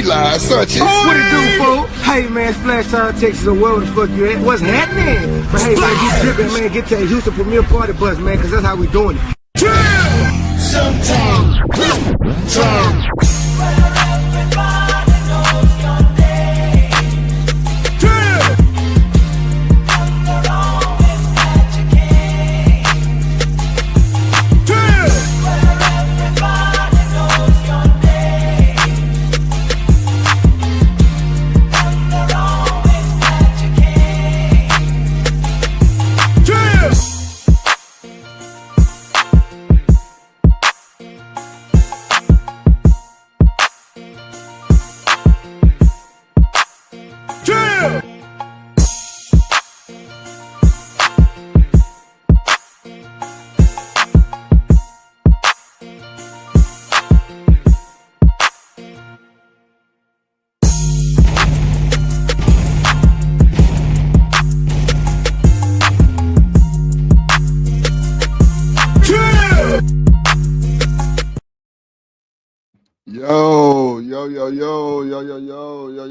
live, Such. What it do, fool? Hey, man, Splash Town, Texas, or wherever the fuck you at. What's happening? But hey, man, you tripping, man. Get to that Houston Premier Party bus, man, because that's how we doing it. Sometimes.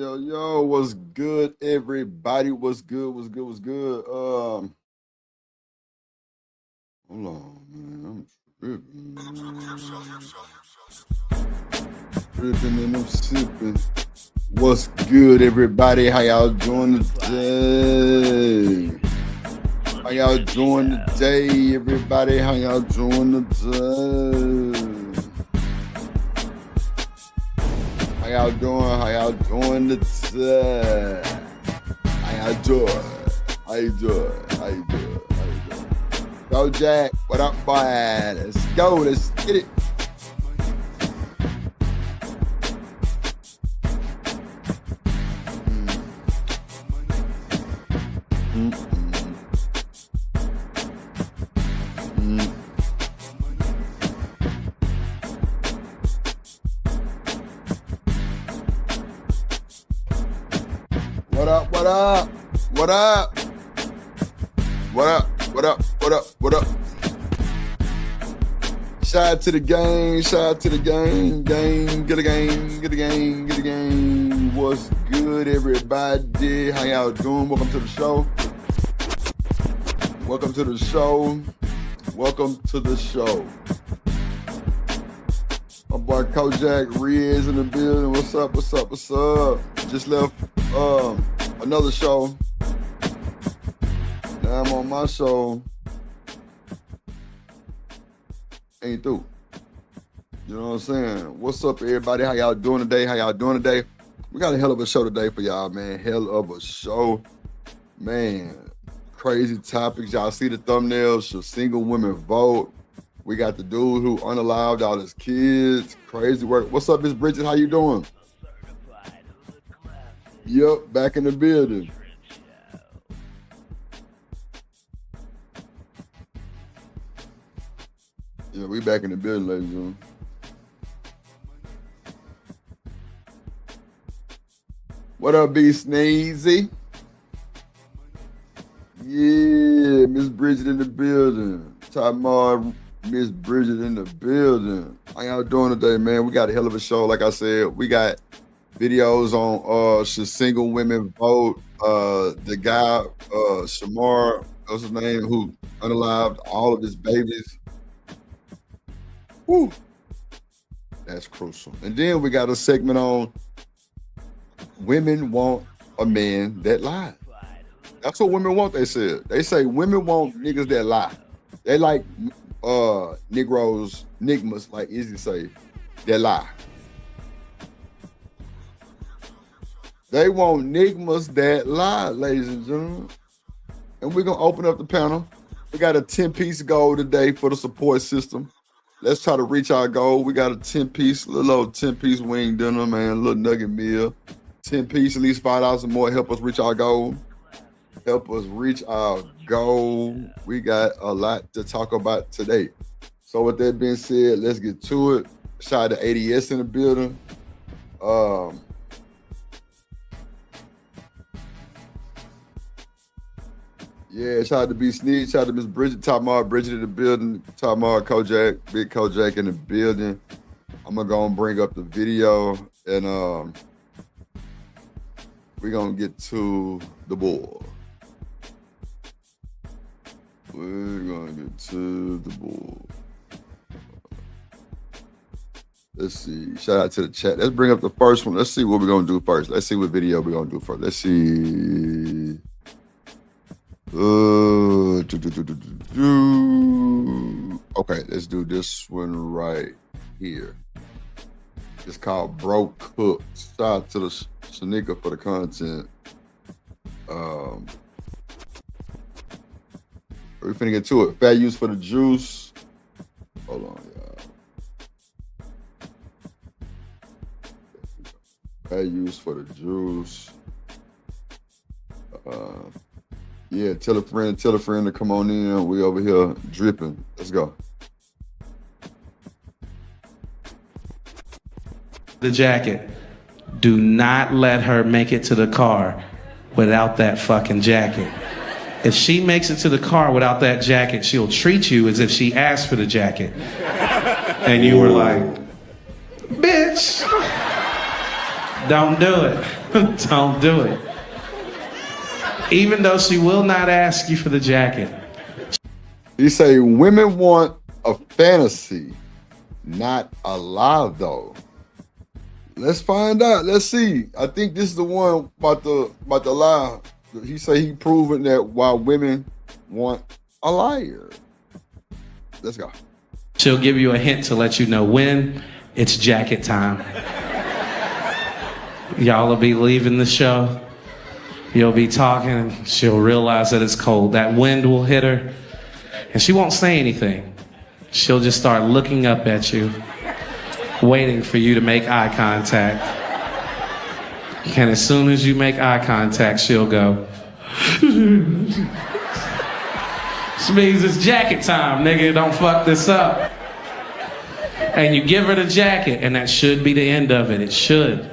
Yo, what's good, everybody? What's good? Hold on, man. I'm tripping and I'm sipping. What's good, everybody? How y'all doing today? How y'all doing today, everybody? How y'all doing today? How y'all doing today? How you doing? Go, Jack. What up, boy? Let's go. Let's get it. What up? Shout out to the gang, get a gang. What's good, everybody? How y'all doing? Welcome to the show. My boy Kojak Riz in the building. What's up? Just left another show. Now I'm on my show. Ain't through. You know what I'm saying? What's up, everybody? How y'all doing today? We got a hell of a show today for y'all, man. Hell of a show. Man, crazy topics. Y'all see the thumbnails. Should single women vote? We got the dude who unalived all his kids. Crazy work. What's up, Miss Bridget? How you doing? Yep, back in the building. Yeah, we back in the building, ladies and gentlemen. What up, B Sneezy? Yeah, Miss Bridget in the building. Top Mar, Miss Bridget in the building. How y'all doing today, man? We got a hell of a show. Like I said, we got videos on should single women vote. The guy, Shamar, what's his name, who unalived all of his babies. Woo. That's crucial. And then we got a segment on women want a man that lies. That's what women want, they said. They say women want niggas that lie. They like Negroes, nigmas, like Izzy say, that lie. They want nigmas that lie, ladies and gentlemen. And we're going to open up the panel. We got a 10-piece goal today for the support system. Let's try to reach our goal. We got a 10-piece, little old 10-piece wing dinner, man, little nugget meal. 10-piece, at least $5 or more. Help us reach our goal. We got a lot to talk about today. So with that being said, let's get to it. Shout out to ADS in the building. Yeah, shout out to B Sneak, shout out to Miss Bridget, Top Mar, Bridget in the building, Top Mar, Kojak, Big Kojak in the building. I'm gonna go and bring up the video and we're gonna get to the bull. We're gonna get to the bull. Let's see. Shout out to the chat. Let's bring up the first one. Let's see what we're gonna do first. Let's see what video we're gonna do first. Let's see. Okay, let's do this one right here. It's called Bro Cook. Shout out to the Shanika for the content. We're finna get to it. Fat use for the juice. Hold on, y'all. Fat use for the juice. Yeah, tell a friend to come on in. We over here dripping. Let's go. The jacket. Do not let her make it to the car without that fucking jacket. If she makes it to the car without that jacket, she'll treat you as if she asked for the jacket. And you were like, bitch, don't do it. Don't do it. Even though she will not ask you for the jacket. You say women want a fantasy, not a lie though. Let's find out. Let's see. I think this is the one about the lie. He say he proven that why women want a liar. Let's go. She'll give you a hint to let you know when it's jacket time. Y'all will be leaving the show. You'll be talking and she'll realize that it's cold. That wind will hit her and she won't say anything. She'll just start looking up at you, waiting for you to make eye contact. And as soon as you make eye contact, she'll go, this means it's jacket time, nigga, don't fuck this up. And you give her the jacket, and that should be the end of it. It should,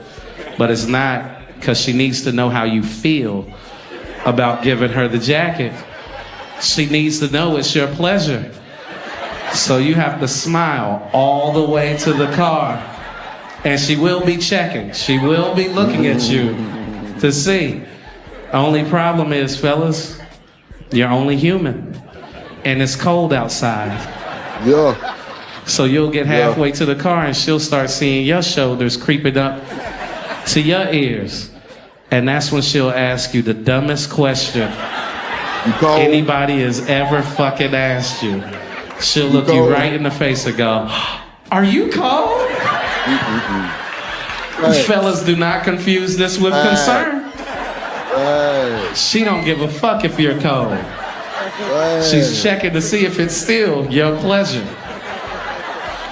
but it's not, because she needs to know how you feel about giving her the jacket. She needs to know it's your pleasure. So you have to smile all the way to the car. And she will be checking. She will be looking at you to see. Only problem is, fellas, you're only human. And it's cold outside. Yeah. So you'll get halfway to the car and she'll start seeing your shoulders creeping up to your ears. And that's when she'll ask you the dumbest question anybody has ever fucking asked you. She'll look you right in the face and go, are you cold? Right. Fellas, do not confuse this with concern. Right. She don't give a fuck if you're cold. Right. She's checking to see if it's still your pleasure.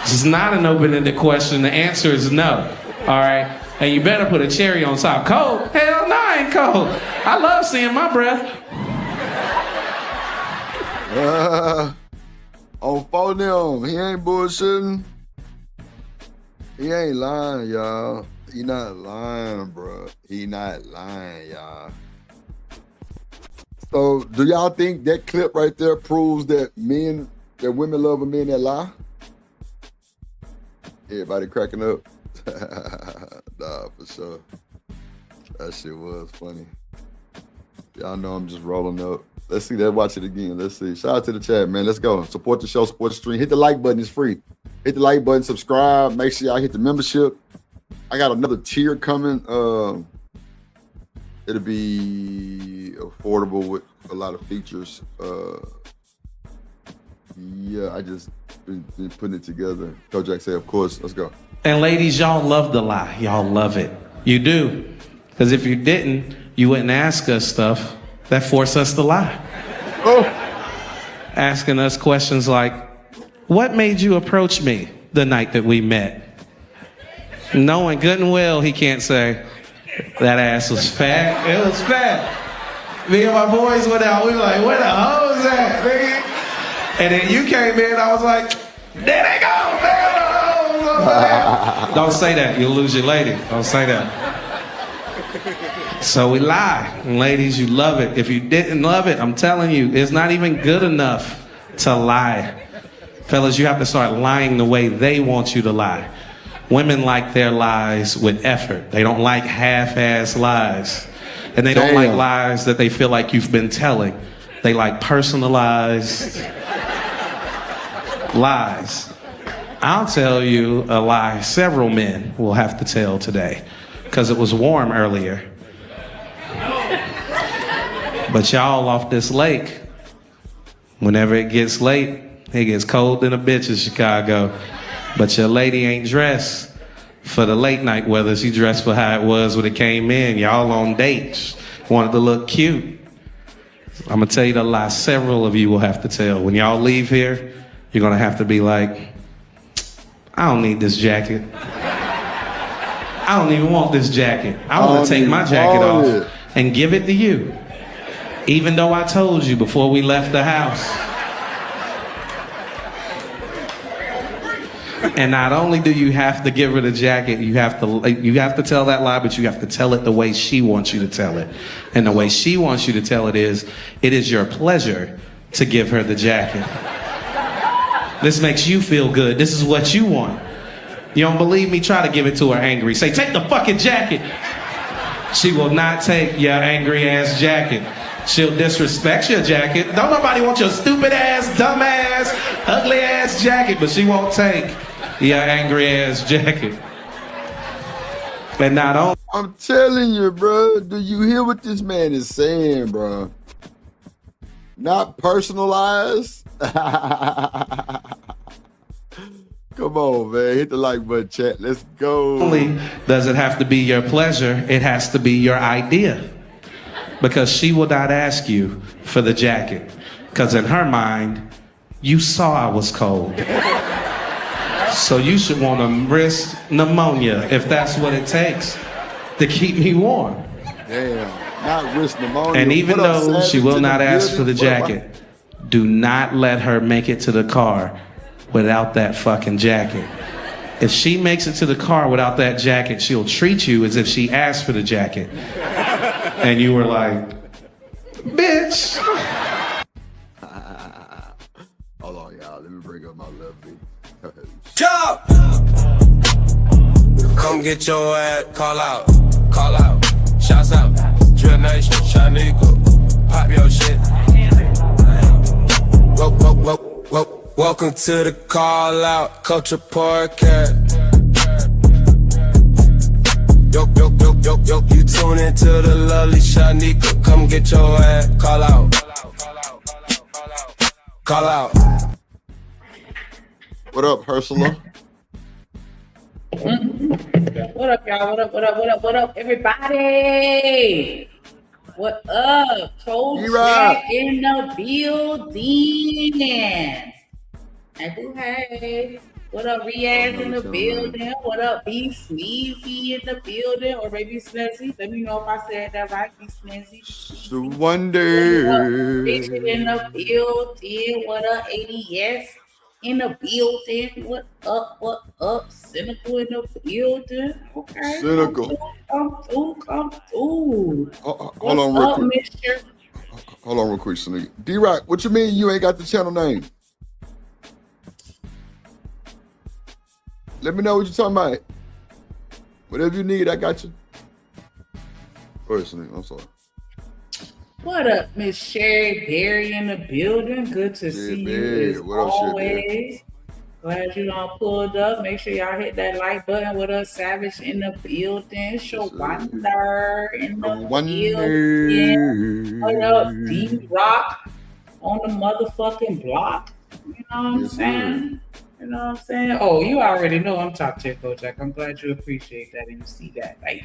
This is not an open-ended question. The answer is no. All right? And you better put a cherry on top. Cold? Hell no, I ain't cold. I love seeing my breath. On phone them, he ain't bullshitting. He ain't lying, y'all. He not lying, bro. He not lying, y'all. So, do y'all think that clip right there proves that women love a man that lie? Everybody cracking up. Nah, for sure. That shit was funny. Y'all know I'm just rolling up. Let's see that. Watch it again. Let's see. Shout out to the chat, man. Let's go. Support the show. Support the stream. Hit the like button. It's free. Hit the like button. Subscribe. Make sure y'all hit the membership. I got another tier coming. It'll be affordable with a lot of features. Yeah, I just been putting it together. Kojak said, of course. Let's go. And ladies, y'all love the lie. Y'all love it. You do. Because if you didn't, you wouldn't ask us stuff that force us to lie. Oh. Asking us questions like, what made you approach me the night that we met? Knowing good and well he can't say, that ass was fat. It was fat. Me and my boys went out, we were like, where the hoes at, nigga? And then you came in, I was like, there they go, man. Don't say that, you'll lose your lady. Don't say that. So we lie. And ladies, you love it. If you didn't love it, I'm telling you, it's not even good enough to lie. Fellas, you have to start lying the way they want you to lie. Women like their lies with effort. They don't like half-ass lies. And they don't like Damn. lies that they feel like you've been telling. They like personalized lies. I'll tell you a lie several men will have to tell today, because it was warm earlier. But y'all off this lake, whenever it gets late, it gets cold than a bitch in Chicago. But your lady ain't dressed for the late night weather. She dressed for how it was when it came in. Y'all on dates, wanted to look cute. I'm gonna tell you the lie several of you will have to tell. When y'all leave here, you're gonna have to be like, I don't need this jacket. I don't even want this jacket. I want to take my jacket off and give it to you. Even though I told you before we left the house. And not only do you have to give her the jacket, you have to tell that lie, but you have to tell it the way she wants you to tell it. And the way she wants you to tell it is your pleasure to give her the jacket. This makes you feel good. This is what you want. You don't believe me? Try to give it to her angry. Say, take the fucking jacket. She will not take your angry ass jacket. She'll disrespect your jacket. Don't nobody want your stupid ass, dumb ass, ugly ass jacket, but she won't take your angry ass jacket. And not only. I'm telling you, bro. Do you hear what this man is saying, bro? Not personalized. Come on, man. Hit the like button, chat. Let's go. Only does it have to be your pleasure, it has to be your idea. Because she will not ask you for the jacket. Because in her mind, you saw I was cold. So you should want to risk pneumonia if that's what it takes to keep me warm. Damn. Not risk pneumonia. And even What up, though she Savage, will in not ask building? for the What up, jacket, do not let her make it to the car without that fucking jacket. If she makes it to the car without that jacket, she'll treat you as if she asked for the jacket. And you were like, bitch. Hold on, y'all. Let me bring up my lovely. Jump! Come get your ass, call out, shouts out, Drill Nation, Shaniqua, pop your shit. Welcome to the call out, Culture Podcast. Yo, you tune into the lovely Shaniqua, come get your ass, call out. What up, Ursula? What up, y'all? What up, everybody? What up? Coach D-Rock. in the building. Hey. What up, Riaz in the building? What up, B Sneezy in the building? Or maybe Snezzy? Let me know if I said that right. B Snezzy. Wonder. Richard in the building. What up, ADS in the building? What up? Cynical in the building. Okay. Cynical. Come through. Hold on real quick. Mister? Hold on real quick, Sneaky. D-Rock, what you mean you ain't got the channel name? Let me know what you're talking about. Whatever you need, I got you. Go ahead, Sneaky. I'm sorry. What up, Miss Sherry Berry in the building? Good to see Berry. you as What up, Sherry Berry? always. Glad you done pulled up. Make sure y'all hit that like button with us. Savage in the building. Show Wonder in the building. What up, D-Rock on the motherfucking block? You know what I'm saying? You know what I'm saying? Oh, you already know I'm top tier, Coach Jack. I'm glad you appreciate that and you see that. Like,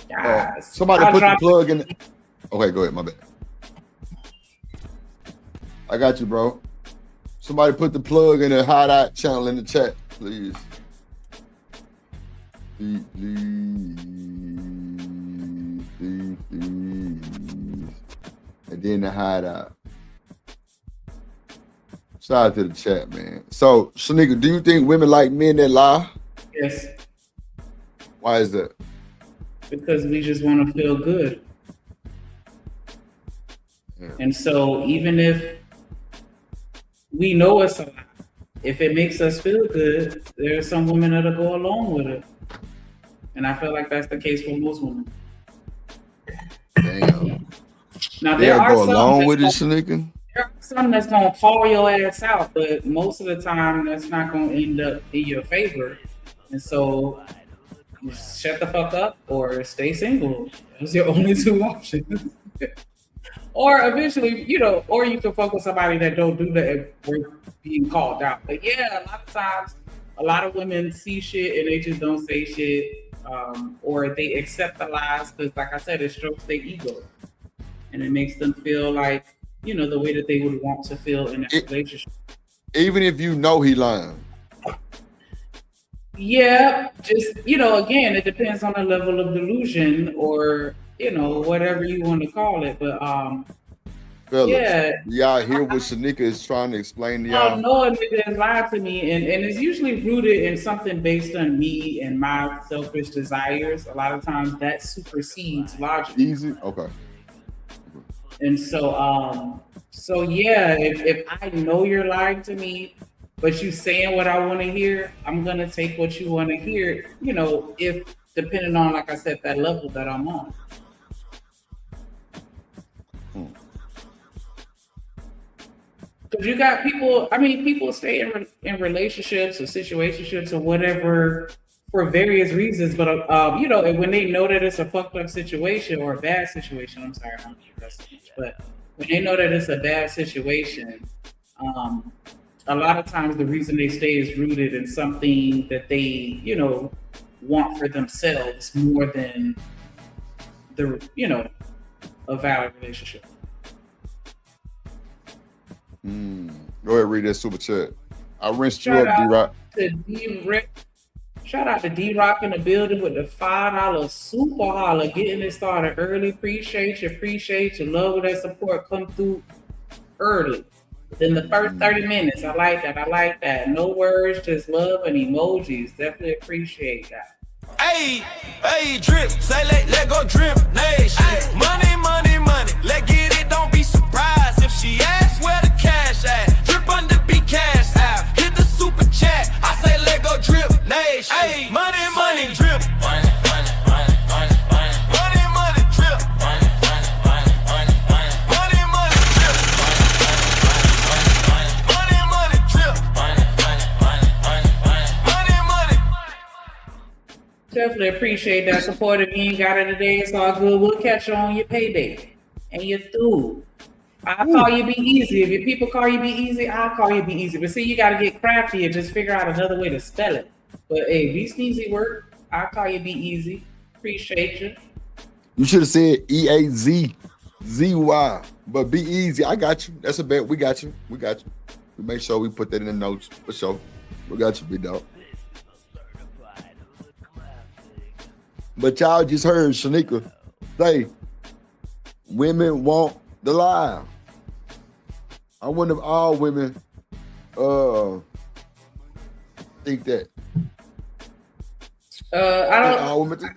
guys, Somebody put the plug in. Okay, go ahead. My bad. I got you, bro. Somebody put the plug in the Hideout channel in the chat, please. Please. And then the Hideout. Shout out to the chat, man. So, Shanika, do you think women like men that lie? Yes, Why is that? because we just want to feel good. Yeah. And so even if we know it's a lie, if it makes us feel good, there are some women that'll go along with it. And I feel like that's the case for most women. Damn. Now They'll go along with it, Shanika. There are some that's gonna call your ass out, but most of the time that's not gonna end up in your favor. And so just shut the fuck up or stay single. Those are your only two options. Or eventually, or you can fuck with somebody that don't do that if we're being called out. But yeah, a lot of times, a lot of women see shit and they just don't say shit, or they accept the lies because, like I said, it strokes their ego, and it makes them feel like the way that they would want to feel in that relationship. Even if you know he lying. Yeah, just again, it depends on the level of delusion or whatever you want to call it. But fellas, yeah, y'all hear what Shanika is trying to explain to y'all? No, a nigga has lied to me, and it's usually rooted in something based on me and my selfish desires. A lot of times that supersedes logic. Easy, okay. And so yeah, if I know you're lying to me, but you saying what I want to hear, I'm gonna take what you want to hear. If depending on, like I said, that level that I'm on. Because you got people. I mean, people stay in relationships or situationships or whatever for various reasons. But and when they know that it's a fucked up situation or a bad situation, I'm sorry, I don't use that so much, but when they know that it's a bad situation, a lot of times the reason they stay is rooted in something that they, want for themselves more than a valid relationship. Go ahead, read that super chat. I rinsed you up, D-Rock. Shout out to D-Rock in the building with the $5 super holler, getting it started early. Appreciate you. Love that support come through early. Within the first 30 minutes. I like that. No words, just love and emojis. Definitely appreciate that. Hey, drip. Say let go drip. Nation. Money. Let get it. Don't be surprised if she asks where the cash at. Drip under be cash out. Hit the super chat. I say let go drip. Nation. Hey, money, drip. Money, drip. Definitely appreciate that support. If you ain't got it today, it's all good. We'll catch you on your payday and you're through. I'll call you Be Easy. If your people call you Be Easy, I'll call you Be Easy. But see, you got to get crafty and just figure out another way to spell it. But hey, Be Sneezy work. I'll call you Be Easy. Appreciate you. You should have said EAZZY, but Be Easy. I got you. That's a bet. We got you. We make sure we put that in the notes for sure. We got you, big dog. But y'all just heard Shanika say women want the lie. I wonder if all women think that. I don't. All women think.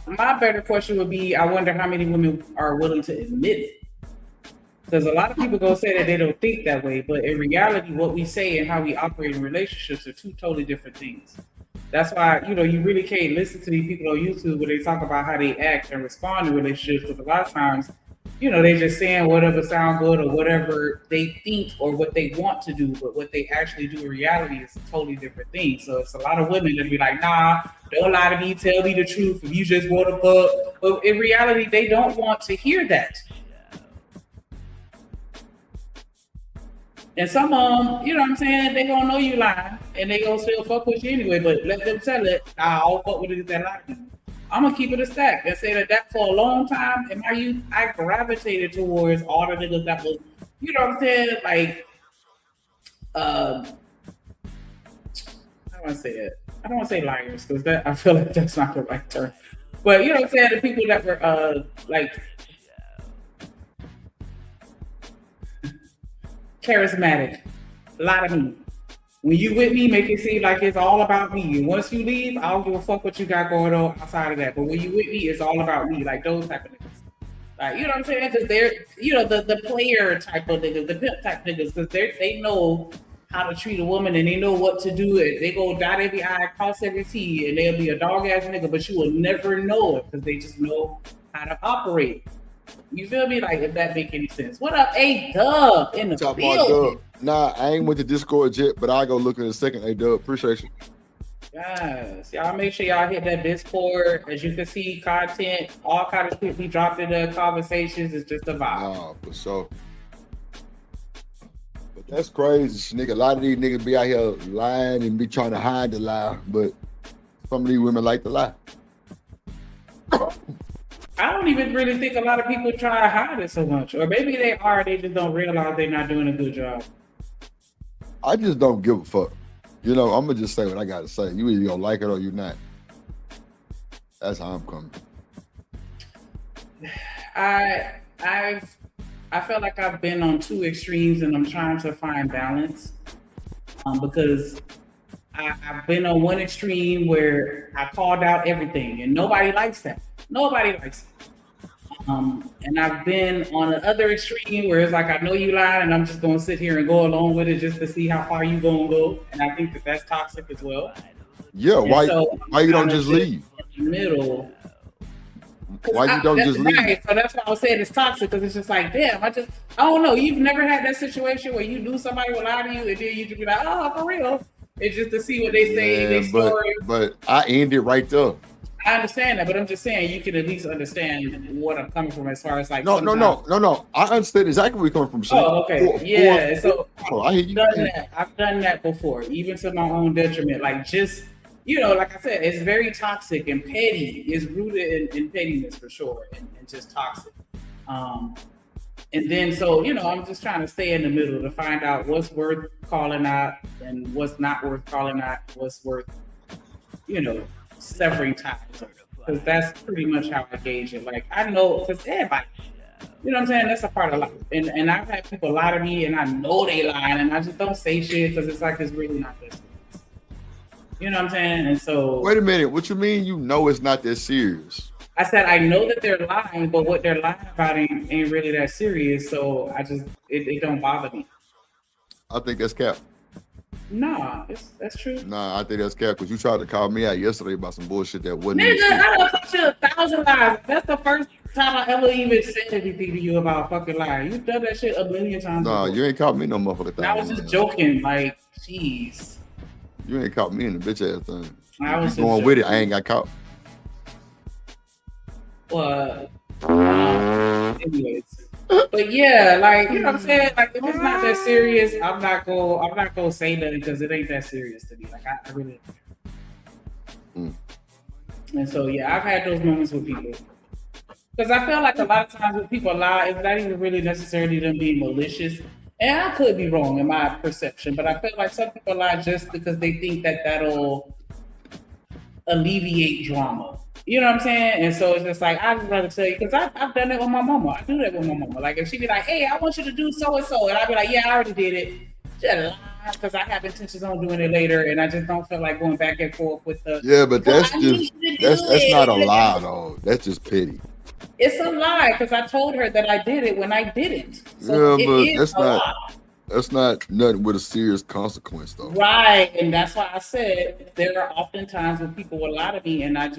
My better question would be: I wonder how many women are willing to admit it. Because a lot of people gonna say that they don't think that way, but in reality, what we say and how we operate in relationships are two totally different things. That's why, you really can't listen to these people on YouTube when they talk about how they act and respond to relationships, because a lot of times, they just saying whatever sound good or whatever they think or what they want to do, but what they actually do in reality is a totally different thing. So it's a lot of women that be like, nah, don't lie to me, tell me the truth, if you just want to fuck. But in reality, they don't want to hear that. And some of them, you know what I'm saying, they gonna know you lying and they gonna still fuck with you anyway, but let them tell it, I'll fuck with it that lie. I'm gonna keep it a stack and say that for a long time in my youth, I gravitated towards all the niggas that was, you know what I'm saying, like, I don't wanna say it. I don't wanna say liars, because that I feel like that's not the right term. But you know what I'm saying, the people that were like, charismatic, a lot of me. When you with me, make it seem like it's all about me. And once you leave, I don't give a fuck what you got going on outside of that. But when you with me, it's all about me. Like those type of niggas. Like, you know what I'm saying? Because they're, the player type of niggas, the pimp type niggas, because they know how to treat a woman and they know what to do. They go dot every I, cross every T, and they'll be a dog ass nigga, but you will never know it because they just know how to operate. You feel me? Like, if that make any sense. What up, A-Dub in the Top building? Dub. Nah, I ain't went to Discord yet, but I'll go look in a second. Hey, Dub, appreciate you. Yes, y'all make sure y'all hit that Discord. As you can see, content, all kind of shit we dropped in the conversations is just a vibe. Nah, for sure. But that's crazy, nigga. A lot of these niggas be out here lying and be trying to hide the lie, but some of these women like to lie. I don't even really think a lot of people try to hide it so much. Or maybe they are, they just don't realize they're not doing a good job. I just don't give a fuck. You know, I'm gonna just say what I gotta say. You either gonna like it or you not. That's how I'm coming. I felt like I've been on two extremes and I'm trying to find balance. Because I've been on one extreme where I called out everything and nobody likes that. Nobody likes it. And I've been on the other extreme where it's like, I know you lied and I'm just going to sit here and go along with it just to see how far you going to go. And I think that that's toxic as well. Yeah, why you don't just leave? In the middle. Why you don't just leave? Right. So that's why I was saying it's toxic, because it's just like, damn, I don't know. You've never had that situation where you knew somebody would lie to you and then you just be like, oh, for real. It's just to see what they say in their story. But I ended right there. I understand that, but I'm just saying you can at least understand what I'm coming from as far as like. No. I understand exactly where you're coming from. Oh, okay. So I hear you. I've done that before, even to my own detriment. Like, just, you know, like I said, it's very toxic and petty. It's rooted in pettiness for sure, and just toxic. And then, so, you know, I'm just trying to stay in the middle to find out what's worth calling out and what's not worth calling out, what's worth, you know, severing ties. Because that's pretty much how I gauge it. Like, I know, because everybody, you know what I'm saying? That's a part of life. And I've had people lie to me and I know they lying and I just don't say shit because it's like, it's really not that serious. You know what I'm saying? And so. Wait a minute. What you mean you know it's not that serious? I said, I know that they're lying, but what they're lying about ain't really that serious. So I just, it don't bother me. I think that's cap. Nah, that's true. Nah, I think that's cap because you tried to call me out yesterday about some bullshit that wasn't. Nigga, I done fucked you 1,000 lies. That's the first time I ever even said anything to you about fucking lying. You've done that shit a million times. Nah, before. You ain't caught me no motherfucker. I was just joking. Like, jeez. You ain't caught me in the bitch ass thing. I was going joking. with it. I ain't got caught. But anyways. But yeah, like, you know what I'm saying? Like, if it's not that serious, I'm not gonna say nothing because it ain't that serious to me. Like, I really And so yeah, I've had those moments with people. Because I feel like a lot of times when people lie, it's not even really necessarily them being malicious. And I could be wrong in my perception, but I feel like some people lie just because they think that that'll alleviate drama. You know what I'm saying? And so it's just like, I'd rather tell you, because I've done that with my mama. I do that with my mama. Like, if she be like, hey, I want you to do so-and-so, and I'd be like, yeah, I already did it. Just lie, because I have intentions on doing it later, and I just don't feel like going back and forth with the... Yeah, but that's not a lie, though. That's just petty. It's a lie, because I told her that I did it when I didn't. So yeah, but that's not nothing with a serious consequence, though. Right, and that's why I said there are often times when people will lie to me and I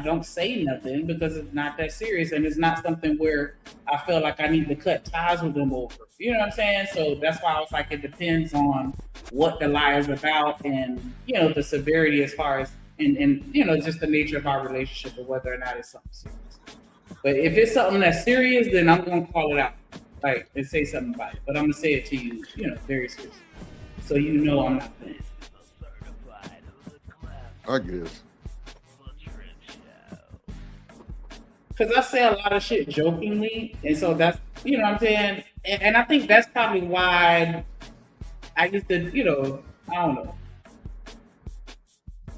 don't say nothing because it's not that serious and it's not something where I feel like I need to cut ties with them over. You know what I'm saying? So that's why I was like, it depends on what the lie is about and, you know, the severity as far as, and you know, just the nature of our relationship or whether or not it's something serious. But if it's something that's serious, then I'm going to call it out. Like, and say something about it, but I'm gonna say it to you, you know, very seriously, so you know I'm not playing. I guess. Because I say a lot of shit jokingly, and so that's, you know what I'm saying, and I think that's probably why I used to, you know, I don't know,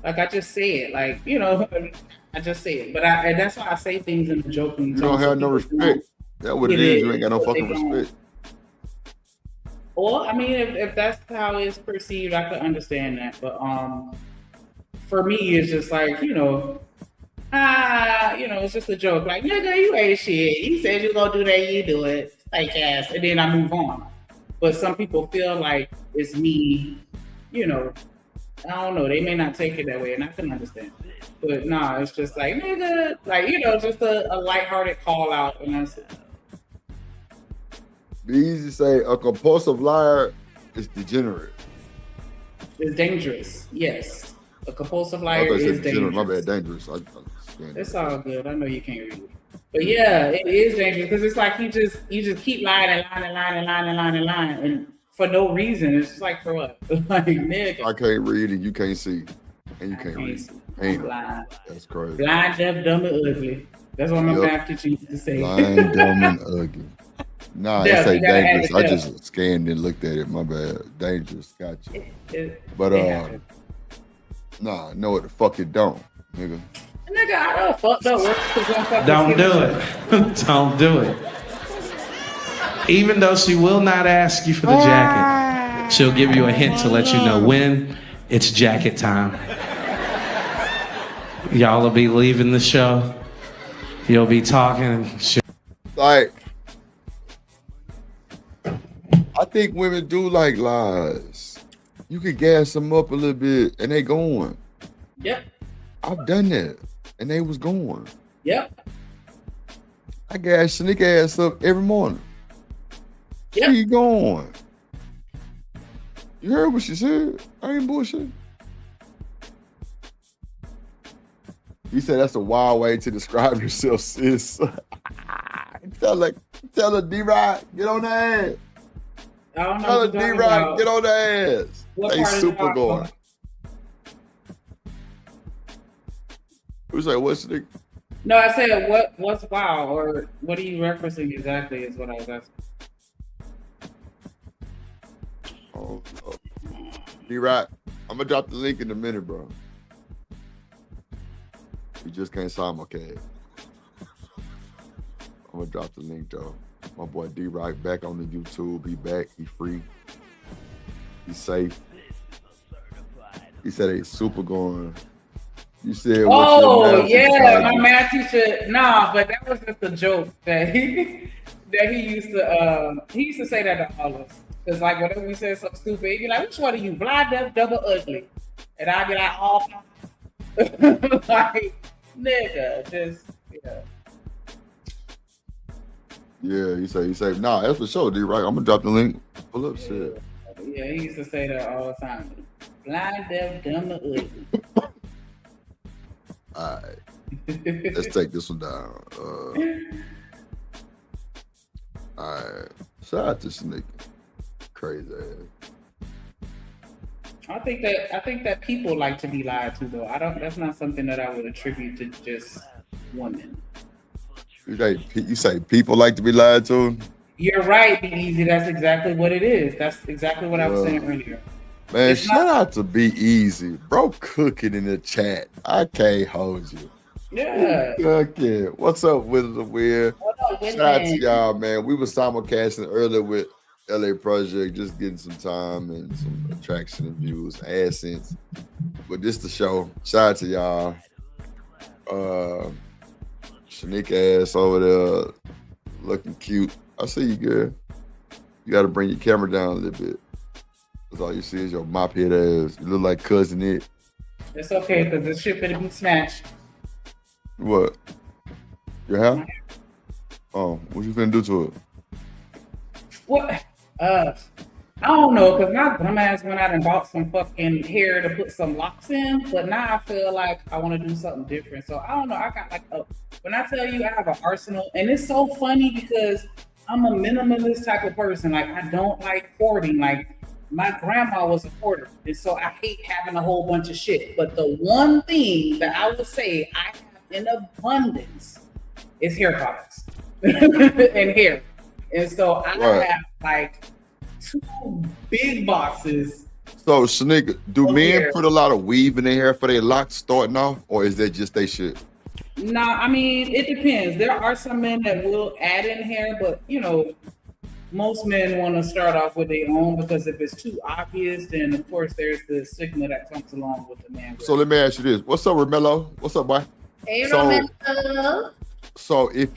like I just say it, like, you know, I just say it, but and that's why I say things in the joking. You don't have no respect. That's what it is. You ain't got no fucking respect. Well, I mean, if that's how it's perceived, I could understand that. But for me, it's just like, you know, it's just a joke. Like, nigga, you ain't shit. You said you gonna do that, you do it. Fake ass. And then I move on. But some people feel like it's me, you know, I don't know. They may not take it that way, and I can understand. But nah, it's just like nigga, like just a lighthearted call out, and that's it. Be easy to say a compulsive liar is degenerate. It's dangerous. Yes, a compulsive I liar thought you is said degenerate. My dangerous. bad, dangerous. It's all good. I know you can't read it. But yeah, it is dangerous because it's like you just keep lying and for no reason. It's just like for what? Like nigga. I can't read and you can't see. And you can't read. Ain't blind. That's crazy. Blind, deaf, dumb, and ugly. That's what my math teacher used to say. Blind, dumb, and ugly. Nah, Yeah, it say you gotta add dangerous. it I up. just scanned and looked at it. My bad. Dangerous. Gotcha. But it happened. nah, no, what the fuck it don't, nigga. Nigga, I done fucked up. Don't do it. Don't do it. Even though she will not ask you for the jacket, she'll give you a hint to let you know when it's jacket time. Y'all will be leaving the show. You'll be talking and shit. Like, I think women do like lies. You can gas them up a little bit and they going. Yep. I've done that. And they was going. Yep. I gas Shanika ass up every morning. Yep. She going. You heard what she said? I ain't bullshit. You said that's a wild way to describe yourself, sis. tell her D-Rod, get on the ass. I don't know. Tell her what you're talking D-Rod, about. get on the ass. What They part is super it going. about? Who's like, what's the No, I said what's wow or what are you referencing exactly is what I was asking. Oh, no. D-Rod, I'm gonna drop the link in a minute, bro. You just can't simulcast. I'm gonna drop the link though. My boy D-Rock back on the YouTube. He back. He free. He's safe. He said he's super going. You said, Oh yeah, my math teacher. Nah, but that was just a joke that he used to say that to all of us. Cause like whenever we said something stupid, he'd be like, "Which one are you? Blind, deaf, double, ugly?" And I'd be like, "All." Like, nigga, just yeah. Yeah, he said, nah, that's for sure, D-Rock. I'm gonna drop the link. Pull up shit. Yeah, he used to say that all the time. Blind, deaf, dumb, and ugly. All right. Let's take this one down. All right. Shout out to Sneaky. Crazy ass. I think that people like to be lied to though. That's not something that I would attribute to just women. You say people like to be lied to? You're right, Be Easy. That's exactly what it is. That's exactly what I was saying earlier. Man, shout out to Be Easy. Bro, cooking in the chat. I can't hold you. Yeah. Okay. What's up, Wizards of Weird? What up, Shout out to y'all, man. We were simulcasting earlier with LA Project, just getting some time and some attraction and views, AdSense. But this the show. Shout out to y'all. Shanika ass over there looking cute. I see you, girl. You got to bring your camera down a little bit. Cause all you see is your mop head ass. You look like Cousin It. It's okay, because this shit finna be snatched. What? Your hair? Oh, what you finna do to it? What? I don't know, because my dumb ass went out and bought some fucking hair to put some locks in, but now I feel like I want to do something different. So I don't know. I got like when I tell you I have an arsenal, and it's so funny because I'm a minimalist type of person. Like, I don't like hoarding. Like, my grandma was a hoarder, and so I hate having a whole bunch of shit. But the one thing that I would say I have in abundance is hair products and hair. And so I have like 2 big boxes. So, Shanika, do men hair. put a lot of weave in their hair for their locks starting off, or is that just they shit? Nah, I mean, it depends. There are some men that will add in hair, but you know, most men want to start off with their own, because if it's too obvious, then of course there's the stigma that comes along with the man. So let me ask you this. What's up, Romello? What's up, boy? Hey, So- Romello. So if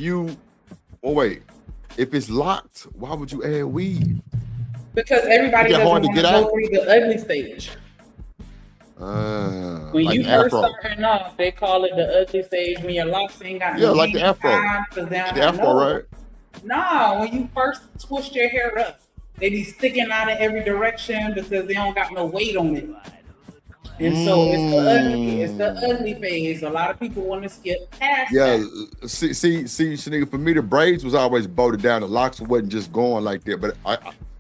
it's locked, why would you add weave? Because everybody Is it doesn't hard want to to get go out? through the ugly stage. When like you the first afro. starting off, they call it the ugly phase when your locks ain't got Yeah, no like the afro. because they don't The have afro, no. right? No, when you first twist your hair up, they be sticking out in every direction because they don't got no weight on it. And so it's the ugly phase. A lot of people want to skip past Yeah, that. see, Shanika, for me, the braids was always bolted down. The locks wasn't just going like that. But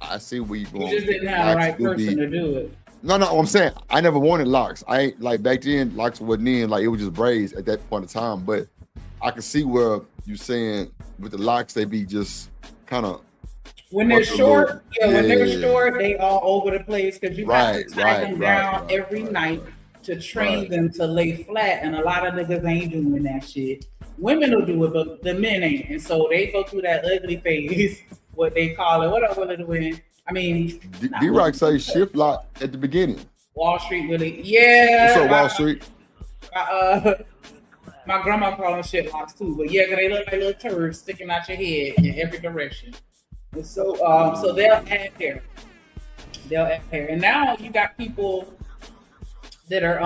I see where you going. You just didn't have the Locks right do person be- to do it. No, I'm saying I never wanted locks. I ain't like back then. Locks wasn't in. Like it was just braids at that point in time. But I can see where you saying with the locks they be just kind of When they're What's the short, look? when they're Yeah. short, they all over the place because you have to Right, tie them down right, every night to train Right. them to lay flat. And a lot of niggas ain't doing that shit. Women will do it, but the men ain't. And so they go through that ugly phase, what they call it. What up, Willie doing? I mean, not D-Rock Willie, say shift lock at the beginning. Wall Street Willie. Yeah. What's up, Wall Street? My grandma call them shit locks too, but yeah, 'cause they look like little turds sticking out your head in every direction. And so, so they'll add hair. They'll add hair, and now you got people that are,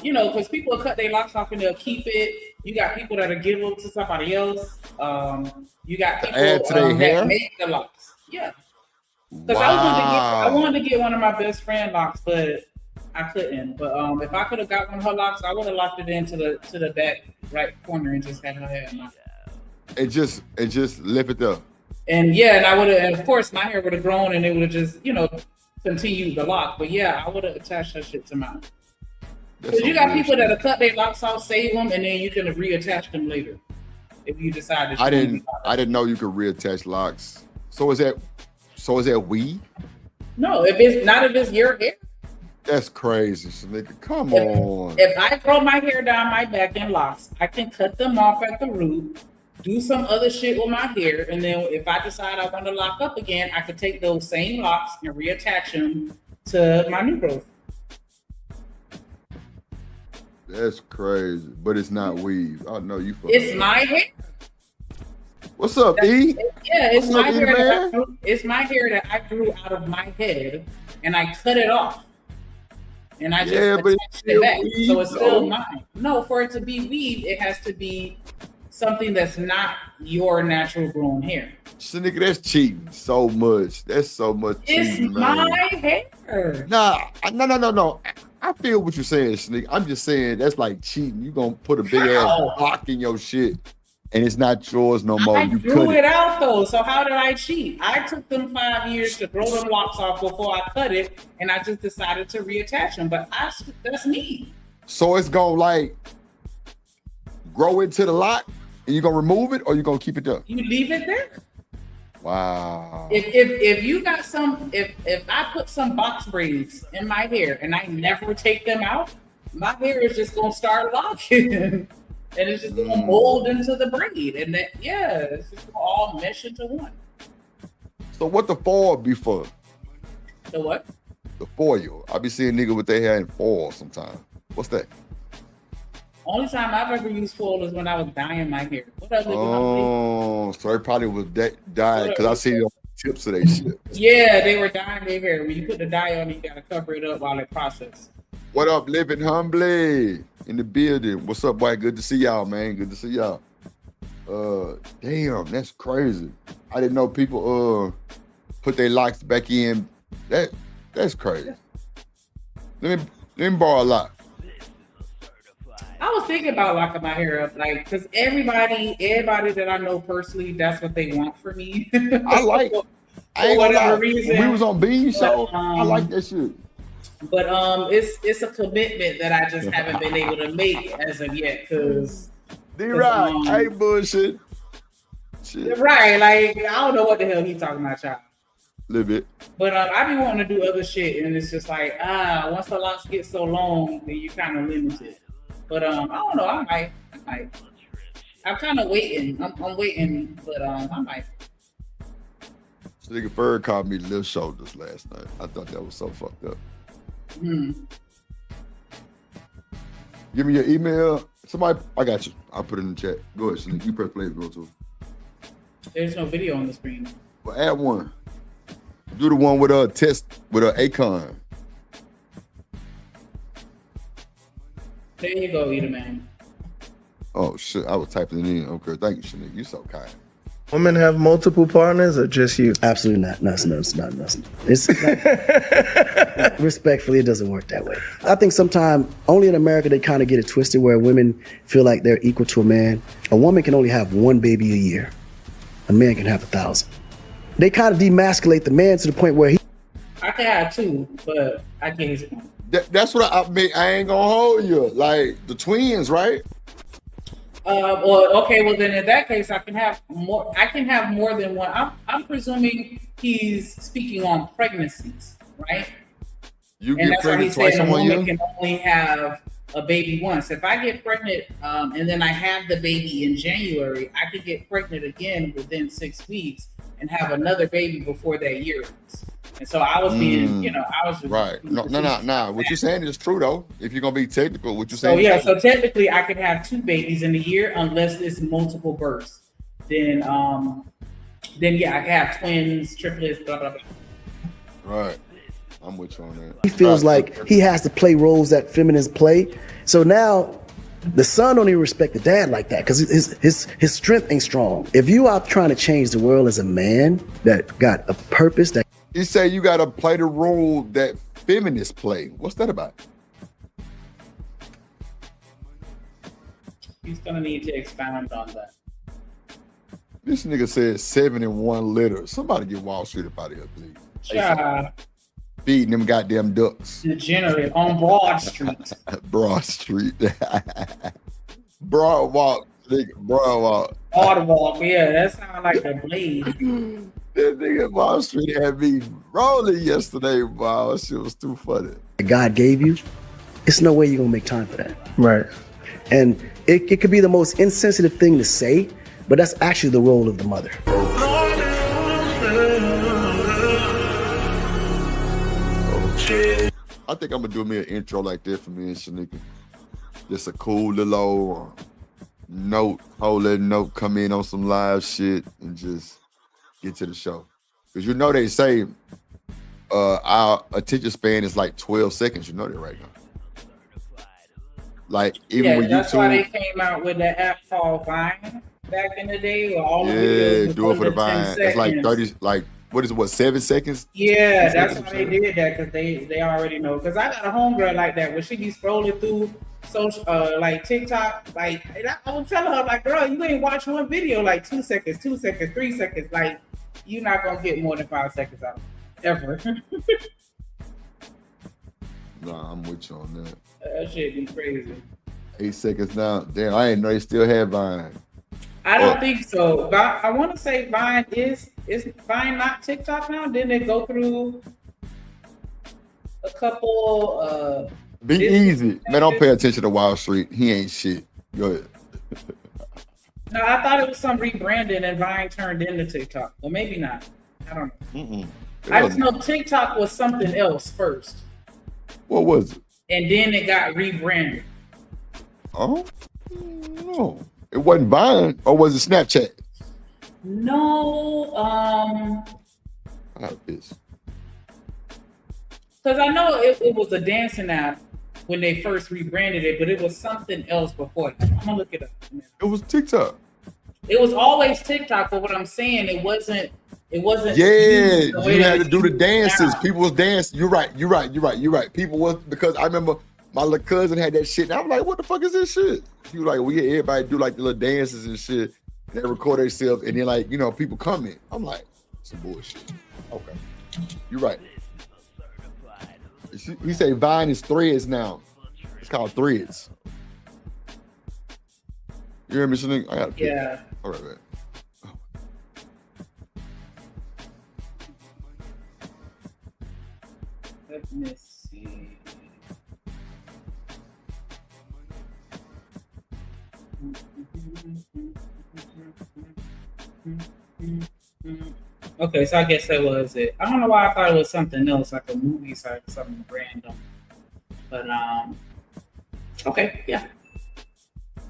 because people will cut their locks off and they'll keep it. You got people that'll give them to somebody else. You got people add to their hair? that make the locks. Yeah, because Wow. I wanted to get one of my best friend locks, but I couldn't. But if I could have got one of her locks, I would have locked it into the back right corner and just had her hair knocked. It just left it there. And yeah, and I would have, and of course, my hair would have grown and it would have just, continued the lock. But yeah, I would have attached that shit to mine. That's Because you some got weird people shit. that'll cut their locks off, save them, and then you can reattach them later if you decide to. I didn't know you could reattach locks. So is that weed? No, if it's your hair. That's crazy, nigga. Come on. If I grow my hair down my back in locks, I can cut them off at the root, do some other shit with my hair, and then if I decide I want to lock up again, I could take those same locks and reattach them to my new growth. That's crazy, but it's not weave. Oh no, you fucking. It's my hair. What's up, E? Yeah, it's What's my up, hair. E-Man? It's my hair that I grew out of my head, and I cut it off, and I just Yeah, but it's attached still it back. weave, So it's still though. mine. No, for it to be weave, it has to be something that's not your natural grown hair. So, nigga, that's cheating so much. That's so much It's cheating, man. my hair. No. I feel what you're saying, Sneak. I'm just saying that's like cheating. You gonna put a big ass How? block in your shit, and it's not yours no more. I You grew cut it it. out though. So how did I cheat? I took them 5 years to grow them locks off before I cut it, and I just decided to reattach them. But that's me. So it's gonna like grow into the lock, and you gonna remove it, or you gonna keep it there? You leave it there. Wow. If you got if I put some box braids in my hair and I never take them out, my hair is just gonna start locking, and it's just gonna mold into the braid, and that it's just gonna all mesh into one. So what the foil be for? So what? The foil. I be seeing niggas with their hair in foil sometimes. What's that? Only time I've ever used foil is when I was dyeing my hair. What up, nigga? Oh, so it probably was that dyed because I see the tips of that shit. Yeah, they were dyeing their hair. When you put the dye on, you gotta cover it up while it processes. What up, Living Humbly in the building? What's up, boy? Good to see y'all, man. Good to see y'all. Damn, that's crazy. I didn't know people put their locks back in. That's crazy. Let me borrow a lock. I was thinking about locking my hair up, like, because everybody that I know personally, that's what they want for me. I like. I ain't For gonna lie. whatever reason. When we was on Bean Show, But, I like that shit. But it's a commitment that I just haven't been able to make as of yet, because D-Rock, I ain't bullshit. Shit, right, like I don't know what the hell he talking about, y'all. little bit. But I be wanting to do other shit, and it's just like once the locks get so long, then you kind of limited. But I don't know. I might. I'm kind of waiting. I'm waiting, but I might. So nigga Bird called me Lil Shoulders last night. I thought that was so fucked up. Give me your email. Somebody, I got you. I'll put it in the chat. Go ahead, Sneak. You press play if you want to. There's no video on the screen. Well, add one. Do the one with a test with a Akon. There you go, Eater Man. Oh shit, I was typing it in. Okay, thank you, Shanique. You so kind. Women have multiple partners or just you? Absolutely not. No, it's not. It's not, respectfully, it doesn't work that way. I think sometimes only in America they kind of get it twisted where women feel like they're equal to a man. A woman can only have one baby a year. A man can have 1,000. They kind of demasculate the man to the point where I can have 2, but I can't. That's what I mean. I ain't gonna hold you. Like the twins, right? Well, okay. Well, then in that case, I can have more. I can have more than one. I'm presuming he's speaking on pregnancies, right? You And get that's why he pregnant twice said in a 1 woman year. can only have a baby once. If I get pregnant and then I have the baby in January, I could get pregnant again within 6 weeks and have another baby before that year ends. And so I was being, I was Right. No. What you're saying is true though. If you're gonna be technical, what you're So saying. yeah, is so technically I could have 2 babies in a year unless it's multiple births. Then yeah, I could have twins, triplets, blah blah blah. Right. I'm with you on that. he feels like he has to play roles that feminists play. So now the son don't even respect the dad like that because his strength ain't strong. If you are trying to change the world as a man that got a purpose, that He say you gotta play the role that feminists play. What's that about? He's gonna need to expound on that. This nigga said 7 in 1 litter. Somebody get Wall Street up out of here, please. Child, Feeding them goddamn ducks. degenerate on Broad Street. Broad Street. Broad walk, nigga. Broad walk. Boardwalk, yeah, that sounds like a blade. That nigga Wall Street had me rolling yesterday, wow. That shit was too funny. God gave you, it's no way you're gonna make time for that. Right. And it could be the most insensitive thing to say, but that's actually the role of the mother. I think I'm gonna do me an intro like that for me and Shanika. Just a cool little old note, whole little note, come in on some live shit and just get to the show. Cause you know they say our attention span is like 12 seconds. You know that right now. Like even Yeah, with that's why they YouTube, came out with the app called Vine back in the day. Where all the yeah, videos do it for the was under 10 Vine. It's like seconds. 30, like what is it? What 7 seconds? Yeah, that's 7 why they did that because they already know. Because I got a homegirl like that where she be scrolling through social like TikTok, like and I was telling her like, girl, you ain't watch one video like 2 seconds, 2 seconds, 3 seconds. Like you're not gonna get more than 5 seconds out of it, ever. Nah, I'm with you on that. That shit be crazy. 8 seconds now. Damn, I didn't know they still had Vine. I don't think so. I want to say Vine is Vine not TikTok now? Didn't it go through a couple? Be easy, man. Don't pay attention to Wall Street. He ain't shit. Go ahead. No, I thought it was some rebranding and Vine turned into TikTok. Well, maybe not. I don't know. Mm-mm. I just know TikTok was something else first, What was it? and then it got rebranded. Oh, no. It wasn't Vine, or was it Snapchat? No, Ah, bitch. because I know it was a dancing app when they first rebranded it, but it was something else before that. I'm gonna look it up. It was TikTok. It was always TikTok, but what I'm saying, it wasn't. Yeah, used the way you that had to it's do the used dances. now. People was dancing. You're right. People was, because I remember my little cousin had that shit. And I'm like, what the fuck is this shit? He was like, well, yeah, everybody do like the little dances and shit. And they record themselves, and then like, people comment. I'm like, some bullshit. Okay, you're right. He say Vine is Threads now. It's called Threads. You hear me, Shanique? I got a pic. Yeah. All right, man. Let me see. Okay, so I guess that was it. I don't know why I thought it was something else, like a movie site or something random. But okay, yeah.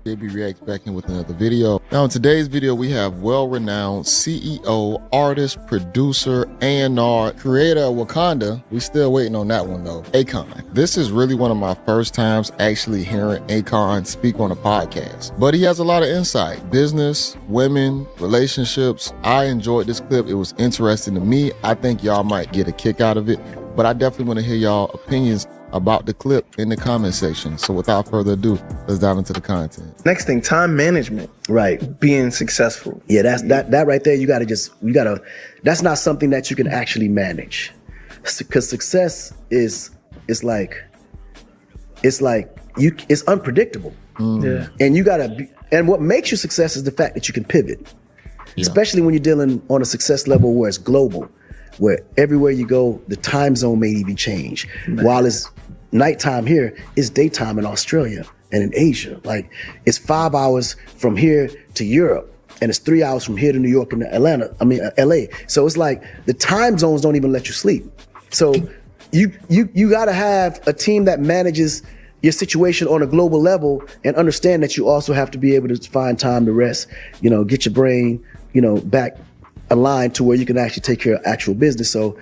JB Reacts back in with another video. Now in today's video, we have well-renowned CEO, artist, producer, A&R, creator of Wakanda. We still waiting on that one though. Akon. This is really one of my first times actually hearing Akon speak on a podcast. But he has a lot of insight. Business, women, relationships. I enjoyed this clip. It was interesting to me. I think y'all might get a kick out of it. But I definitely want to hear y'all opinions about the clip in the comment section. So without further ado, let's dive into the content. Next thing, time management. Right. Being successful. Yeah, that right there, you gotta, that's not something that you can actually manage. Because success is like, it's unpredictable. Yeah. And you gotta and what makes you success is the fact that you can pivot. Yeah. Especially when you're dealing on a success level where it's global, where everywhere you go, the time zone may even change. Man. While it's nighttime here, it's daytime in Australia and in Asia. Like, it's 5 hours from here to Europe, and it's 3 hours from here to New York and LA. So it's like the time zones don't even let you sleep. So you gotta have a team that manages your situation on a global level and understand that you also have to be able to find time to rest, get your brain, back aligned to where you can actually take care of actual business. So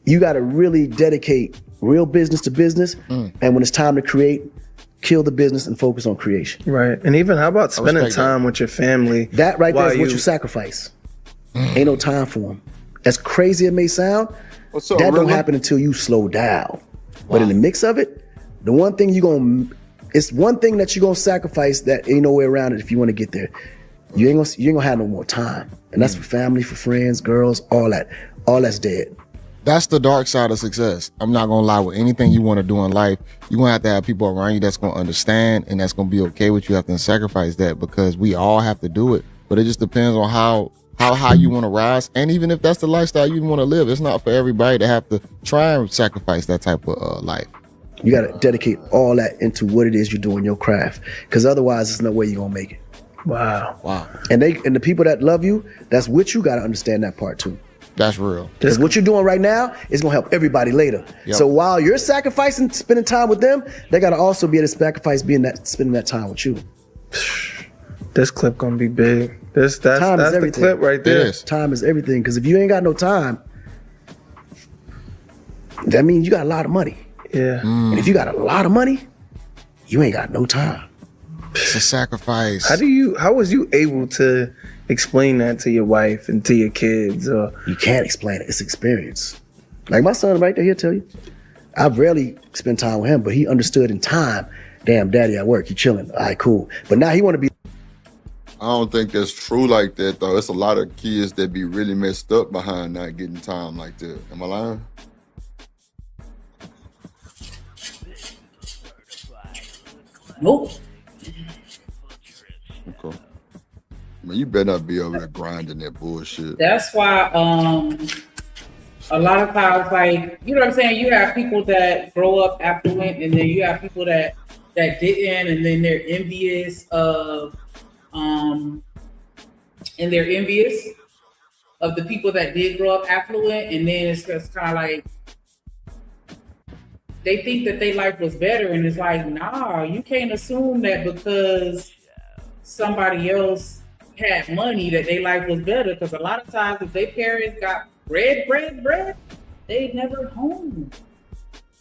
you got to really dedicate real business to business. And when it's time to create, kill the business and focus on creation. Right. And even how about spending time with your family? That right there is what you sacrifice. Ain't no time for them. As crazy it may sound, that don't happen until you slow down. But in the mix of it, the one thing it's one thing that you're going to sacrifice that ain't no way around it if you want to get there. You ain't gonna have no more time. And that's for family, for friends, girls, all that. All that's dead. That's the dark side of success. I'm not gonna lie, with anything you want to do in life, you're gonna have to have people around you that's gonna understand and that's gonna be okay with you. You have to sacrifice that, because we all have to do it. But it just depends on how high you want to rise. And even if that's the lifestyle you want to live, it's not for everybody to have to try and sacrifice that type of life. You gotta dedicate all that into what it is you're doing, your craft. Because otherwise, there's no way you're gonna make it. Wow. And the people that love you, that's what you got to understand that part too. That's real. Because what you're doing right now is going to help everybody later. Yep. So while you're sacrificing spending time with them, they got to also be able to sacrifice spending that time with you. This clip going to be big. That's the clip right there. Time is everything. Because if you ain't got no time, that means you got a lot of money. Yeah. And if you got a lot of money, you ain't got no time. It's a sacrifice. How was you able to explain that to your wife and to your kids? You can't explain it. It's experience. Like my son right there, he'll tell you. I rarely spend time with him, but he understood in time. Damn, daddy at work, he chilling. All right, cool. But now he want to be. I don't think that's true like that though. It's a lot of kids that be really messed up behind not getting time like that. Am I lying? Nope. Okay. Man, you better not be over there grinding that bullshit. That's why a lot of times, like, you know what I'm saying, you have people that grow up affluent, and then you have people that didn't, and then they're envious of the people that did grow up affluent, and then it's just kind of like they think that their life was better, and it's like, nah, you can't assume that because somebody else had money that their life was better, because a lot of times if their parents got bread, they never home.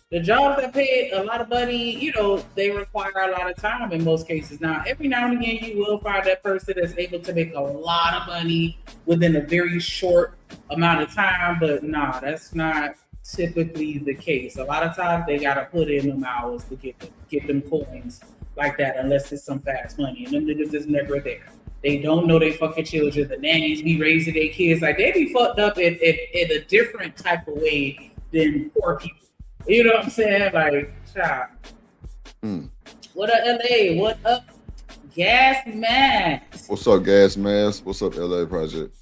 The jobs that pay a lot of money, they require a lot of time in most cases. Now, every now and again, you will find that person that's able to make a lot of money within a very short amount of time, but nah, that's not typically the case. A lot of times they gotta put in them hours to get them coins like that, unless it's some fast money, and them niggas is never there. They don't know they fucking children. The nannies be raising their kids like they be fucked up in a different type of way than poor people. You know what I'm saying? Like, child. What up, LA? What up, Gas Mask? What's up, Gas Mask? What's up, LA Project?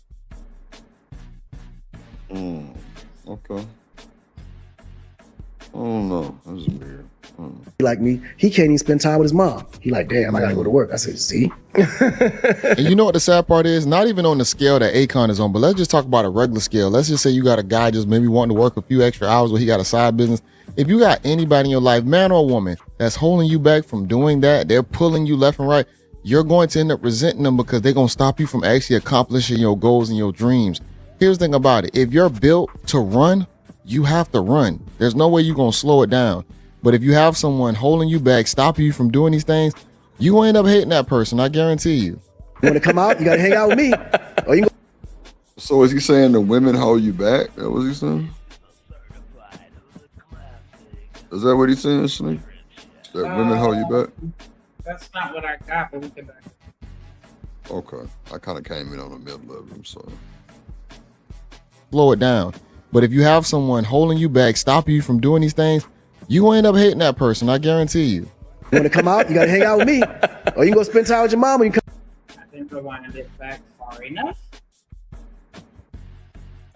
Okay. I don't know. That's weird. Like me, he can't even spend time with his mom. He like, damn, I gotta go to work. I said, see? And you know what the sad part is? Not even on the scale that Akon is on, but let's just talk about a regular scale. Let's just say you got a guy just maybe wanting to work a few extra hours where he got a side business. If you got anybody in your life, man or woman, that's holding you back from doing that, they're pulling you left and right, you're going to end up resenting them because they're going to stop you from actually accomplishing your goals and your dreams. Here's the thing about it. If you're built to run, you have to run. There's no way you're going to slow it down. But if you have someone holding you back, stopping you from doing these things, you will end up hating that person. I guarantee you. You want to come out? You got to hang out with me. Or you can So is he saying the women hold you back? That what he saying? Is that what he's saying, Sneak? That women hold you back? That's not what I got, but we can back. Okay. I kind of came in on the middle of him, so. Slow it down. But if you have someone holding you back, stopping you from doing these things, you will end up hating that person. I guarantee you. You want to come out? You got to hang out with me. Or you can go spend time with your mom. Or you can I think I wanted it back far enough.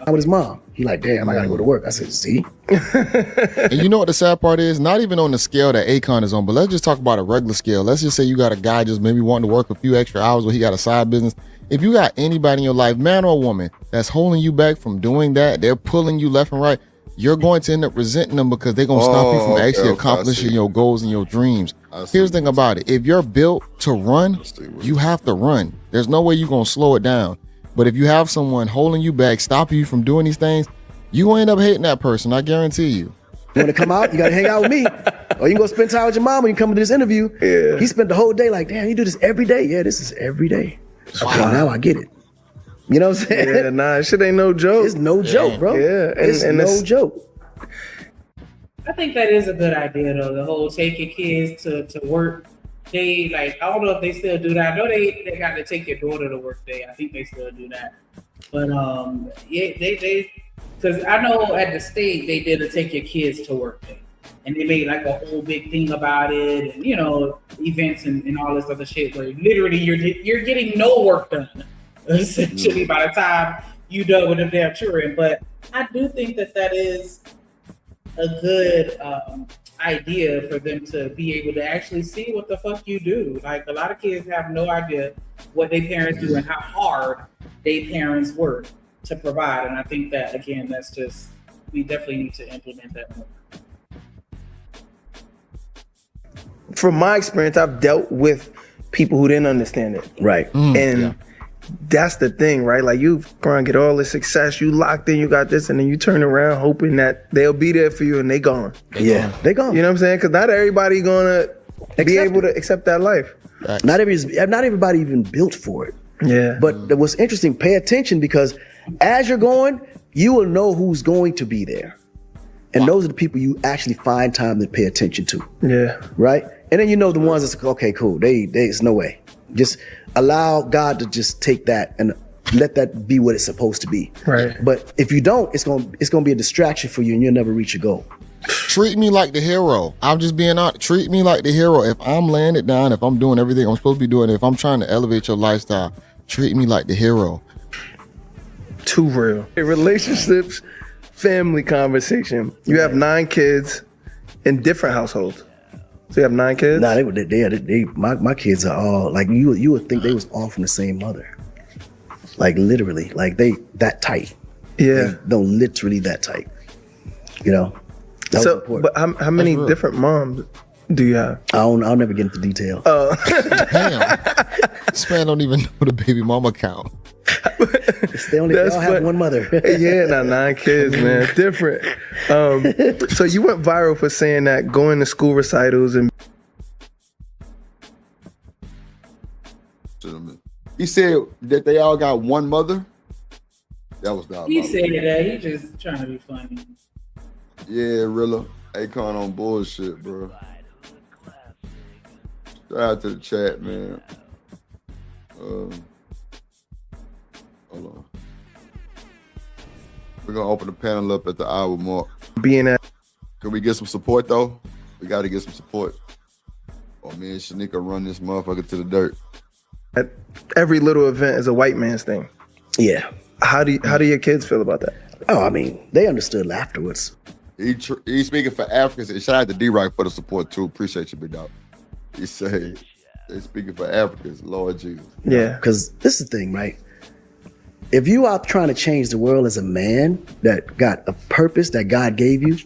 come out with his mom. He like, damn, I got to go to work. I said, see? And you know what the sad part is? Not even on the scale that Akon is on, but let's just talk about a regular scale. Let's just say you got a guy just maybe wanting to work a few extra hours where he got a side business. If you got anybody in your life, man or woman, that's holding you back from doing that, they're pulling you left and right, you're going to end up resenting them because they're going to stop you from actually accomplishing your goals and your dreams. Here's the thing about it. If you're built to run, you have to run. There's no way you're going to slow it down. But if you have someone holding you back, stopping you from doing these things, you will end up hating that person. I guarantee you. You want to come out? You got to hang out with me. Or you can go spend time with your mom when you come to this interview. Yeah. He spent the whole day like, damn, you do this every day? Yeah, this is every day. Okay, now I get it. You know what I'm saying? Yeah, nah, shit ain't no joke. It's no joke, bro. Yeah, it's no joke. I think that is a good idea though. The whole take your kids to work. They like, I don't know if they still do that. I know they got to take your daughter to work day. I think they still do that. But yeah, they because I know at the state they did a take your kids to work day. And they made like a whole big thing about it, and you know, events and all this other shit where literally you're getting no work done essentially by the time you done with them damn children. But I do think that is a good idea for them to be able to actually see what the fuck you do. Like a lot of kids have no idea what their parents do and how hard their parents work to provide. And I think that again, that's just, we definitely need to implement that more. From my experience, I've dealt with people who didn't understand it. Right. And that's the thing, right? Like you gonna get all this success, you locked in, you got this, and then you turn around hoping that they'll be there for you and they gone. They gone. You know what I'm saying? Because not everybody gonna be able to accept that life. Right. Not everybody even built for it. Yeah. But what's interesting, pay attention, because as you're going, you will know who's going to be there. And those are the people you actually find time to pay attention to. Yeah. Right? And then you know the ones that's okay, cool. It's no way. Just allow God to just take that and let that be what it's supposed to be. Right. But if you don't, it's gonna be a distraction for you and you'll never reach your goal. Treat me like the hero. I'm just being honest. Treat me like the hero. If I'm laying it down, if I'm doing everything I'm supposed to be doing, if I'm trying to elevate your lifestyle, treat me like the hero. Too real. Relationships, family conversation. You have 9 kids in different households. So you have 9 kids? Nah, my kids are all like you would think they was all from the same mother. Like literally, like they that tight. Yeah. No, literally that tight. You know. That was important. But how many different moms do you have? I'll never get into detail. Damn. This man don't even know the baby mama count. They all have one mother. Yeah, 9 kids, man. Different. So you went viral for saying that going to school recitals and He said that they all got one mother. That was diabolical. He said that. He just trying to be funny. Yeah, Rilla. Akon on bullshit, bro. Shout out to the chat, man. Hold on. We're gonna open the panel up at the hour mark. being at. Can we get some support though? We gotta get some support. Or me and Shanika run this motherfucker to the dirt. Every little event is a white man's thing. Yeah. How do your kids feel about that? Oh, I mean, they understood afterwards. He's speaking for Africans. And shout out to D-Rock for the support too. Appreciate you, big dog. He said they're speaking for Africans. Lord Jesus. Yeah. Because this is the thing, right? If you are trying to change the world as a man that got a purpose that God gave you,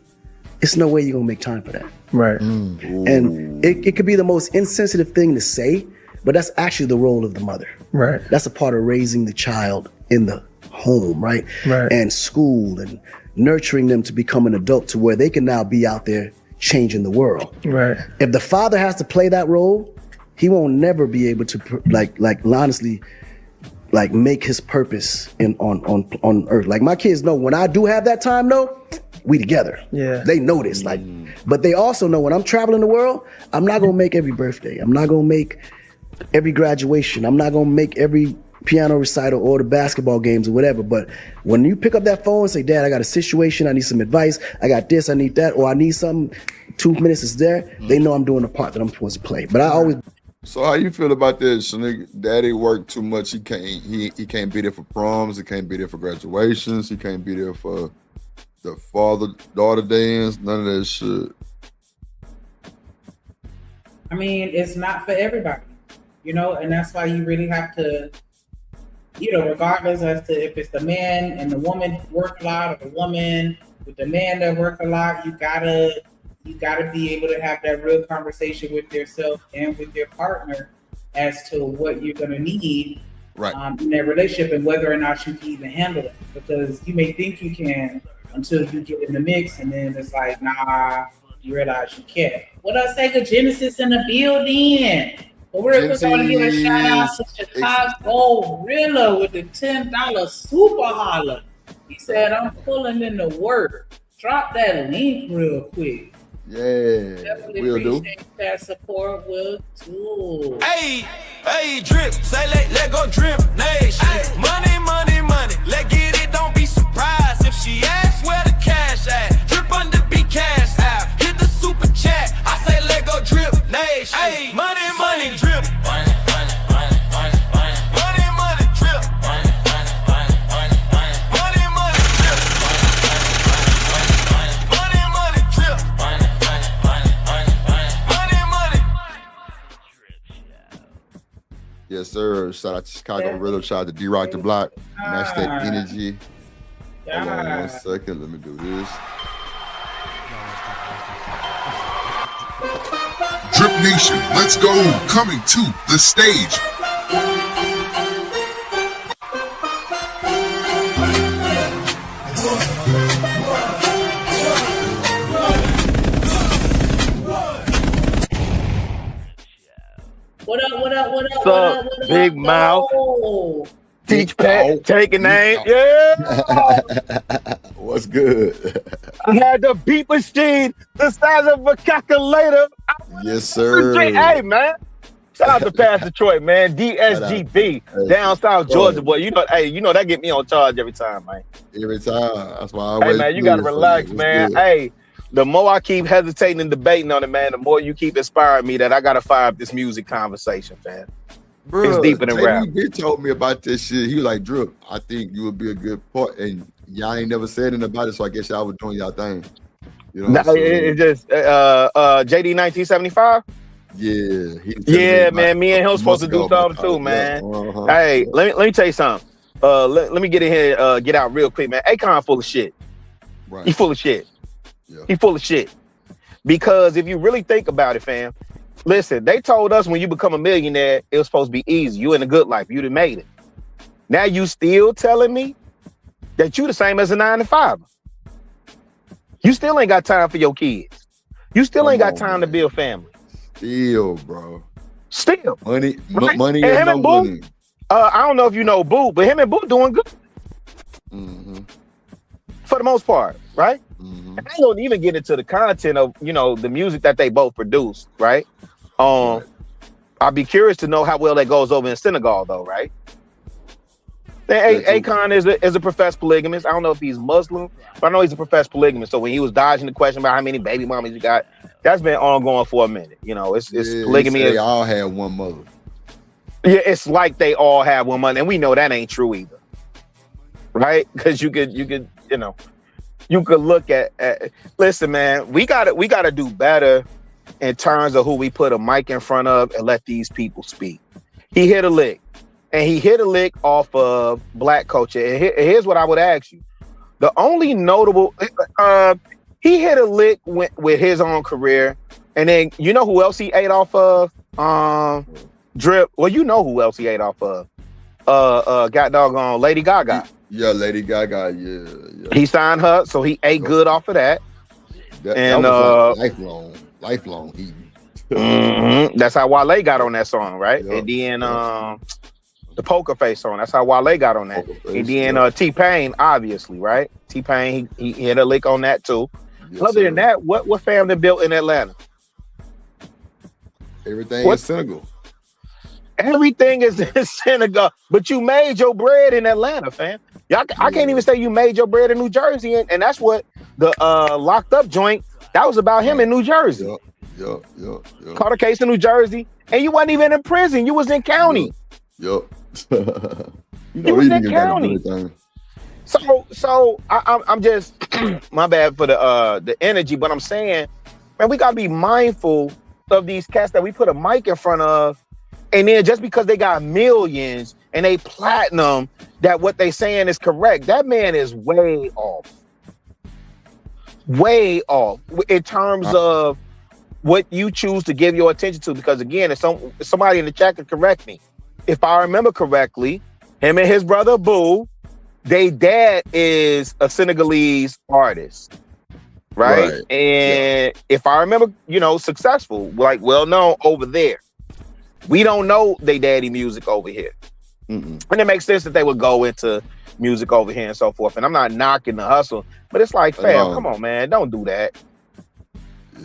it's no way you're going to make time for that. Right. And it could be the most insensitive thing to say, but that's actually the role of the mother. Right. That's a part of raising the child in the home, right? Right. And school and nurturing them to become an adult to where they can now be out there changing the world. Right. If the father has to play that role, he won't never be able to like honestly like make his purpose on earth. Like my kids know when I do have that time though, we together. Yeah. They know this. Like, but they also know when I'm traveling the world, I'm not gonna make every birthday. I'm not gonna make every graduation. I'm not gonna make every piano recital or the basketball games or whatever. But when you pick up that phone and say, Dad, I got a situation, I need some advice, I got this, I need that, or I need something, 2 minutes is there, they know I'm doing the part that I'm supposed to play. But I always. So how you feel about this? Daddy worked too much. He can't be there for proms. He can't be there for graduations. He can't be there for the father-daughter dance. None of that shit. I mean, it's not for everybody, you know, and that's why you really have to, you know, regardless as to if it's the man and the woman work a lot or the woman with the man that work a lot, you gotta be able to have that real conversation with yourself and with your partner as to what you're gonna need in that relationship and whether or not you can even handle it. Because you may think you can until you get in the mix, and then it's like, nah, you realize you can't. What else? Sega Genesis in the building. But we're going to give a shout out to Chicago Rilla with the $10 super holler. He said, I'm pulling in the work. Drop that link real quick. Yeah, definitely we'll appreciate that support. Will too. Hey, drip, say let go drip nation. Money, money, money, let get it, don't be surprised if she asks where the cash at. Drip under be cash out, hit the super chat, I say let go drip nation. Hey, money, money, drip. Money, money, money, money, money. Money, money, drip. Money, money, money, money, money. Money, money, drip. Money, money, drip. Money, money, money, money, money. Money, money. Yes, sir. Shout out to Chicago Rhythm. Shout out to D-Rock the Block. Match that energy. Hold on 1 second. Let me do this. Drip Nation, let's go. Coming to the stage. What up, what up, what up, What's what up, up, what up? Big Mouth? Oh. Teach Pat, take a name. Yeah. What's good? I had the beat machine the size of a calculator. Yes, sir. Hey, man. Shout out to Past Detroit, man. DSGB, down South Georgia, boy. You know, hey, you know that get me on charge every time, man. Every time. That's why I always. Hey, man, you gotta relax, man. Hey, the more I keep hesitating and debating on it, man, the more you keep inspiring me that I gotta fire up this music conversation, fam. Bruh, it's deeper than rap. He told me about this shit. He was like, Drip, I think you would be a good part. And y'all ain't never said anything about it, so I guess y'all was doing y'all thing. You know what I'm saying? It's just JD 1975. Yeah, man. Me and him supposed to do something too, man. Hey, let me tell you something. Let me get in here, get out real quick, man. Akon full of shit. Right. He full of shit. Yeah. He full of shit. Because if you really think about it, fam, listen, they told us when you become a millionaire, it was supposed to be easy. You in a good life. You done made it. Now you still telling me that you the same as a 9-to-5. You still ain't got time for your kids. You still ain't got time to build family. Still, bro. Still. Money, right? money, and and him no and Boo, money. I don't know if you know Boo, but him and Boo doing good. Mm-hmm. For the most part, right? Mm-hmm. And I ain't gonna even get into the content of, you know, the music that they both produce, right? Right. I'd be curious to know how well that goes over in Senegal, though, right? Akon is a professed polygamist. I don't know if he's Muslim, but I know he's a professed polygamist. So when he was dodging the question about how many baby mamas you got, that's been ongoing for a minute. You know, it's polygamy. They all had one mother. Yeah, it's like they all have one mother, and we know that ain't true either, right? Because you could, you know, you could look at. Listen, man, we gotta do better in terms of who we put a mic in front of and let these people speak. He hit a lick. And he hit a lick off of Black culture. And here's what I would ask you. The only notable, he hit a lick with his own career. And then, you know who else he ate off of? Drip. Well, you know who else he ate off of? Got doggone Lady Gaga. Yeah, Lady Gaga. Yeah. He signed her, so he ate good off of that. That was like lifelong eating. That's how Wale got on that song, right? Yep. And then the Poker Face song. That's how Wale got on that. And then T-Pain, obviously, right? T-Pain, he hit a lick on that too. Yes, Other than that, what family built in Atlanta? Everything is Senegal. Everything is in Senegal, but you made your bread in Atlanta, fam. I can't even say you made your bread in New Jersey, and that's what the Locked Up joint, that was about him in New Jersey. Yup. Caught a case in New Jersey, and you wasn't even in prison. You was in county. Yup. You was in county. So I'm just my bad for the energy, but I'm saying, man, we gotta be mindful of these cats that we put a mic in front of, and then just because they got millions and they platinum, that what they saying is correct. That man is way off in terms of what you choose to give your attention to. Because again, if somebody in the chat could correct me, if I remember correctly, him and his brother Boo, they dad is a Senegalese artist, right? And if I remember, successful, like well known over there. We don't know they daddy music over here. And it makes sense that they would go into music over here and so forth. And I'm not knocking the hustle, but it's like, fam, come on, man, don't do that.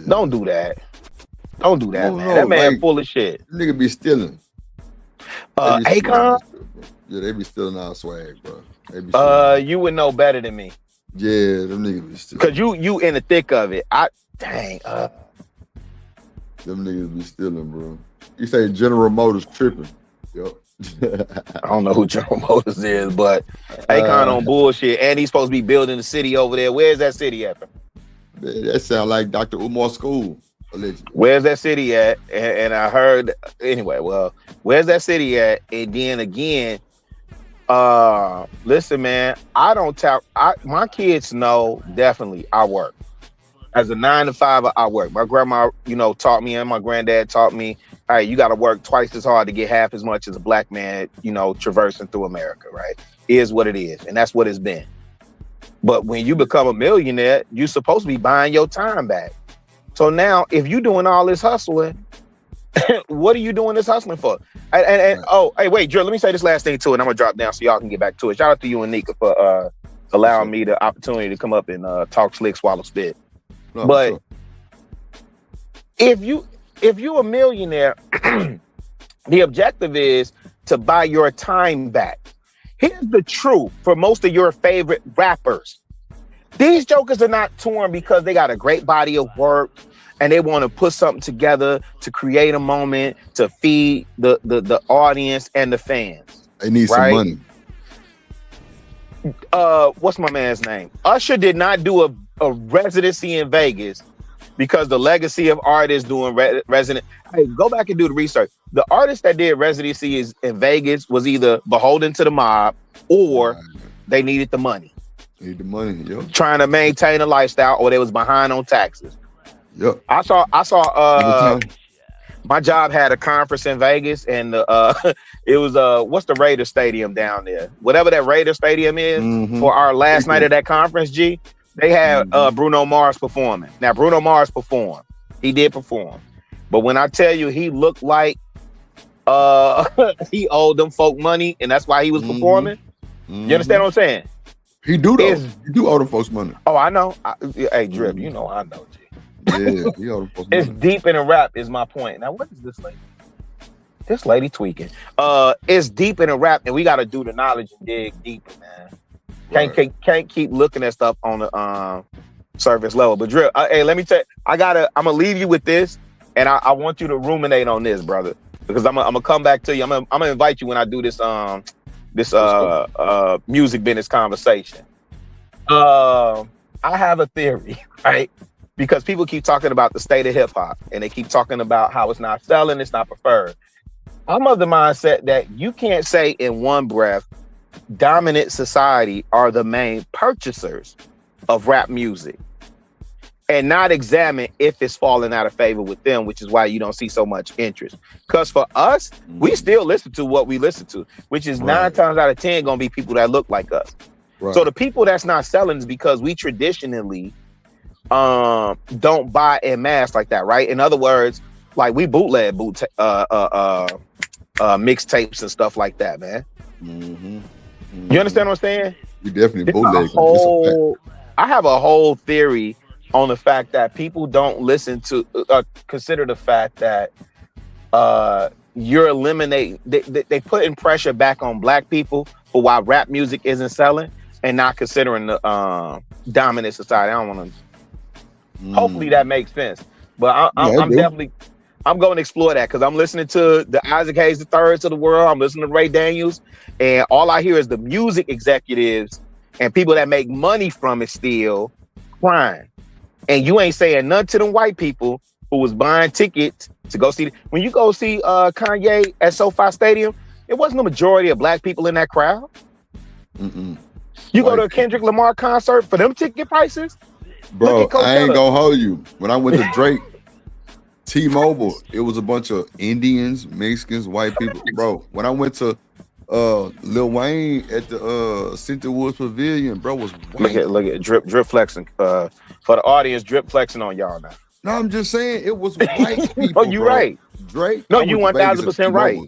Don't do that. Don't do that, man. That man full of shit. Nigga be stealing. Akon? Yeah, they be stealing our swag, bro. You would know better than me. Yeah, them niggas be stealing. Cause you in the thick of it. Them niggas be stealing, bro. You say General Motors tripping. Yup. I don't know who General Motors is, but Akon on bullshit. And he's supposed to be building the city over there. Where's that city at? That sound like Dr. Umar School, allegedly. Where's that city at? And I heard, anyway, well, where's that city at? And then again, listen, man, my kids know definitely I work. As a 9 to 5, I work. My grandma, taught me, and my granddad taught me, hey, you got to work twice as hard to get half as much as a black man, traversing through America, right? Is what it is. And that's what it's been. But when you become a millionaire, you're supposed to be buying your time back. So now, if you're doing all this hustling, what are you doing this hustling for? Hey, wait, Drew, let me say this last thing too, and I'm going to drop down so y'all can get back to it. Shout out to you and Nika for allowing me the opportunity to come up and talk slick, swallow spit. No, but sure. if you're a millionaire, the objective is to buy your time back. Here's the truth for most of your favorite rappers. These jokers are not touring because they got a great body of work and they want to put something together to create a moment to feed the audience and the fans. They need some money. What's my man's name? Usher did not do a residency in Vegas because the legacy of artists doing resident. Hey, go back and do the research. The artist that did residencies in Vegas was either beholden to the mob or they needed the money. Need the money, yep. Trying to maintain a lifestyle, or they was behind on taxes. Yep. I saw my job had a conference in Vegas, and it was what's the Raider Stadium down there? Whatever that Raider Stadium is for our last night of that conference, G. They had Bruno Mars performing. Now Bruno Mars performed. He did perform. But when I tell you he looked like he owed them folk money and that's why he was performing. You understand what I'm saying? He do though. He do owe them folks money. Oh, I know. Hey, Drip, you know I know, G. Yeah, he owe them folks money. It's deep in a rap is my point. Now, what is this lady? This lady tweaking. It's deep in a rap, and we got to do the knowledge and dig deeper, man. Can't keep looking at stuff on the surface level. But Drip, hey, let me tell you, I'm gonna leave you with this, and I want you to ruminate on this, brother, because I'm gonna come back to you. I'm gonna invite you when I do this music business conversation. I have a theory, right? Because people keep talking about the state of hip hop, and they keep talking about how it's not selling, it's not preferred. I'm of the mindset that you can't say in one breath, dominant society are the main purchasers of rap music. and not examine if it's falling out of favor with them, which is why you don't see so much interest. Because for us, we still listen to what we listen to, which is 9 times out of 10 gonna be people that look like us. Right. So the people that's not selling is because we traditionally don't buy en masse like that, right? In other words, like we bootleg mixtapes and stuff like that, man. You understand what I'm saying? We definitely bootleg. I have a whole theory on the fact that people don't listen to consider the fact that you're eliminating they putting pressure back on black people for why rap music isn't selling and not considering the dominant society. I don't want to hopefully that makes sense, but I'm definitely I'm going to explore that because I'm listening to the Isaac Hayes III's of the world. I'm listening to Ray Daniels, and all I hear is the music executives and people that make money from it still crying. And you ain't saying nothing to them white people who was buying tickets to go see. When you go see Kanye at SoFi Stadium, it wasn't a majority of black people in that crowd. You go to a Kendrick Lamar concert for them ticket prices? Bro, I ain't gonna hold you. When I went to Drake, T-Mobile, it was a bunch of Indians, Mexicans, white people. Bro, when I went to Lil Wayne at the Cynthia Woods Pavilion, bro, was white. Look at drip flexing. For the audience, drip flexing on y'all now. No, I'm just saying it was white people. Oh, you right. Drake. No, you 1000% right.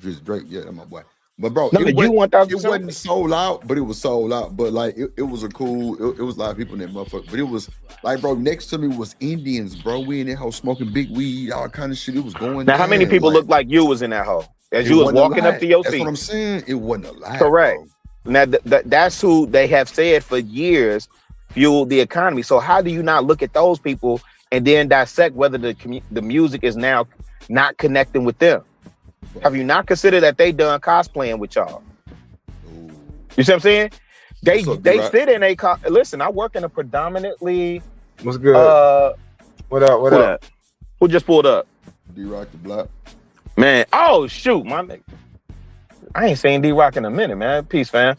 Just Drake, yeah, that's my boy. But bro, no, it you 1000%. It wasn't sold out, but it was sold out. But like, it was a cool. It was a lot of people in that motherfucker. But it was like, bro, next to me was Indians, bro. We in that hoe smoking big weed, all kind of shit. It was going. Now, how many people like, look like you was in that hoe as you was walking up to your seat? That's what I'm saying. It wasn't a lot. Correct. Bro. Now, that's who they have said for years fueled the economy. So how do you not look at those people and then dissect whether the music is now not connecting with them? Have you not considered that they done cosplaying with y'all? You see what I'm saying? They sit in a listen. I work in a predominantly. What's good? What up? Who just pulled up? D-Rock the Block. Man, oh shoot, my nigga. I ain't seen D-Rock in a minute, man. Peace, fam.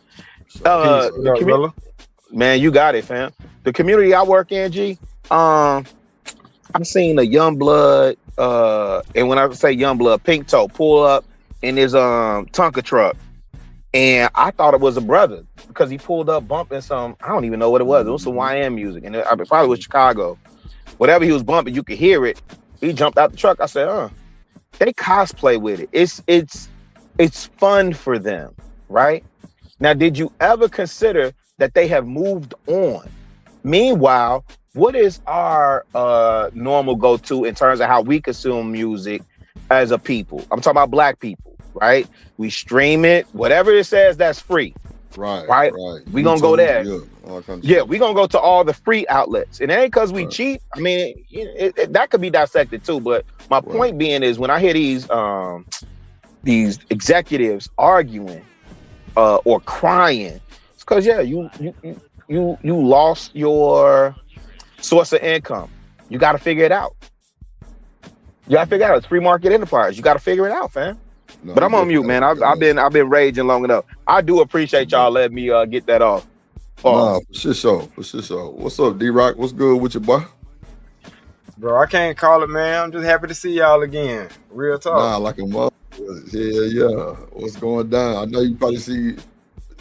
Man, you got it, fam. The community I work in, G. I've seen a young blood, and when I say young blood, Pink Toe pull up in his Tonka truck. And I thought it was a brother because he pulled up bumping some, I don't even know what it was. It was some YM music. And it probably was Chicago. Whatever he was bumping, you could hear it. He jumped out the truck. I said, they cosplay with it. It's fun for them, right? Now, did you ever consider that they have moved on? Meanwhile, what is our normal go-to in terms of how we consume music as a people? I'm talking about black people, right? We stream it, whatever it says that's free. Right. We gonna go there. Yeah, we gonna go to all the free outlets. And it ain't because we cheat. I mean, that could be dissected too. But my point being is when I hear these executives arguing or crying, it's because you lost your source of income. You got to figure it out. It's free market enterprise. You got to figure it out, fam. No, but I'm on mute, man. I've been raging long enough. I do appreciate y'all letting me get that off. Nah, for sure. What's up, D-Rock? What's good with your boy? Bro, I can't call it, man. I'm just happy to see y'all again. Real talk. Nah, like a mother. Yeah. What's going down? I know you probably see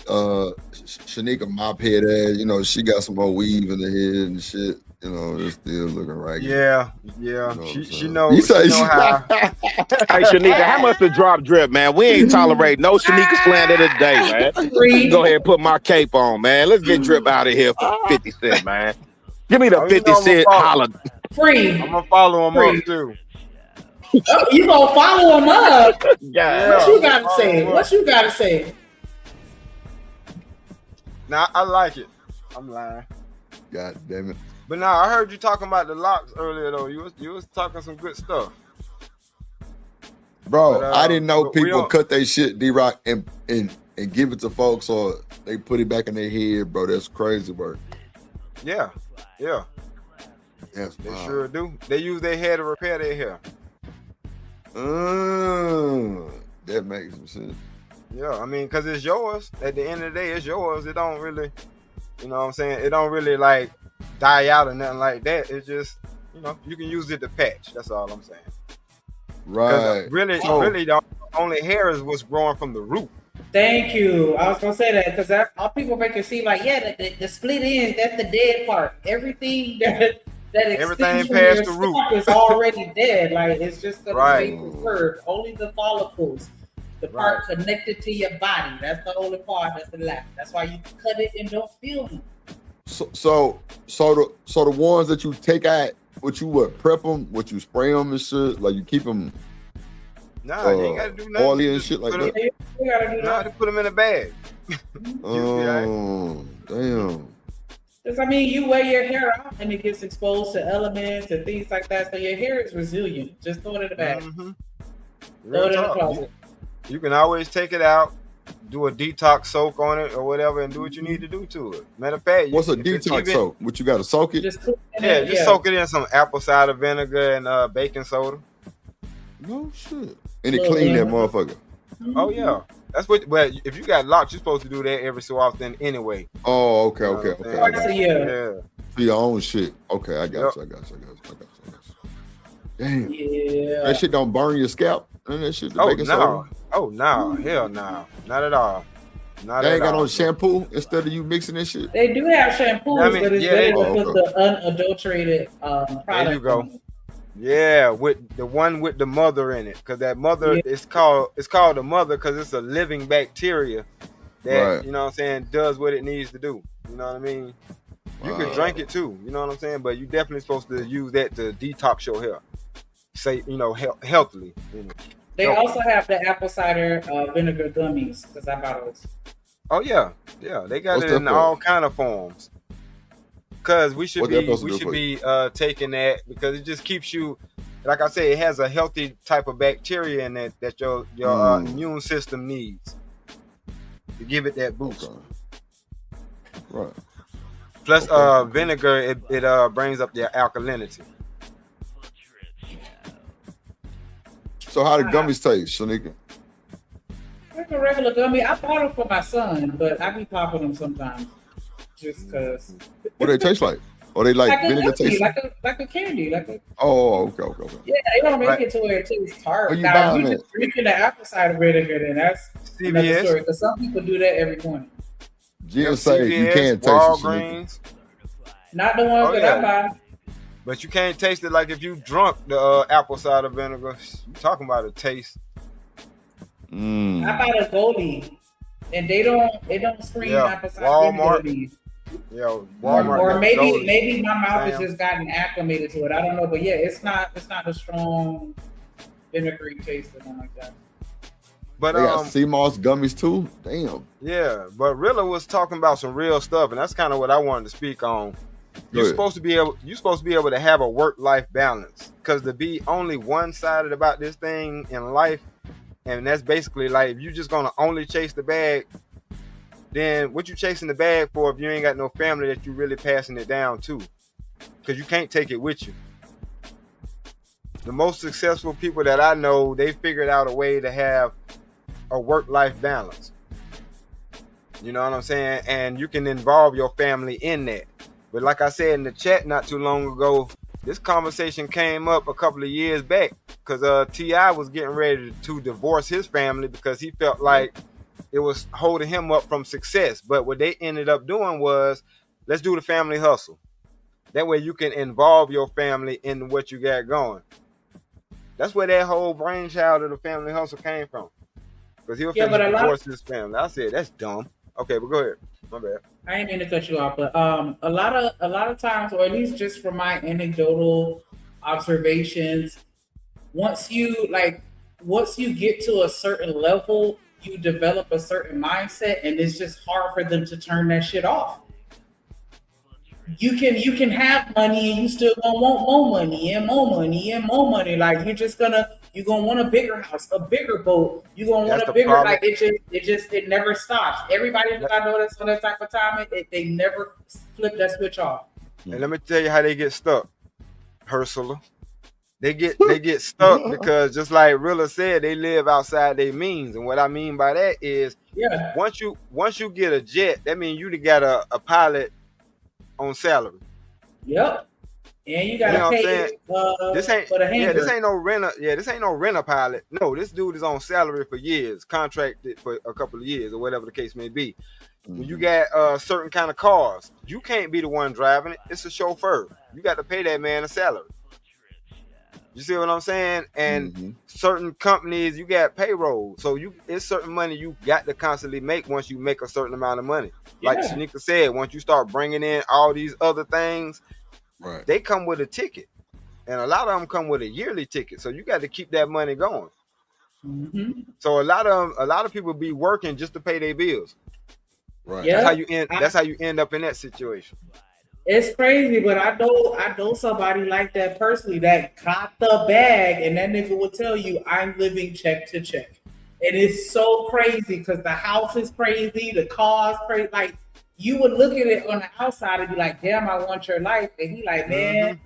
Shanika mop head ass. You know, she got some more weave in the head and shit. You know, it's still looking right. Yeah. You know she knows how. Hey, Shanika, how much the drop drip, man? We ain't tolerate no Shanika slander today, man. Go ahead and put my cape on, man. Let's get drip out of here for 50 cents, man. Give me the 50 cent holler. Free. I'm gonna follow him up too. Oh, you gonna follow him up? Yeah. What you gotta say? Nah, I like it. I'm lying. God damn it. But now I heard you talking about the locks earlier though. You was talking some good stuff. Bro, but, I didn't know people cut their shit, D-Rock, and give it to folks or they put it back in their head, bro. That's crazy work. Yeah. Yes, they sure do. They use their hair to repair their hair. That makes some sense. Yeah, I mean, because it's yours. At the end of the day, it's yours. It don't really, you know what I'm saying? It don't really like die out or nothing like that. It's just, you can use it to patch. That's all I'm saying. Right. Really, the only hair is what's growing from the root. Thank you. I was gonna say that because all people make it seem like the split ends, that's the dead part. Everything that Everything extends from past your the root scalp is already dead. Like it's just gonna Right. stay preserved. Only the follicles, the part connected to your body. That's the only part that's left. That's why you cut it and don't feel them. So the ones that you take out, what you prep them, what you spray them and shit, like you keep them. Nah, you ain't gotta do nothing. Oily and Just shit like put that. You gotta do Nah, that. to put them in a bag. Oh, damn. Because I mean, you wear your hair out and it gets exposed to elements and things like that, so your hair is resilient. Just throw it in the bag. Throw Real it in the talk. closet. You can always take it out, do a detox soak on it or whatever, and do what you need to do to it. Matter of fact, What's a if it's detox soak? What you got to soak it? Just cook it Yeah, in, just soak it in some apple cider vinegar and baking soda. No shit. And it clean that motherfucker. Oh yeah, that's what. But if you got locks, you're supposed to do that every so often anyway. Oh, okay. Twice a year. Yeah. For your own shit. Okay, I got you. Damn. Yeah. That shit don't burn your scalp. And that shit. Oh baking soda? no. Oh no. Hell no. Not at all. Not They at ain't got all. no shampoo instead of you mixing this shit. They do have shampoos, I mean, but it's yeah, better they to do. put the unadulterated product. There you go. Yeah, with the one with the mother in it, because that mother it's called the mother because it's a living bacteria that Right. you know what I'm saying does what it needs to do. You know what I mean? You can drink it too. You know what I'm saying? But you definitely supposed to use that to detox your hair. Say healthily. They also have the apple cider vinegar gummies because I bought those. Oh yeah, they got What's it that in for? all kind of forms. Cause we should What that be supposed to do for you? taking that because it just keeps you, like I say, it has a healthy type of bacteria in it that your immune system needs to give it that boost. Okay. Right. Plus, vinegar it brings up their alkalinity. So how the gummies taste, Shanika? Like a regular gummy. I bought them for my son, but I be popping them sometimes just because. What they taste like? Or they like a vinegar gummy, taste? like a candy, Oh, okay. Yeah, they don't make Right. it to where it tastes tart. Where you Now, buying if you it? just drinking the apple cider vinegar, then that's another CVS. story. Because some people do that every morning. Jen say you CVS, can't taste it, Shanika. Walgreens, Not the ones Oh, that yeah. I buy. but you can't taste it like if you drunk the apple cider vinegar. You talking about a taste? Mm. I bought a Goldie, and they don't scream Yeah, apple cider Walmart. vinegar to me. Yo, Walmart. Or got maybe Goldie. maybe my mouth Damn. has just gotten acclimated to it. I don't know, but yeah, it's not a strong vinegary taste or nothing like that. But They got sea moss gummies too? Damn. yeah, but Rilla was talking about some real stuff, and that's kind of what I wanted to speak on. You're Good. supposed to be able to have a work-life balance, because to be only one-sided about this thing in life, and that's basically like if you're just gonna only chase the bag, then what you chasing the bag for if you ain't got no family that you really passing it down to? Because you can't take it with you. The most successful people that I know, they figured out a way to have a work-life balance. You know what I'm saying? And you can involve your family in that. But like I said in the chat not too long ago, this conversation came up a couple of years back because T.I. was getting ready to divorce his family because he felt like it was holding him up from success. But what they ended up doing was, let's do the family hustle. That way you can involve your family in what you got going. That's where that whole brainchild of the family hustle came from. Because he was Yeah, but a lot- divorce his family. I said, that's dumb. Okay, but go ahead. My bad. I ain't mean to cut you off, but a lot of times, or at least just from my anecdotal observations, once you get to a certain level, you develop a certain mindset, and it's just hard for them to turn that shit off. You can have money, and you still gonna want more money and more money and more money. Like you're gonna want a bigger house, a bigger boat. You're gonna want That's a the bigger problem. like it never stops. Everybody that I know that's on that type of time, they never flip that switch off. And let me tell you how they get stuck. Ursula. They get stuck because just like Rilla said, they live outside their means. And what I mean by that is Yeah. once you get a jet, that means you got a pilot on salary. Yep. And you You gotta know what I'm pay saying? This ain't for the yeah, hanger. this ain't no renter. Yeah, this ain't no renter pilot. No, this dude is on salary for years, contracted for a couple of years or whatever the case may be. When you got certain kind of cars, you can't be the one driving it. It's a chauffeur. You got to pay that man a salary. You see what I'm saying? And certain companies, you got payroll, so it's certain money you got to constantly make once you make a certain amount of money. Like Shanika said, once you start bringing in all these other things, they come with a ticket, and a lot of them come with a yearly ticket. So you got to keep that money going. So a lot of people be working just to pay their bills. Right. Yeah. That's how you end up in that situation. It's crazy, but I know somebody like that personally that got the bag, and that nigga will tell you, I'm living check to check. And it's so crazy because the house is crazy, the car's crazy. Like, you would look at it on the outside and be like, damn, I want your life. And he like, man,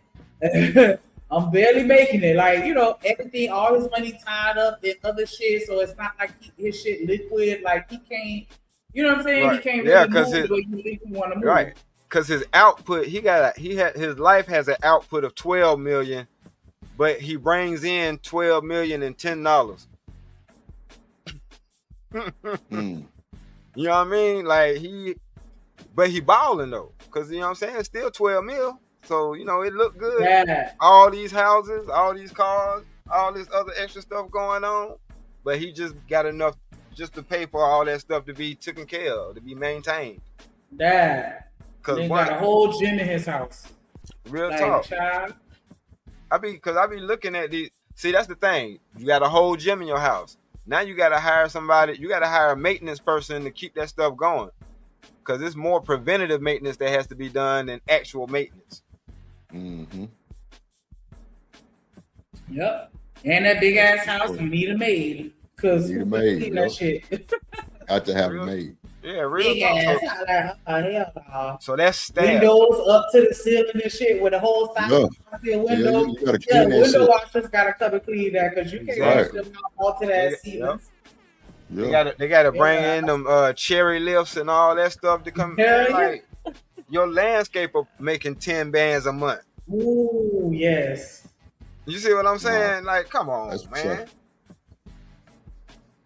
I'm barely making it. Like, you know, everything, all his money tied up in other shit. So it's not like his shit liquid. Like, he can't, you know what I'm saying? Right. He can't Yeah, really 'cause move the way you think you want to move. Right. Because his output, his life has an output of 12 million, but he brings in 12 million and $10. You know what I mean? Like he balling though, because you know what I'm saying, it's still 12 mil. So you know it looked good. Yeah. All these houses, all these cars, all this other extra stuff going on, but he just got enough just to pay for all that stuff to be taken care of, to be maintained. Dad. He got a whole gym in his house. Real like, talk. Child. I be looking at these. See, that's the thing. You got a whole gym in your house. Now you got to hire somebody. You got to hire a maintenance person to keep that stuff going, because it's more preventative maintenance that has to be done than actual maintenance. Yep. And that big ass house, you need a maid. Because Need a maid, that shit. Got to have a maid. Yeah, real Big talk. ass. Hell no. So that's staff. Windows up to the ceiling and shit with a whole side window. you gotta clean that window shit. washers gotta come and clean that because you can't wash them out to that ceilings. They gotta bring in them cherry lifts and all that stuff to come. Hell Like your landscaper making 10 bands a month. Ooh, yes. You see what I'm saying? Like, come on, That's what's man. up.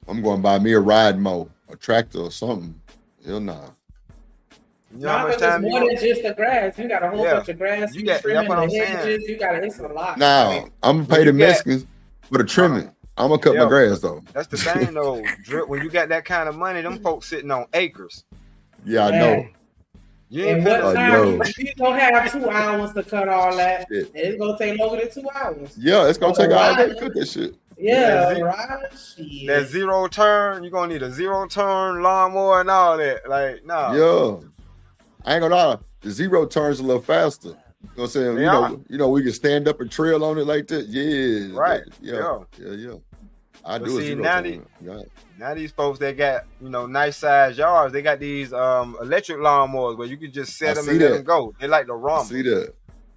I'm going to buy me a ride mower, a tractor or something. Hell nah. You know how much It's time more than just the grass. You got a whole bunch of grass. You You got- trimming that's what the I'm saying. hedges. You got it's a lot. Now, I'm going to pay the Mexicans for the trimming. I'm going to cut my grass though. That's the thing though. When you got that kind of money, them folks sitting on acres. Yeah, I know. You ain't And what finna- time you don't have 2 hours to cut all that. It's gonna take longer than 2 hours. Yeah, it's going to take all day to cut that shit. Yeah, That right. Shit. That zero turn, you're gonna need a zero turn lawnmower and all that. Like, no. Yeah. I ain't gonna lie. The zero turns a little faster. You know what I'm saying? They You know, we can stand up and trail on it like that. Yeah. Right. Yeah. I But do a see, zero now turn. Yeah. Now these folks that got, nice size yards, they got these electric lawnmowers where you can just set them see and let that. them go. They like the I rumble. see that.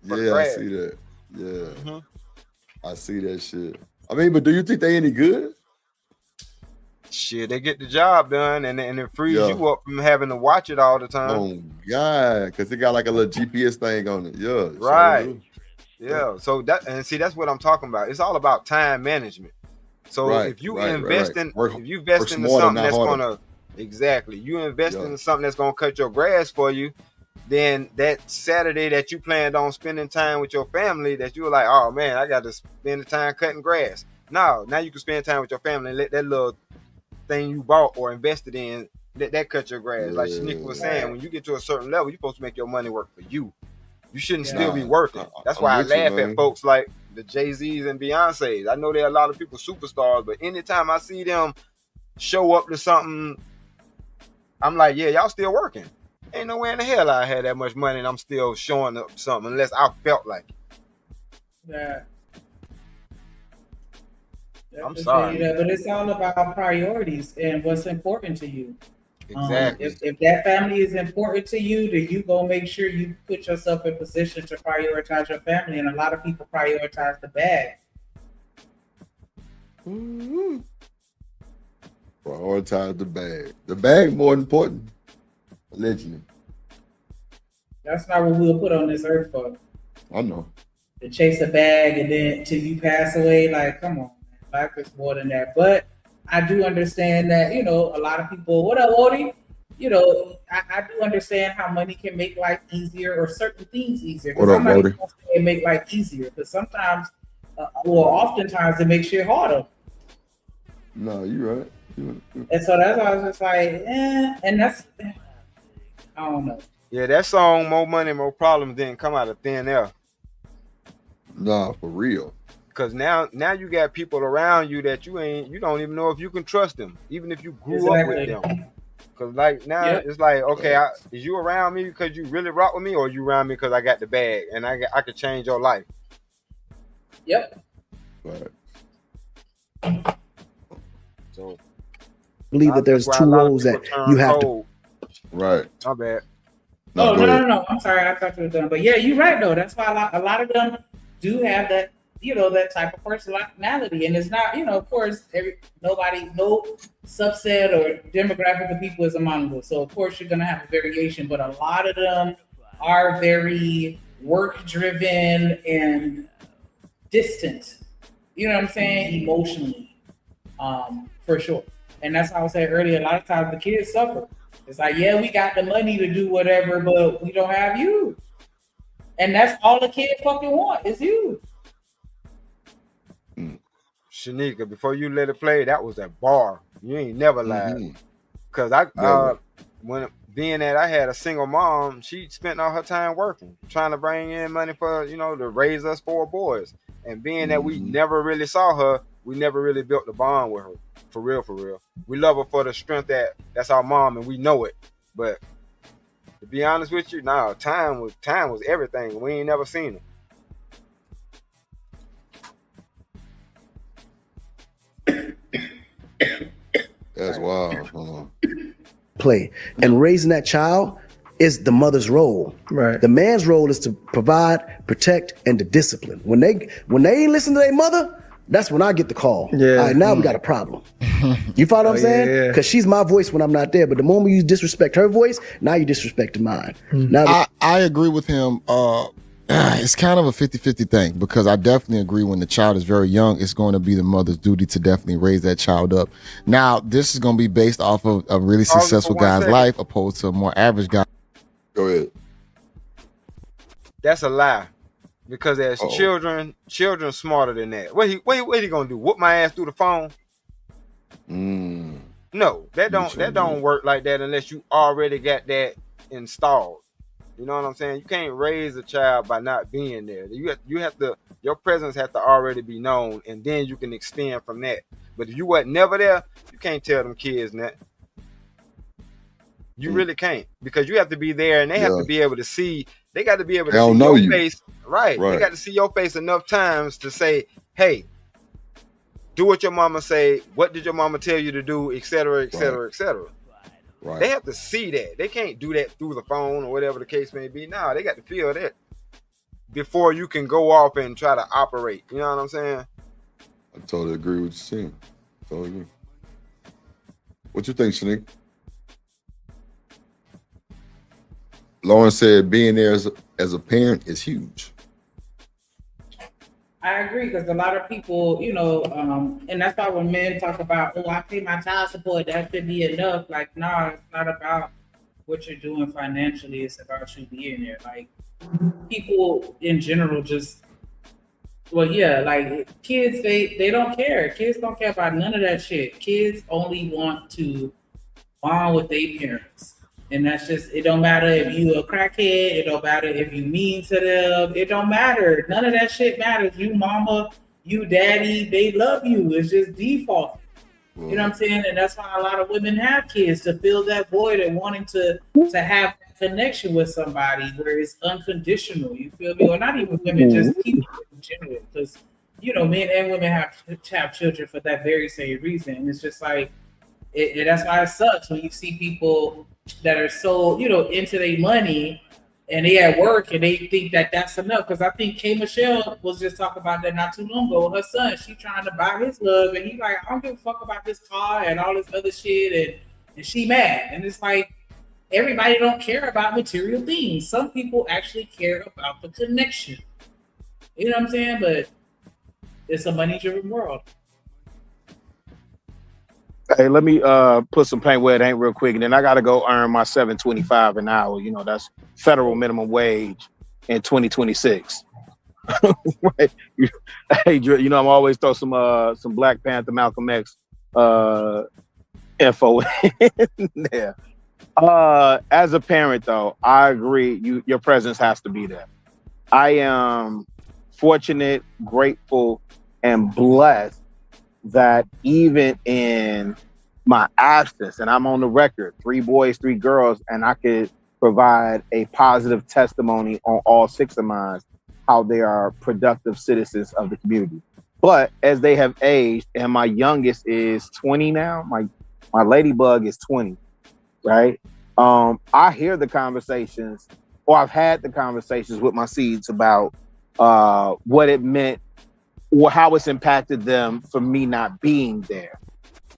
For Yeah, I grass. see that. Yeah. I see that shit. I mean, but do you think they any good? Shit, they get the job done and it frees Yeah. you up from having to watch it all the time. Oh God, because they got like a little GPS thing on it. Yeah. it sure Right. do. Yeah. So that's what I'm talking about. It's all about time management. So Right, if you right, invest right. in Work- if you invest work into smarter, something not that's harder. gonna you invest Yeah. in something that's gonna cut your grass for you, then that Saturday that you planned on spending time with your family, that you were like, oh man, I got to spend the time cutting grass. Now you can spend time with your family and let that little thing you bought or invested in that cut your grass. Like Shanika was saying, when you get to a certain level, you're supposed to make your money work for you. You shouldn't still be working. That's why I I'm with you, laugh man. at folks like the Jay-Z's and Beyonce's. I know there are a lot of people superstars, but anytime I see them show up to something, I'm like, yeah, y'all still working. Ain't no way in the hell I had that much money and I'm still showing up something unless I felt like it. Yeah. I'm sorry. But it's all about priorities and what's important to you. Exactly. If that family is important to you, then you go make sure you put yourself in position to prioritize your family. And a lot of people prioritize the bag. Prioritize the bag. The bag more important. Allegedly. That's not what we were put on this earth for. I know. To chase a bag and then till you pass away. Like, come on, man. Life is more than that. But I do understand that, you know, a lot of people, what up, Odie? You know, I do understand how money can make life easier or certain things easier. What up, Odie? It make life easier because sometimes, oftentimes it makes shit harder. No, you're right. And so that's why I was just like, and that's, I don't know. Yeah, that song "More Money, More Problems" didn't come out of thin air. Nah, for real. Because now you got people around you that you don't even know if you can trust them, even if you grew up with them. Because like now it's like, okay, is you around me because you really rock with me, or you around me because I got the bag and I could change your life? Yep. Right. So believe that there's two roles that you have to. Right. My bad. No. I'm sorry. I thought you were done. But yeah, you're right though. That's why a lot of them do have that, you know, that type of personality. And it's not, you know, of course, no subset or demographic of people is a monolith. So of course you're gonna have a variation, but a lot of them are very work driven and distant. You know what I'm saying? Emotionally, for sure. And that's how I was saying earlier, a lot of times the kids suffer. It's like, yeah, we got the money to do whatever, but we don't have you. And that's all the kid fucking want is you. Shanika, before you let it play, that was a bar. You ain't never lied. Cause when being that I had a single mom, she spent all her time working, trying to bring in money for, you know, to raise us 4 boys. And being that we never really saw her, we never really built the bond with her. For real. We love her for the strength that's our mom and we know it. But to be honest with you, time was everything. We ain't never seen her. That's wild. Hold on. Play. And raising that child is the mother's role. Right. The man's role is to provide, protect, and to discipline. When they ain't listen to their mother, that's when I get the call. Yeah. All right, now we got a problem. You follow what I'm saying? Because she's my voice when I'm not there. But the moment you disrespect her voice, now you disrespecting mine. Now I agree with him. It's kind of a 50-50 thing because I definitely agree when the child is very young, it's going to be the mother's duty to definitely raise that child up. Now, this is going to be based off of a really successful guy's life opposed to a more average guy. Go ahead. That's a lie. Because as children smarter than that. What he gonna do? Whoop my ass through the phone? No, that don't work like that unless you already got that installed. You know what I'm saying? You can't raise a child by not being there. You have to, your presence has to already be known, and then you can extend from that. But if you wasn't never there, you can't tell them kids that. You really can't, because you have to be there, and they have to be able to see. They got to be able to see your face. Right. They got to see your face enough times to say, hey, do what your mama say. What did your mama tell you to do, et cetera, et cetera, et cetera. Right. They have to see that. They can't do that through the phone or whatever the case may be. No, they got to feel that before you can go off and try to operate. You know what I'm saying? I totally agree with you saying. Totally agree. What you think, Shanique? Lauren said being there as a parent is huge. I agree, because a lot of people, you know, and that's why when men talk about, oh, I pay my child support, that should be enough. Like, no, it's not about what you're doing financially. It's about you being there. Like, people in general just, well, yeah, like kids, they don't care. Kids don't care about none of that shit. Kids only want to bond with their parents. And that's just, it don't matter if you a crackhead, it don't matter if you mean to them, it don't matter. None of that shit matters. You mama, you daddy, they love you. It's just default. You know what I'm saying? And that's why a lot of women have kids, to fill that void and wanting to have a connection with somebody where it's unconditional. You feel me? Or not even women, just people in general. Because, you know, men and women have children for that very same reason. And it's just like, that's why it sucks when you see people that are so, you know, into their money and they at work and they think that that's enough. Because I think K. Michelle was just talking about that not too long ago. Her son, she trying to buy his love, and he like, I don't give a fuck about this car and all this other shit, and she mad. And it's like, everybody don't care about material things. Some people actually care about the connection. You know what I'm saying? But it's a money-driven world. Hey, let me put some paint where it ain't real quick, and then I gotta go earn my $7.25 an hour. You know, that's federal minimum wage in 2026. Right? Hey, you know, I'm always throw some Black Panther, Malcolm X info in there. As a parent, though, I agree. Your presence has to be there. I am fortunate, grateful, and blessed that even in my absence, and I'm on the record, 3 boys, 3 girls, and I could provide a positive testimony on all 6 of mine, how they are productive citizens of the community. But as they have aged, and my youngest is 20 now, my ladybug is 20, right? I hear the conversations, or I've had the conversations with my seeds about what it meant or how it's impacted them for me not being there.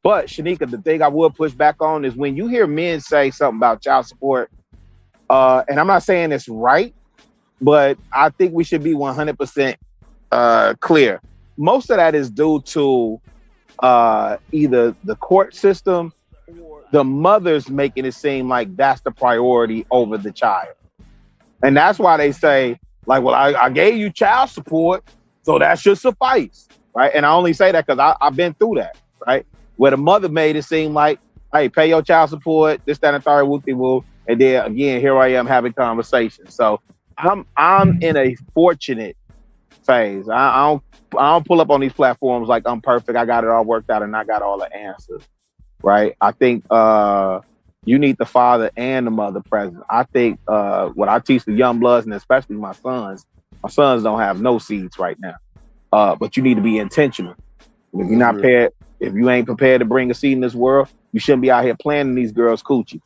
But Shanika, the thing I would push back on is when you hear men say something about child support, and I'm not saying it's right, but I think we should be 100% clear. Most of that is due to either the court system or the mothers making it seem like that's the priority over the child. And that's why they say, like, well, I gave you child support, so that should suffice, right? And I only say that because I've been through that, right? Where the mother made it seem like, hey, pay your child support, this, that, and the third, whoop-de-whoop. And then again, here I am having conversations. So I'm in a fortunate phase. I don't pull up on these platforms like I'm perfect. I got it all worked out and I got all the answers, right? I think you need the father and the mother present. I think what I teach the young bloods, and especially my sons don't have no seeds right now. But you need to be intentional. If you're not prepared, if you ain't prepared to bring a seed in this world, you shouldn't be out here planting these girls' coochie.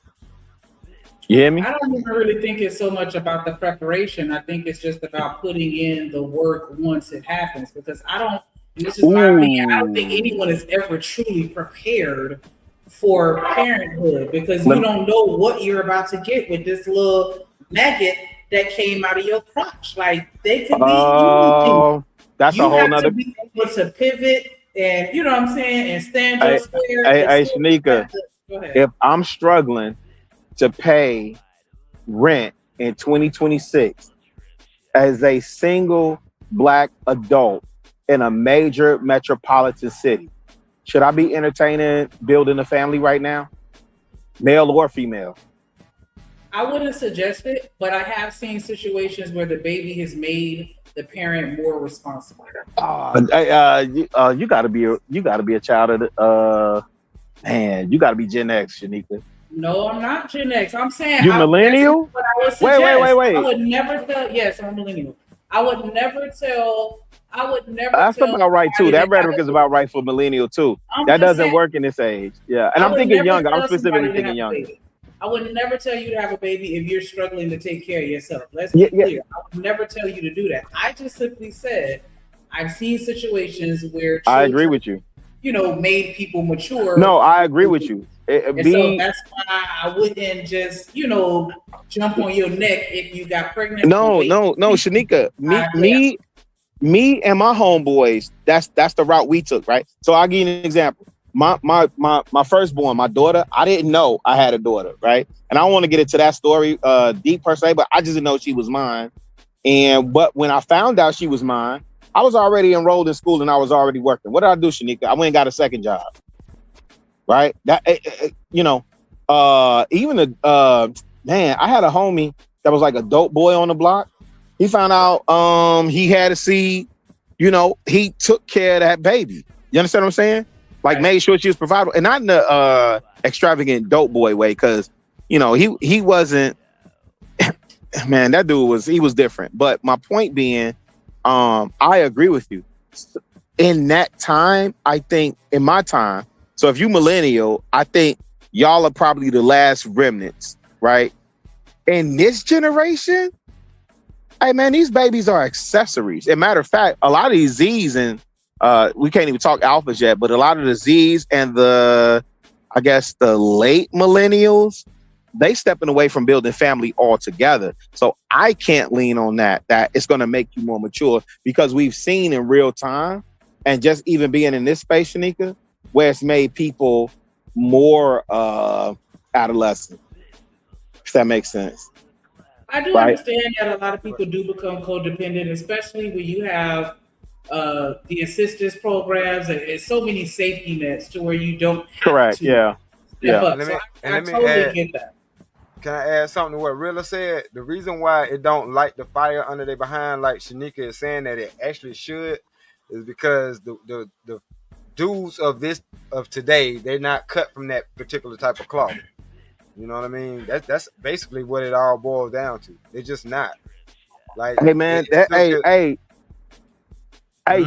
You hear me? I don't even really think it's so much about the preparation. I think it's just about putting in the work once it happens. Because and this is my opinion, I don't think anyone is ever truly prepared for parenthood, because you don't know what you're about to get with this little maggot that came out of your crotch. Like, they could be anything. That's a whole nother. You have to be able to pivot, and you know what I'm saying, and stand your square. Hey, Shanika, if I'm struggling to pay rent in 2026 as a single Black adult in a major metropolitan city, should I be entertaining building a family right now? Male or female? I wouldn't suggest it, but I have seen situations where the baby has made the parent more responsible. You gotta be a child of the man. You gotta be Gen X, Shanika. No, I'm not Gen X. I'm saying you millennial. Wait. I would never tell. Yes, I'm millennial. I would never tell. That's about right too. That rhetoric is about right for millennial too. That doesn't work in this age. Yeah, and I'm thinking younger. I'm specifically thinking younger. I would never tell you to have a baby if you're struggling to take care of yourself. Let's be clear. I would never tell you to do that. I just simply said I've seen situations where I agree with you. You know, made people mature. No, I agree with you. So that's why I wouldn't just, jump on your neck if you got pregnant. No, Shanika. Me and my homeboys, that's the route we took, right? So I'll give you an example. My firstborn, my daughter, I didn't know I had a daughter, right? And I don't want to get into that story deep per se, but I just didn't know she was mine. But when I found out she was mine, I was already enrolled in school and I was already working. What did I do, Shanika? I went and got a second job, right? That even man, I had a homie that was like a dope boy on the block. He found out he had a seed, he took care of that baby. You understand what I'm saying? Like, made sure she was provided, and not in the extravagant dope boy way, because he wasn't. Man, that dude was different. But my point being, I agree with you. In that time, I think in my time. So if you millennial, I think y'all are probably the last remnants, right? In this generation, hey man, these babies are accessories. As a matter of fact, a lot of these Z's and we can't even talk alphas yet, but a lot of the Z's and the late millennials, they stepping away from building family altogether. So I can't lean on that it's going to make you more mature, because we've seen in real time, and just even being in this space, Shanika, where it's made people more adolescent, if that makes sense. I do understand that a lot of people do become codependent, especially when you have the assistance programs and so many safety nets to where you don't have to step up. So I totally get that. Can I add something to what Rilla said? The reason why it don't light the fire under their behind, like Shanika is saying that it actually should, is because the dudes of today, they're not cut from that particular type of cloth. You know what I mean? That's basically what it all boils down to. They're just not. Like, hey man,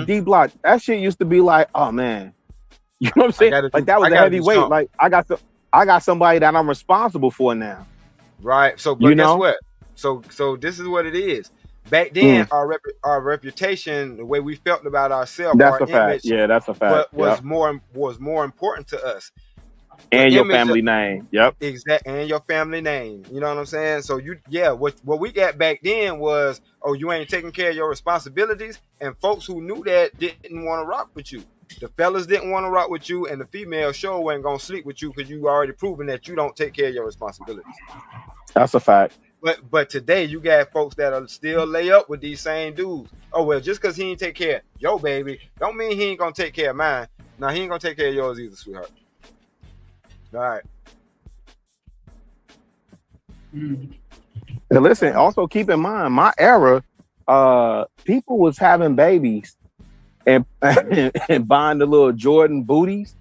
D Block, that shit used to be like, oh man, you know what I'm saying? Like that was a heavy weight. Like I got somebody that I'm responsible for now. Right. So, but guess what? So this is what it is. Back then, our reputation, the way we felt about ourselves, that's our a fact. image, Yeah, that's a fact. Was more important to us. And your family name. Yep. Exactly. And your family name. You know what I'm saying? So what we got back then was, oh, you ain't taking care of your responsibilities. And folks who knew that didn't want to rock with you. The fellas didn't want to rock with you, and the female sure wasn't gonna sleep with you because you already proven that you don't take care of your responsibilities. That's a fact. But today you got folks that'll still lay up with these same dudes. Oh well, just because he ain't take care of your baby, don't mean he ain't gonna take care of mine. Now he ain't gonna take care of yours either, sweetheart. All right. And listen, also keep in mind, my era, people was having babies and buying the little Jordan booties.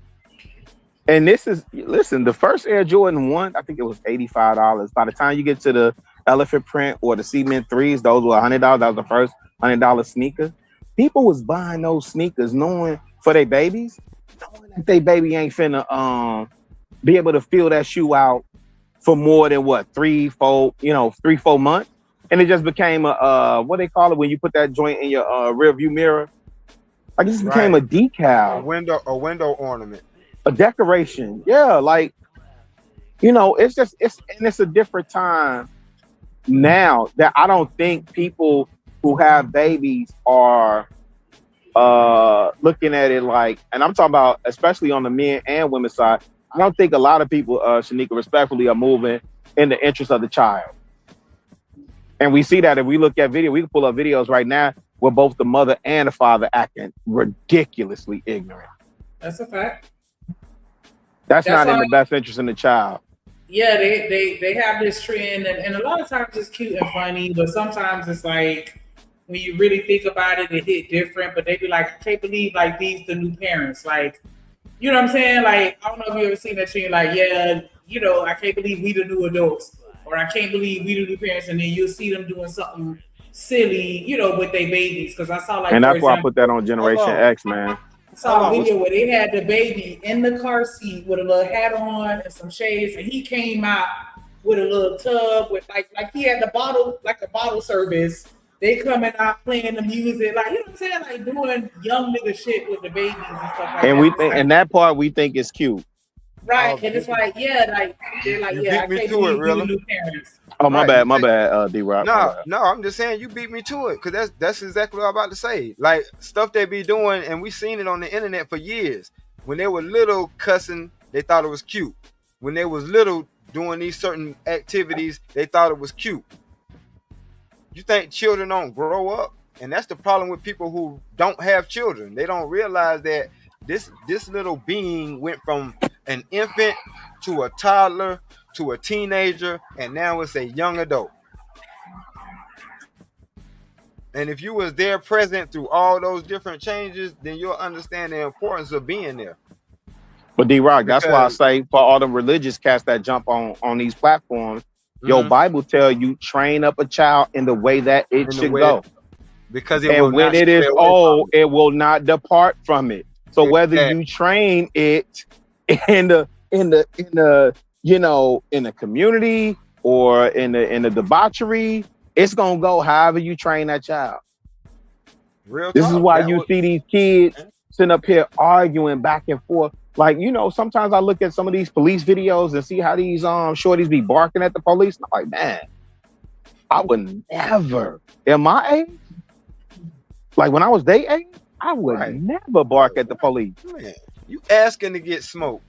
And this is, listen, the first Air Jordan 1, I think it was $85. By the time you get to the elephant print or the cement 3s, those were $100. That was the first $100 sneaker. People was buying those sneakers knowing for their babies, knowing that their baby ain't finna be able to fill that shoe out for more than what, 3-4 months. And it just became a what they call it when you put that joint in your rear view mirror. Like it just became a decal. A window ornament. A decoration. Yeah, like, it's a different time now that I don't think people who have babies are looking at it like, and I'm talking about especially on the men and women's side, I don't think a lot of people, Shanika, respectfully, are moving in the interest of the child. And we see that if we look at video, we can pull up videos right now where both the mother and the father acting ridiculously ignorant. That's a fact. That's not in the best interest in the child. Yeah, they have this trend, and a lot of times it's cute and funny, but sometimes it's like, when you really think about it, it hit different, but they be like, I can't believe like these the new parents. Like, you know what I'm saying? Like, I don't know if you ever seen that trend, like, yeah, I can't believe we the new adults, or I can't believe we the new parents, and then you'll see them doing something silly, with their babies. Because I saw like, and that's why I put that on Generation X, man. I saw a video where they had the baby in the car seat with a little hat on and some shades, and he came out with a little tub with like he had the bottle, like a bottle service. They coming out playing the music, like, you know what I'm saying, like doing young nigga shit with the babies and stuff like that. And we think, and that part we think is cute. Right, and it's like, they're like, I can't believe we new parents. Oh, my bad, D-Rock. No, I'm just saying you beat me to it, because that's exactly what I'm about to say. Like, stuff they be doing, and we seen it on the internet for years. When they were little cussing, they thought it was cute. When they was little doing these certain activities, they thought it was cute. You think children don't grow up? And that's the problem with people who don't have children. They don't realize that this little being went from an infant to a toddler to a teenager, and now it's a young adult. And if you was there present through all those different changes, then you'll understand the importance of being there. But D-Rock, that's why I say for all the religious cats that jump on these platforms, your Bible tell you train up a child in the way that it should go. Because when it is old, it will not depart from it. So whether you train it in the community or in the debauchery, it's gonna go however you train that child. This is why you see these kids sitting up here arguing back and forth Like, you know, sometimes I look at some of these police videos and see how these shorties be barking at the police. And I'm like, man, I would never, in my age, like when I was their age, I would never bark at the police. Man, you asking to get smoked.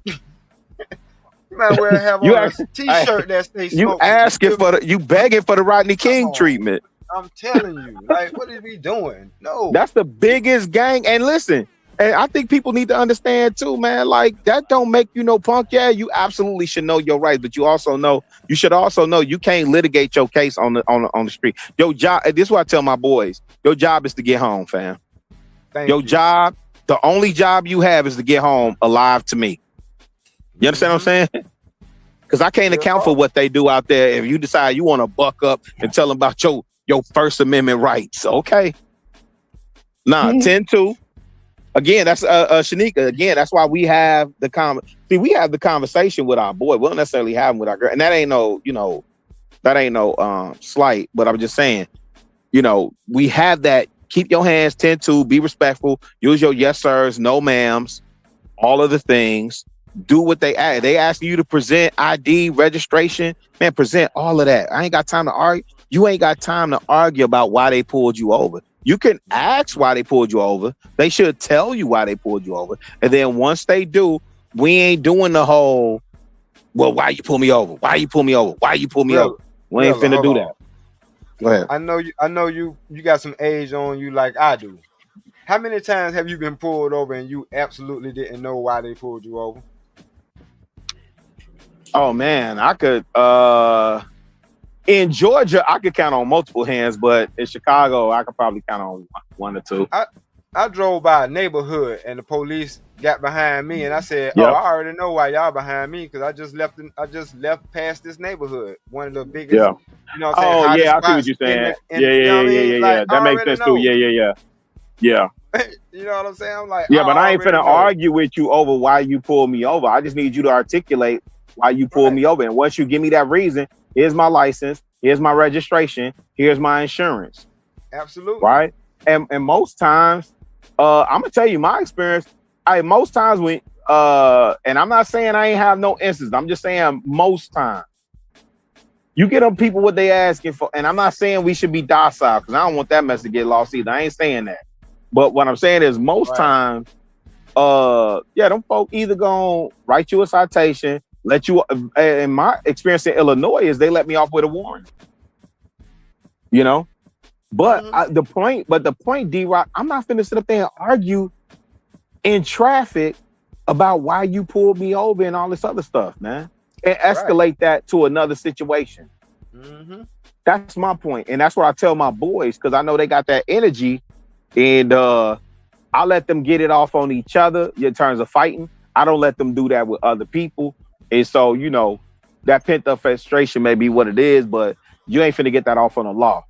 You might well have on a t-shirt that says you asking for you begging for the Rodney King treatment. I'm telling you, like, what is we doing? No, that's the biggest gang. And listen, and I think people need to understand too, man. Like, that don't make you no punk. Yeah, you absolutely should know your rights, but you should also know you can't litigate your case on the street. Your job. This is what I tell my boys. Your job is to get home, fam. Your job, the only job you have is to get home alive to me. You understand what I'm saying? Because I can't account for what they do out there. If you decide you want to buck up and tell them about your First Amendment rights, okay? Nah, 10-2. Again, that's Shanika. Again, that's why we have we have the conversation with our boy. We don't necessarily have them with our girl, and that ain't no, slight. But I'm just saying, you know, we have that. Keep your hands 10-2. Be respectful. Use your yes sirs, no ma'ams, all of the things. Do what they ask. They ask you to present ID, registration. Man, present all of that. I ain't got time to argue. You ain't got time to argue about why they pulled you over. You can ask why they pulled you over. They should tell you why they pulled you over. And then once they do, we ain't doing the whole, well, why you pull me over? Why you pull me over? Why you pull me over? We ain't finna do that. Go ahead. I know you got some age on you like I do. How many times have you been pulled over and you absolutely didn't know why they pulled you over? Oh man, I could in Georgia, I could count on multiple hands, but in Chicago, I could probably count on one or two. I drove by a neighborhood and the police got behind me, and I said, "Oh, I already know why y'all behind me because I just left past this neighborhood, one of the biggest." Yeah. You know what I'm saying? I see what you're saying. Yeah. That makes sense too. Yeah. You know what I'm saying? I'm like, yeah, but I ain't finna argue with you over why you pulled me over. I just need you to articulate why you pulled me over, and once you give me that reason. Here's my license. Here's my registration. Here's my insurance. Absolutely. Right. And most times, I'm gonna tell you my experience. Most times when and I'm not saying I ain't have no instances. I'm just saying most times you get them people what they asking for. And I'm not saying we should be docile because I don't want that mess to get lost either. I ain't saying that. But what I'm saying is most times, them folk either gonna write you a citation. Let you, in my experience in Illinois, is they let me off with a warrant. You know, but the point, D-Rock, I'm not finna sit up there and argue in traffic about why you pulled me over and all this other stuff, man, and escalate that to another situation. That's my point, and that's what I tell my boys because I know they got that energy, and I let them get it off on each other in terms of fighting. I don't let them do that with other people. And so, you know, that pent up frustration may be what it is, but you ain't finna get that off on the law.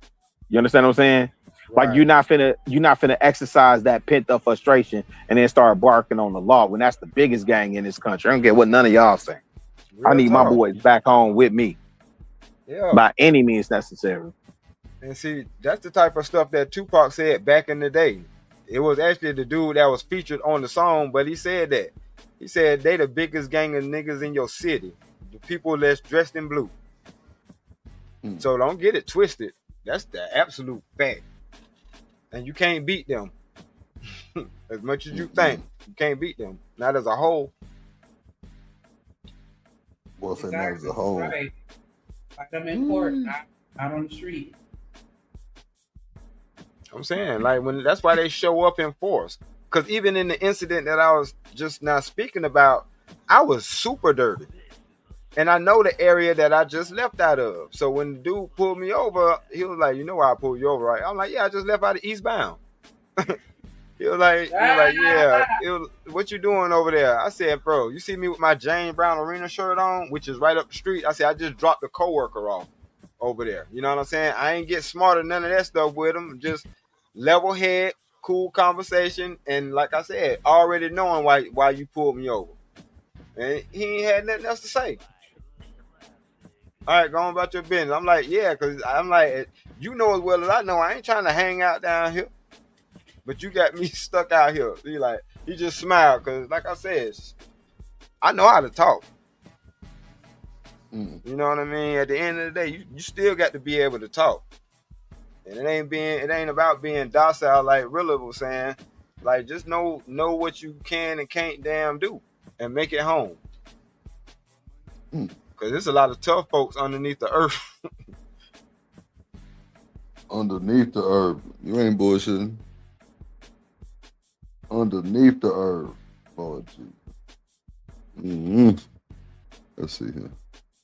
You understand what I'm saying? Right. Like you're not finna exercise that pent up frustration and then start barking on the law when that's the biggest gang in this country. I don't get what none of y'all saying. I need my boys back home with me. Yeah. By any means necessary. And see, that's the type of stuff that Tupac said back in the day. It was actually the dude that was featured on the song, but he said that. He said they the biggest gang of niggas in your city. The people that's dressed in blue. So don't get it twisted. That's the absolute fact. And you can't beat them. As much as you think. You can't beat them. Not as a whole. Well, if not as a whole. Right. Like I'm in court, not on the street. I'm saying, like, that's why they show up in force. Because even in the incident that I was just now speaking about, I was super dirty. And I know the area that I just left out of. So when the dude pulled me over, he was like, you know why I pulled you over, right? I'm like, yeah, I just left out of eastbound. He was like, yeah, what you doing over there? I said, bro, you see me with my James Brown Arena shirt on, which is right up the street. I said, I just dropped a coworker off over there. You know what I'm saying? I ain't get smarter, none of that stuff with him. Just level head. Cool conversation, and like I said, already knowing why you pulled me over, and he ain't had nothing else to say. All right, go on about your business. I'm like, yeah, because I'm like, you know as well as I know, I ain't trying to hang out down here, but you got me stuck out here. You like, He just smiled because, like I said, I know how to talk. You know what I mean? At the end of the day, you still got to be able to talk. And it ain't about being docile like Rilla was saying. Like, just know what you can and can't damn do and make it home. Because there's a lot of tough folks underneath the earth. Underneath the earth. You ain't bullshitting. Underneath the earth. Oh, gee. Let's see here.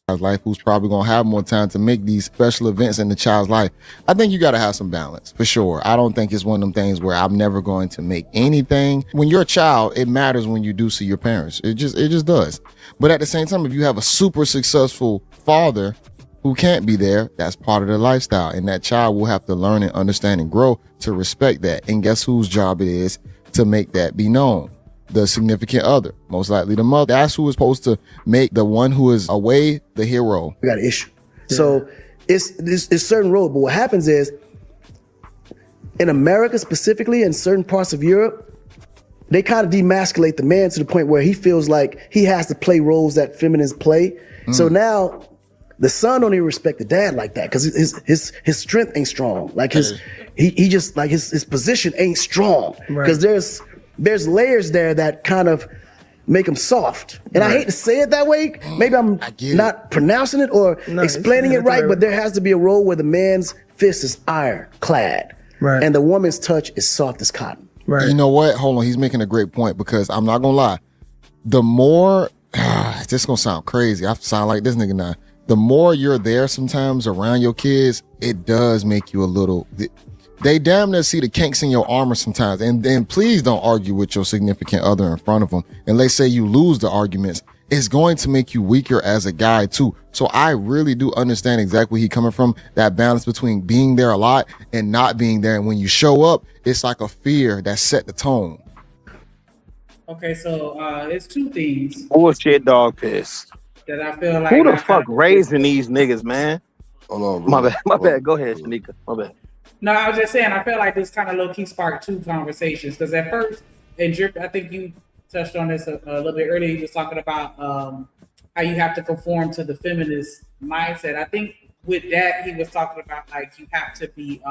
Life, who's probably gonna have more time to make these special events in the child's life. I think you gotta have some balance for sure. I don't think it's one of them things where I'm never going to make anything. When you're a child, it matters when you do see your parents. It just does. But at the same time, if you have a super successful father who can't be there, that's part of the lifestyle, and that child will have to learn and understand and grow to respect that. And guess whose job it is to make that be known? The significant other, most likely the mother. That's who is supposed to make the one who is away the hero. We got an issue. So it's certain roles. But what happens is, in America specifically, in certain parts of Europe, they kind of demasculate the man to the point where he feels like he has to play roles that feminists play. So now the son don't even respect the dad like that because his strength ain't strong. Like he just like his position ain't strong because there's layers there that kind of make him soft. And I hate to say it that way. Maybe I'm not pronouncing it or explaining it right, but there has to be a role where the man's fist is ironclad and the woman's touch is soft as cotton. You know what? Hold on. He's making a great point because I'm not going to lie. The more, this going to sound crazy. I sound like this nigga now. The more you're there sometimes around your kids, it does make you a little... They damn near see the kinks in your armor sometimes. And then please don't argue with your significant other in front of them. And let's say you lose the arguments. It's going to make you weaker as a guy too. So I really do understand exactly where he's coming from. That balance between being there a lot and not being there. And when you show up, it's like a fear that set the tone. Okay, so it's two things. Bullshit dog piss. That I feel like. Who the fuck raising these niggas, man? Hold on, my bad. Go ahead, Shanika. My bad. No, I was just saying, I feel like this kind of low-key sparked two conversations. Because at first, and Drip, I think you touched on this a little bit earlier. He was talking about how you have to conform to the feminist mindset. I think with that, he was talking about, like, you have to be,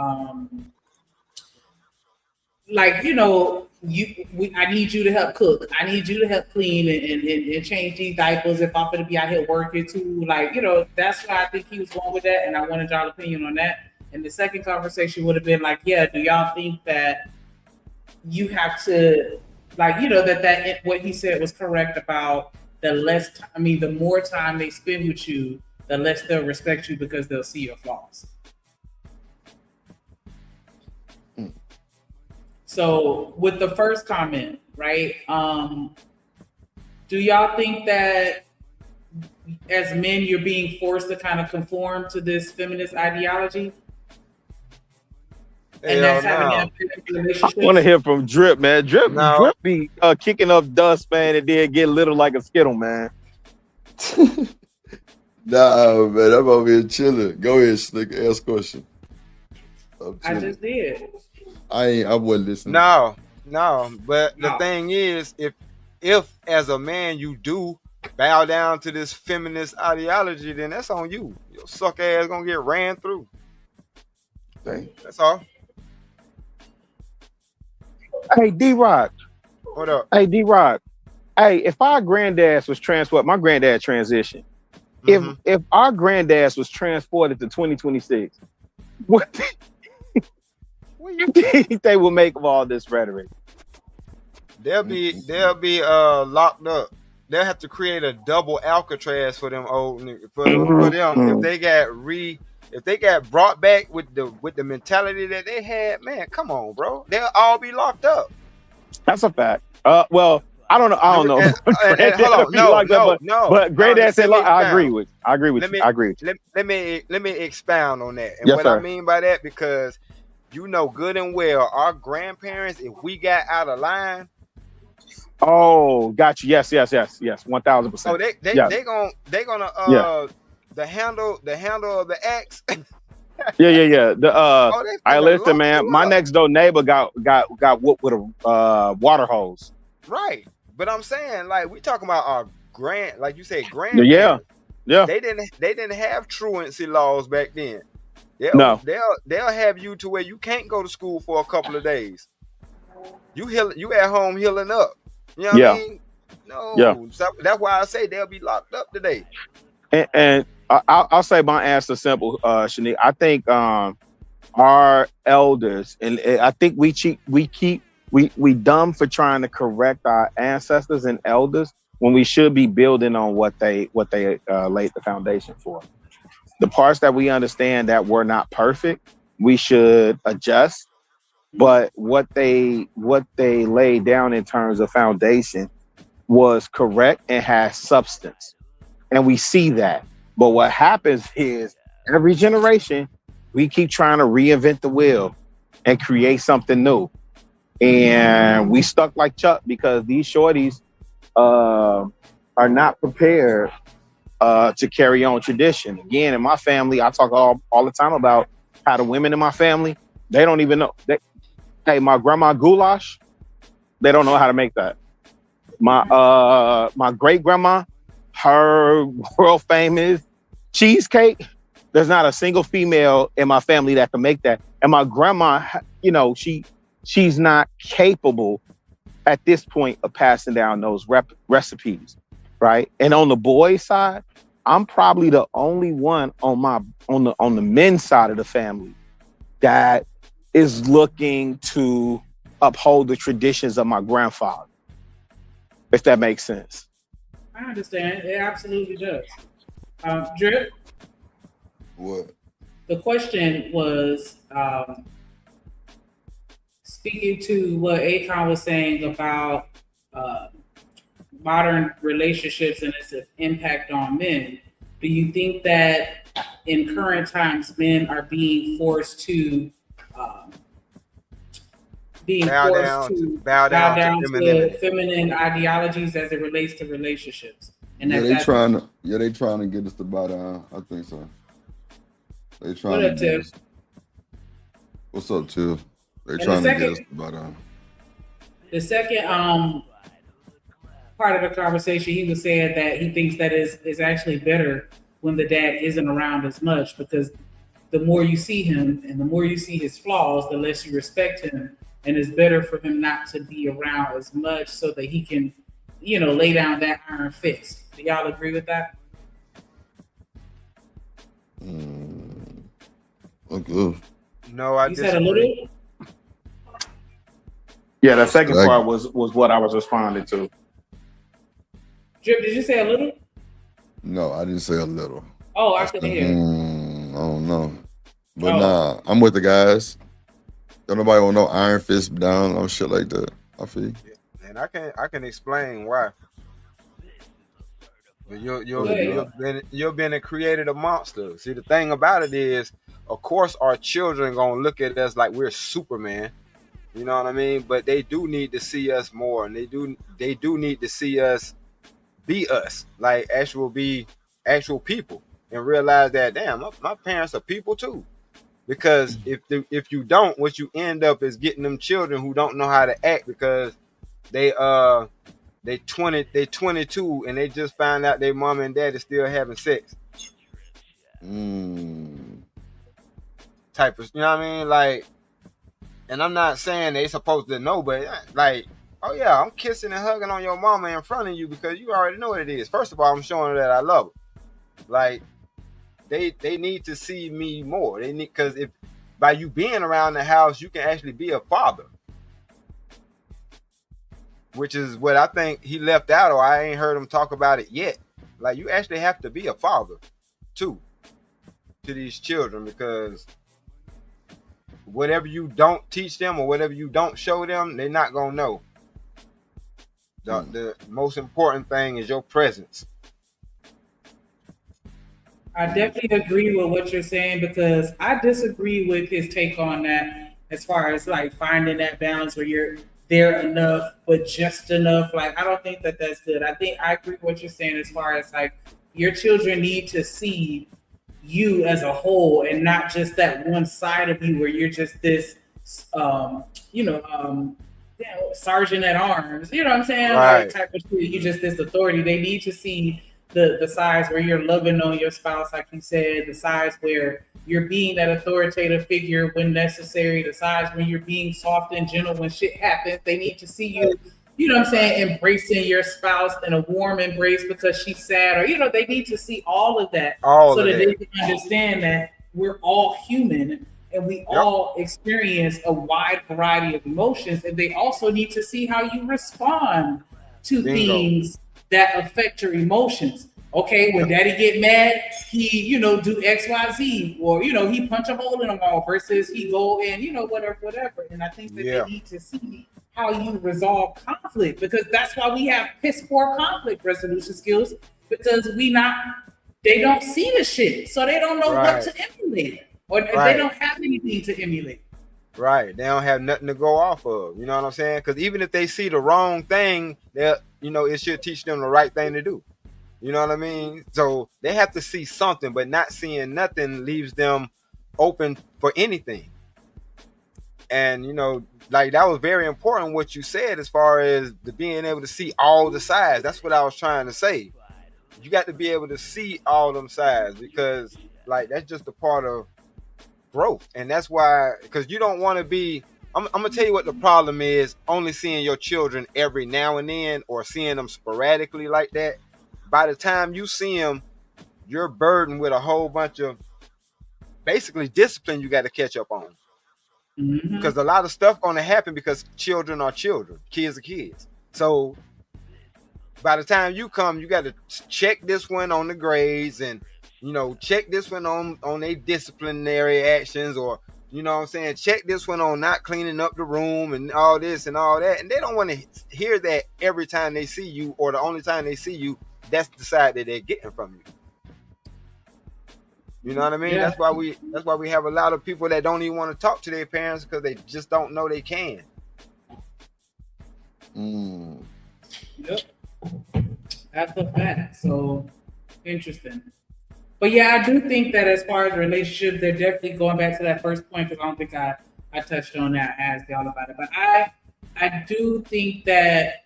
like, you know, I need you to help cook. I need you to help clean and change these diapers if I'm going to be out here working too. Like, you know, that's why I think he was going with that. And I wanted y'all's opinion on that. And the second conversation would have been like, yeah, do y'all think that you have to, like, you know, that what he said was correct about the more time they spend with you, the less they'll respect you because they'll see your flaws. So with the first comment, right? Do y'all think that as men, you're being forced to kind of conform to this feminist ideology? And that's having a relationship. I want to hear from Drip, man. Drip be kicking up dust, man, and then get little like a skittle, man. Nah, man, I'm over here chilling. Go ahead, Slick. Ask a question. I just did. I wasn't listening. No. But the thing is, if as a man you do bow down to this feminist ideology, then that's on you. Your suck ass gonna get ran through. Dang. That's all. Hey, D-Rock. What up? Hey, D-Rock. Hey, if our granddads was my granddad transitioned. If our granddads was transported to 2026, what do you think they will make of all this rhetoric? They'll be locked up. They'll have to create a double Alcatraz for them old niggas. For them, if they got brought back with the mentality that they had, man, come on, bro. They'll all be locked up. That's a fact. Well, I don't know. No. But granddad said, I agree with you. Let me expound on that. And I mean by that, because you know good and well, our grandparents, if we got out of line. Oh, got you. Yes, 1000%. So they gonna the handle of the axe. I listen, man. My next door neighbor got whooped with a water hose. Right. But I'm saying, like, we talking about our like you said, Yeah, grandparents. yeah. They didn't have truancy laws back then. No. They'll have you to where you can't go to school for a couple of days. You at home healing up. You know what I mean? No. Yeah. So that's why I say they'll be locked up today. And I'll say my answer simple, Shanique. I think our elders, and I think we dumb for trying to correct our ancestors and elders when we should be building on what they laid the foundation for. The parts that we understand that were not perfect, we should adjust. But what they laid down in terms of foundation was correct and has substance. And we see that. But what happens is every generation, we keep trying to reinvent the wheel and create something new. And we stuck like Chuck because these shorties are not prepared to carry on tradition. Again, in my family, I talk all the time about how the women in my family, they don't even know. Hey, my grandma goulash, they don't know how to make that. My great grandma, her world famous cheesecake, there's not a single female in my family that can make that. And my grandma, you know, she's not capable at this point of passing down those recipes, right? And on the boys' side, I'm probably the only one on the men's side of the family that is looking to uphold the traditions of my grandfather, if that makes sense. I understand. It absolutely does. Drip? What? The question was speaking to what Akon was saying about modern relationships and its impact on men. Do you think that in current times, men are being forced to bow down to feminine ideologies as it relates to relationships? And they trying to get us to bow down. I think so. They trying to get us. What's up, Tiff? They trying to get us to bow down. The second part of the conversation, he was saying that he thinks that is actually better when the dad isn't around as much, because the more you see him and the more you see his flaws, the less you respect him. And it's better for him not to be around as much so that he can, you know, lay down that iron fist. Do y'all agree with that? Okay. No, I disagree. Said a little? Yeah, the second part was what I was responding to. Drip, did you say a little? No, I didn't say a little. Oh, I couldn't hear. I don't know. But nah, I'm with the guys. Don't nobody want no iron fist down on shit like that. I feel. And I can explain why. But you've been created a monster. See, the thing about it is, of course, our children gonna look at us like we're Superman. You know what I mean? But they do need to see us more, and they do need to see us be us, like actual people, and realize that damn, my parents are people too. Because if you don't, what you end up is getting them children who don't know how to act because they 22 and they just found out their mom and dad is still having sex. Type of, you know what I mean? Like, and I'm not saying they supposed to know, but like, oh yeah, I'm kissing and hugging on your mama in front of you because you already know what it is. First of all, I'm showing her that I love her. Like, they need to see me more. They need, because if by you being around the house, you can actually be a father, which is what I think he left out, or I ain't heard him talk about it yet. Like, you actually have to be a father too to these children, because whatever you don't teach them or whatever you don't show them, they're not gonna know. The most important thing is your presence. I definitely agree with what you're saying, because I disagree with his take on that as far as like finding that balance where you're there enough, but just enough. Like, I don't think that that's good. I agree with what you're saying as far as like your children need to see you as a whole and not just that one side of you where you're just this, sergeant at arms. You know what I'm saying? Right. Like type of shit. You just this authority. They need to see the sides where you're loving on your spouse, like you said, the sides where you're being that authoritative figure when necessary, the sides when you're being soft and gentle when shit happens. They need to see you, you know what I'm saying, embracing your spouse in a warm embrace because she's sad, or, you know, they need to see all of that so that they can understand that we're all human and we all experience a wide variety of emotions. And they also need to see how you respond to things that affect your emotions. Okay, when daddy get mad, he, you know, do X, Y, Z, or, you know, he punch a hole in the wall versus he go and, you know, whatever. And I think that they need to see how you resolve conflict, because that's why we have piss poor conflict resolution skills, because they don't see the shit. So they don't know what to emulate, or they don't have anything to emulate. Right. They don't have nothing to go off of. You know what I'm saying? Because even if they see the wrong thing, you know, it should teach them the right thing to do. You know what I mean? So they have to see something, but not seeing nothing leaves them open for anything. And, you know, like that was very important what you said as far as the being able to see all the sides. That's what I was trying to say. You got to be able to see all them sides, because like that's just a part of growth. And that's why, because you don't want to be, I'm gonna tell you what the problem is, only seeing your children every now and then or seeing them sporadically like that. By the time you see them, you're burdened with a whole bunch of basically discipline you got to catch up on. Because a lot of stuff gonna happen because children are children, kids are kids. So by the time you come, you got to check this one on the grades, and, you know, check this one on their disciplinary actions, or, you know what I'm saying, check this one on not cleaning up the room and all this and all that. And they don't want to hear that every time they see you, or the only time they see you. That's the side that they're getting from you. You know what I mean? Yeah. That's why we have a lot of people that don't even want to talk to their parents, because they just don't know they can. Yep. That's a fact. So interesting. But yeah, I do think that as far as relationships, they're definitely going back to that first point, because I don't think I touched on that, asked y'all about it. But I do think that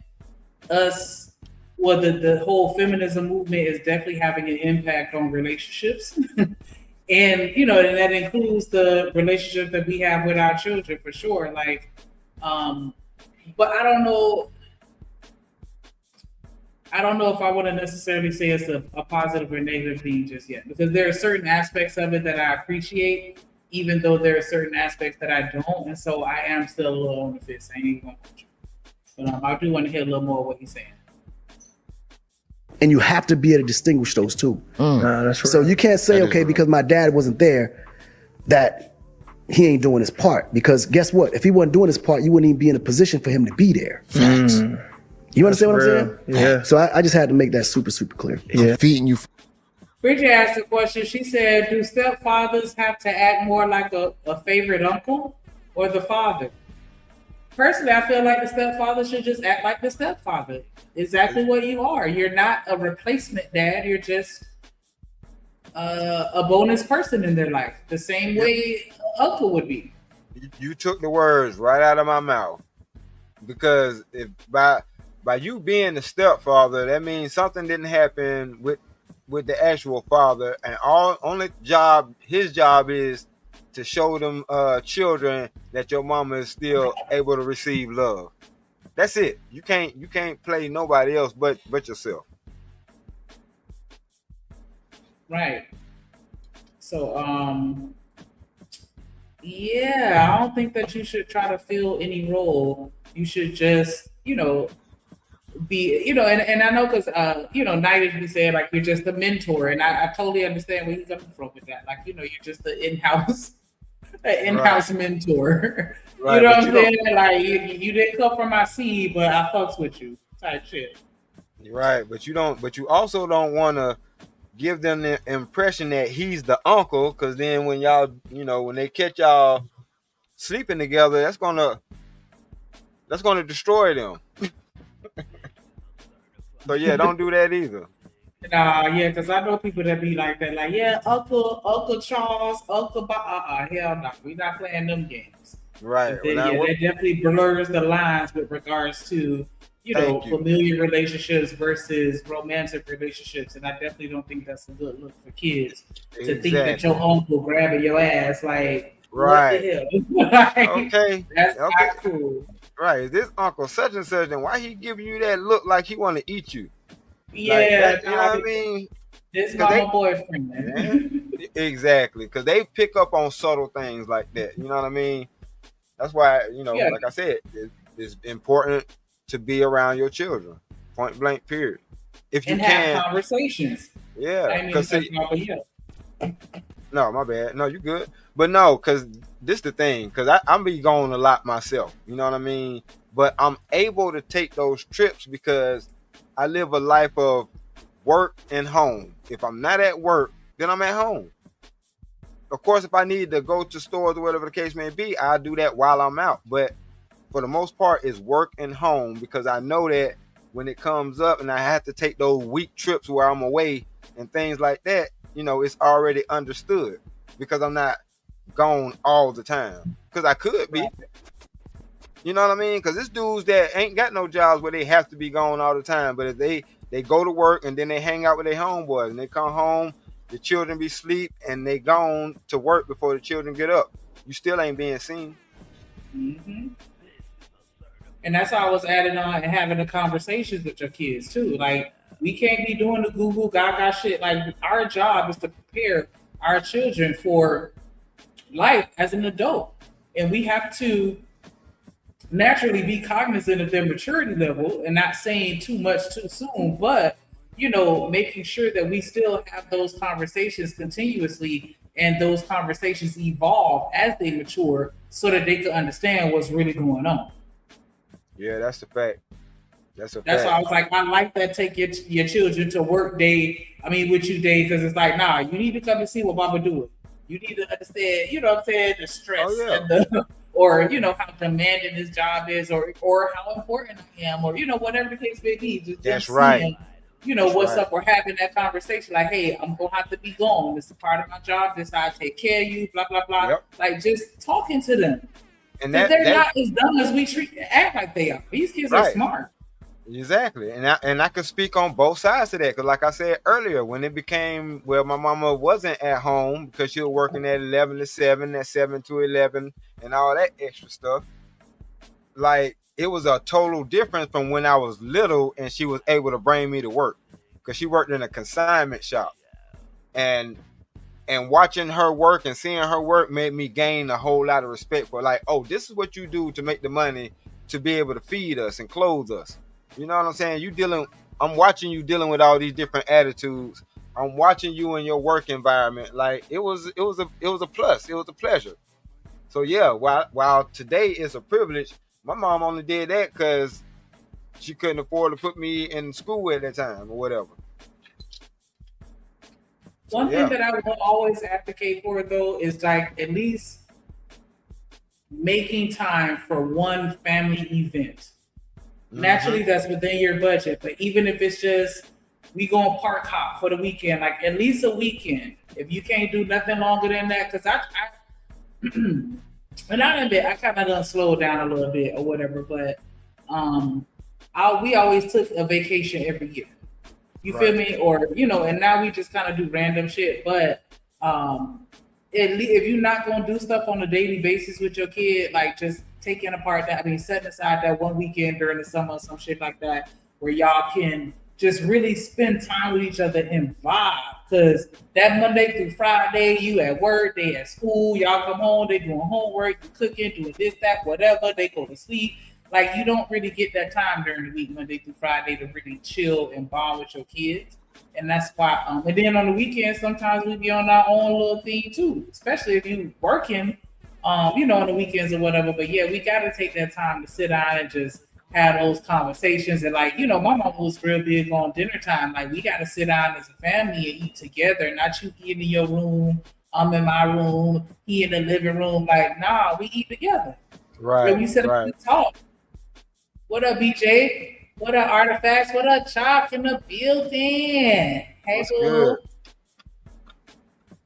the whole feminism movement is definitely having an impact on relationships. And, you know, and that includes the relationship that we have with our children, for sure. Like, but I don't know if I want to necessarily say it's a positive or negative thing just yet, because there are certain aspects of it that I appreciate, even though there are certain aspects that I don't. And so I am still a little on the fence. I ain't even going to put you. But I do want to hear a little more of what he's saying. And you have to be able to distinguish those two. That's right. So you can't say, okay, because my dad wasn't there, that he ain't doing his part. Because guess what? If he wasn't doing his part, you wouldn't even be in a position for him to be there. You understand what I'm saying? Yeah. So I just had to make that super, super clear. Yeah. Feeding you. Bridget asked a question. She said, do stepfathers have to act more like a favorite uncle or the father? Personally, I feel like the stepfather should just act like the stepfather. Exactly what you are. You're not a replacement dad. You're just a bonus person in their life, the same way uncle would be. You took the words right out of my mouth, because if by you being the stepfather, that means something didn't happen with the actual father, and his job is to show them children that your mama is still able to receive love. That's it. You can't play nobody else but yourself. Right. So yeah, I don't think that you should try to fill any role. You should just, you know, be, you know, and I know, because Night, as we said, like, you're just a mentor, and I totally understand where he's coming from with that. Like, you know, you're just the in-house mentor. Right, you know what I'm saying? Like, you didn't come from my seed, but I fucks with you, type shit. Right, but you also don't want to give them the impression that he's the uncle, because then when y'all, you know, when they catch y'all sleeping together, that's gonna destroy them. So yeah, don't do that either. Nah, yeah, because I know people that be like that, like, yeah, Uncle Charles, Uncle Bob. Hell no, we not playing them games. Right. Then, Now, that definitely blurs the lines with regards to, Thank you. familiar relationships versus romantic relationships. And I definitely don't think that's a good look for kids to think that Exactly. your uncle grabbing your ass, like, Right. what the hell? Like, Okay. that's Okay. not cool. Right. Is this Uncle such and such? And why he giving you that look like he want to eat you? Yeah, Like that, you know nah, what I mean? this 'Cause my boyfriend, man. Exactly. Because they pick up on subtle things like that. You know what I mean? That's why, Yeah. like I said, it's important to be around your children. Point blank, period. If you And can. have conversations. Yeah. I mean, 'Cause no, my bad. No, you good. But no, because this the thing. Because I'm be going a lot myself. You know what I mean? But I'm able to take those trips because I live a life of work and home. If I'm not at work, then I'm at home. Of course, if I need to go to stores or whatever the case may be, I'll do that while I'm out. But for the most part, it's work and home because I know that when it comes up and I have to take those week trips where I'm away and things like that, it's already understood because I'm not gone all the time. Because I could be. You know what I mean? Because there's dudes that ain't got no jobs where they have to be gone all the time. But if they go to work and then they hang out with their homeboys and they come home, the children be asleep and they gone to work before the children get up. You still ain't being seen. Mm-hmm. And that's how I was adding on and having the conversations with your kids too. Like, we can't be doing the Google Gaga shit. Like, our job is to prepare our children for life as an adult. And we have to naturally be cognizant of their maturity level and not saying too much too soon, but making sure that we still have those conversations continuously and those conversations evolve as they mature so that they can understand what's really going on. Yeah, that's the fact. That's why I was like, I like that take your children to work day. With you day, because it's like, nah, you need to come and see what Mama doing. You need to understand, the stress and or how demanding his job is, or how important I am, or whatever the case may be. Just that's seeing, right. What's up? We're having that conversation. Like, hey, I'm gonna have to be gone. This is part of my job. This is how I take care of you. Blah blah blah. Yep. Like, just talking to them. And they're not as dumb as we act like they are. These kids are smart. Exactly. And I can speak on both sides of that. Because like I said earlier, when it became, my mama wasn't at home because she was working at 11 to 7, at 7 to 11, and all that extra stuff. Like, it was a total difference from when I was little and she was able to bring me to work. Because she worked in a consignment shop. And watching her work and seeing her work made me gain a whole lot of respect for, like, oh, this is what you do to make the money to be able to feed us and clothe us. You know what I'm saying? I'm watching you dealing with all these different attitudes. I'm watching you in your work environment. Like, it was a plus. It was a pleasure. So yeah, while today is a privilege, my mom only did that because she couldn't afford to put me in school at that time or whatever. One thing that I will always advocate for, though, is like at least making time for one family event. Mm-hmm. Naturally, that's within your budget, but even if it's just we go and park hop for the weekend, like at least a weekend. If you can't do nothing longer than that, because I kind of done slow down a little bit or whatever, but we always took a vacation every year. You feel me? Or, and now we just kind of do random shit. But if you're not going to do stuff on a daily basis with your kid, like just taking apart setting aside that one weekend during the summer or some shit like that, where y'all can just really spend time with each other and vibe. Because that Monday through Friday, you at work, they at school, y'all come home, they doing homework, you cooking, doing this, that, whatever, they go to sleep. Like, you don't really get that time during the week, Monday through Friday, to really chill and bond with your kids. And that's why, and then on the weekends, sometimes we be on our own little thing too, especially if you working, on the weekends or whatever. But yeah, we got to take that time to sit down and just have those conversations. And like, my mom was real big on dinner time. Like, we got to sit down as a family and eat together, not you eating in your room, I'm in my room, he in the living room. Like, nah, we eat together. Right. So we sit up and talk. What up, BJ? What up, Artifacts? What up, Chop in the building? Hey, boo.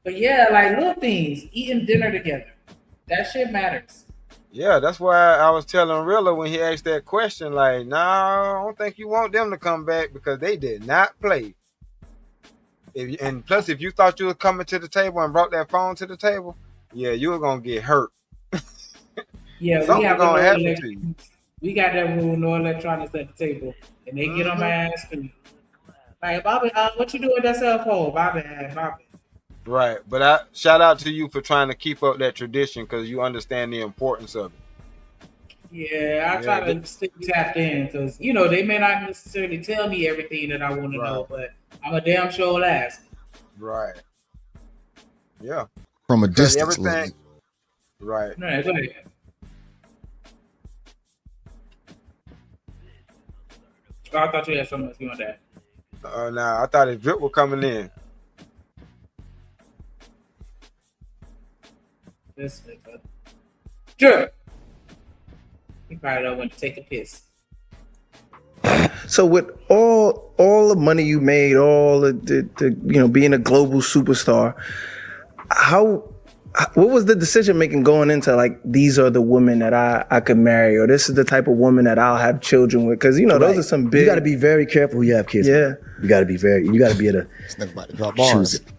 But yeah, like little things, eating dinner together. That shit matters. Yeah, that's why I was telling Rilla when he asked that question, like, nah, I don't think you want them to come back because they did not play. And plus, if you thought you were coming to the table and brought that phone to the table, yeah, you were gonna get hurt. Yeah, we Something have gonna no happen to you. We got that rule: no electronics at the table, and they get on my ass too. Like, Bobby, what you doing with that cell phone, Bobby? Right, but I shout out to you for trying to keep up that tradition because you understand the importance of it. Yeah, I try to stay tapped in because they may not necessarily tell me everything that I want to know, but I'm a damn sure ask. Right. Yeah. From a Because distance. everything. Right. Right, go ahead. Oh, I thought you had something else you want to add. Nah, I thought his drip was coming in. This nigga. Drip. He probably don't want to take a piss. So with all the money you made, all the being a global superstar, what was the decision making going into like these are the women that I could marry, or this is the type of woman that I'll have children with? Because those are some big. You got to be very careful who you have kids with. You got to be you got to be able to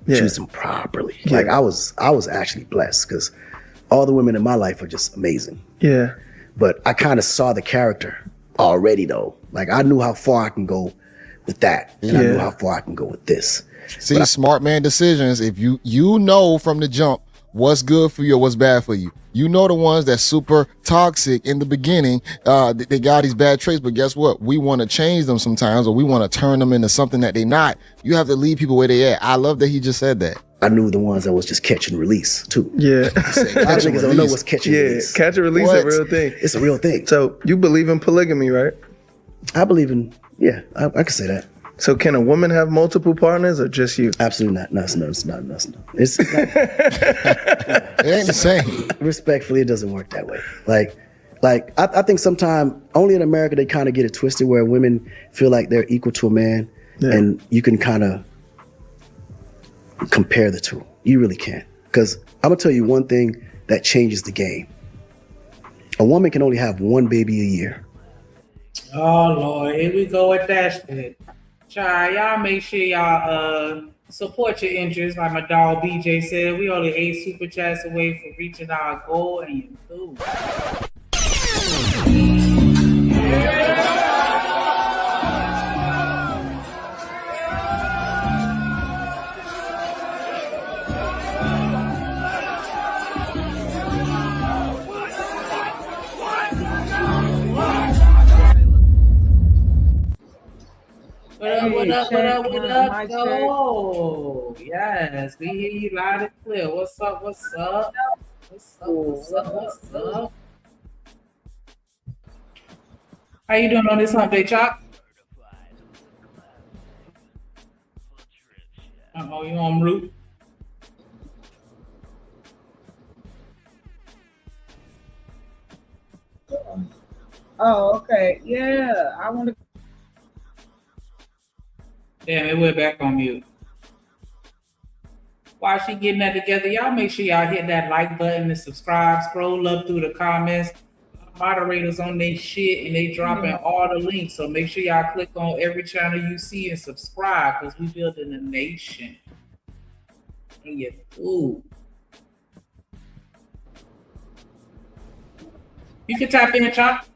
choose them properly. Yeah. Like I was actually blessed because all the women in my life are just amazing. Yeah. But I kind of saw the character already though. Like I knew how far I can go with that, and I knew how far I can go with this. See, smart man decisions. If you know from the jump what's good for you or what's bad for you. You know the ones that's super toxic in the beginning. They got these bad traits, but guess what? We want to change them sometimes, or we want to turn them into something that they're not. You have to leave people where they at. I love that he just said that. I knew the ones that was just catch and release too. Yeah. A lot of niggas don't know what's catch and release. Catch and release is a real thing. It's a real thing. So you believe in polygamy, right? I believe in, I can say that. So can a woman have multiple partners or just you? Absolutely not. No, it's not. It's not. It ain't the same. Respectfully, it doesn't work that way. Like I think sometimes only in America they kind of get it twisted where women feel like they're equal to a man, and you can kind of compare the two. You really can't. Because I'm gonna tell you one thing that changes the game. A woman can only have one baby a year. Oh Lord, here we go with that shit. Child, y'all make sure y'all support your interests. Like my dog BJ said, we only 8 super chats away from reaching our goal, and you do. What up? Oh, yes, we hear you loud and clear. What's up? How you doing on this hump day, Chop? Uh-oh, you on route? Oh, okay. Yeah, I want to. Damn, it went back on mute. While she getting that together, y'all make sure y'all hit that like button and subscribe. Scroll up through the comments. Moderators on their shit and they dropping all the links. So make sure y'all click on every channel you see and subscribe because we building a nation. And you ooh. You can tap in, Chop.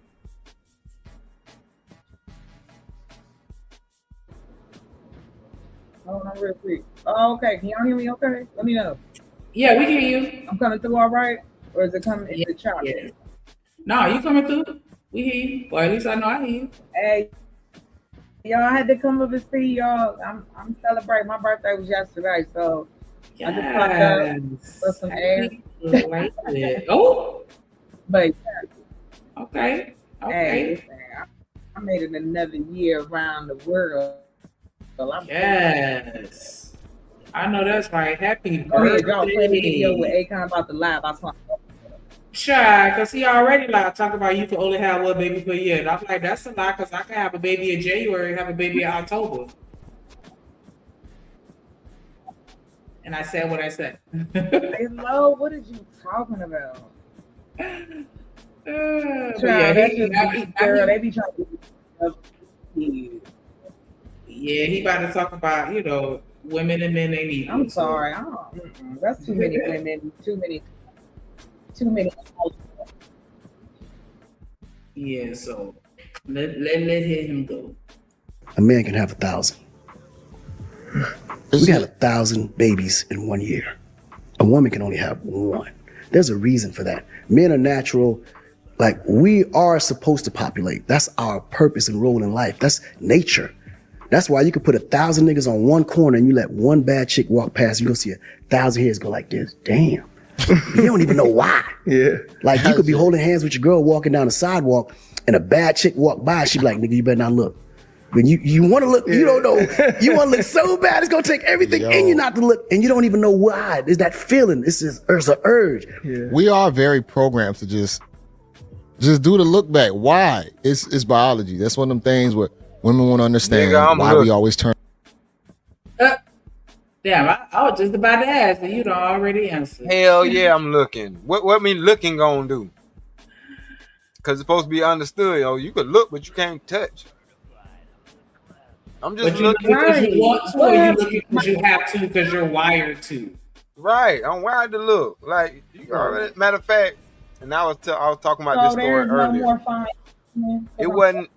Hold on real quick. Oh, okay. Can y'all hear me okay? Let me know. Yeah, we can hear you. I'm coming through all right? Or is it coming in the chop? Yeah. No, you coming through. We hear you. Well, at least I know I hear you. Hey, y'all I had to come up and see y'all. I'm celebrating. My birthday was yesterday, so I just popped up for some air. Oh, but okay. Hey, listen, I made it another year around the world. So Yes. I know that's right. Happy birthday. Oh, yeah, y'all play the video with Akon about the live. I saw. Shy, because he already like talk about you can only have one baby per year. And I'm like, that's a lot because I can have a baby in January and have a baby in October. And I said what I said. Hello, what are you talking about? But Child, yeah, that's just girl. They be trying to. Yeah, he about to talk about, you know, women and men they need. I'm sorry. That's too many women. Too many. Yeah, so let him go. A man can have 1,000. We got 1,000 babies in 1 year. A woman can only have one. There's a reason for that. Men are natural. Like, we are supposed to populate. That's our purpose and role in life. That's nature. That's why you could put 1,000 niggas on one corner and you let one bad chick walk past, you gonna see 1,000 heads go like this. Damn. You don't even know why. Yeah. Like, you could be holding hands with your girl walking down the sidewalk and a bad chick walk by, she be like, nigga, you better not look. When you want to look, you don't know. You want to look so bad, it's going to take everything in you not to look, and you don't even know why. There's that feeling. It's an urge. Yeah. We are very programmed to just do the look back. Why? It's biology. That's one of them things where women want to understand why we always turn. Damn, I was just about to ask, and you don't already answer. Hell yeah, I'm looking. What me looking gonna do? Because it's supposed to be understood. Yo, you could look, but you can't touch. I'm just looking because you want to, or you looking because you have to, because you're wired to. Right, I'm wired to look. Like, you already, matter of fact, and I was talking about this story earlier. No more fine. It wasn't.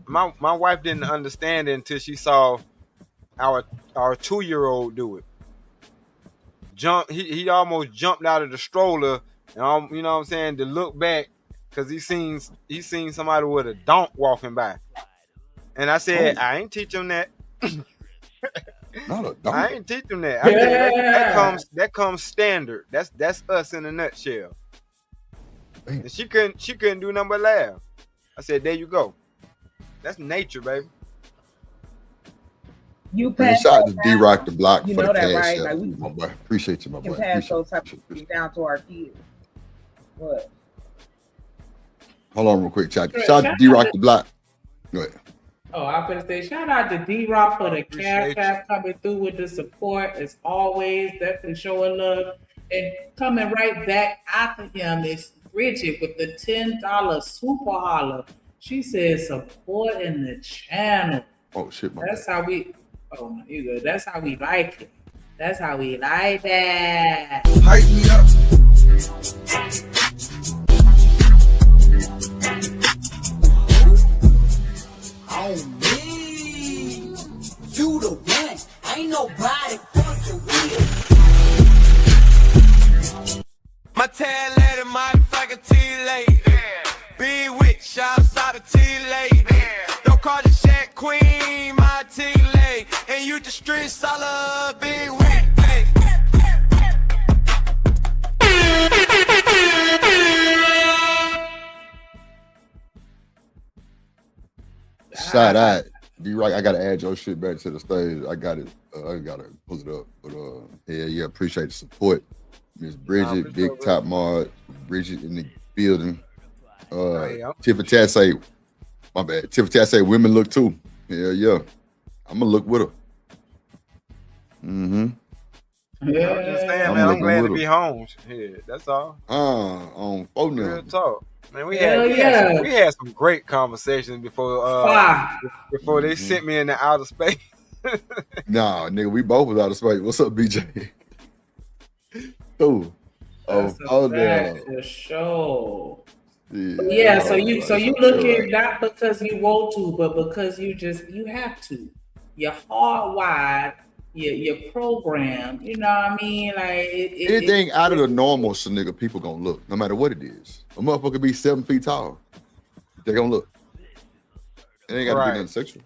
My wife didn't understand it until she saw our 2-year-old do it. He almost jumped out of the stroller, and you know what I'm saying, to look back because he seen somebody with a donk walking by. And I said, I ain't teach him that. Not a donk. I ain't teach him that. I said, that comes standard. That's us in a nutshell. And she couldn't do nothing but laugh. I said, there you go. That's nature, baby. You pass. Shout out to D-Rock the Block you for know the that, cash. right? Like, my boy. Appreciate you, my boy. Pass those type of things down to our kids. What? Hold on real quick, chat. Shout out to D-Rock the Block. Go ahead. Oh, I'm going to say, shout out to D-Rock for the cash app coming through with the support. As always, definitely showing love. And coming right back after him is Bridget with the $10 super holler. She says supporting the channel. Oh, shit, my That's how we, oh, you good. That's how we like it. That's how we like that. Hype me up. On me, you the one. Ain't nobody fucking with. My tail lady, my fucking T-Late. Be with, shouts out to T-Late. Don't call the Shaq Queen, my T-Late. And you the street solid, big with. Shout out. D-Rock, I gotta add your shit back to the stage. I got it. I gotta pull it up. But yeah, appreciate the support. Miss Bridget, Big Top Mod, Bridget in the building. Tiffany my bad. Tiffany say women look too. Yeah. I'm gonna look with her. I'm just saying, man, I'm glad to be home. Yeah, that's all. On phone now. Real talk. Man, we had some great conversations before they sent me into outer space. Nah, nigga, we both was out of space. What's up, BJ? The show. Yeah, so you looking not because you want to, but because you have to. You're hardwired. You're programmed. You know what I mean? Like anything out of the normal, so nigga, people gonna look, no matter what it is. A motherfucker be 7 feet tall, they gonna look. It ain't gotta be nothing sexual.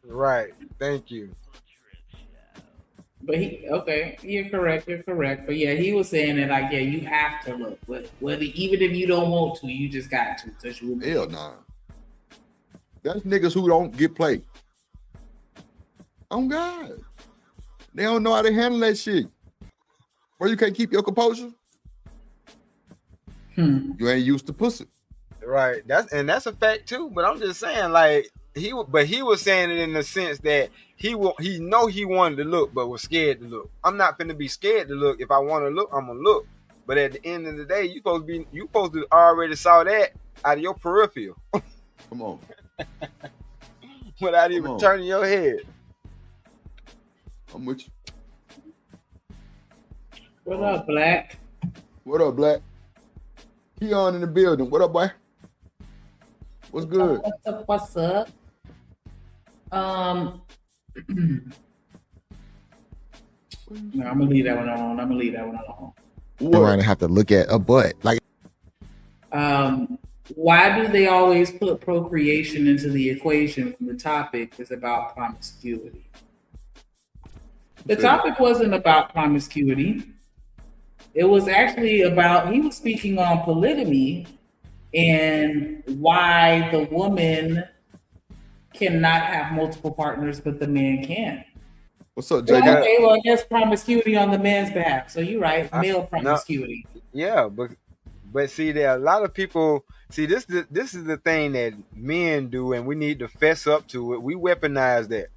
Right. Thank you. But you're correct. But yeah, he was saying that like, yeah, you have to look. Whether even if you don't want to, you just got to. Hell nah. That's niggas who don't get played. Oh God. They don't know how to handle that shit. Or you can't keep your composure. You ain't used to pussy. Right. That's a fact too. But I'm just saying, like, he was saying it in the sense that he know he wanted to look, but was scared to look. I'm not finna be scared to look. If I want to look, I'm gonna look. But at the end of the day, you supposed to already saw that out of your peripheral. Come on. Without Come even on. turning your head. I'm with you. What up, Black? What up, Black? Keon in the building. What up, boy? What's good? What's up? What's up? No, I'm gonna leave that one alone. Around and have to look at a butt. Like, Why do they always put procreation into the equation when the topic is about promiscuity? The topic wasn't about promiscuity. It was actually about, he was speaking on polygamy and why the woman cannot have multiple partners, but the man can. What's up, Well, JD? okay, well, I guess promiscuity on the man's behalf. So you're right, male promiscuity. Yeah, but see, there are a lot of people. See, this is the thing that men do, and we need to fess up to it. We weaponize that.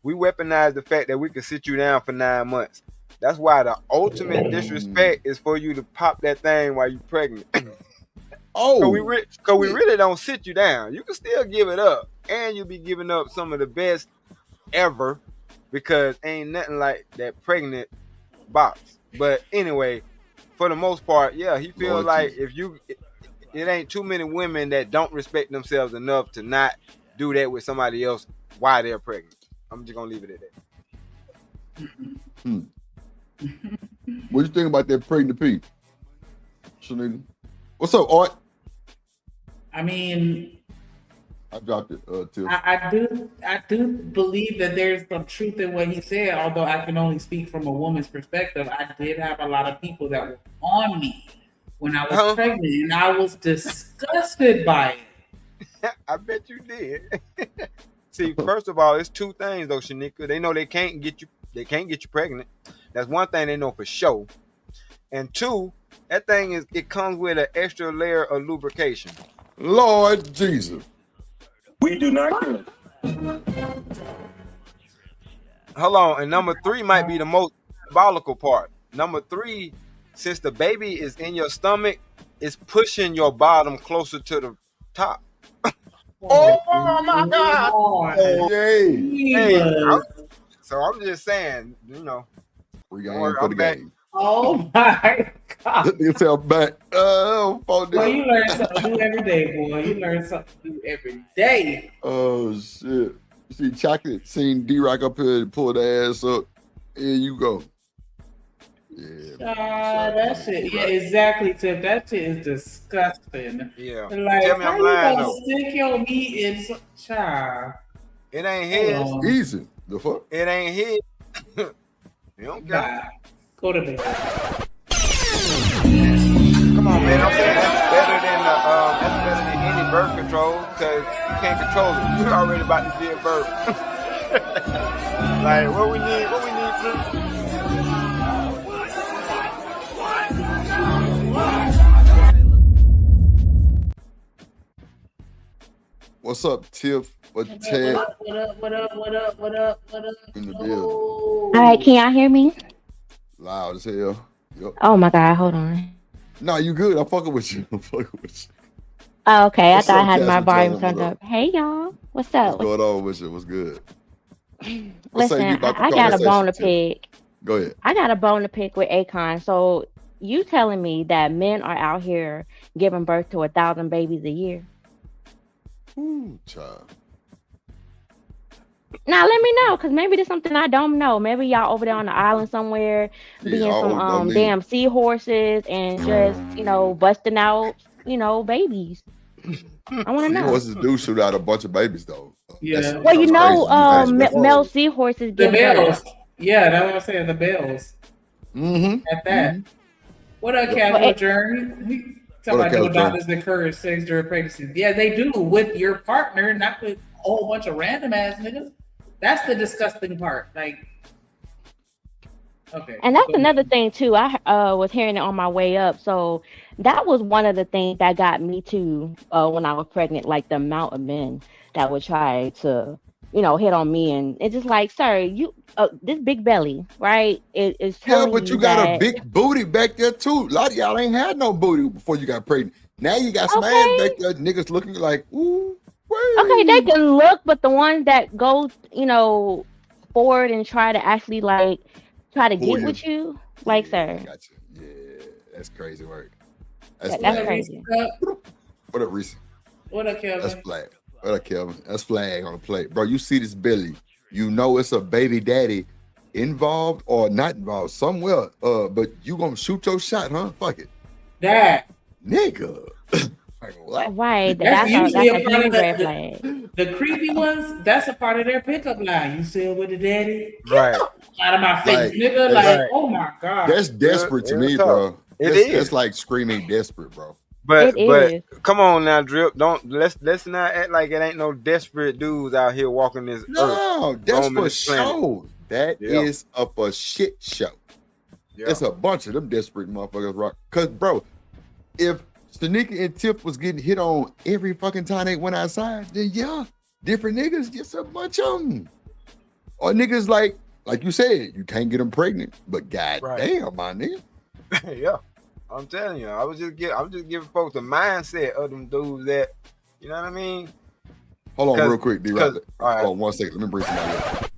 We weaponize the fact that we can sit you down for 9 months. That's why the ultimate disrespect is for you to pop that thing while you're pregnant. Oh, because we really don't sit you down. You can still give it up, and you'll be giving up some of the best ever, because ain't nothing like that pregnant box. But anyway, for the most part, yeah, he feels like if you, it ain't too many women that don't respect themselves enough to not do that with somebody else while they're pregnant. I'm just gonna leave it at that. What you think about that pregnant P? Shanita? What's up, Art? I mean, I dropped it, Tiff. I do believe that there's some truth in what he said, although I can only speak from a woman's perspective. I did have a lot of people that were on me when I was pregnant, and I was disgusted by it. I bet you did. See, first of all, it's two things though, Shanika. They know they can't get you pregnant. That's one thing they know for sure. And two, that thing it comes with an extra layer of lubrication. Lord Jesus. We do not care. Hold on, and number 3 might be the most diabolical part. Number 3, since the baby is in your stomach, it's pushing your bottom closer to the top. Oh my God! Hey, so I'm just saying, you know, we got for the game. Oh my God! Let me tell back. Well, you learn something new every day, boy. You learn something new every day. Oh shit! You see, Chocolate seen D-Rock up here and pull the ass up. Here you go. Yeah. That shit. Yeah, exactly, Tiff. That shit is disgusting. Yeah. Like, Tell me how I'm you lying gonna though. stick your meat in some child? It ain't his. Easy. The fuck? It ain't his. You don't care. Go to bed. Come on, man. I'm saying that's better than any birth control, because you can't control it. You're already about to give birth. Like what we need. What's up, Tiff? What Ted? What up? In the building. All right, can y'all hear me? Loud as hell. Yep. Oh my God, hold on. No, you good. I'm fucking with you. Oh, okay, What's I thought up, I had my Jasmine volume Jones? turned What up. Hey y'all, what's up? What's going on with you? What's good? What's Listen, saying about the I got a bone to conversation, Tiff? pick. Go ahead. I got a bone to pick with Akon. So you telling me that men are out here giving birth to 1,000 babies a year? Ooh, child. Now let me know, cause maybe there's something I don't know. Maybe y'all over there on the island somewhere being some damn seahorses and just busting out babies. I want to know. Seahorses do shoot out a bunch of babies though. Yeah. Well, male seahorses The give bells. birth. Yeah, that's what I'm saying. The bells. Mm-hmm. At that. What up, casual journey? Talking about the doctors that encourage sex during pregnancy. Yeah, they do with your partner, not with a whole bunch of random ass niggas. That's the disgusting part. Like, okay. And that's another thing too. I was hearing it on my way up. So that was one of the things that got me too when I was pregnant, like the amount of men that would try to, hit on me. And it's just like, sir, you this big belly, right? It's Yeah, but you got a big booty back there too. A lot of y'all ain't had no booty before you got pregnant. Now you got some ass back there, niggas looking like, ooh. Okay, they can look, but the ones that go, forward and try to actually try to get with you, sir. Gotcha. Yeah, that's crazy work. That's crazy. What up, Reese? What up, Kelvin? That's flag. What up, Kelvin? That's flag on the plate, bro. You see this belly? You know it's a baby daddy involved or not involved somewhere. But you gonna shoot your shot, huh? Fuck it, Dad. Nigga. What? Right. That's usually a part of red flag. The creepy ones. That's a part of their pickup line. You still with the daddy? Right. Out of my face, nigga. Oh my god. That's desperate to me, bro. It's like screaming desperate, bro. But come on now, Drip. Let's not act like it ain't no desperate dudes out here walking this earth. No, that's roaming for this planet. sure. That is a for shit show. Yeah. It's a bunch of them desperate motherfuckers, rock. Cause bro, if Shanika and Tip was getting hit on every fucking time they went outside, then yeah, different niggas, just a bunch of them. Or niggas like you said, you can't get them pregnant, but goddamn, my nigga. Yeah, I'm telling you, I'm just giving folks the mindset of them dudes that, you know what I mean? Hold on, real quick, D-Rock. All right. Hold on 1 second. Let me bring somebody up.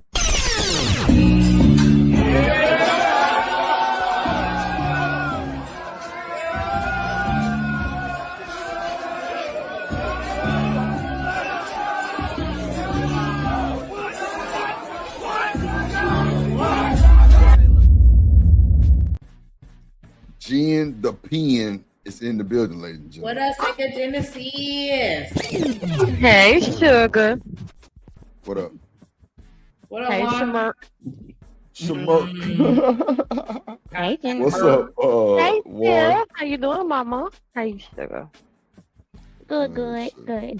Jen the Pen is in the building, ladies and What gentlemen. up, nigga Genesis? Hey, sugar. What up? What up, Hey, Juan? Smirk. Hey, Jen. What's up, Hey, Warren? Sarah. How you doing, mama? Hey, sugar. Good.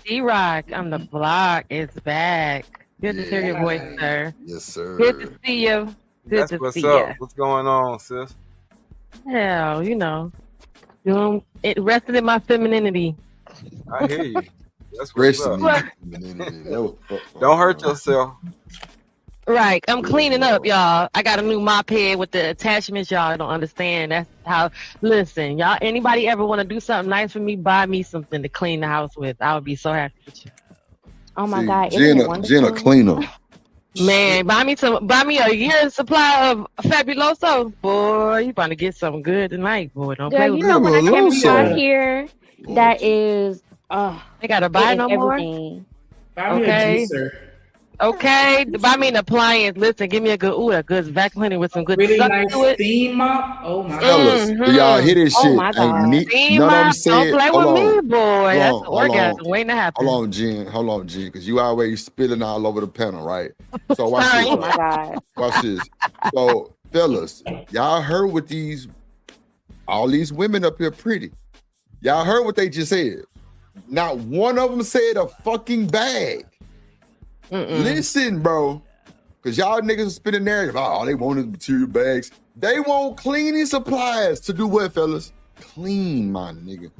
D-Rock on the block is back. Good to hear your voice, sir. Yes, sir. Good to see you. Good That's to what's see up. you. What's going on, sis? Hell, doing it, resting in my femininity. I hear you. That's what's Resting up. Don't hurt yourself. Right, I'm cleaning up, y'all. I got a new mop head with the attachments. Y'all don't understand. That's how. Listen, y'all. Anybody ever want to do something nice for me? Buy me something to clean the house with. I would be so happy with you. Oh my God, isn't it wonderful? Jenna cleaner. Man, buy me a year's supply of Fabuloso. Boy, you about to get something good tonight, boy. Don't play Girl, with you know when I came Fabuloso. out here, that is They gotta buy it no is more. everything. Buy me a Okay. juicer. Okay, buy me an appliance. Listen, give me a good vacuum cleaner with some good Really suck nice to it. steam mop. Oh my Fellas, do y'all hear this Oh shit? my God. Ain't Steam none of them mop, said. don't play Hold with on. me, boy. That's an Hold on. orgasm waiting to happen. Hold on, Jen, because you always spilling all over the panel, right? So watch Sorry. Oh this. my God. Watch this. So, fellas, y'all heard what all these women up here pretty. Y'all heard what they just said. Not one of them said a fucking bag. Listen, bro, because y'all niggas are spinning narrative. All they want is material bags. They want cleaning supplies to do what, fellas? Clean, my nigga.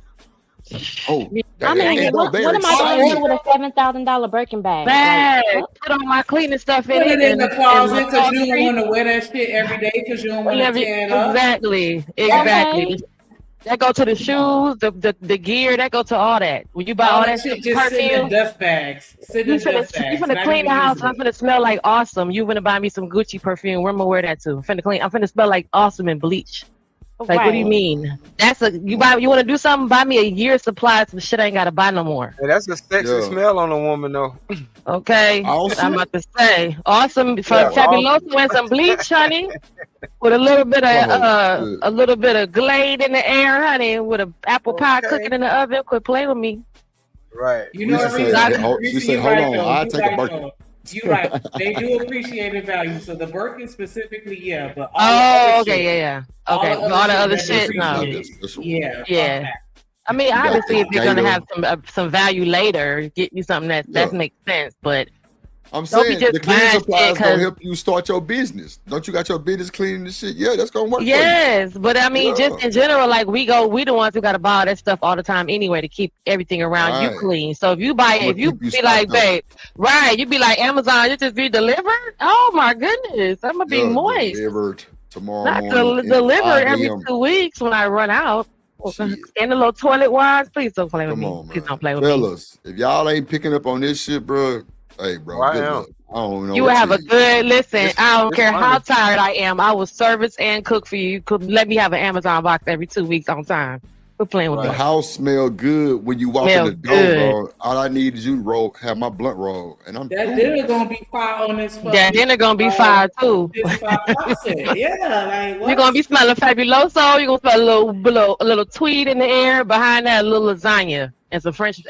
Oh, I mean, what am I excited. gonna do with a $7,000 Birkin bag? Bag. Like, what? Put on my cleaning stuff in Put it. it in the and closet my because you don't closet. want to wear that shit every day because you don't want to Whatever- tear it up. Exactly. Okay. That go to the shoes, the gear. That go to all that. When you buy all that shit shit, just sit in perfume, dust bags. Sit in you dust finna bags. clean the even house. use I'm it. finna smell like awesome. You finna buy me some Gucci perfume. Where am I wear that to? I'm finna smell like awesome and bleach. Like, what do you Right. mean? You want to do something? Buy me a year's supply. Some shit I ain't gotta buy no more. Hey, that's a sexy Yeah. smell on a woman, though. Okay, Awesome? I'm about to say awesome for Yeah, Fabuloso and some bleach, honey, with a little bit of Oh, shit. a little bit of Glade in the air, honey, with a apple pie Okay. cooking in the oven. Quit playing with me. Right. You know, Reese said, Reese, she Reese, said, you hold right, on, though. I'll You take a right, Birkin. though. You right. They do appreciate the value. So the Birkin specifically, yeah. But all Oh, the other okay, shit, yeah. Okay, all the other shit, no. Yeah. Yeah. I mean, got obviously, the if you're gonna gator. have some value later, get you something that Yeah. makes sense. But I'm don't be saying just the cleaning buying supplies shit gonna 'cause- help you start your business. Don't you got your business cleaning the shit? Yeah, that's gonna work yes, but I mean, Yeah. just in general, like we the ones who gotta buy all that stuff all the time anyway to keep everything around you Right. clean. So if you buy I'ma it, if you keep you be like, stocked up. babe, right, you be like Amazon, you just be delivered. Oh my goodness, I'm gonna for you. be moist. Delivered tomorrow Not morning. deliver 5 every a.m. 2 weeks when I run out. And the little toilet wise, please don't play with Come me. on, Please man. don't play with me. Fellas, if y'all ain't picking up on this shit, bro, hey, bro, Well, I good am. luck. I don't know You what have to a tell you. good listen. I don't It's care how funny. tired I am. I will service and cook for you. You could let me have an Amazon box every 2 weeks on time. Quit playing with The me. house smell good when you walk in Smell the door, good. bro. All I need is you to have my blunt roll, and I'm That cool. dinner gonna be fire on this fucking. That dinner gonna be fire too. This faucet. Yeah, like what? You're gonna be smelling fabuloso. You're gonna smell a little tweed in the air. Behind that, a little lasagna and some French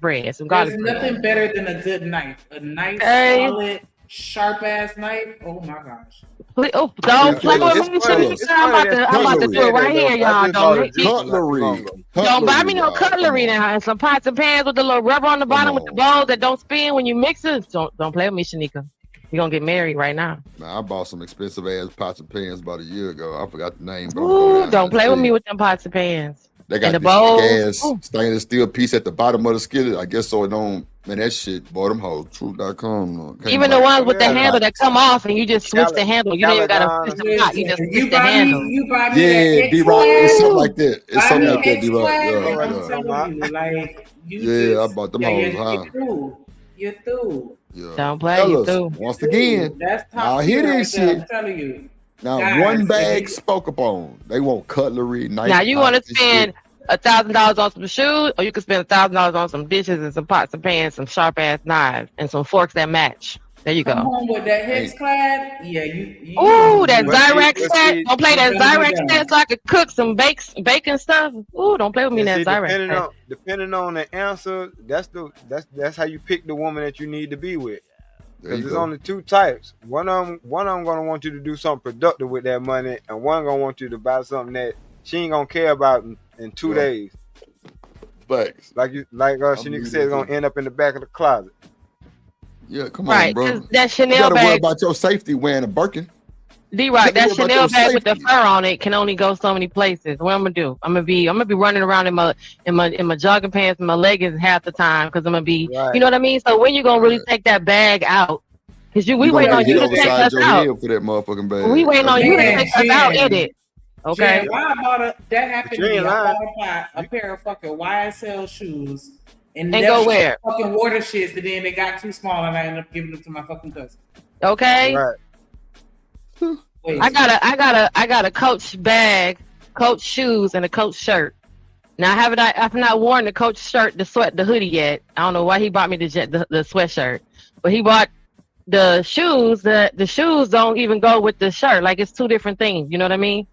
bread, some garlic There's bread. nothing better than a good knife. A nice, Hey. solid, sharp ass knife. Oh my gosh. Please, don't play with It's me, funny. Shanika. It's I'm funny about to that do it right though. here, I y'all. just Don't bought a make me. drink not too long Cutlery. ago. Don't buy me no y'all. Come cutlery on. now and some pots and pans with the little rubber on the bottom Come with the on. balls that don't spin when you mix it. Don't play with me, Shanika. You're gonna get married right now. Man, I bought some expensive ass pots and pans about a year ago. I forgot the name, but I'm Ooh, going down don't there play to with see. me with them pots and pans. They And got the this bowls. gas Ooh. stainless steel piece at the bottom of the skillet. I guess so it don't. Man, that shit, boy, them hoes. Truth.com. Even the ones with the Yeah, handle that come off and you just switch the handle. You don't even gotta Caladon. switch the pot. You just You switch the buy handle. me, you buy me Yeah, that D-Rock. It's something like that. It's Buy something me like that, X D-Rock. flag, Yeah, and I'm yeah. telling you, like you Yeah, I just, bought them yeah, hoes, you're huh? through. You're through. Yeah. Don't play you Fellas, through. once again, That's now top hear tier right this there. shit. I'm telling you. Now, Guys, one if bag you- spoke upon. They want cutlery, nice Now you want to pots and spend shit. $1,000 on some shoes, or you can spend $1,000 on some dishes and some pots and pans, some sharp ass knives, and some forks that match. There you Come go. home with that hex clad. Yeah, you Ooh, that But see- Zyrex but set. see- Don't play that You better Zyrex be down. set so I could cook some bacon stuff. Ooh, don't play with me in And that see, Zyrex set. depending on the answer, that's how you pick the woman that you need to be with. There Because you there's go. only two types. One of them gonna want you to do something productive with that money, and one gonna want you to buy something that she ain't gonna care about in 2 Yeah. days. Facts. Like Shanika believe said, it's that, gonna too. end up in the back of the closet. Yeah, come Right, on, bro. 'cause that You Chanel gotta worry bag, about your safety wearing a Birkin. D-Rock, You gotta that worry about Chanel your bag with the safety. fur on it can only go so many places. What I'm gonna do? I'm gonna be running around in my jogging pants and my leggings half the time because I'm gonna be, Right. you know what I mean? So when you gonna really Right. take that bag out? Because we You gonna waiting have on to you get to over take side us your out. head for that motherfucking bag. We waiting on you to Man, take us out in Jen. it. Okay. Jen, why I bought that happened But to you me. ain't I lying. bought a pair of fucking YSL shoes and And never go where? fucking wore the shits, and then they got too small and I ended up giving them to my fucking cousin. Okay. Right. Wait, I got a Coach bag, Coach shoes, and a Coach shirt. Now I've not worn the Coach shirt, the hoodie yet. I don't know why he bought me the sweatshirt, but he bought the shoes. The shoes don't even go with the shirt. Like it's two different things. You know what I mean?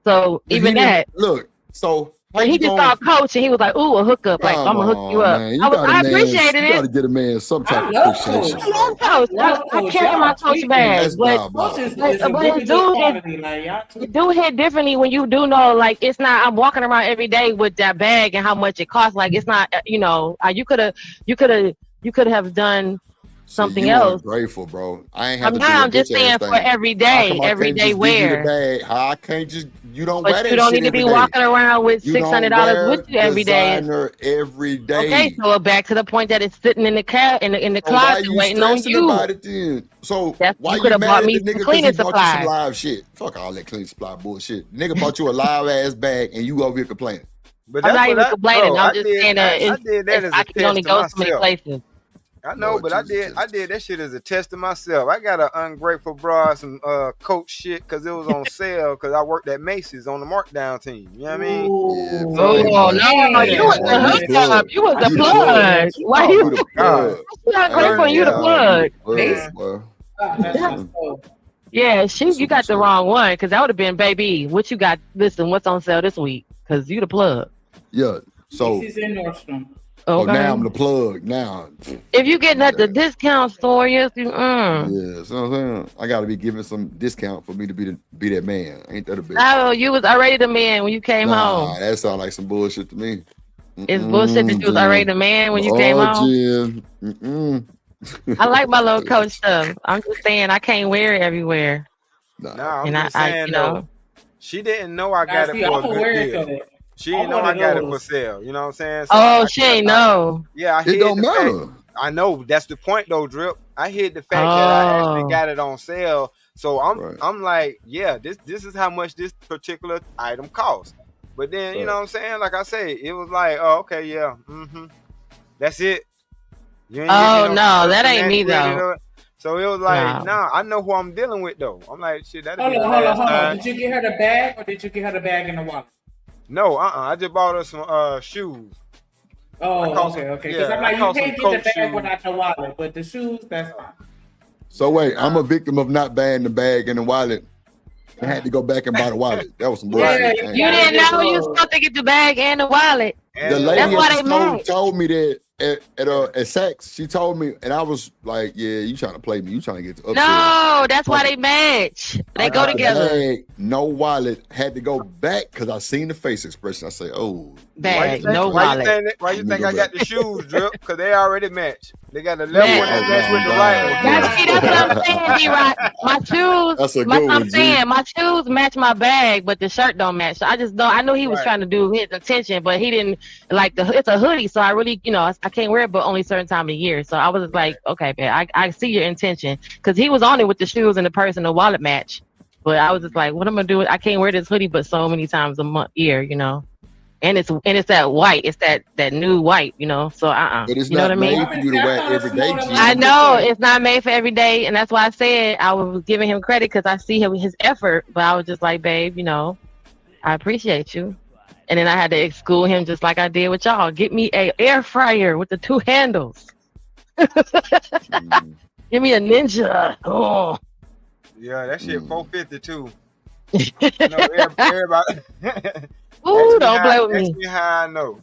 So But even he didn't- that. Look, so how But he you just gonna- saw Coach and he was like, "Ooh, a hookup! Like I'm gonna hook you up." Man. I appreciated You gotta it. get a man some type I of love appreciation. Coach. I love Coach. I carry my Coach bag, That's but diabolical. Coach is But a but really his good dude quality. Like y'all you do hit differently when you do know, like it's not. I'm walking around every day with that bag and how much it costs. Like it's not, you could have done something you else. Ungrateful, bro. I ain't have to do Now a I'm just bitch ass saying thing. for every How day, come I can't just give you the wear. bag? How I can't just you don't wear But that you don't shit need to be every day. walking around with You don't $600 wear with you every day. designer every day. Okay, so back to the point that it's sitting in the in the So why closet you waiting on stressing you. about it then? So That's, why you you could have mad bought at me the some nigga because cleaning he bought you some supplies. live shit? Fuck all that clean supply bullshit. Nigga bought you a live ass bag and you over here complaining. But I'm that's not what even complaining. bro, I'm I just did. saying that I did that as a I can test only to go so many myself. places. I know, Lord but Jesus I did that shit as a test to myself. I got an ungrateful bra, some Coach shit because it was on sale because I worked at Macy's on the markdown team. You know what I mean? Yeah, Oh boy. no, you was Boy, the you the hookup. plug. You was the You the plug. Why Oh you? You my the god! plug. You not I grateful? ain't You the gonna lie, plug. you the plug, boy. That's what's up. Yeah, you Super got the sure. wrong one because that would have been baby. What you got? Listen, what's on sale this week? Because you the plug. Yeah. So Macy's in Nordstrom. so Okay. now I'm the plug. Now If you getting at the discount store, yes, you. yeah, so I'm saying I gotta be giving some discount for me to be that man. Ain't that a bitch? Oh, you was already the man when you came Nah, home. that sound like some bullshit to me. It's bullshit that you was already the man when you came home. Jen. I like my little Coach stuff. I'm just saying I can't wear it everywhere. Nah, I'm And just I saying you though. know. She didn't know I got Now, it see, for a I'm good aware deal. of it. She didn't I'm know one I of got it for those. sale. You know what I'm saying? So Oh, she ain't know. Yeah, I It hid don't the fact. matter. I know that's the point though, Drip. I hid the fact that I actually Oh. got it on sale. So Right. I'm like, yeah, this is how much this particular item costs. But then, you know what I'm saying? Like I say, it was like, oh, okay, yeah, that's it. You ain't Oh getting no, that nothing ain't me with it, though. So it was like, No. nah, I know who I'm dealing with though. I'm like, shit, that'll Hold be the on. last time. Did you get her the bag or did you get her the bag in the wallet? No, I just bought her some shoes. Oh, okay. Because I'm like, you can't get the bag without the wallet, but the shoes, that's fine. So wait, I'm a victim of not buying the bag and the wallet. I had to go back and buy the wallet. That was some bullshit. You didn't know you was supposed to get the bag and the wallet. The lady That's why at they the store mad. told me that at Saks. She told me, and I was like, "Yeah, you trying to play me? You trying to get upset?" No, that's why they match. They go together. Bag, no wallet. Had to go back because I seen the face expression. I say, "Oh, bag, no wallet." Why you think I got the shoes, Drip? Because they already match. They got the left one that match with the right one. That's what I'm saying, D-Rock. My shoes, That's a my, good I'm one, G. saying, my shoes match my bag, but the shirt don't match. So I just don't. I know he was trying to do his intention, but he didn't like it's a hoodie, so I really, I can't wear it, but only a certain time of the year. So I was just like, okay, man, I see your intention, because he was on it with the shoes and the purse and the wallet match, but I was just like, what am I gonna do? I can't wear this hoodie, but so many times a year, And it's that white, it's that new white, so But it's you know not what I mean? made for you to wear every day, G. I know it's not made for every day, and that's why I said I was giving him credit because I see his effort. But I was just like, babe, I appreciate you. And then I had to exclude him just like I did with y'all. Get me a air fryer with the 2 handles. Give me a Ninja. Oh. Yeah, that shit $450 too. Everybody. Ooh, don't play with me. Ask me how I know.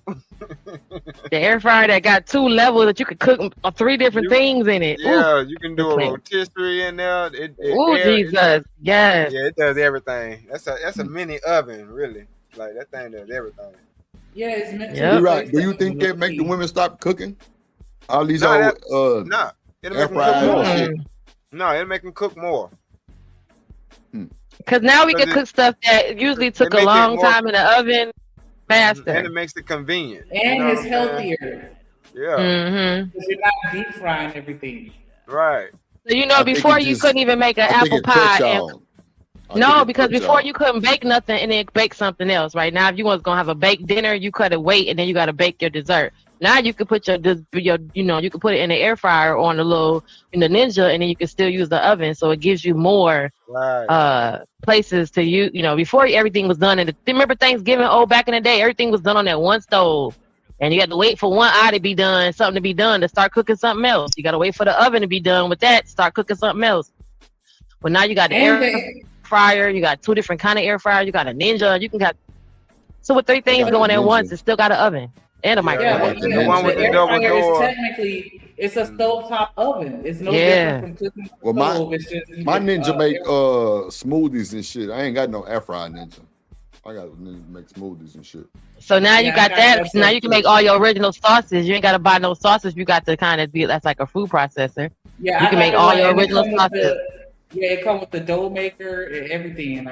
The air fryer that got 2 levels that you could cook 3 different things in it. Yeah, you can do a rotisserie in there. Jesus, yes. Yeah, it does everything. That's a mini oven, really. Like that thing does everything. Yeah, it's meant to. You're right. Do you think that make the women stop cooking? All these old it'll air make them cook fryers more. and shit. No, it'll make them cook more. Because now we can cook stuff that usually took a long time in the oven faster. And it makes it convenient. And it's healthier. Yeah. Because you're not deep frying everything. Right. So before you couldn't even make an apple pie. No, because before you couldn't bake nothing and then bake something else. Right now, if you was gonna have a baked dinner, you could wait and then you got to bake your dessert. Now you can put you can put it in the air fryer or in the Ninja, and then you can still use the oven. So it gives you more places to use. Before everything was done. And remember Thanksgiving? Back in the day, everything was done on that one stove, and you had to wait for one eye to be done, something to be done to start cooking something else. You got to wait for the oven to be done with that to start cooking something else. But now you got the air fryer. You got 2 different kind of air fryer. You got a Ninja. You can got with 3 things going at once. It's still got an oven. And a microwave. The one with the double door. Technically, it's a stovetop oven. It's no different from cooking. Well, my Ninja make smoothies and shit. I ain't got no air fryer Ninja. I got a Ninja to make smoothies and shit. So now you got that. So now you can make all your original sauces. You ain't got to buy no sauces. You got to kind of that's like a food processor. Yeah, you can make all your original sauces. It comes with the dough maker and everything.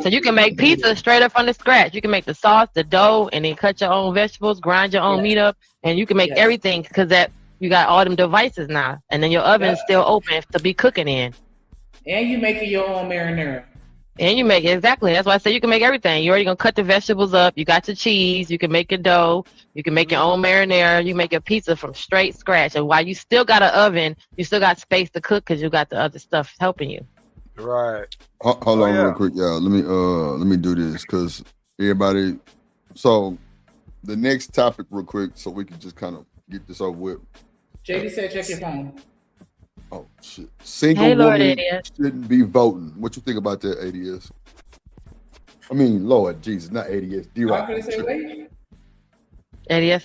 So you can make pizza straight up from the scratch. You can make the sauce, the dough, and then cut your own vegetables, grind your own meat up, and you can make everything because you got all them devices now. And then your oven's still open to be cooking in. And you making your own marinara. And you make exactly. That's why I say you can make everything. You already gonna cut the vegetables up. You got your cheese. You can make your dough. You can make your own marinara. You make your pizza from straight scratch. And while you still got an oven, you still got space to cook because you got the other stuff helping you. Right. Hold on, real quick, y'all. Let me do this because everybody. So the next topic, real quick, so we can just kind of get this over with. JD said, check your phone. Oh shit! Single women shouldn't be voting. What you think about that, ADS? I mean, Lord Jesus, not ADS. D-Rock. ADS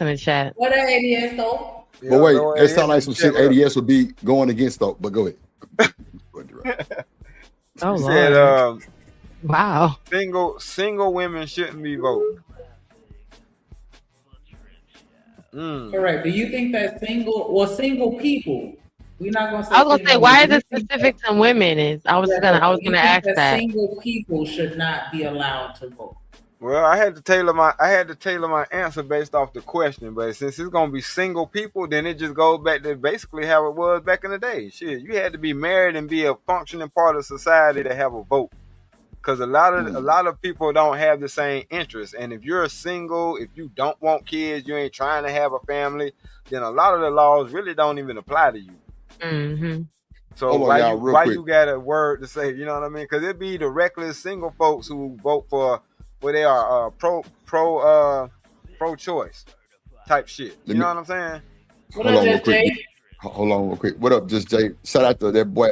in the chat. What are ADS though? But wait, that sounds like some shit ADS would be going against though. But go ahead. Oh, said, wow. Single women shouldn't be voting. Correct. Do you think that single people? We're not gonna say. I was gonna say, why is it specific to women? I was gonna ask that. Single people should not be allowed to vote. Well, I had to tailor my answer based off the question, but since it's gonna be single people, then it just goes back to basically how it was back in the day. Shit, you had to be married and be a functioning part of society to have a vote. because a lot of people don't have the same interest. And if you're single, if you don't want kids, you ain't trying to have a family, then a lot of the laws really don't even apply to you. Mm-hmm. So Hold on, why y'all, real quick. you got a word to say? You know what I mean? Because it be the reckless single folks who vote for where they are pro-choice type shit. You know what I'm saying? What up, Just Jay? Hold on real quick. What up, Just Jay? Shout out to that boy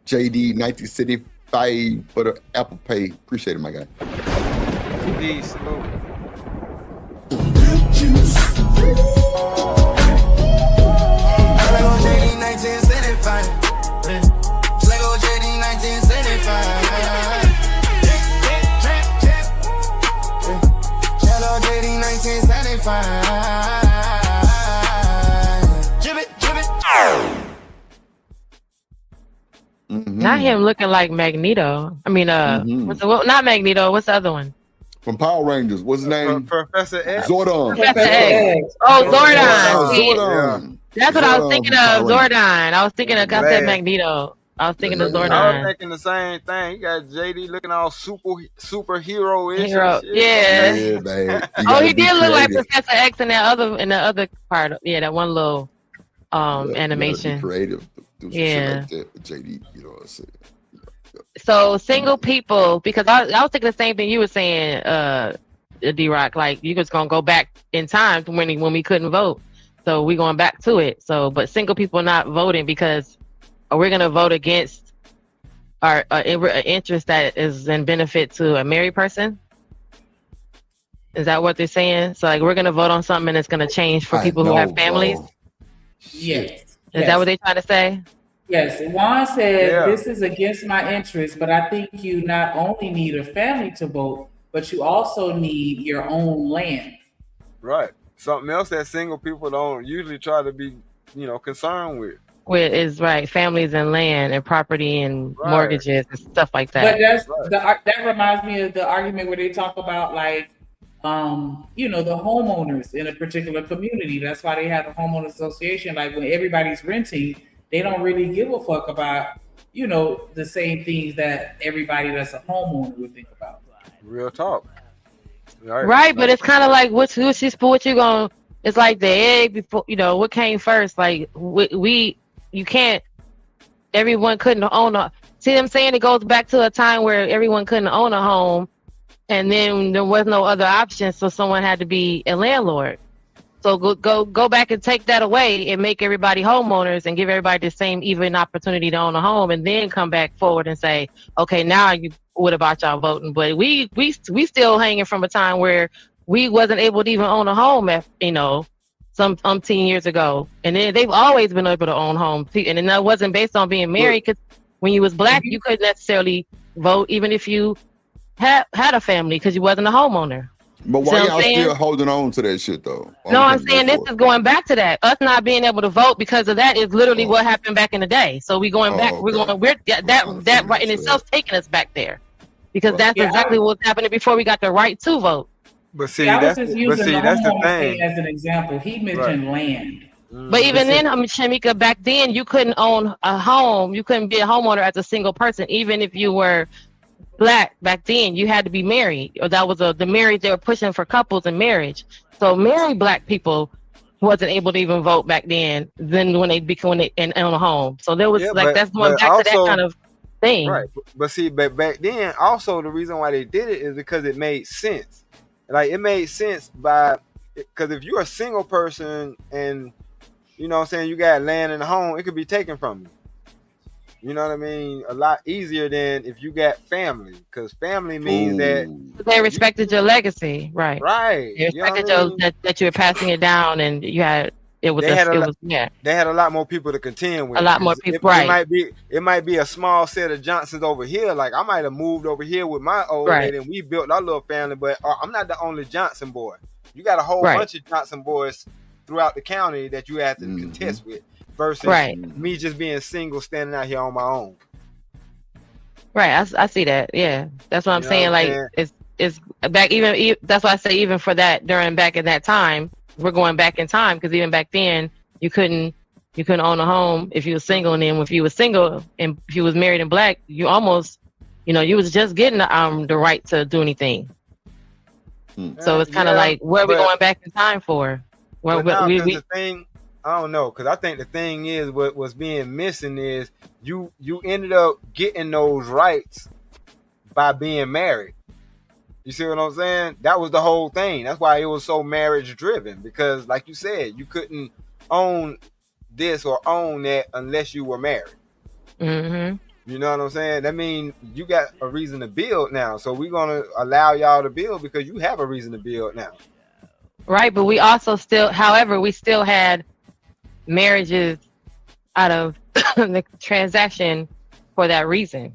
JD 1965 for the Apple Pay. Appreciate it, my guy. Peace, salute. JD 1975. Slego JD 1975. Hello JD 1975. Give it. Not him looking like Magneto. I mean, not Magneto. What's the other one? From Power Rangers. What's his name? Professor X. Zordon. Professor X. Oh, Zordon. See, Zordon. that's what I was thinking of. Power Rangers. Zordon. I was thinking of. I said Magneto. I was thinking of I was Zordon. thinking the same thing. You got JD looking all superhero-ish. Hero. and shit. Yeah. Yeah, man. Oh, he did look like Professor X in the other part. Yeah, that one little animation. Creative. Do some shit like that with JD. You know what I'm saying? So single people, because I was thinking the same thing you were saying, D-Rock, like you just gonna go back in time to when we couldn't vote. So we going back to it. So, but single people not voting because we're gonna vote against our interest that is in benefit to a married person. Is that what they're saying? So like we're gonna vote on something that's gonna change for people who have families. Yes. Is that what they're trying to say? Yes. Juan said Yeah. this is against my interest, but I think you not only need a family to vote, but you also need your own land. Right. Something else that single people don't usually try to be, concerned with. With is right, families and land and property and mortgages and stuff like that. But that reminds me of the argument where they talk about like, the homeowners in a particular community. That's why they have a homeowner association. Like when everybody's renting, they don't really give a fuck about, the same things that everybody that's a homeowner would think about. Real talk. Right, but it's kind of like what you gonna? It's like the egg before, what came first. Like you can't. Everyone couldn't own a. See what I'm saying? It goes back to a time where everyone couldn't own a home, and then there was no other option, so someone had to be a landlord. So go back and take that away and make everybody homeowners and give everybody the same even opportunity to own a home, and then come back forward and say, okay, now you would about y'all voting. But we still hanging from a time where we wasn't able to even own a home at some 10 years ago, and then they've always been able to own homes, and then that wasn't based on being married, because when you was black you couldn't necessarily vote even if you had a family because you wasn't a homeowner. But why y'all still holding on to that shit though? No, I'm saying this is going back to that. Us not being able to vote because of that is literally what happened back in the day. So we going back. That right in itself taking us back there, because that's exactly what's happening before we got the right to vote. But see, I was that's just using the the homeowner thing. thing as an example. He mentioned land. But even then, Shamika, back then you couldn't own a home. You couldn't be a homeowner as a single person, even if you were black. Back then you had to be married, or that was the marriage they were pushing for couples and marriage. So married black people wasn't able to even vote back then when they and own a home. So there was that's going back to that kind of thing. Right. But see, back then also the reason why they did it is because it made sense. Like it made sense because if you're a single person and you got land in the home, it could be taken from you. You know what I mean? A lot easier than if you got family, because family means that they respected your legacy, right? Right. They respected that you were passing it down, and you had They had a lot more people to contend with. A lot more people, right? It might be a small set of Johnsons over here. Like I might have moved over here with my old lady, and we built our little family. But I'm not the only Johnson boy. You got a whole bunch of Johnson boys throughout the county that you have to contest with. Versus me just being single, standing out here on my own. Right, I see that. Yeah, that's what I'm saying. Like it's back even. That's why I say even for that back in that time, we're going back in time because even back then you couldn't own a home if you were single, and then if you were single and if you was married and black, you almost You know, you was just getting the right to do anything. So it's kind of like, where are we going back in time for? Well, the thing, I don't know, because I think the thing is what was being missing is you ended up getting those rights by being married. You see what I'm saying? That was the whole thing. That's why it was so marriage driven, because like you said, you couldn't own this or own that unless you were married. Mm-hmm. You know what I'm saying? That means you got a reason to build now. So we're going to allow y'all to build because you have a reason to build now. Right, but we also however, we still had marriages out of the transaction for that reason.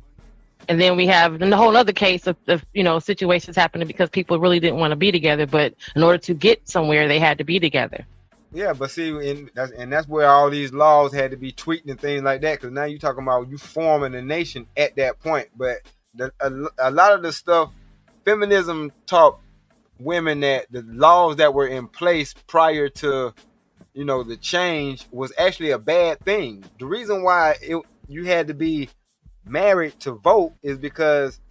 And then we have the whole other case of you know, situations happening because people really didn't want to be together, but in order to get somewhere, they had to be together. Yeah, but see, and that's where all these laws had to be tweaked and things like that. Because now you're talking about you forming a nation at that point. But a lot of the stuff, feminism taught women that the laws that were in place prior to, you know, the change was actually a bad thing. The reason why you had to be married to vote is because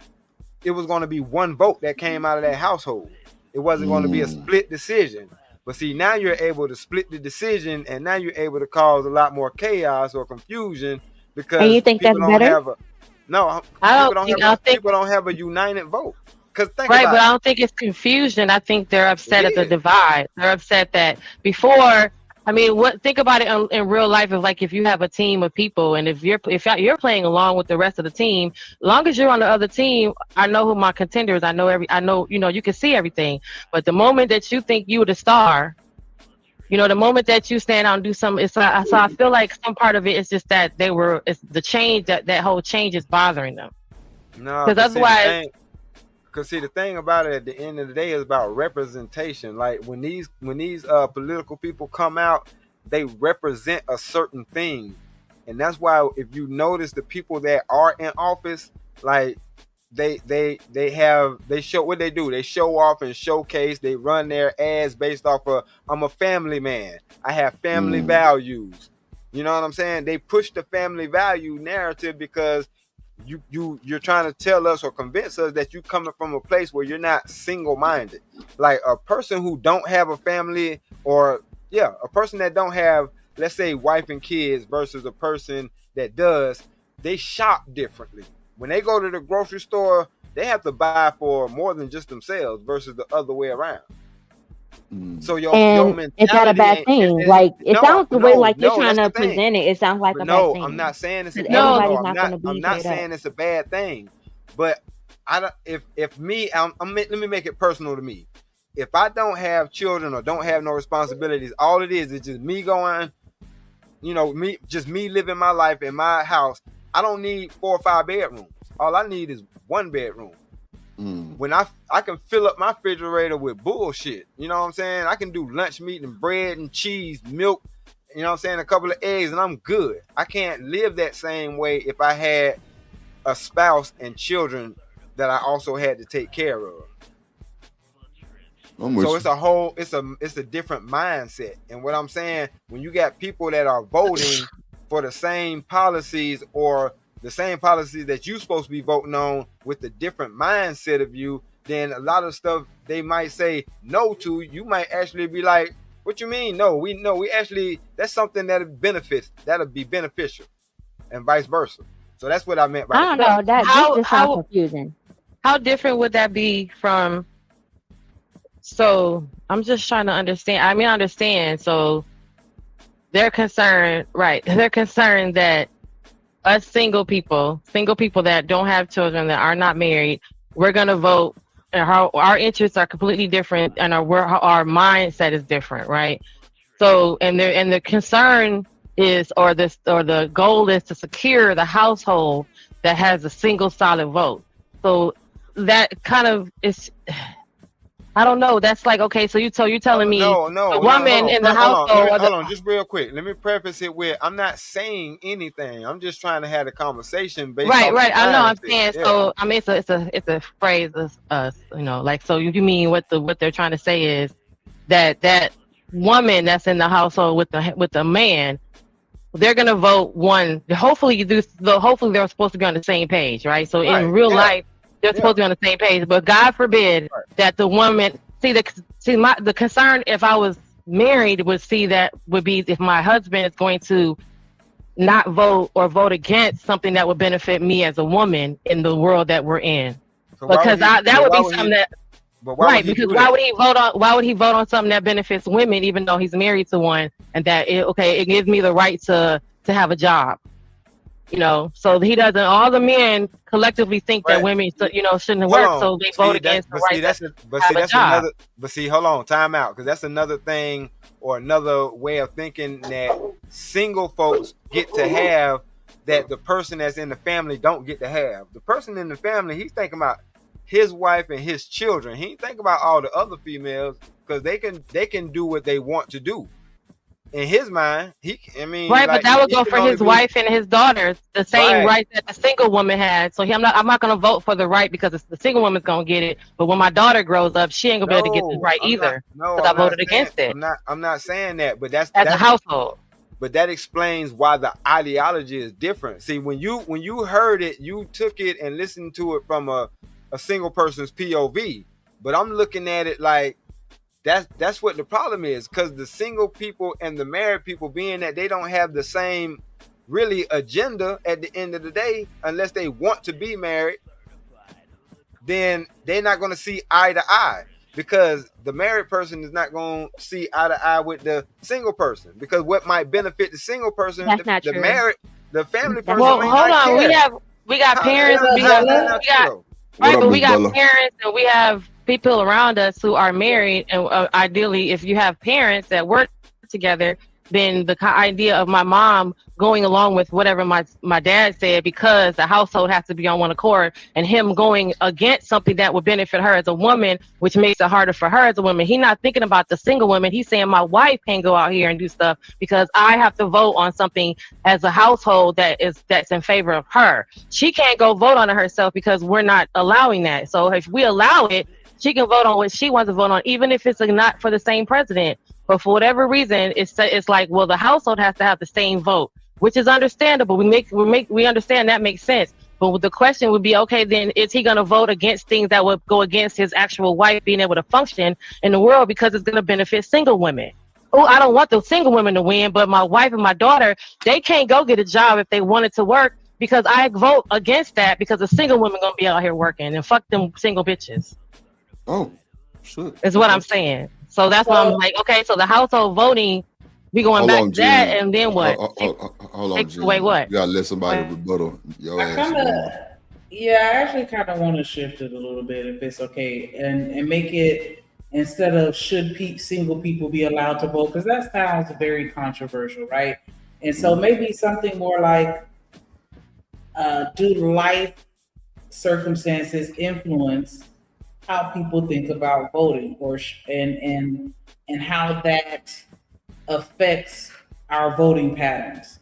it was going to be one vote that came out of that household. It wasn't going to be a split decision. But see, now you're able to split the decision, and now you're able to cause a lot more chaos or confusion because and you think people that's don't better? have people don't have a united vote. Because Right, but I don't think it's confusion. I think they're upset at the divide. They're upset that before. I mean, think about it in real life. Of like, if you have a team of people, and if you're playing along with the rest of the team, as long as you're on the other team, I know who my contender is. I know, you know, you can see everything. But the moment that you think you're the star, you know, the moment that you stand out and do something, so I feel like some part of it is just that it's the change, that whole change is bothering them. No, because otherwise. Because see, the thing about it at the end of the day is about representation. Like when these political people come out, they represent a certain thing, and that's why if you notice the people that are in office, like they show what they do. They show off and showcase. They run their ads based off of, I'm a family man. I have family values. You know what I'm saying? They push the family value narrative because you're trying to tell us or convince us that you coming from a place where you're not single-minded. Like a person who don't have a family, or a person that don't have, let's say, wife and kids versus a person that does, they shop differently. When they go to the grocery store, they have to buy for more than just themselves versus the other way around. So your mentality, it's not a bad thing. It sounds the way you're trying to present it. It sounds like a bad thing. I'm not saying it's a I'm not saying it's a bad thing. But let me make it personal to me. If I don't have children or don't have no responsibilities, all it is just me going, you know, me living my life in my house. I don't need 4 or 5 bedrooms. All I need is 1 bedroom. When I can fill up my refrigerator with bullshit, you know what I'm saying? I can do lunch meat and bread and cheese, milk, you know what I'm saying, a couple of eggs, and I'm good. I can't live that same way if I had a spouse and children that I also had to take care of. So it's a different mindset. And what I'm saying, when you got people that are voting for the same policies or the same policies that you're supposed to be voting on with a different mindset of you, then a lot of stuff they might say no to, you might actually be like, what you mean? No, we actually, that's something that'll be beneficial, and vice versa. So that's what I meant by I don't know. That just sounds confusing. How different would that be from? So I'm just trying to understand. I mean, I understand. So they're concerned, right? They're concerned that us single people that don't have children, that are not married, we're gonna vote, and our interests are completely different, and our mindset is different, right? So, and the concern is, or the goal is to secure the household that has a single solid vote. So that kind of is, I don't know. That's like, okay, so you're telling me a woman in the household. Hold on, just real quick. Let me preface it with, I'm not saying anything. I'm just trying to have a conversation based. Right. I know. I'm saying. Yeah. So I mean, it's a phrase, you know, like, so you mean what they're trying to say is that woman that's in the household with the man, they're gonna vote one. Hopefully hopefully they're supposed to be on the same page, right? So in real life, they're supposed to be on the same page. But God forbid that the woman the concern if I was married would be if my husband is going to not vote or vote against something that would benefit me as a woman in the world that we're in. So because that would be something that why would he vote on something that benefits women even though he's married to one, and that it gives me the right to have a job, you know? So he doesn't. All the men collectively think that women shouldn't work, so they vote against the right to have a job. But see, hold on, time out, because that's another thing or another way of thinking that single folks get to have that the person that's in the family don't get to have. The person in the family, he's thinking about his wife and his children. He ain't think about all the other females, because they can do what they want to do. In his mind, but that would go for his wife and his daughters, the same right that the single woman had. So I'm not gonna vote for the right because the single woman's gonna get it. But when my daughter grows up, she ain't gonna be able to get this right either. Because I voted against it. I'm not saying that, but that's a household. But that explains why the ideology is different. See, when you heard it, you took it and listened to it from a single person's POV. But I'm looking at it like that's what the problem is, because the single people and the married people, being that they don't have the same really agenda at the end of the day, unless they want to be married, then they're not going to see eye to eye, because the married person is not going to see eye to eye with the single person, because what might benefit the single person, the family person. Well, hold on, we got parents, we got parents, and we have people around us who are married, and ideally, if you have parents that work together, then the idea of my mom going along with whatever my dad said, because the household has to be on one accord, and him going against something that would benefit her as a woman, which makes it harder for her as a woman. He's not thinking about the single woman. He's saying my wife can't go out here and do stuff because I have to vote on something as a household that's in favor of her. She can't go vote on it herself because we're not allowing that. So if we allow it, she can vote on what she wants to vote on, even if it's not for the same president. But for whatever reason, it's like, well, the household has to have the same vote, which is understandable. We understand that makes sense. But the question would be, okay, then is he going to vote against things that would go against his actual wife being able to function in the world because it's going to benefit single women? Oh, I don't want the single women to win, but my wife and my daughter, they can't go get a job if they wanted to work because I vote against that because the single women going to be out here working, and fuck them single bitches. Oh, shit. Is what I'm saying. So that's why I'm like, okay, so the household voting, we going back to that, and then what? Hold on, Jim. Wait, what? You gotta let somebody rebuttal your ass. I actually kind of want to shift it a little bit, if it's okay, and make it, instead of should single people be allowed to vote, because that sounds very controversial, right? And so maybe something more like, do life circumstances influence how people think about voting, and how that affects our voting patterns,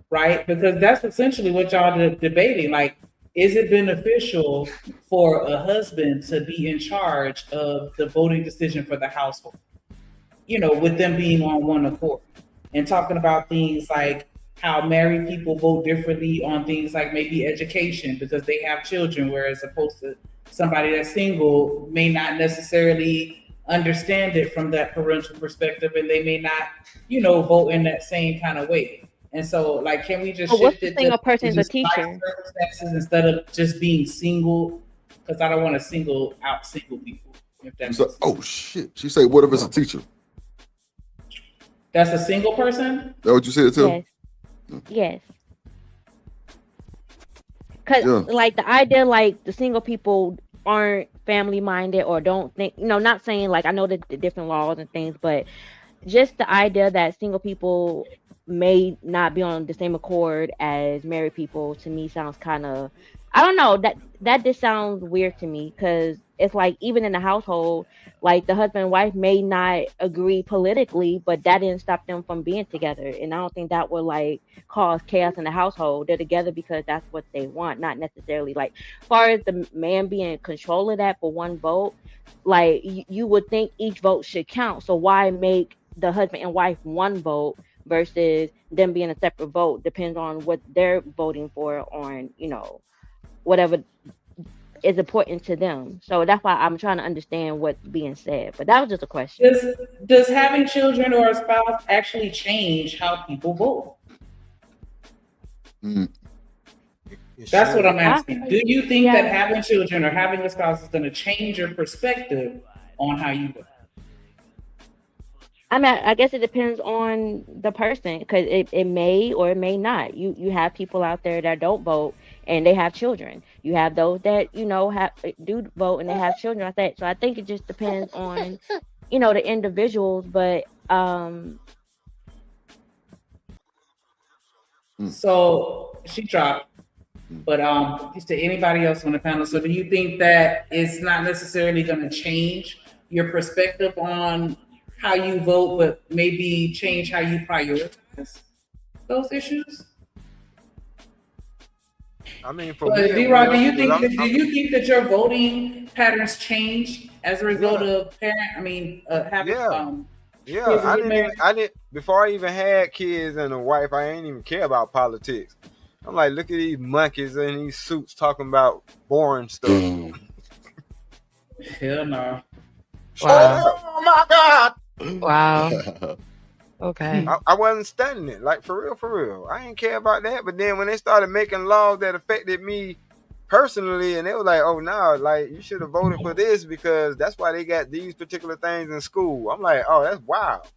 right? Because that's essentially what y'all debating. Like, is it beneficial for a husband to be in charge of the voting decision for the household? You know, with them being on one accord, and talking about things like how married people vote differently on things like maybe education because they have children, whereas opposed to somebody that's single may not necessarily understand it from that parental perspective, and they may not, vote in that same kind of way. And so, like, can we just shift it to a person's a teacher circumstances instead of just being single? Because I don't want to single out single people. Oh shit! She said, "What if it's a teacher?" That's a single person. That what you said too? Yes. Because like the idea, like the single people aren't family minded or don't think, not saying like, I know the different laws and things, but just the idea that single people may not be on the same accord as married people, to me sounds kind of, I don't know, that just sounds weird to me, because it's like, even in the household, like the husband and wife may not agree politically, but that didn't stop them from being together. And I don't think that would like cause chaos in the household. They're together because that's what they want, not necessarily like, as far as the man being in control of that for one vote, like you would think each vote should count. So why make the husband and wife one vote versus them being a separate vote. Depends on what they're voting for on, whatever is important to them. So that's why I'm trying to understand what's being said. But that was just a question. Does having children or a spouse actually change how people vote? That's what I'm asking. Do you think that having children or having a spouse is going to change your perspective on how you vote? I mean, I guess it depends on the person, because it may or it may not. You have people out there that don't vote and they have children. You have those that do vote and they have children. So I think it just depends on the individuals. But so she dropped. But to anybody else on the panel, so do you think that it's not necessarily going to change your perspective on how you vote, but maybe change how you prioritize those issues? I mean, for But me, D-Rod, do you think that your voting patterns change as a result of having kids I didn't before I even had kids and a wife, I ain't even care about politics. I'm like, look at these monkeys in these suits talking about boring stuff. Hell no. Wow. Oh my God. Wow. Okay. I wasn't studying it, like for real. I didn't care about that. But then when they started making laws that affected me personally, and they were like, oh no, like you should have voted for this because that's why they got these particular things in school. I'm like, oh, that's wild.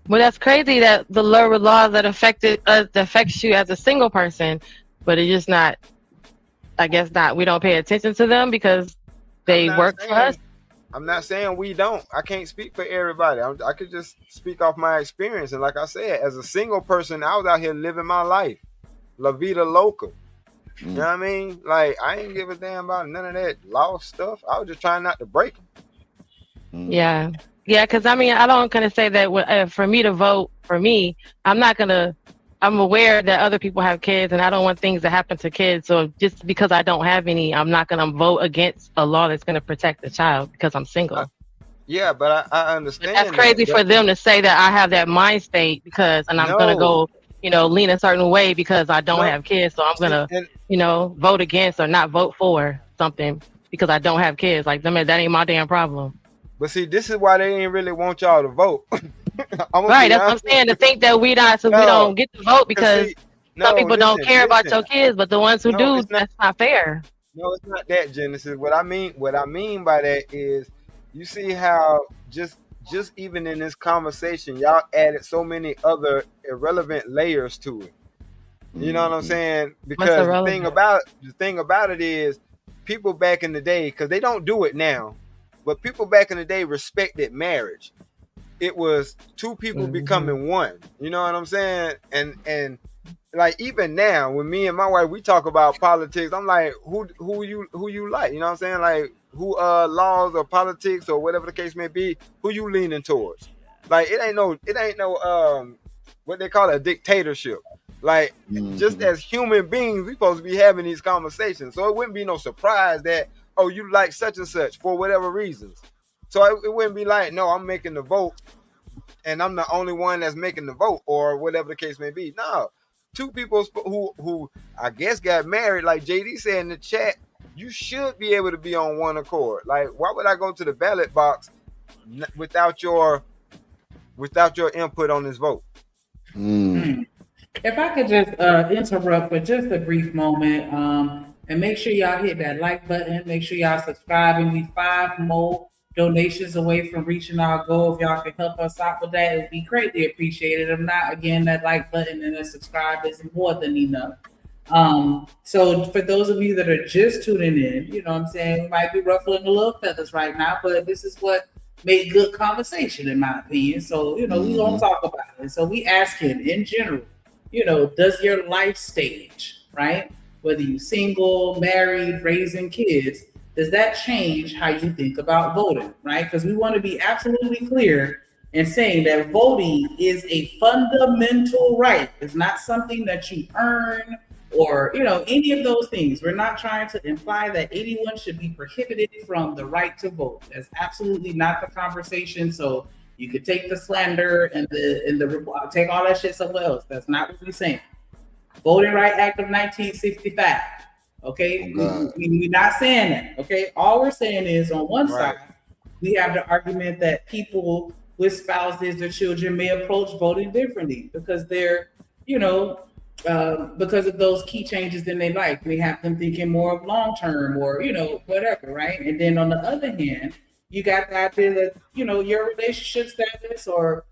Well, that's crazy that the lower laws that affects you as a single person, but it's just not. I guess not. We don't pay attention to them because they work for us. I'm not saying we don't. I can't speak for everybody. I could just speak off my experience. And like I said, as a single person, I was out here living my life, la vida loca. You know what I mean? Like I ain't give a damn about none of that law stuff. I was just trying not to break them. Yeah. Yeah, because I mean, I don't gonna say that for me to vote for me, I'm aware that other people have kids and I don't want things to happen to kids. So just because I don't have any, I'm not gonna vote against a law that's gonna protect the child because I'm single. Yeah, but I understand. But that's crazy for them to say that I have that mind state I'm gonna go, lean a certain way because I don't have kids. So I'm gonna, vote against or not vote for something because I don't have kids. Like, that ain't my damn problem. But see, this is why they ain't really want y'all to vote. Right, that's what I'm saying. To think that we don't get to vote because some people don't care about your kids, but the ones who do, that's not fair. No, it's not that, Genesis. What I mean by that is, you see how just even in this conversation, y'all added so many other irrelevant layers to it. You know what I'm saying? Because the thing about it is, people back in the day, because they don't do it now, but people back in the day respected marriage. It was two people becoming one. You know what I'm saying? And like even now, when me and my wife we talk about politics, I'm like, who you like? You know what I'm saying? Like who laws or politics or whatever the case may be, who you leaning towards? Like it ain't no what they call a dictatorship. Like just as human beings, we supposed to be having these conversations. So it wouldn't be no surprise that you like such and such for whatever reasons. So it wouldn't be like, no, I'm making the vote and I'm the only one that's making the vote or whatever the case may be. No, two people who I guess got married, like JD said in the chat, you should be able to be on one accord. Like, why would I go to the ballot box without your input on this vote? If I could just interrupt for just a brief moment, and make sure y'all hit that like button. Make sure y'all subscribe. And we 5 more donations away from reaching our goal. If y'all can help us out with that, it would be greatly appreciated. If not, again, that like button and that subscribe is more than enough. So for those of you that are just tuning in, you know what I'm saying, we might be ruffling a little feathers right now, but this is what made good conversation, in my opinion. So, we gonna talk about it. So we asking in general, does your life stage, right? Whether you're single, married, raising kids, does that change how you think about voting, right? Because we want to be absolutely clear in saying that voting is a fundamental right. It's not something that you earn or, any of those things. We're not trying to imply that anyone should be prohibited from the right to vote. That's absolutely not the conversation. So You could take the slander and the take all that shit somewhere else. That's not what we're saying. Voting Right Act of 1965. Okay, we're not saying that. Okay, all we're saying is on one side, we have the argument that people with spouses or children may approach voting differently because they're, because of those key changes in their life. We have them thinking more of long term or, whatever, right? And then on the other hand, you got the idea that, your relationship status or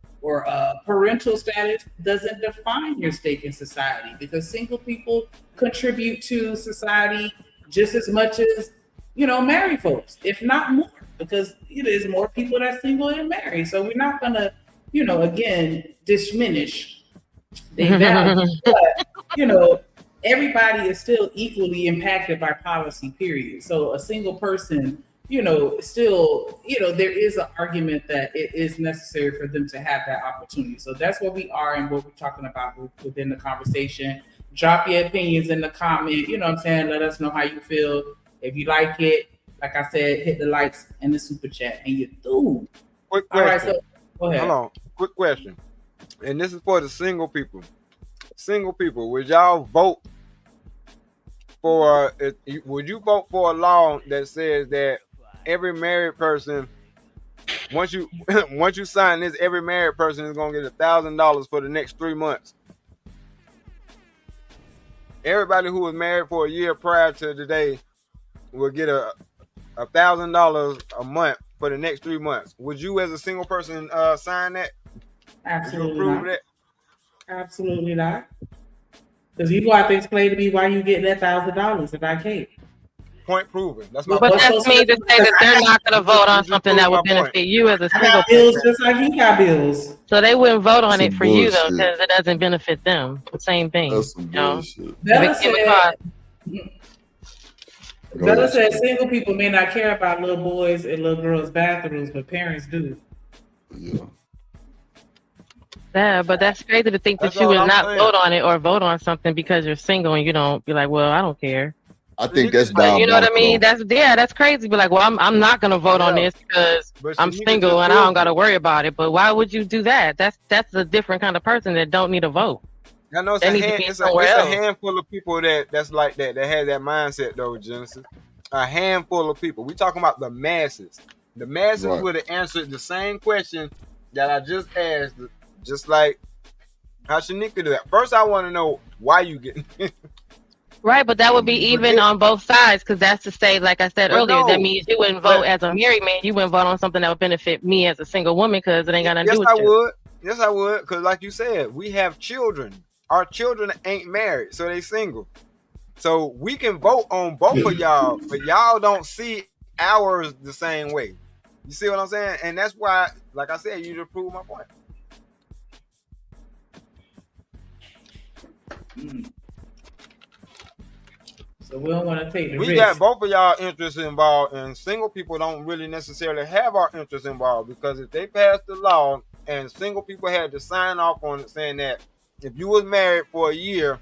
parental status doesn't define your stake in society, because single people contribute to society just as much as, married folks, if not more, because there's more people that are single and married. So we're not gonna, again, diminish their value, but everybody is still equally impacted by policy, period. So a single person, still, there is an argument that it is necessary for them to have that opportunity. So that's where we are and what we're talking about within the conversation. Drop your opinions in the comment. You know what I'm saying? Let us know how you feel. If you like it, like I said, hit the likes and the super chat, and you do. Quick question. All right, so go ahead. Hold on. Quick question. And this is for the single people. Single people, would y'all vote for? Would you vote for a law that says that every married person, once you sign this, every married person is gonna get $1,000 for the next 3 months? Everybody who was married for a year prior to today will get $1,000 a month for the next 3 months. Would you, as a single person, sign that? Absolutely not. That? Absolutely not. Because you go out there and explain to me why you get that $1,000 if I can't. Point proven. That's my but that's me to say that they're not going to vote on something that would benefit you as a single bills person. Just like you got bills. So they wouldn't vote on it for you though, because it doesn't benefit them. Same thing. That's some bullshit. Bella said single people may not care about little boys and little girls' bathrooms, but parents do. Yeah, but that's crazy to think that you would not vote on it or vote on something because you're single and you don't be like, well, I don't care. I think that's you know what I mean? That's crazy. Be like, well, I'm not gonna vote on this because I'm single and I don't gotta worry about it. But why would you do that? That's a different kind of person that don't need a vote. I know it's a handful of people that's like that has that mindset though, Genesis. A handful of people. We talking about the masses. The masses would have answered the same question that I just asked, just like how Shanika do that. First, I want to know why you getting. Right, but that would be even on both sides, because that's to say, like I said earlier, that means you wouldn't vote as a married man. You wouldn't vote on something that would benefit me as a single woman, because it ain't got nothing to do with you. Yes, I would, because like you said, we have children. Our children ain't married, so they single. So we can vote on both of y'all, but y'all don't see ours the same way. You see what I'm saying? And that's why, like I said, you just prove my point. So we don't want to take the risk. We got both of y'all interests involved, and single people don't really necessarily have our interests involved, because if they passed the law and single people had to sign off on it saying that if you was married for a year,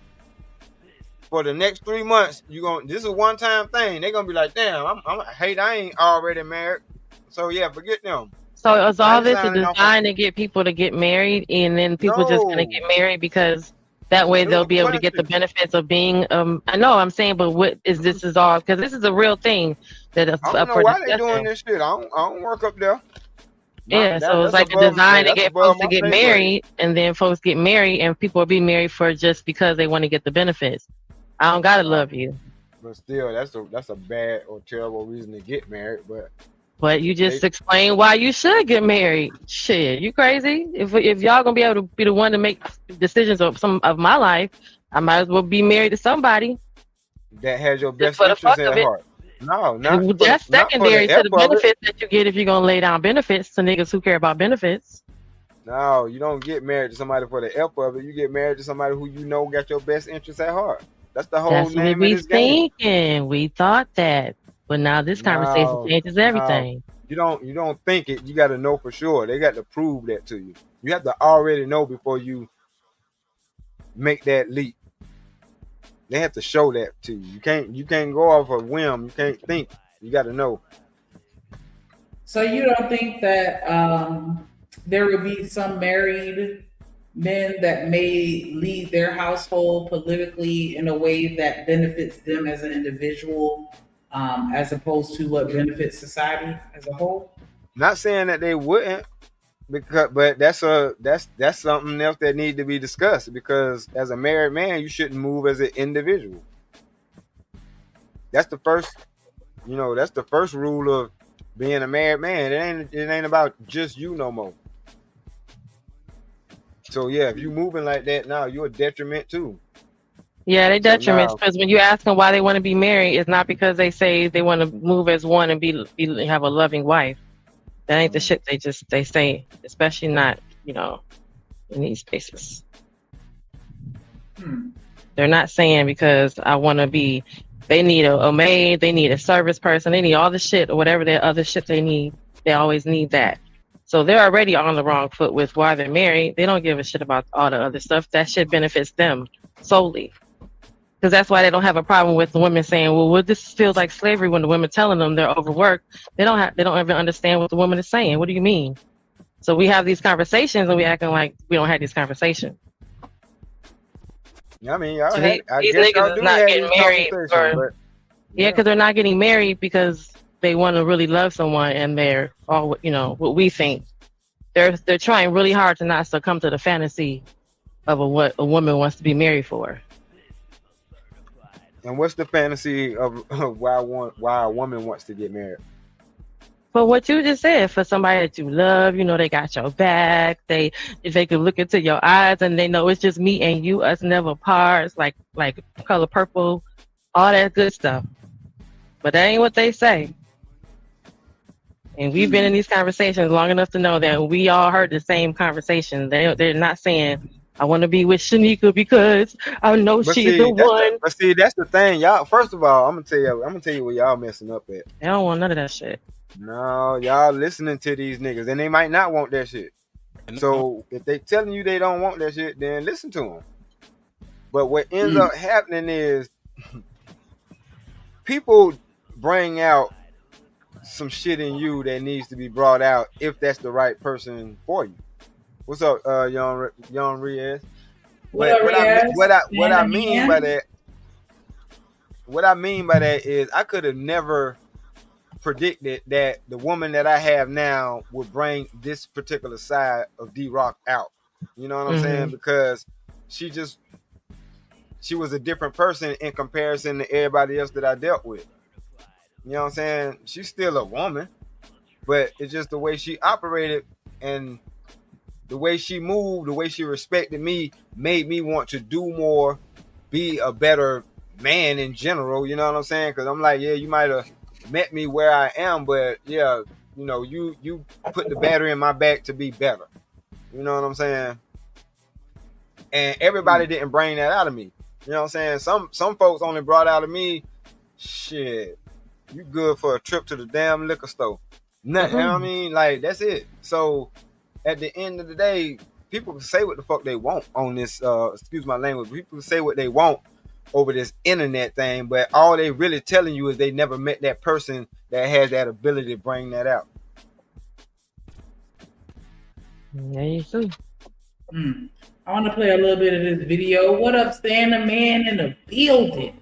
for the next 3 months, this is a one-time thing. They're gonna be like, damn, I ain't already married. So yeah, forget them. So is all this a design to get people to get married, and then people just gonna get married because that way they'll be able to get the benefits of being I know I'm saying, but what is this is all, because this is a real thing that I don't know why they doing this shit. I don't work up there. Yeah, so it's like a design to get folks to get married, and then folks get married, and people will be married for just because they want to get the benefits. I don't gotta love you. But still, that's a bad or terrible reason to get married. But you just explain why you should get married. Shit, you crazy? If y'all gonna be able to be the one to make decisions of some of my life, I might as well be married to somebody that has your best interest at heart. No, that's secondary to the benefits that you get if you're gonna lay down benefits to niggas who care about benefits. No, you don't get married to somebody for the F of it. You get married to somebody who you know got your best interest at heart. That's the whole name of this game. Thinking. We thought that, but now this conversation changes everything. You don't think it. You got to know for sure. They got to prove that to you. You have to already know before you make that leap. They have to show that to you. You can't go off a whim. You can't think. You got to know. So you don't think that there will be some married men that may lead their household politically in a way that benefits them as an individual, as opposed to what benefits society as a whole. Not saying that they wouldn't, because but that's something else that needs to be discussed. Because as a married man, you shouldn't move as an individual. That's the first, that's the first rule of being a married man. It ain't about just you no more. So yeah, if you moving like that now, you're a detriment too. Yeah, they So detriments now, because when you ask them why they want to be married, it's not because they say they want to move as one and be have a loving wife. That ain't the shit they say, especially not in these spaces. They're not saying because I want to be. They need a maid, they need a service person, they need all the shit or whatever their other shit they need. They always need that. So they're already on the wrong foot with why they're married. They don't give a shit about all the other stuff. That shit benefits them solely. Because that's why they don't have a problem with the women saying, well, this feels like slavery when the women telling them they're overworked. They don't even understand what the woman is saying. What do you mean? So we have these conversations and we acting like we don't have these conversations. I mean, So I these guess niggas y'all is do not have getting these married conversations, but because they're not getting married because they want to really love someone and they're all what we think. They're trying really hard to not succumb to the fantasy of what a woman wants to be married for. And what's the fantasy of why a woman wants to get married? But what you just said, for somebody that you love, they got your back. If they could look into your eyes and they know it's just me and you, us never parts, like Color Purple, all that good stuff. But that ain't what they say. And we've been in these conversations long enough to know that we all heard the same conversation. They're not saying, I want to be with Shanika because I know she's the one. But see, that's the thing, y'all. First of all, I'm gonna tell you where y'all messing up at. They don't want none of that shit. No, y'all listening to these niggas, and they might not want that shit. So if they telling you they don't want that shit, then listen to them. But what ends up happening is people bring out some shit in you that needs to be brought out if that's the right person for you. What's up, young Riaz? What I mean by that is I could have never predicted that the woman that I have now would bring this particular side of D-Rock out. You know what I'm saying? Because she was a different person in comparison to everybody else that I dealt with. You know what I'm saying? She's still a woman, but it's just the way she operated and the way she moved, the way she respected me made me want to do more, be a better man in general. You know what I'm saying? Because I'm like, yeah, you might have met me where I am, but yeah, you put the battery in my back to be better. You know what I'm saying? And everybody didn't bring that out of me. You know what I'm saying? Some folks only brought out of me, shit, you good for a trip to the damn liquor store. Nothing, you know what I mean? Like, that's it. So at the end of the day, people can say what the fuck they want on this, excuse my language, people can say what they want over this internet thing, but all they really telling you is they never met that person that has that ability to bring that out. Yeah, you see. I want to play a little bit of this video. What up, Stan, the man in the building?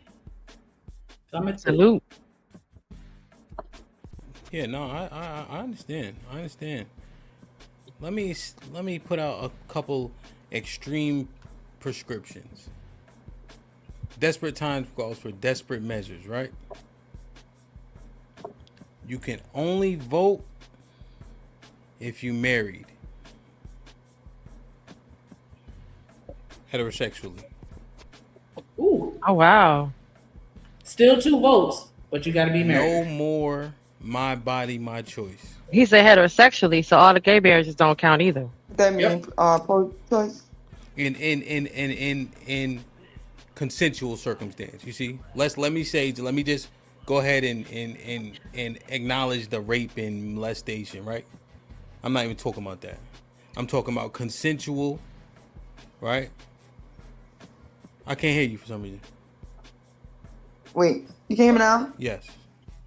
Salute. Yeah, no, I understand. I understand. Let me put out a couple extreme prescriptions. Desperate times calls for desperate measures, right? You can only vote if you married. Heterosexually. Ooh. Oh, wow. Still 2 votes, but you got to be married. No more my body, my choice. He said heterosexually, so all the gay marriages don't count either. That means pro-choice. In consensual circumstance, you see. Let me just go ahead and acknowledge the rape and molestation, right? I'm not even talking about that. I'm talking about consensual, right? I can't hear you for some reason. Wait, you can hear me now? Yes.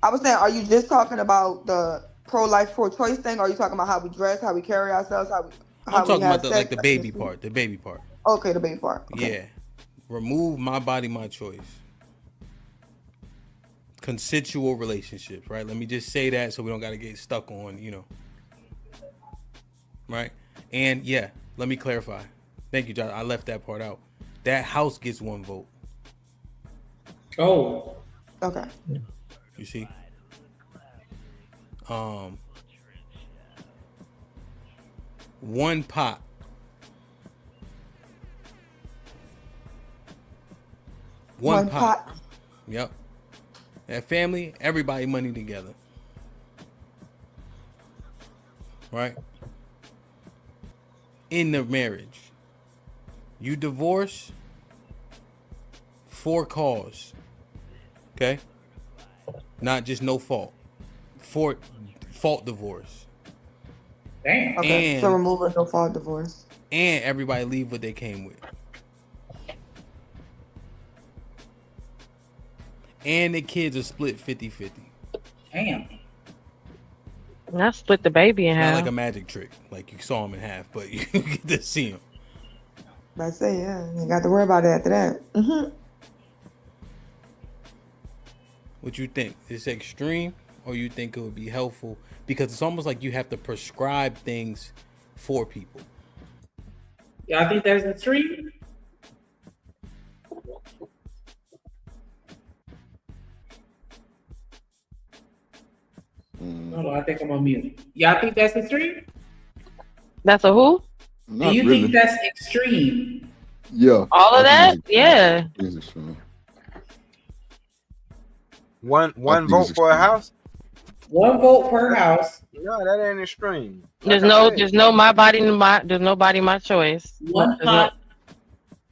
I was saying, are you just talking about the pro-life, pro-choice thing? Or are you talking about how we dress, how we carry ourselves, how I'm we talking have about sex? the baby part. The baby part. Okay, the baby part. Okay. Yeah. Remove my body, my choice. Consensual relationships, right? Let me just say that so we don't got to get stuck on, right? And yeah, let me clarify. Thank you, Josh. I left that part out. That house gets 1 vote. Oh. Okay. You see? One pot. One pot. Yep. That family, everybody money together. Right? In the marriage. You divorce for cause. Okay? Not just no fault. For fault divorce. Damn. Okay. So remove a no fault divorce. And everybody leave what they came with. And the kids are split 50-50. Damn. Not split the baby in Not half. like a magic trick, like you saw him in half, but you get to see him. I say, yeah, you got to worry about it after that. Mm-hmm. What you think? Is it extreme, or you think it would be helpful? Because it's almost like you have to prescribe things for people. Y'all think that's extreme? Hold on, I think I'm on mute. Y'all think that's extreme? That's a who? Do you think that's extreme? Yeah. All of that? Yeah. One vote for a house? 1 vote per house. No, that ain't extreme. There's no my body, there's nobody my choice. One pot.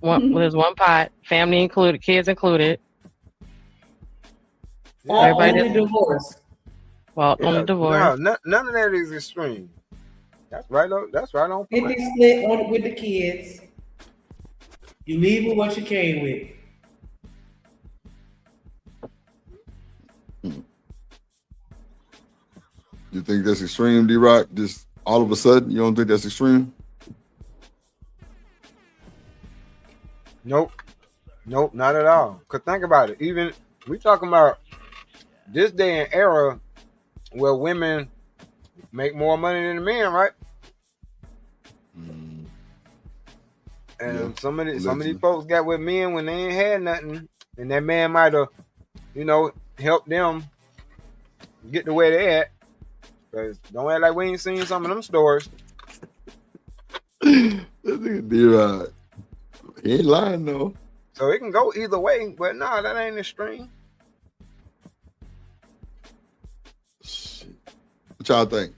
There's 1 pot, family included, kids included. Only divorce. Well, on the divorce. No, none of that is extreme. That's right on. That's right on point. 50 split on with the kids. You leave with what you came with. You think that's extreme, D-Rock? Just all of a sudden, you don't think that's extreme? Nope, not at all. Cause think about it. Even we talking about this day and era where women make more money than the men, right? And some of these folks got with men when they ain't had nothing, and that man might have, helped them get to where they at. Cause don't act like we ain't seen some of them stories. That nigga D-Rock. He ain't lying though. So it can go either way, but no, that ain't extreme. What y'all think?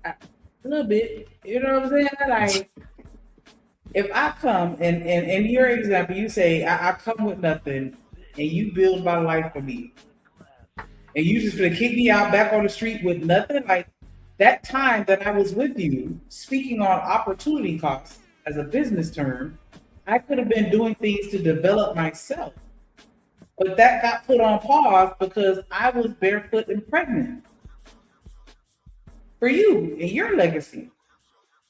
A little bit. You know what I'm saying? Like, if I come and in your example, you say I come with nothing, and you build my life for me, and you just gonna kick me out back on the street with nothing, like that time that I was with you, speaking on opportunity costs as a business term, I could have been doing things to develop myself. But that got put on pause because I was barefoot and pregnant. For you and your legacy.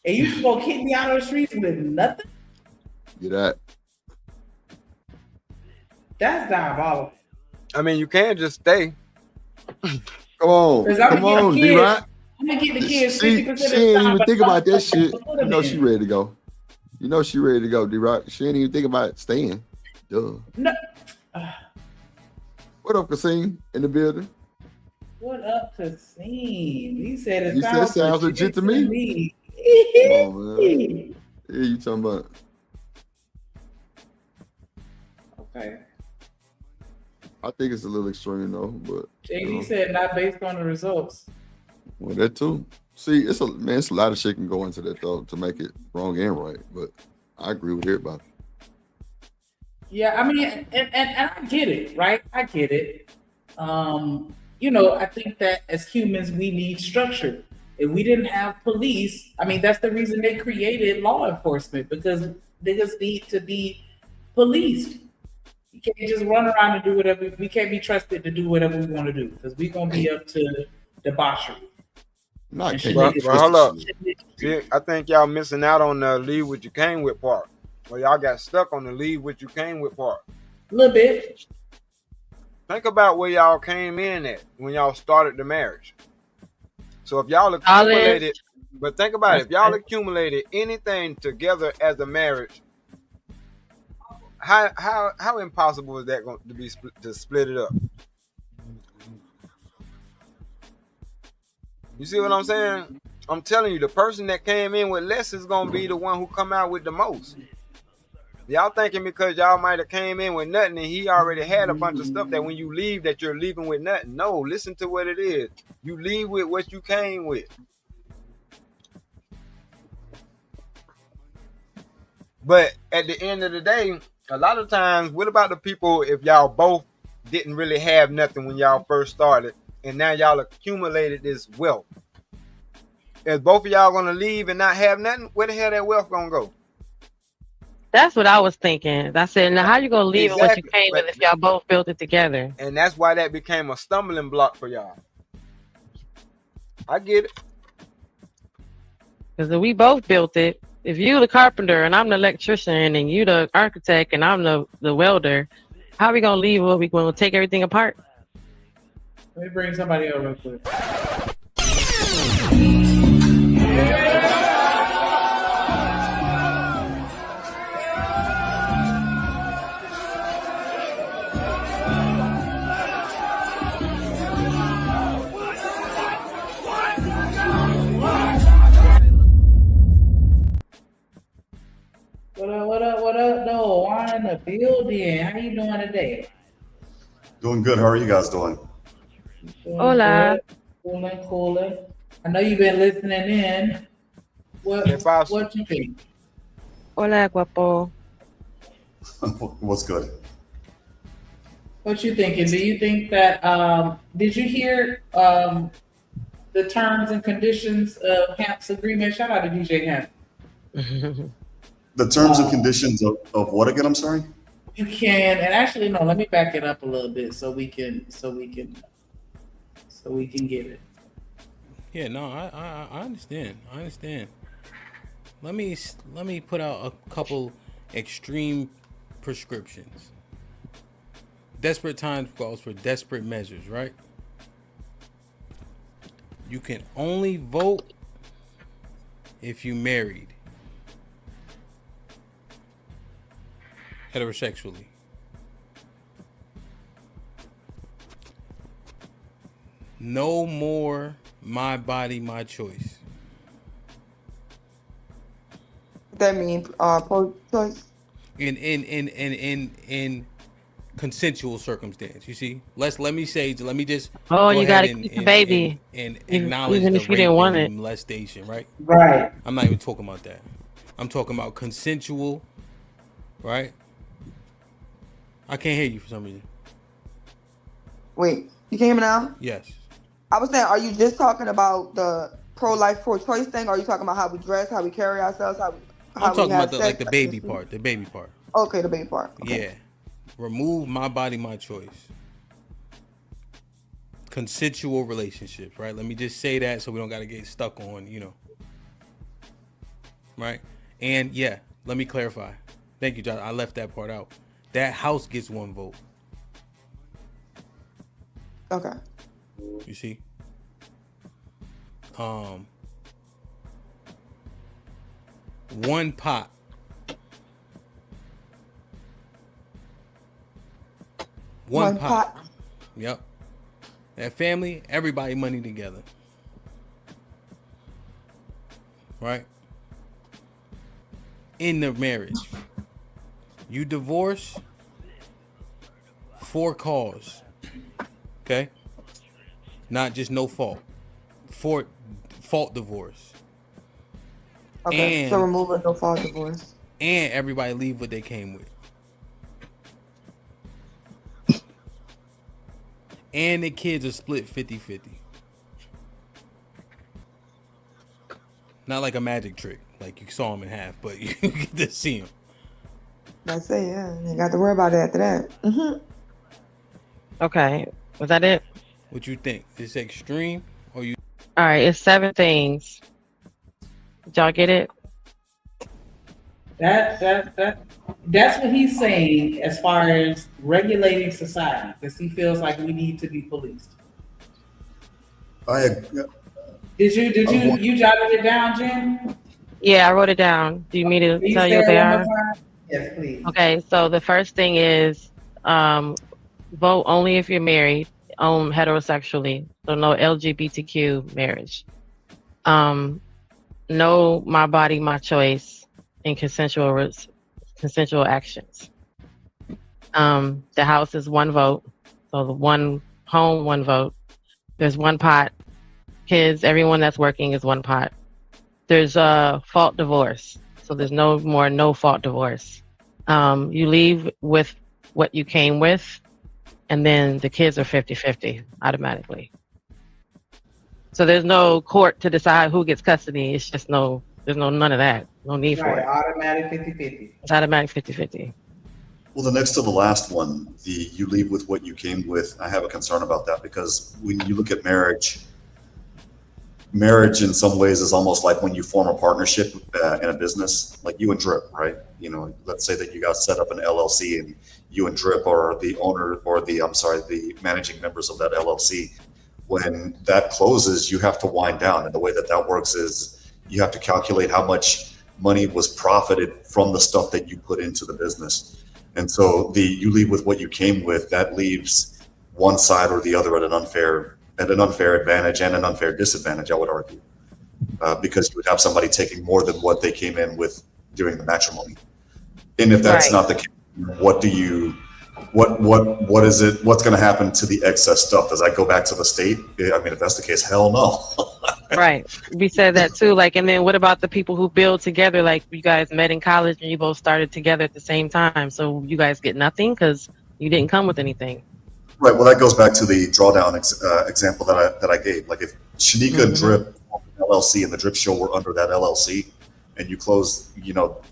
And you just gonna kick me out of the streets with nothing? Get that. That's diabolical. I mean, you can't just stay. Come on, D-Rock. I'm gonna get the kids 50% of the She ain't time, even but think about that shit. put You them know in. she ready to go. You know she ready to go, D-Rock. She ain't even think about staying. Duh. No. What up, Kasim? In the building? What up, Kasim? He said it You said sounds legit to me. Come on, man. Yeah, you talking about? Okay. I think it's a little extreme though, but JD said not based on the results. well, that too. See, it's a lot of shit can go into that though to make it wrong and right. But I agree with everybody. Yeah, I mean, and I get it, right? I get it. I think that as humans, we need structure. If we didn't have police, I mean, that's the reason they created law enforcement, because niggas need to be policed. You can't just run around and do whatever. We can't be trusted to do whatever we want to do, because we're going to be up to debauchery. Not And can't But hold up. twisted. See, I think y'all missing out on the leave what you came with part. Well, y'all got stuck on the leave what you came with part. A little bit. Think about where y'all came in at when y'all started the marriage. So if y'all accumulated, but think about it, if y'all accumulated anything together as a marriage, how impossible is that going to be to split it up? You see what I'm saying? I'm telling you, the person that came in with less is gonna be the one who come out with the most. Y'all thinking because y'all might have came in with nothing and he already had a bunch of stuff that when you leave that you're leaving with nothing. No, listen to what it is. You leave with what you came with. But at the end of the day, a lot of times, what about the people if y'all both didn't really have nothing when y'all first started and now y'all accumulated this wealth? Is both of y'all gonna leave and not have nothing? Where the hell that wealth gonna go? That's what I was thinking. I said, now how you gonna leave it what you came with if y'all both built it together? And that's why that became a stumbling block for y'all. I get it. Because we both built it. If you the carpenter and I'm the electrician and you the architect and I'm the welder, how we gonna leave what we gonna take everything apart? Let me bring somebody over real quick. What up, though? I'm in the building. How you doing today? Doing good. How are you guys doing? Hola. Cooling. I know you've been listening in. What you think? Hola, guapo. What's good? What you thinking? Do you think that did you hear the terms and conditions of Hamp's agreement? Shout out to DJ Hamp. The terms and conditions of what again? I'm sorry. You can, and actually no. Let me back it up a little bit so we can get it. Yeah, no, I understand. I understand. Let me put out a couple extreme prescriptions. Desperate times calls for desperate measures, right? You can only vote if you married heterosexually. No more my body, my choice. That means pro-choice. In consensual circumstance, you see. Let me just Oh, you gotta keep the baby and acknowledge even the if you didn't want rape it. and molestation, right? Right. I'm not even talking about that. I'm talking about consensual, right? I can't hear you for some reason. Wait, you can hear me now? Yes. I was saying, are you just talking about the pro-life, pro-choice thing? Or are you talking about how we dress, how we carry ourselves, how I'm we talking have about sex? the baby part. The baby part. Okay, the baby part. Okay. Yeah. Remove my body, my choice. Consensual relationships, right? Let me just say that so we don't got to get stuck on, right? And yeah, let me clarify. Thank you, John. I left that part out. That house gets one vote. Okay. You see? One pot. One pot. Yep. That family, everybody money together. Right? In the marriage. You divorce for cause. Okay? Not just no fault. For fault divorce. Okay. So remove a no fault divorce. And everybody leave what they came with. And the kids are split 50-50. Not like a magic trick, like you saw them in half, but you get to see them. That's it, yeah. You got to worry about it after that. Mm-hmm. Okay. Was that it? What you think? Is it extreme or All right, it's 7 things. Did y'all get it? That's what he's saying as far as regulating society, because he feels like we need to be policed. Did you jotted it down, Jen? Yeah, I wrote it down. Do you mean to tell you what they are? Yes, please. Okay, so the first thing is vote only if you're married, heterosexually. So no LGBTQ marriage. No my body, my choice, and consensual actions. The House is 1 vote. So the 1 home, 1 vote. There's 1 pot. Kids, everyone that's working is 1 pot. There's a fault divorce. So there's no more no fault divorce. You leave with what you came with, and then the kids are 50-50 automatically. So there's no court to decide who gets custody. It's just there's none of that. No need for it. Automatic 50-50. It's automatic 50-50. Well, the next to the last one, you leave with what you came with. I have a concern about that because when you look at marriage in some ways is almost like when you form a partnership in a business, like you and Drip, right? You know, let's say that you guys set up an LLC and you and Drip are the owner or the managing members of that LLC. When that closes, you have to wind down. And the way that works is you have to calculate how much money was profited from the stuff that you put into the business. And so you leave with what you came with. That leaves one side or the other at an unfair advantage and an unfair disadvantage, I would argue, because you would have somebody taking more than what they came in with during the matrimony. And if that's not the case, what is it? What's going to happen to the excess stuff? Does that go back to the state? I mean, if that's the case, hell no. Right. We said that too. Like, and then what about the people who build together? Like, you guys met in college and you both started together at the same time. So you guys get nothing because you didn't come with anything. Right. Well, that goes back to the drawdown example that I gave. Like, if Shanika and Drip LLC and the Drip Show were under that LLC, and you close,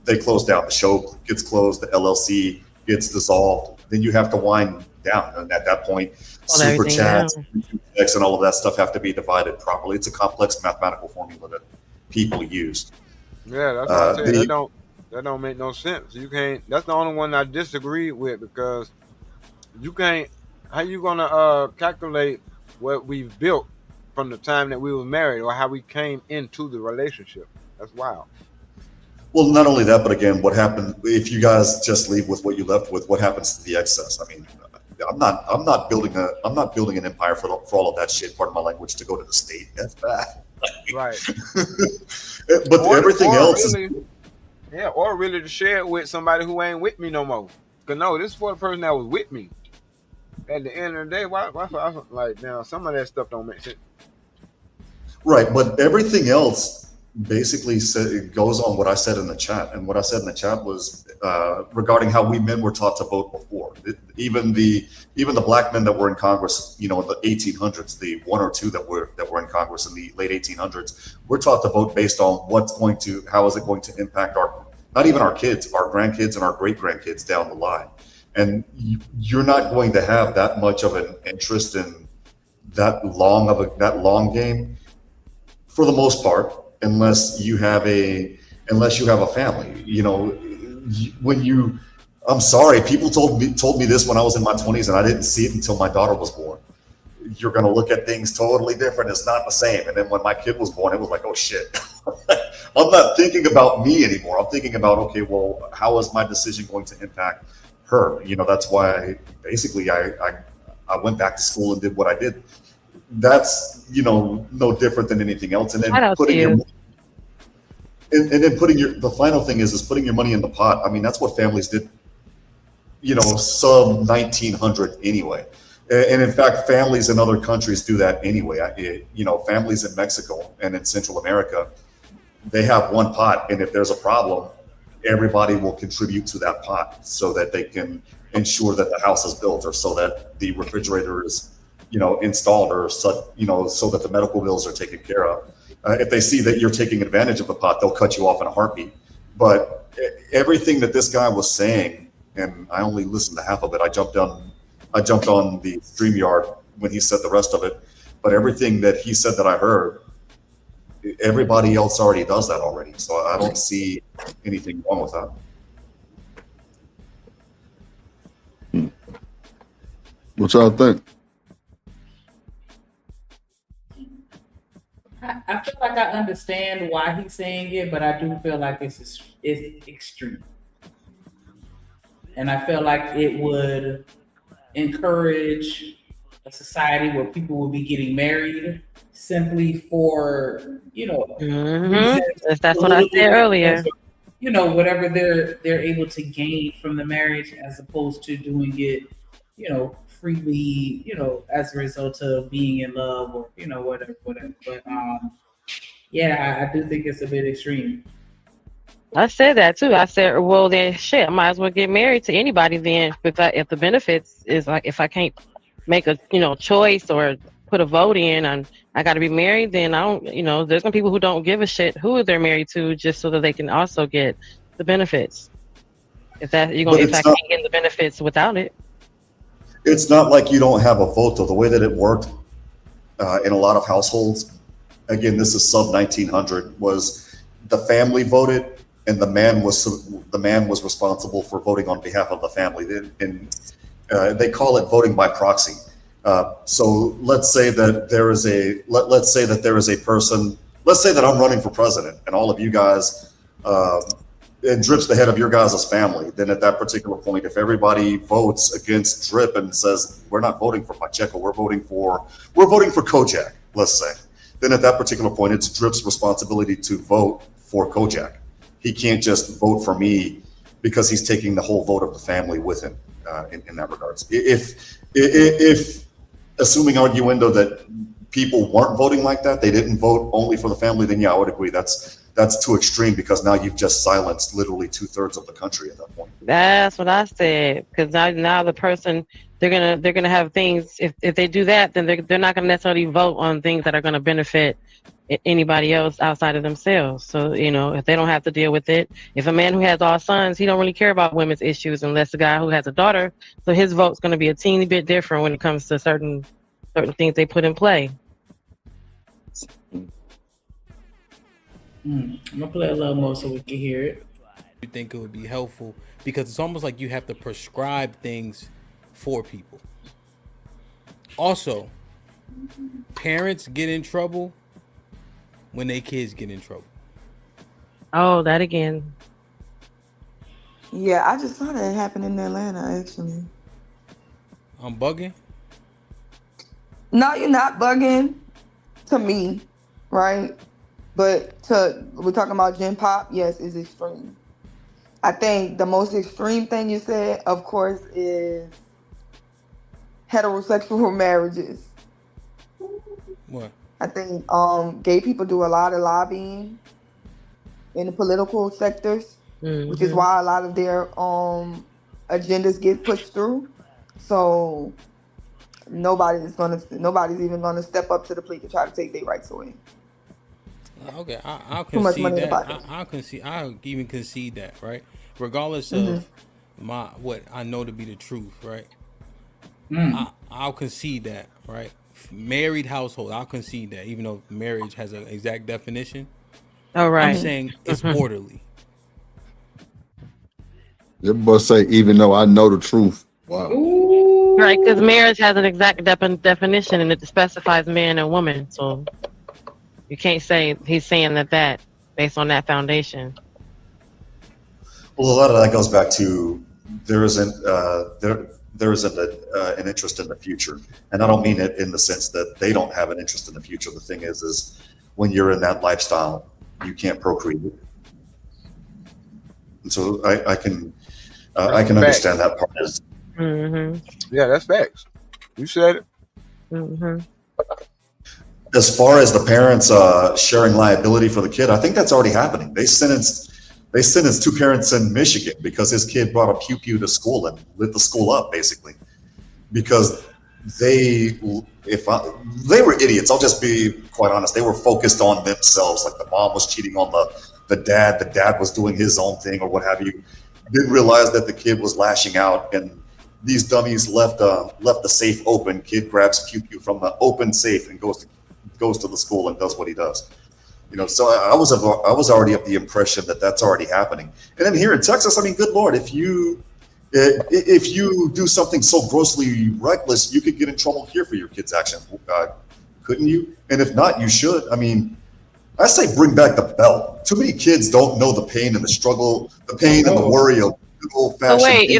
they close down. The show gets closed. The LLC gets dissolved. Then you have to wind down, and at that point, super chats, and all of that stuff have to be divided properly. It's a complex mathematical formula that people use. Yeah, that's what I'm saying. That don't make no sense. You can't. That's the only one I disagree with, because you can't. How you gonna calculate what we've built from the time that we were married, or how we came into the relationship? That's wild. Well, not only that, but again, what happened if you guys just leave with what you left with? What happens to the excess? I mean, I'm not building an empire for all of that shit. Pardon my language. To go to the state, that's bad. Right. But everything else really, or really to share it with somebody who ain't with me no more. Cause no, this is for the person that was with me. At the end of the day, why like now some of that stuff don't make sense. Right, but everything else basically goes on what I said in the chat, and what I said in the chat was regarding how we men were taught to vote before. Even the black men that were in Congress, in the 1800s, the 1 or 2 that were in Congress in the late 1800s, we're taught to vote based on how is it going to impact not even our kids, our grandkids and our great grandkids down the line. And you're not going to have that much of an interest in that long game for the most part, unless you have a family. I'm sorry, people told me this when I was in my 20s, and I didn't see it until my daughter was born. You're going to look at things totally different. It's not the same. And then when my kid was born, it was like, oh shit. I'm not thinking about me anymore. I'm thinking about, okay, well, how is my decision going to impact her? That's why I went back to school and did what I did. That's no different than anything else. And then the final thing is putting your money in the pot. I mean, that's what families did, sub 1900 anyway. And in fact, families in other countries do that anyway. Families in Mexico and in Central America, they have one pot, and if there's a problem, everybody will contribute to that pot so that they can ensure that the house is built, or so that the refrigerator is, installed, or so that the medical bills are taken care of. If they see that you're taking advantage of the pot, they'll cut you off in a heartbeat. But everything that this guy was saying, and I only listened to half of it. I jumped on the StreamYard when he said the rest of it. But everything that he said that I heard everybody else already does that already. So I don't see anything wrong with that. What y'all think? I feel like I understand why he's saying it, but I do feel like it's extreme. And I feel like it would encourage a society where people will be getting married simply for, That's what I said earlier. Whatever they're able to gain from the marriage, as opposed to doing it, freely, as a result of being in love or, whatever. But yeah, I do think it's a bit extreme. I said that too. I said, well, then shit, I might as well get married to anybody then. If the benefits is like, if I can't make a choice or put a vote in, and I got to be married, then I don't. There's some people who don't give a shit who they're married to, just so that they can also get the benefits. If I can't get the benefits without it. It's not like you don't have a vote, though. The way that it worked in a lot of households, again, this is sub 1900, was the family voted, and the man was responsible for voting on behalf of the family. And they call it voting by proxy. So let's say that there is a person. Let's say that I'm running for president, and all of you guys. And Drip's the head of your guys' family. Then at that particular point, if everybody votes against Drip and says we're not voting for Pacheco, we're voting for Kojak, let's say, then at that particular point, it's Drip's responsibility to vote for Kojak. He can't just vote for me because he's taking the whole vote of the family with him in that regards. If assuming arguendo that people weren't voting like that, they didn't vote only for the family, then yeah, I would agree. That's too extreme, because now you've just silenced literally 2/3 of the country at that point. That's what I said. Because now the person, they're gonna have things. If they do that, then they're not gonna necessarily vote on things that are gonna benefit anybody else outside of themselves. So if they don't have to deal with it, if a man who has all sons, he don't really care about women's issues, unless a guy who has a daughter. So his vote's gonna be a teeny bit different when it comes to certain things they put in play. I'm gonna play a little more so we can hear it. You think it would be helpful, because it's almost like you have to prescribe things for people. Also, parents get in trouble when their kids get in trouble. Oh, that again. Yeah, I just saw that happen in Atlanta, actually. I'm bugging? No, you're not bugging to me, right? But we're talking about Gen Pop, yes, is extreme. I think the most extreme thing you said, of course, is heterosexual marriages. What? I think gay people do a lot of lobbying in the political sectors, which is why a lot of their agendas get pushed through. So nobody's even gonna step up to the plate to try to take their rights away. Okay, I'll Too much concede money in the that. pocket. I'll even concede that, right? Regardless of what I know to be the truth, right? I'll concede that, right? Married household, I'll concede that, even though marriage has an exact definition. Oh, right. I'm saying it's orderly. Your boy say, even though I know the truth. Wow. Right, because marriage has an exact definition, and it specifies man and woman. So you can't say he's saying that based on that foundation. Well, a lot of that goes back to there isn't an interest in the future, and I don't mean it in the sense that they don't have an interest in the future. The thing is when you're in that lifestyle, you can't procreate. And so I can understand that part. Yeah, that's facts. You said it. As far as the parents sharing liability for the kid, I think that's already happening. They sentenced 2 parents in Michigan because his kid brought a pew-pew to school and lit the school up, basically, because they were idiots. I'll just be quite honest. They were focused on themselves. Like the mom was cheating on the dad. The dad was doing his own thing or what have you. Didn't realize that the kid was lashing out, and these dummies left the safe open. Kid grabs pew-pew from the open safe and goes to the school and does what he does. You know, so I was already of the impression that that's already happening. And then here in Texas, I mean, good Lord, if you do something so grossly reckless, you could get in trouble here for your kid's actions, couldn't you? And if not, you should. I mean, I say bring back the belt. Too many kids don't know the pain and the struggle, the pain and the worry of good old-fashioned. So wait,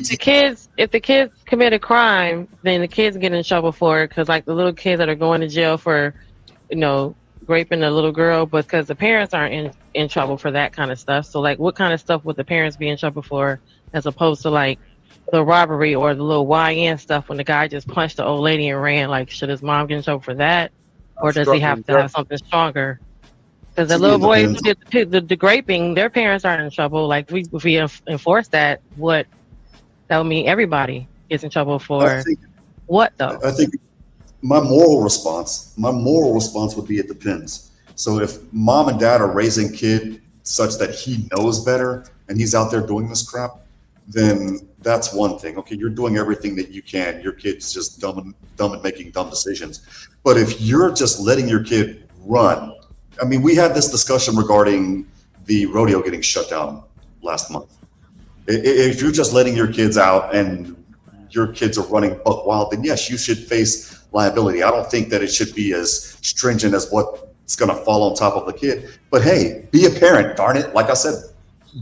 if the kids commit a crime, then the kids get in trouble for it, because like the little kids that are going to jail for, you know, raping a little girl, but because the parents aren't in trouble for that kind of stuff. So like, what kind of stuff would the parents be in trouble for, as opposed to like the robbery or the little YN stuff when the guy just punched the old lady and ran? Like, should his mom get in trouble for that, or does he have to have something stronger? Because the little boys who did the graping, their parents aren't in trouble. Like, if we enforce that, that would mean everybody gets in trouble for what though? I think my moral response would be it depends. So if mom and dad are raising kid such that he knows better and he's out there doing this crap, then that's one thing. Okay, you're doing everything that you can. Your kid's just dumb and making dumb decisions. But if you're just letting your kid run, I mean, we had this discussion regarding the rodeo getting shut down last month. If you're just letting your kids out and your kids are running buck wild, then yes, you should face liability. I don't think that it should be as stringent as what's going to fall on top of the kid. But hey, be a parent, darn it. Like I said,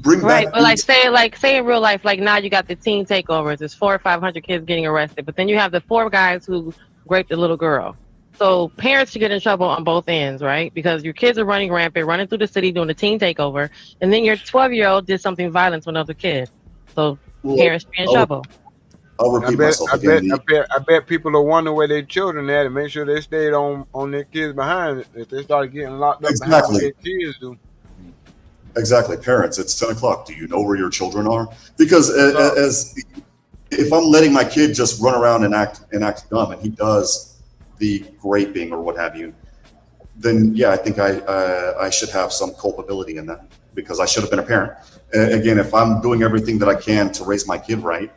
bring back. But say in real life, like now you got the teen takeovers. There's 400 or 500 kids getting arrested, but then you have the 4 guys who raped a little girl. So parents should get in trouble on both ends, right? Because your kids are running rampant, running through the city doing a teen takeover, and then your 12-year-old did something violent to another kid. So parents should be in trouble. I'll repeat myself again. I bet people will wonder where their children at and make sure they stayed on their kids behind if they start getting locked up behind what their kids do. Exactly. Parents, it's 10 o'clock. Do you know where your children are? Because if I'm letting my kid just run around and act dumb and he does the raping or what have you, then yeah, I think I should have some culpability in that because I should have been a parent. Again, if I'm doing everything that I can to raise my kid right,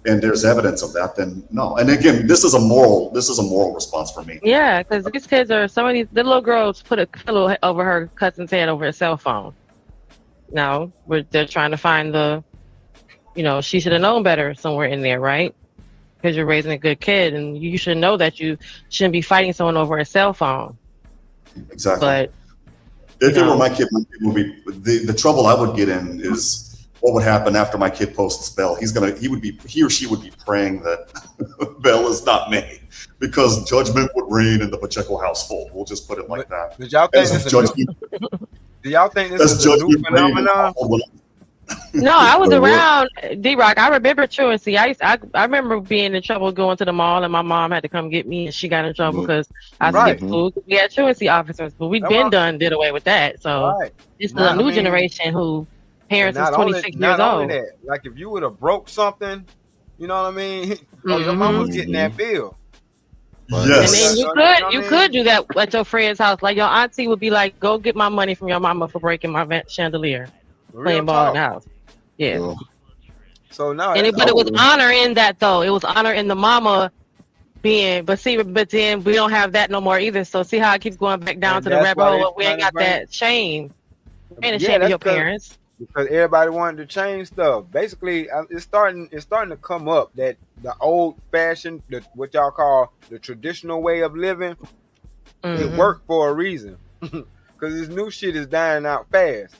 and there's evidence of that, then no. And again, this is a moral response for me. Yeah, because these kids the little girls put a pillow over her cousin's head over a cell phone. Now they're trying to find she should have known better somewhere in there, right? Because you're raising a good kid, and you should know that you shouldn't be fighting someone over a cell phone. Exactly. But if it were my kid would be the trouble I would get in is what would happen after my kid posts bail. He or she would be praying that bail is not made because judgment would reign in the Pacheco household. We'll just put it like that. Did y'all think this is a new phenomenon? No, I was around D-Rock. I remember truancy. I remember being in trouble going to the mall, and my mom had to come get me, and she got in trouble because I skipped school. We had truancy officers, but we've did away with that. So it's the new generation who parents is 26 years not old. Only that, like if you would have broke something, you know what I mean? Your mom was getting that bill. Yes. And then you could do that at your friend's house. Like your auntie would be like, "Go get my money from your mama for breaking my chandelier." Playing ball in the house. Yeah. So now, but it was honor in that though. It was honor in the mama being, but then we don't have that no more either. So see how it keeps going back down to the rabbit hole. We ain't got that shame. Ain't ashamed of your parents. Because everybody wanted to change stuff. Basically, it's starting to come up that the old fashioned, what y'all call the traditional way of living, it worked for a reason. Because this new shit is dying out fast.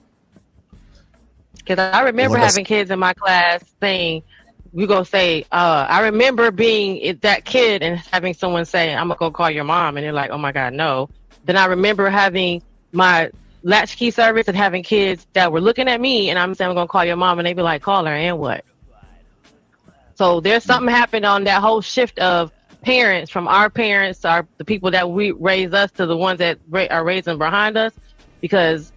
Because I remember having kids in my class saying, we go say, I remember being that kid and having someone say, I'm going to go call your mom. And they're like, oh my God, no. Then I remember having my latchkey service and having kids that were looking at me and I'm saying, I'm going to call your mom. And they be like, call her and what? So there's something happened on that whole shift of parents, from our parents, the people that we raised us to the ones that are raising behind us, because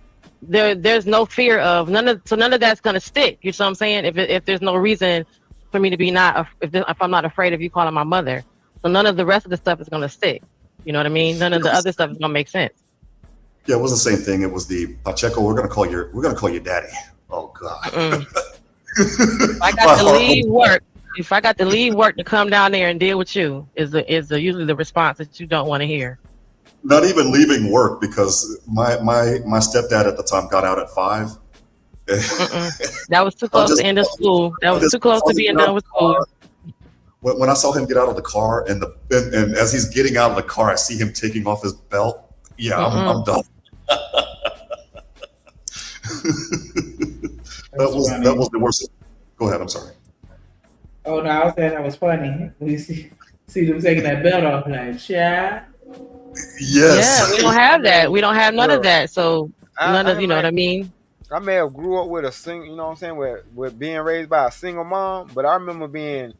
there's no fear of none of that's gonna stick. You know what I'm saying? If there's no reason for me to be if I'm not afraid of you calling my mother, so none of the rest of the stuff is gonna stick. You know what I mean? None of the other stuff is gonna make sense. Yeah, it was the same thing. It was the Pacheco. We're gonna call you daddy. Oh God. If I got to leave work to come down there and deal with you, is usually the response that you don't want to hear. not even leaving work because my stepdad at the time got out at 5. That was too close to end of school. That was too close to being done with school. When I saw him get out of the car and as he's getting out of the car, I see him taking off his belt. Yeah, I'm done. that was the worst. Go ahead. I'm sorry. Oh no, I was saying that was funny. We see them taking that belt off, like, child. Yes. Yeah, we don't have that. We don't have none of that. So none of, you know what I mean? I may have grew up with a single, you know what I'm saying, with being raised by a single mom, but I remember being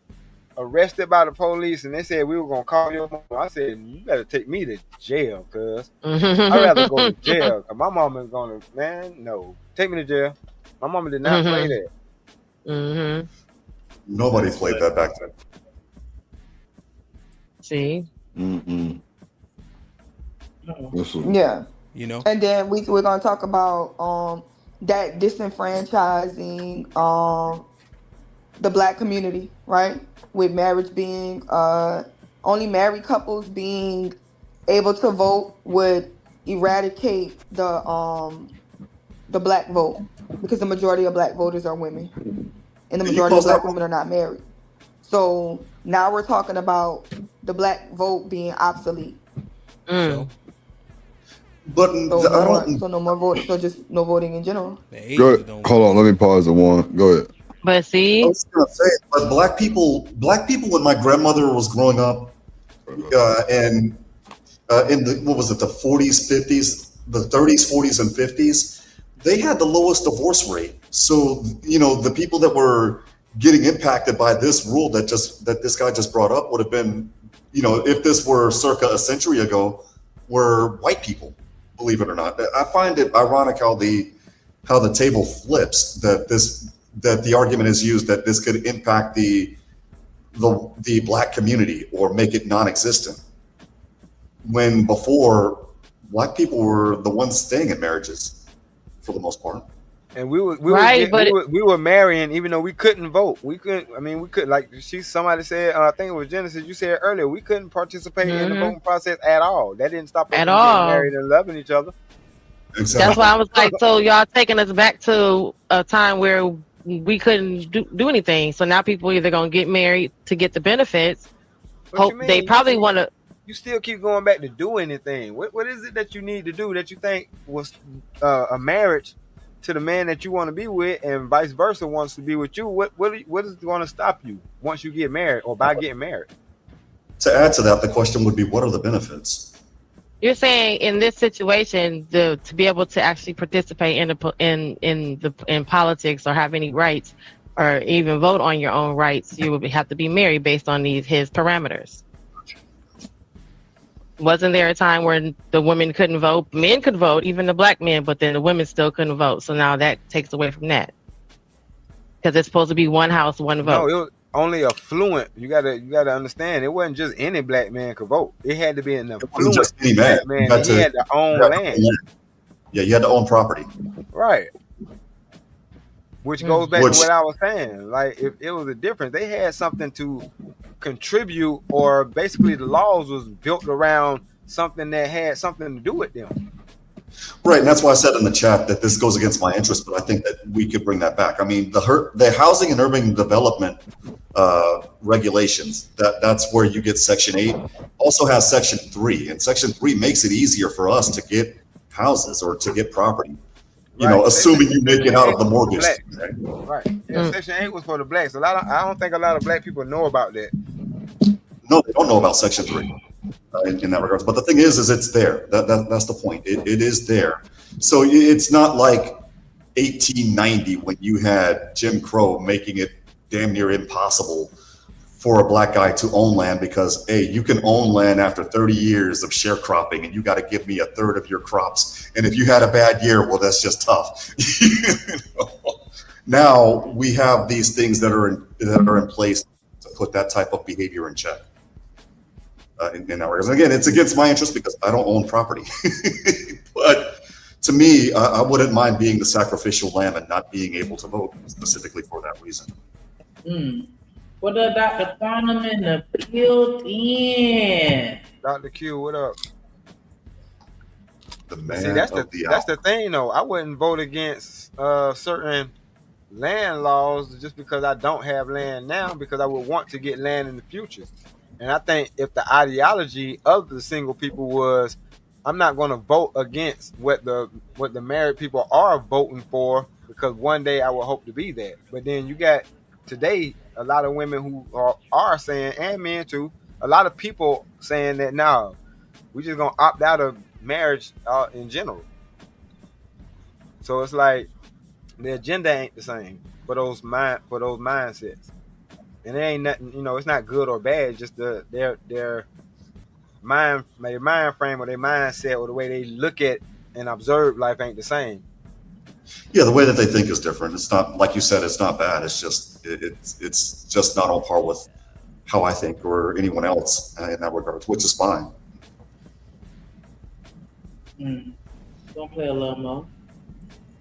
arrested by the police and they said we were gonna call your mom. I said, you better take me to jail, cuz I'd rather go to jail. Cause my mom is gonna, man, no. Take me to jail. My mama did not play that. Nobody played that back then. See? Yeah. You know? And then we're gonna talk about that disenfranchising the black community, right? With marriage being only married couples being able to vote would eradicate the black vote because the majority of black voters are women and the majority of black women are not married. So now we're talking about the black vote being obsolete. But So no more voting. So just no voting in general. Go ahead. Hold on, let me pause the one. Go ahead. But see, I was gonna say, but black people when my grandmother was growing up, and in the what was it, the 40s, 50s, the 30s, 40s, and 50s, they had the lowest divorce rate. So the people that were getting impacted by this rule that this guy just brought up would have been, if this were circa a century ago, were white people. Believe it or not, I find it ironic how the table flips. That the argument is used that this could impact the black community or make it non-existent, when before black people were the ones staying in marriages for the most part. And we were marrying even though we couldn't vote. We couldn't. I mean, we could, like somebody said. I think it was Genesis. You said earlier we couldn't participate in the voting process at all. That didn't stop us from getting married and loving each other. Exactly. That's why I was like, so y'all taking us back to a time where we couldn't do anything. So now people either gonna get married to get the benefits. They probably want to. You still keep going back to do anything. What is it that you need to do that you think was a marriage to the man that you want to be with, and vice versa wants to be with you? What is going to stop you once you get married or by getting married? To add to that, the question would be, what are the benefits? You're saying in this situation, to be able to actually participate in politics or have any rights or even vote on your own rights, you would have to be married based on his parameters. Wasn't there a time where the women couldn't vote? Men could vote, even the black men, but then the women still couldn't vote. So now that takes away from that, because it's supposed to be one house, one vote. No, it was only affluent. You gotta understand. It wasn't just any black man could vote. It had to be an affluent just any man. black man. He had to own land. Yeah, you had to own property. Right. Which goes back to what I was saying. Like, if it was a difference, they had something to contribute, or basically the laws was built around something that had something to do with them. Right, and that's why I said in the chat that this goes against my interest, but I think that we could bring that back. I mean, the housing and urban development regulations, that's where you get Section 8, also has Section 3, and Section 3 makes it easier for us to get houses or to get property. Assuming you make it out of the mortgage. Right. Yeah, Section 8 was for the blacks. I don't think a lot of black people know about that. No, they don't know about Section 3 in that regards. But the thing is it's there. That's the point. It is there. So it's not like 1890 when you had Jim Crow making it damn near impossible for a black guy to own land, because, hey, you can own land after 30 years of sharecropping and you got to give me a third of your crops. And if you had a bad year, well, that's just tough. Now we have these things that are in place to put that type of behavior in check. In that regard. And again, it's against my interest because I don't own property. But to me, I wouldn't mind being the sacrificial lamb and not being able to vote specifically for that reason. What up, Dr. Quantum in the building? Dr. Q, what up? the But man see, that's of the the thing though. I wouldn't vote against certain land laws just because I don't have land now, because I would want to get land in the future. And I think if the ideology of the single people was, I'm not going to vote against what the married people are voting for, because one day I will hope to be that. But then you got today a lot of women who are saying, and men too, a lot of people saying that no, we just gonna opt out of marriage in general. So it's like the agenda ain't the same for those mindsets, and it ain't nothing. It's not good or bad. It's just their mind frame or their mindset or the way they look at and observe life ain't the same. Yeah, the way that they think is different. It's not, like you said, it's not bad. It's just it's just not on par with how I think or anyone else in that regard, which is fine. Don't play a little more.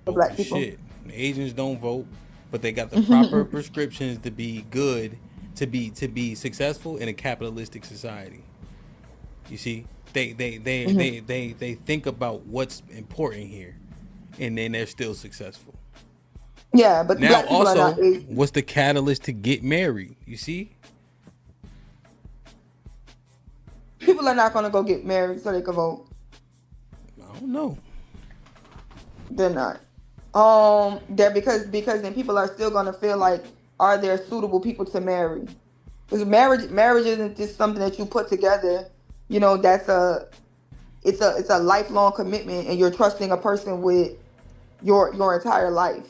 Black people. Shit, Asians don't vote, but they got the proper prescriptions to be good, to be successful in a capitalistic society. You see, they think about what's important here, and then they're still successful. Yeah, but Now black people are also, not Asian. what's the catalyst to get married? You see, People are not going to go get married so they can vote. I don't know. They're not. They're because then people are still going to feel like, are there suitable people to marry? Because marriage isn't just something that you put together. It's a lifelong commitment, and you're trusting a person with your entire life,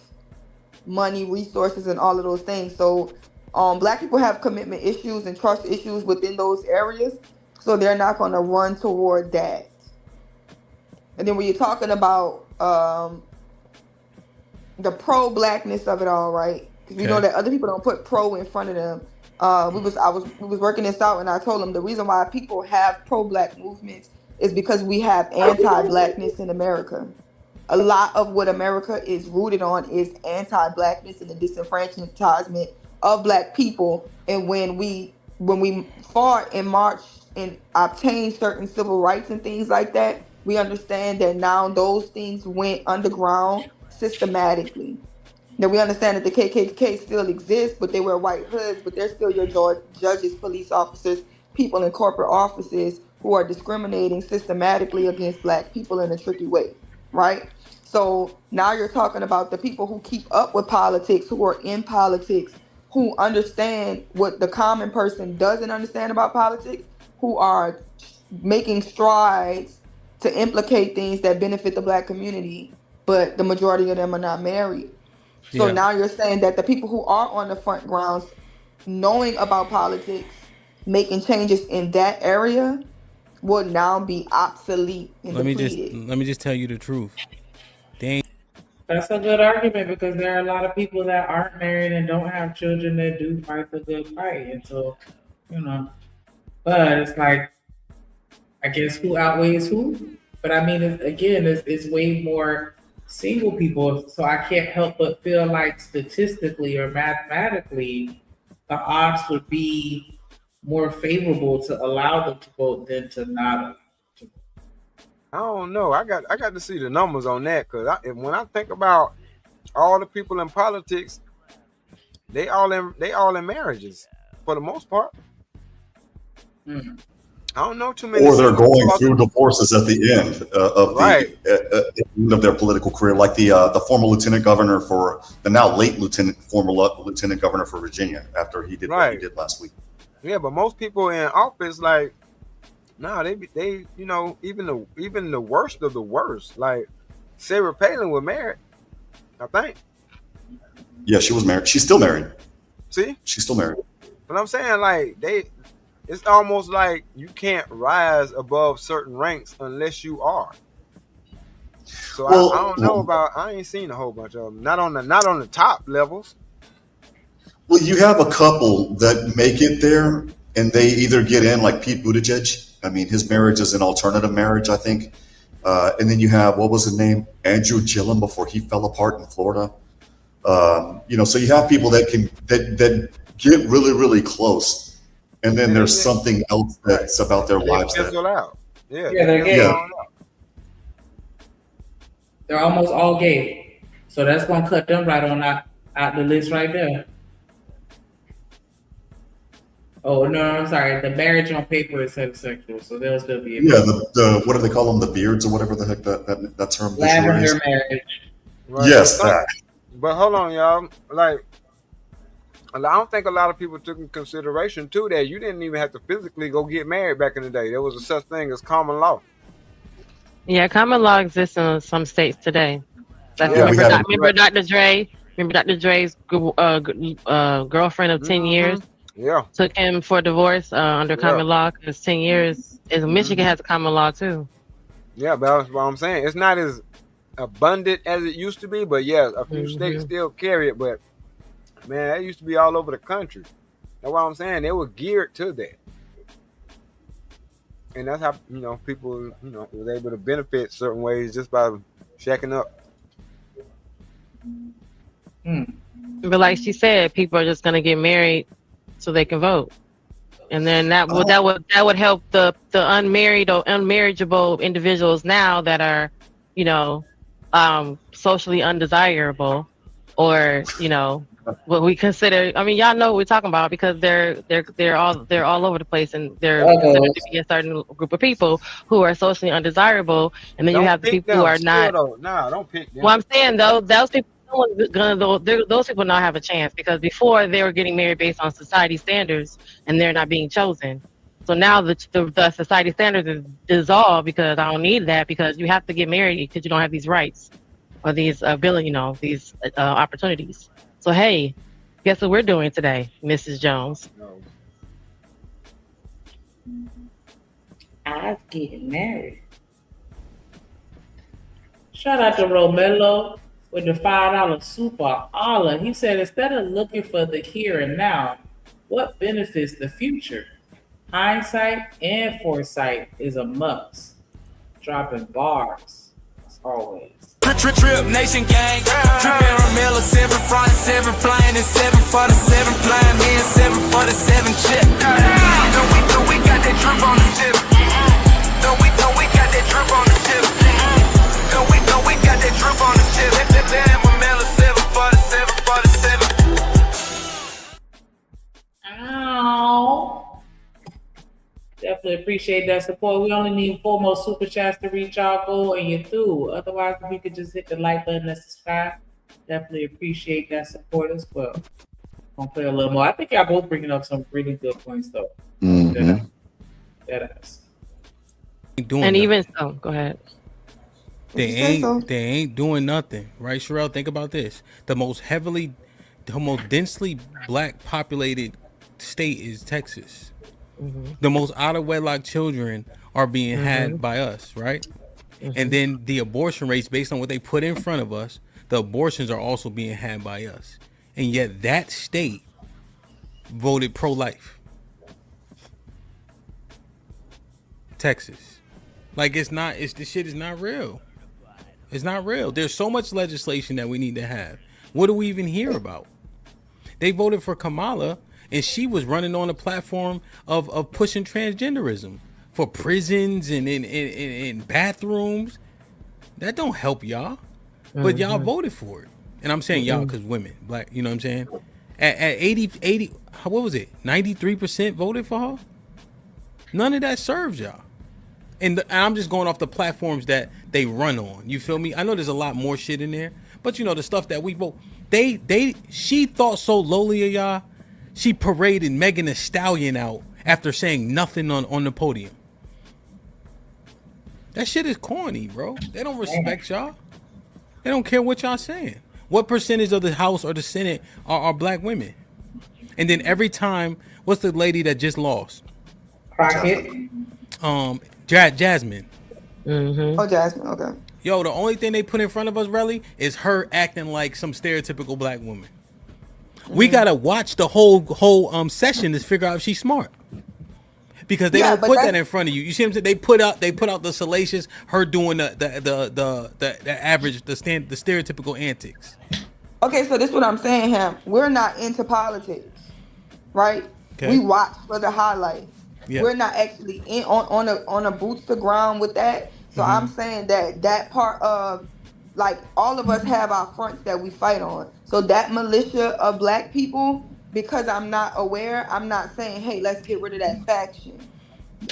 money, resources, and all of those things. So black people have commitment issues and trust issues within those areas, so they're not going to run toward that. And then when you're talking about the pro-blackness of it all, right? Because we know that other people don't put pro in front of them. We was working this out, and I told them the reason why people have pro-black movements is because we have anti-blackness in America. A lot of what America is rooted on is anti-blackness and the disenfranchisement of black people. And when we fought and marched and obtained certain civil rights and things like that, we understand that now those things went underground systematically. Now we understand that the KKK still exists, but they wear white hoods, but they're still your judges, police officers, people in corporate offices who are discriminating systematically against black people in a tricky way, right? So now you're talking about the people who keep up with politics, who are in politics, who understand what the common person doesn't understand about politics, who are making strides to implicate things that benefit the black community, but the majority of them are not married. So now you're saying that the people who are on the front grounds, knowing about politics, making changes in that area, will now be obsolete and depleted. Let me just tell you the truth. That's a good argument, because there are a lot of people that aren't married and don't have children that do fight the good fight. And so, but it's like, I guess who outweighs who? But I mean, it's way more single people. So I can't help but feel like statistically or mathematically, the odds would be more favorable to allow them to vote than to not allow. I don't know. I got to see the numbers on that, because when I think about all the people in politics, they all in marriages for the most part. I don't know too many. Or they're going through divorces at the end of their political career, like the former lieutenant governor for the now late former lieutenant governor for Virginia, after he did what he did last week. Yeah, but most people in office, like, they even the worst of the worst, like Sarah Palin was married, I think. Yeah, she was married. She's still married. See, she's still married. But I'm saying, like, it's almost like you can't rise above certain ranks unless you are. So I don't know about. I ain't seen a whole bunch of them. Not on the top levels. Well, you have a couple that make it there, and they either get in, like Pete Buttigieg. I mean, his marriage is an alternative marriage, I think. And then you have, what was his name? Andrew Gillum, before he fell apart in Florida. So you have people that get really, really close. And then there's something else that's about their lives. Fizzle out. Yeah. They're getting. They're almost all gay. So that's gonna cut them right on out the list right there. Oh no, I'm sorry. The marriage on paper is heterosexual, so they'll still be able Yeah, the what do they call them? The beards or whatever the heck that term this word is. lavender marriage. Right. Yes, that. But hold on, y'all. Like, I don't think a lot of people took in consideration too that you didn't even have to physically go get married back in the day. There was a such thing as common law. Yeah, common law exists in some states today. That's, Yeah, remember Dr. Dre? Remember Dr. Dre's girlfriend of 10 years? Yeah. Took him for divorce under common law because 10 years Michigan has a common law too. Yeah, but that's what I'm saying. It's not as abundant as it used to be, but yeah, a few states still carry it. But man, that used to be all over the country. That's what I'm saying. They were geared to that. And that's how, people, was able to benefit certain ways just by shacking up. But like she said, people are just gonna get married so they can vote, and then that would help the unmarried or unmarriageable individuals now that are, socially undesirable, or what we consider. I mean, y'all know what we're talking about because they're all over the place, and they're considered to be a certain group of people who are socially undesirable, and then you have the people who are not. Nah, don't pick them. Well, I'm saying though, those people. Those people now have a chance because before they were getting married based on society standards and they're not being chosen. So now the society standards is dissolved because I don't need that because you have to get married because you don't have these rights or these ability, these opportunities. So hey, guess what we're doing today, Mrs. Jones? I was getting married. Shout out to Romelo with the $5 super Allah. He said, instead of looking for the here and now, what benefits the future? Hindsight and foresight is a must. Dropping bars, as always. Trip Nation gang, tripping Ramilla, 7 front, 7 flying, and 7 for the 7 flying, me and 7 for the 7 chip. No, we got that drip on the tip. No, we got that drip on the tip. No, we got that drip on the tip. Damn, Ramilla, 7 for the 7 for the 7. Ow. Definitely appreciate that support. We only need 4 more super chats to reach our goal and you're through. Otherwise, if you could just hit the like button and subscribe, definitely appreciate that support as well. Gonna play a little more. I think y'all both bringing up some really good points though. That is. And even so, go ahead. They ain't doing nothing, right, Sherelle? Think about this: the most densely black populated state is Texas. The most out of wedlock children are being had by us, right? And then the abortion rates, based on what they put in front of us, the abortions are also being had by us. And yet that state voted pro-life. Texas. Like this shit is not real. It's not real. There's so much legislation that we need to have. What do we even hear about? They voted for Kamala, and she was running on a platform of pushing transgenderism for prisons and in bathrooms. That don't help y'all. But y'all voted for it. And I'm saying y'all because women, black, you know what I'm saying? At 80, what was it? 93% voted for her? None of that serves y'all. And I'm just going off the platforms that they run on. You feel me? I know there's a lot more shit in there, but the stuff that we vote, she thought so lowly of y'all. She paraded Megan Thee Stallion out after saying nothing on the podium. That shit is corny, bro. They don't respect y'all. They don't care what y'all saying. What percentage of the House or the Senate are black women? And then every time, what's the lady that just lost? Crockett. Jasmine. Oh, Jasmine. Okay. Yo, the only thing they put in front of us, really, is her acting like some stereotypical black woman. We gotta watch the whole session to figure out if she's smart, because they don't put that in front of you. You see what I'm saying? They put out the salacious, her doing the average, the stereotypical antics. Okay, so this is what I'm saying, Ham. We're not into politics, right? Okay. We watch for the highlights. Yeah. We're not actually on a boots to ground with that. So I'm saying that part of like all of us have our fronts that we fight on. So that militia of black people, because I'm not aware, I'm not saying, hey, let's get rid of that faction.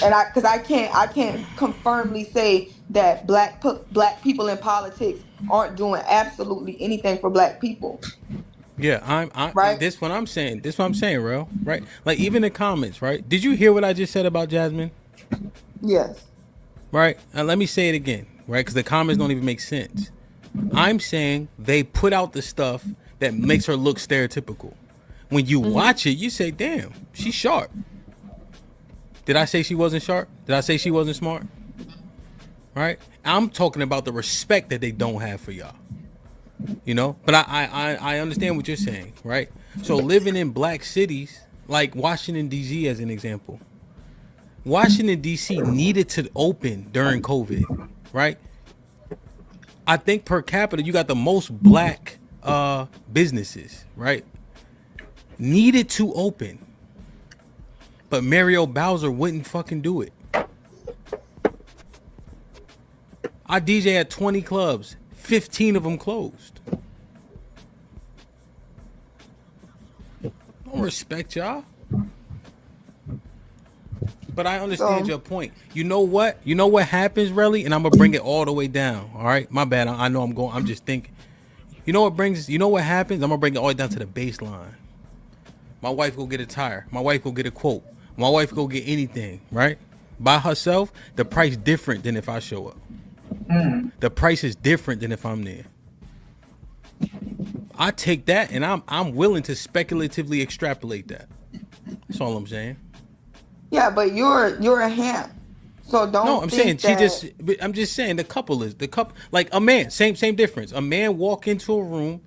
And because I can't confirmly say that black people in politics aren't doing absolutely anything for black people. Yeah, right. This what I'm saying. This what I'm saying, real right. Like even the comments, right? Did you hear what I just said about Jasmine? Yes. Right. And let me say it again, right? Because the comments don't even make sense. I'm saying they put out the stuff that makes her look stereotypical. When you watch it, you say, "Damn, she's sharp." Did I say she wasn't sharp? Did I say she wasn't smart? Right? I'm talking about the respect that they don't have for y'all. You know? But I understand what you're saying, right? So living in black cities, like Washington, D.C. as an example. Washington, D.C. needed to open during COVID, right? I think per capita, you got the most black businesses, right? Needed to open. But Mario Bowser wouldn't fucking do it. I DJ at 20 clubs. 15 of them closed. Don't respect y'all. But I understand your point. You know what? You know what happens, really? And I'm gonna bring it all the way down. All right, my bad. I know I'm just thinking. You know what happens? I'm gonna bring it all the way down to the baseline. My wife go get a tire. My wife go get a quote. My wife go get anything, right? By herself, the price different than if I show up. The price is different than if I'm there. I take that and I'm willing to speculatively extrapolate that. That's all I'm saying. Yeah, but you're a ham. So don't. No, I'm saying I'm just saying the couple like a man, same difference. A man walk into a room,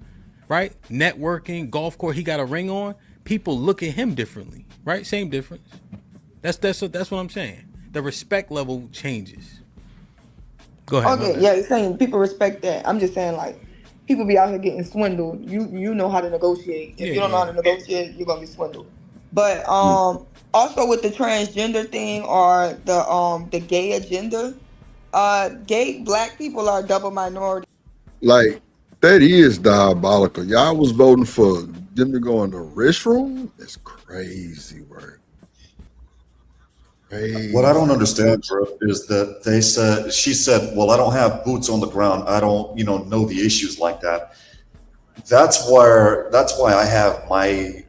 right? Networking, golf court, he got a ring on. People look at him differently, right? Same difference. That's what I'm saying. The respect level changes. Go ahead. Okay, yeah, you're saying people respect that. I'm just saying, like, people be out here getting swindled. You know how to negotiate. If you don't know how to negotiate, you're gonna be swindled. But also with the transgender thing or the gay agenda, gay black people are double minority. Like, that is diabolical. Y'all was voting for them to go in the restroom? That's crazy work. Crazy. What I don't understand, Drip, is that she said, well, I don't have boots on the ground. I don't, know the issues like that. That's why I have my,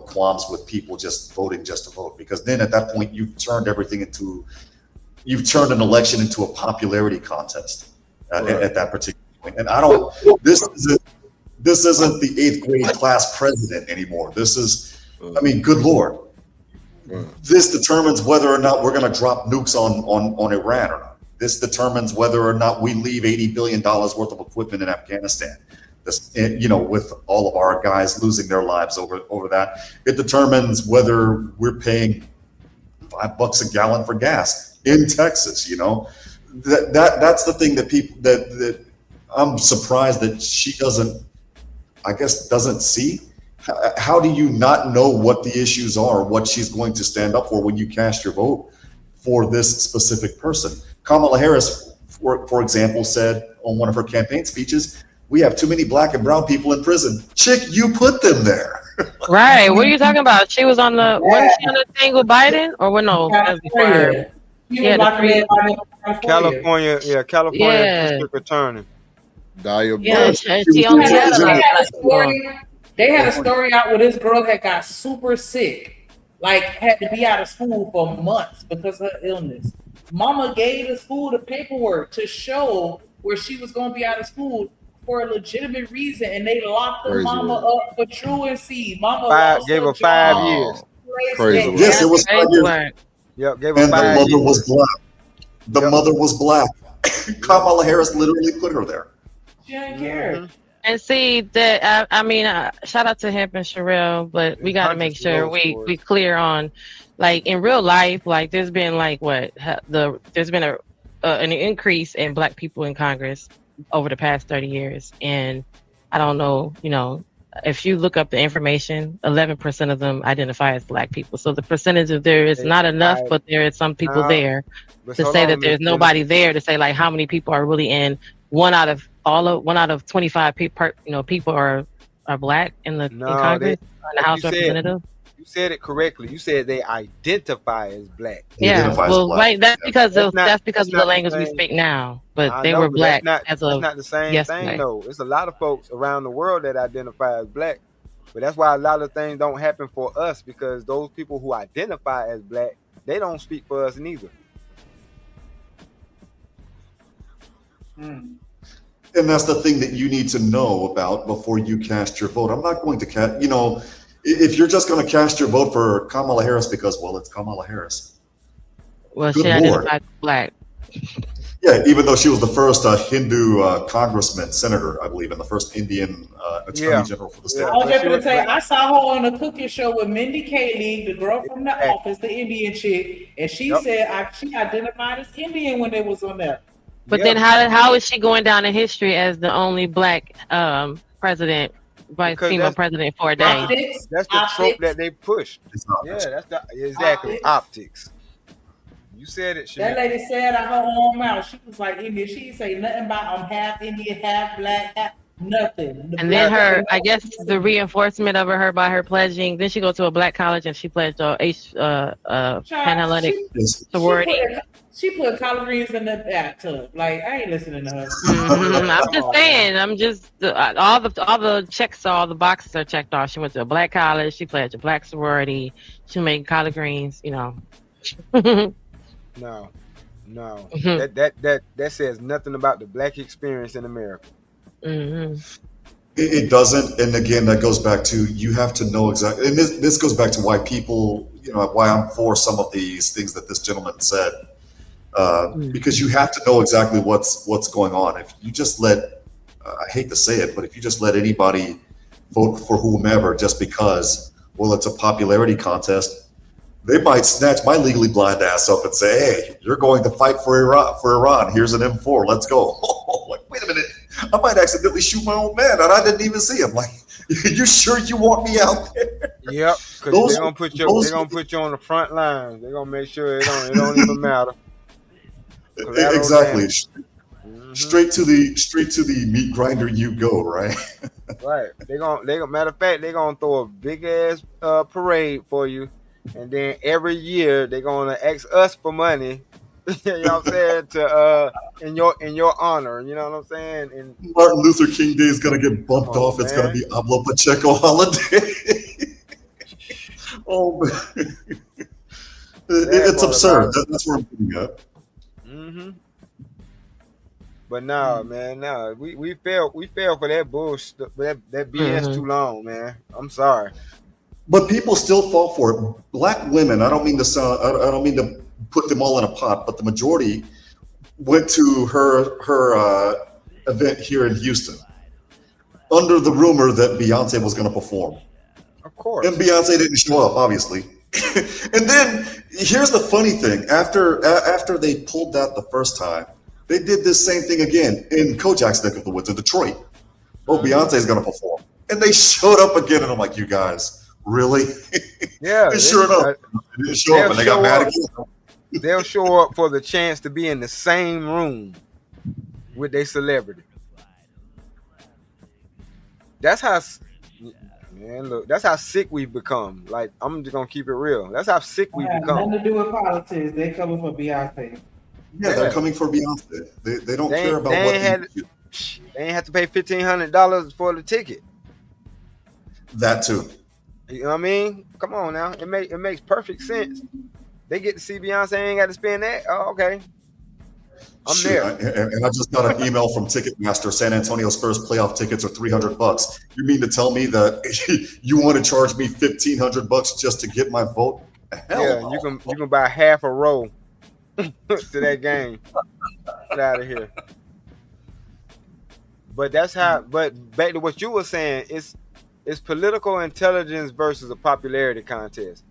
qualms with people just voting just to vote, because then at that point you've turned an election into a popularity contest at that particular point. And this isn't the 8th grade class president anymore. This is, good Lord. This determines whether or not we're going to drop nukes on Iran or not. This determines whether or not we leave $80 billion worth of equipment in Afghanistan. This, with all of our guys losing their lives over that. It determines whether we're paying $5 a gallon for gas in Texas. That's the thing that people that I'm surprised that she doesn't see. How do you not know what the issues are, what she's going to stand up for when you cast your vote for this specific person? Kamala Harris, for example, said on one of her campaign speeches, we have too many black and brown people in prison. Chick, you put them there. Right. What are you talking about? She was on wasn't she on the thing with Biden? Or what? No. California. California district attorney. She only They had a story out where this girl had got super sick, like had to be out of school for months because of her illness. Mama gave the school the paperwork to show where she was going to be out of school for a legitimate reason, and they locked the mama up for truancy. Mama gave her 5 years. Crazy. Yes, it was 5 years. Yep, gave her and 5 years. The mother was black. The mother was black. Kamala Harris literally put her there. She didn't care. And see that shout out to hemp and Sherelle, but we got to make sure we clear on, like in real life, like there's been there's been an increase in black people in Congress over the past 30 years, and I don't know, if you look up the information, 11% of them identify as black people. So the percentage of there is not enough, but there is some people there to say that there's nobody there to say like how many people are really in one out of 25 people are black in the in Congress, in the House Representatives. You said it correctly. You said they identify as black. Yeah, well, right. That's because of the language we speak now. But they were black that's not the same thing, though. It's a lot of folks around the world that identify as black, but that's why a lot of things don't happen for us, because those people who identify as black, they don't speak for us neither. And that's the thing that you need to know about before you cast your vote. I'm not going to cast, if you're just going to cast your vote for Kamala Harris because, well, it's Kamala Harris. Well, she identified black. Yeah, even though she was the first Hindu congressman, senator, I believe, and the first Indian attorney general for the state. I was just going to say, I saw her on a cooking show with Mindy Kaling, the girl from The Office, the Indian chick, and she said she identified as Indian when they was on there. But then how is she going down in history as the only black female president for a day? That's the trope that they pushed. Yeah, that's exactly optics. You said it, That lady said out her own mouth, she was like Indian. She didn't say nothing about I'm half Indian, half black, half nothing. And then I guess the reinforcement of her by her pledging. Then she go to a black college and she pledged Pan-Hellenic sorority. She put collard greens in the bathtub. Like, I ain't listening to her. I'm just saying. All the boxes are checked off. She went to a black college. She pledged a black sorority. She made collard greens. No. That says nothing about the black experience in America. It doesn't, and again, that goes back to you have to know exactly. And this goes back to why people, why I'm for some of these things that this gentleman said. Because you have to know exactly what's going on. If you just let, I hate to say it, but if you just let anybody vote for whomever just because, well, it's a popularity contest, they might snatch my legally blind ass up and say, "Hey, you're going to fight for Iran. Here's an M4. Let's go." Like, wait a minute, I might accidentally shoot my own man, and I didn't even see him. Like, you sure you want me out there? Yep, because they're gonna put you on the front lines. They're gonna make sure it don't even matter. Exactly. Straight to the meat grinder you go, right? Right. They gonna matter of fact, they're gonna throw a big ass parade for you, and then every year they're gonna ask us for money. You know what I'm saying? To in your honor. You know what I'm saying? And Martin Luther King Day is gonna get bumped off. It's gonna be Pablo Pacheco holiday. Oh man. It's absurd. That's where I'm putting up. But no, we fell for that bullshit, that BS too long, man. I'm sorry. But people still fall for it. Black women, I don't mean to put them all in a pot, but the majority went to her event here in Houston under the rumor that Beyonce was going to perform. Of course. And Beyonce didn't show up, obviously. And then here's the funny thing: after they pulled that the first time, they did this same thing again in Kojak's neck of the woods in Detroit. Oh, Beyonce's gonna perform, and they showed up again, and I'm like, you guys, really? Yeah. And sure enough, they didn't show up, and they got mad again. They'll show up for the chance to be in the same room with their celebrity. That's how. Man, look, that's how sick we've become. Like, I'm just gonna keep it real. That's how sick we've become. Nothing to do with politics. They coming for Beyonce. Yeah, they're coming for Beyonce. They don't care about what they ain't have to pay $1,500 for the ticket. That too. You know what I mean? Come on now. It makes perfect sense. They get to see Beyonce, ain't got to spend that. Oh, okay. I'm there. And I just got an email from Ticketmaster. San Antonio Spurs playoff tickets are $300. You mean to tell me that you want to charge me $1,500 just to get my vote? Hell no. You can buy half a row to that game. Get out of here. But that's how. But back to what you were saying, it's political intelligence versus a popularity contest.